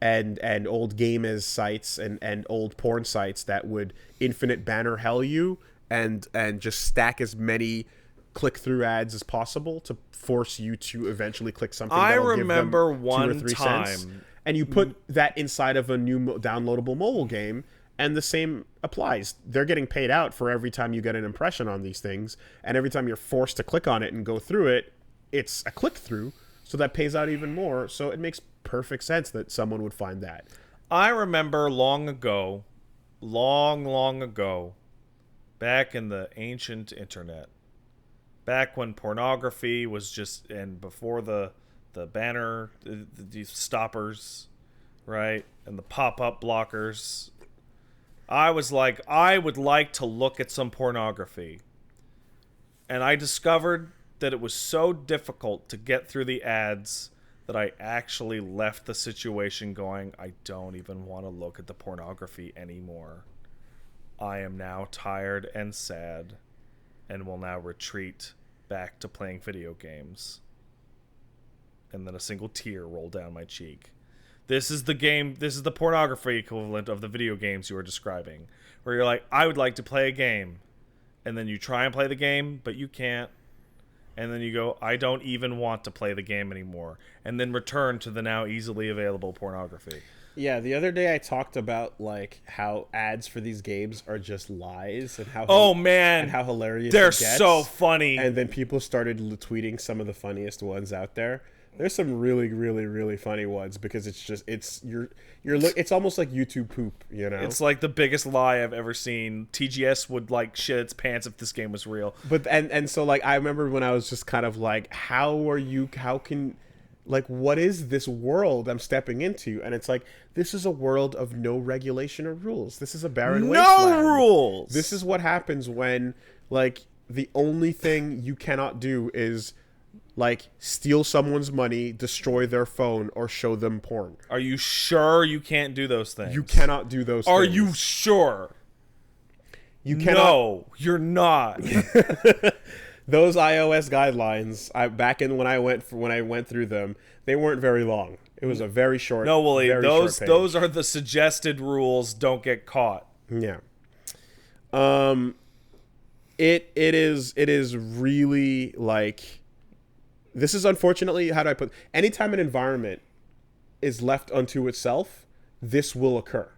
and old Game-as sites and old porn sites that would infinite banner hell you and just stack as many click-through ads as possible to force you to eventually click something. I remember one time. Cents. And you put that inside of a new downloadable mobile game, and the same applies. They're getting paid out for every time you get an impression on these things, and every time you're forced to click on it and go through it, it's a click-through, So that pays out even more. So it makes perfect sense that someone would find that. I remember long ago, long ago, back in the ancient internet, back when pornography was just, and before the banner, the stoppers, right, and the pop-up blockers, I was like, I would like to look at some pornography. And I discovered that it was so difficult to get through the ads that I actually left the situation going, I don't even want to look at the pornography anymore. I am now tired and sad and will now retreat back to playing video games. And then a single tear rolled down my cheek. This is the pornography equivalent of the video games you were describing, where you're like, I would like to play a game. And then you try and play the game, but you can't. And then you go, I don't even want to play the game anymore. And then return to the now easily available pornography. Yeah, the other day I talked about like how ads for these games are just lies and how and how hilarious they're it gets. so funny. And then people started tweeting some of the funniest ones out there. There's some really funny ones because it's almost like YouTube poop, you know. It's like the biggest lie I've ever seen. TGS would like shit its pants if this game was real. But and so like I remember when I was just kind of like, what is this world I'm stepping into? And it's like, this is a world of no regulation or rules. This is a barren wasteland. No rules. This is what happens when like the only thing you cannot do is like steal someone's money, destroy their phone, or show them porn. Are you sure you can't do those things? You cannot do those things. Are you sure? You cannot. No, you're not. Those iOS guidelines, back in when I went through them, they weren't very long. It was a very short. No, Willie, those are the suggested rules. Don't get caught. Yeah. It is really like. This is unfortunately, how do I put... Anytime an environment is left unto itself, this will occur,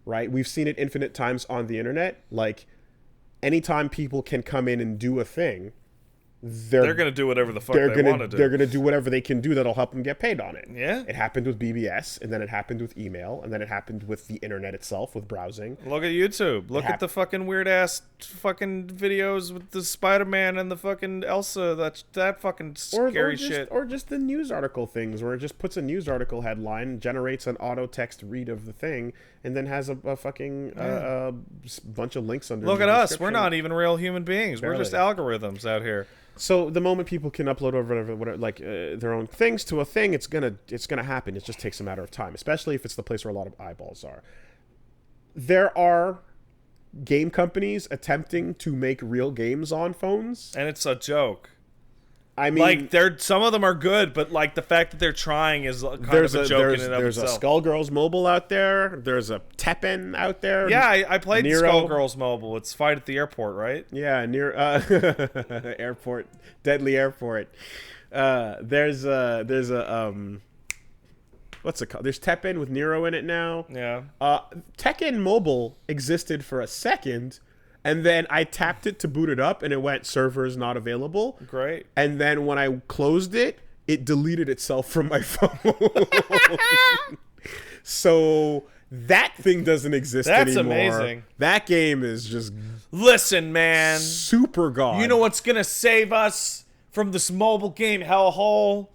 right? We've seen it infinite times on the internet. Like, anytime people can come in and do a thing, they're going to do whatever the fuck they want to do. They're going to do whatever they can do that'll help them get paid on it. Yeah. It happened with BBS, and then it happened with email, and then it happened with the internet itself, with browsing. Look at YouTube. Look at the fucking weird-ass fucking videos with the Spider-Man and the fucking Elsa. That fucking scary shit. Or just the news article things, where it just puts a news article headline, generates an auto-text read of the thing, and then has a fucking bunch of links under. Look at us. We're not even real human beings. Barely. We're just algorithms out here. So the moment people can upload whatever, their own things to a thing, it's gonna happen. It just takes a matter of time, especially if it's the place where a lot of eyeballs are. There are game companies attempting to make real games on phones, and it's a joke. I mean, like some of them are good, but like the fact that they're trying is kind of a joke in and of itself. There's a Skullgirls Mobile out there. There's a Teppen out there. Yeah, I played Skullgirls Mobile. It's Fight at the Airport, right? Yeah, near airport, deadly airport. There's a what's it called? There's Teppen with Nero in it now. Yeah. Tekken Mobile existed for a second. And then I tapped it to boot it up, and it went servers not available. Great. And then when I closed it, it deleted itself from my phone. So that thing doesn't exist anymore. That's amazing. That game is just... Listen, man. Super gone. You know what's going to save us from this mobile game hellhole?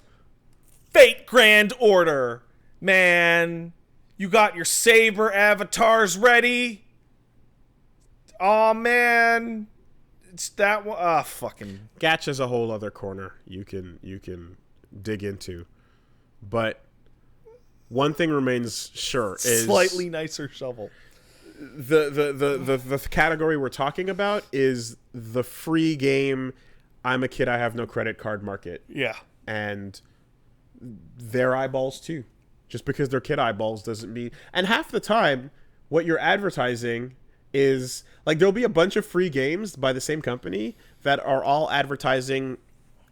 Fate Grand Order. Man, you got your Saber avatars ready? Oh man, it's that one. Ah, fucking. Gacha's a whole other corner you can dig into, but one thing remains sure is slightly nicer shovel. The category we're talking about is the free game. I'm a kid. I have no credit card market. Yeah, and their eyeballs too. Just because they're kid eyeballs doesn't mean. And half the time, what you're advertising is like there'll be a bunch of free games by the same company that are all advertising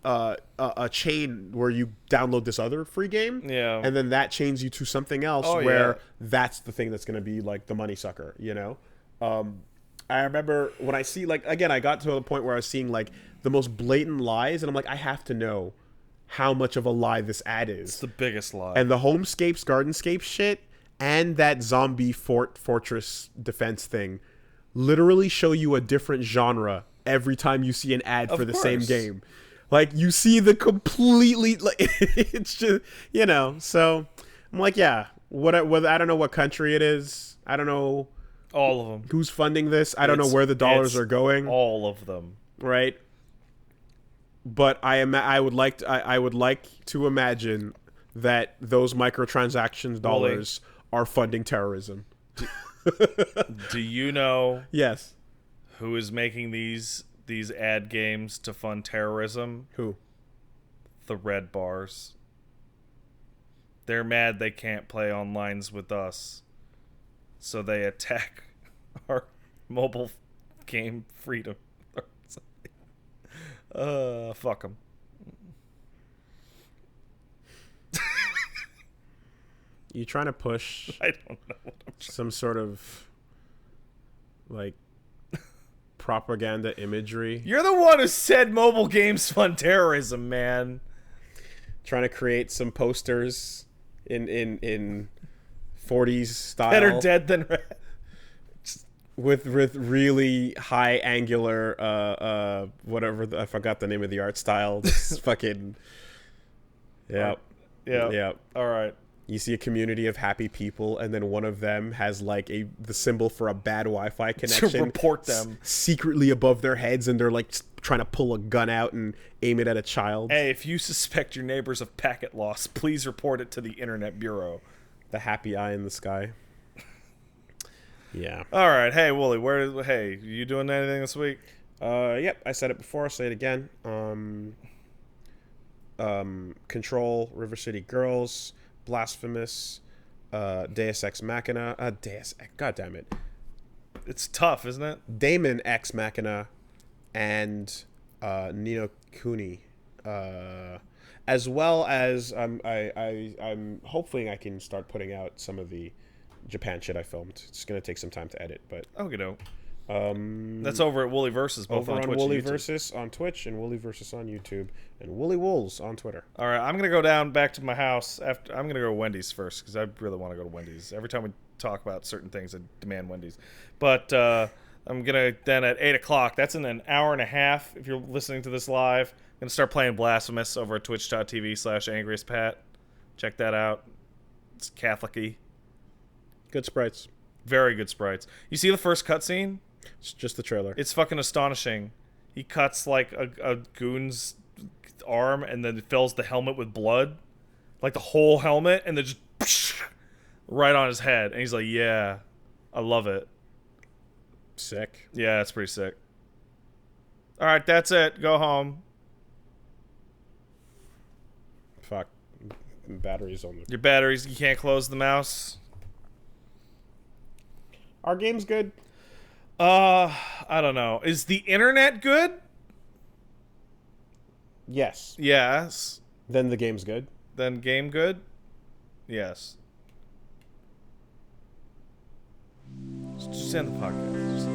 a chain where you download this other free game, and then that chains you to something else where that's the thing that's going to be like the money sucker, you know. I remember when I got to a point where I was seeing like the most blatant lies, and I'm like, I have to know how much of a lie this ad is. It's the biggest lie. And the homescapes, gardenscape shit, and that zombie fortress defense thing literally show you a different genre every time you see an ad for the same game. Like, you see the completely, like, it's just, you know, so I'm like, yeah, I don't know what country it is. I don't know all of them. Who's funding this? I don't know where the dollars are going. All of them. Right? But I would like to imagine that those microtransactions dollars are funding terrorism. Do you know Yes. who is making these ad games to fund terrorism? Who? The red bars. They're mad they can't play online with us, so they attack our mobile game freedom. Fuck them. You trying to push I don't know what I'm some sort of like propaganda imagery? You're the one who said mobile games fund terrorism, man. Trying to create some posters in 40s style. Better dead than red. With really high angular whatever I forgot the name of the art style. This fucking yeah. All right. You see a community of happy people, and then one of them has like the symbol for a bad Wi-Fi connection. To report them secretly above their heads, and they're like trying to pull a gun out and aim it at a child. Hey, if you suspect your neighbors of packet loss, please report it to the Internet Bureau. The happy eye in the sky. Yeah. All right. Hey, Wooly, hey, you doing anything this week? Yep. I said it before. I'll say it again. Control, River City Girls, Blasphemous, Deus Ex Machina, God damn it. It's tough, isn't it? Damon Ex Machina, and Nino Kuni, as well as I'm hoping I can start putting out some of the Japan shit I filmed. It's gonna take some time to edit, but okay, no. That's over at Wooly Versus, both over on Twitch Wooly and YouTube. Versus on Twitch and Wooly Versus on YouTube and Wooly Wolves on Twitter. All right, I'm gonna go down back to my house after. I'm gonna go to Wendy's first because I really want to go to Wendy's. Every time we talk about certain things, I demand Wendy's. But I'm gonna then at 8 o'clock. That's in an hour and a half. If you're listening to this live, I'm gonna start playing Blasphemous over at twitch.tv/angriestpat. Check that out. It's Catholic-y. Good sprites. Very good sprites. You see the first cutscene? It's just the trailer. It's fucking astonishing. He cuts like a goon's arm and then fills the helmet with blood. Like the whole helmet, and then just right on his head. And he's like, yeah, I love it. Sick. Yeah, it's pretty sick. All right, that's it. Go home. Fuck. Batteries on the... Your batteries, you can't close the mouse. Our game's good. I don't know. Is the internet good? Yes. Yes. Then the game's good. Then game good? Yes. Just end the podcast. Just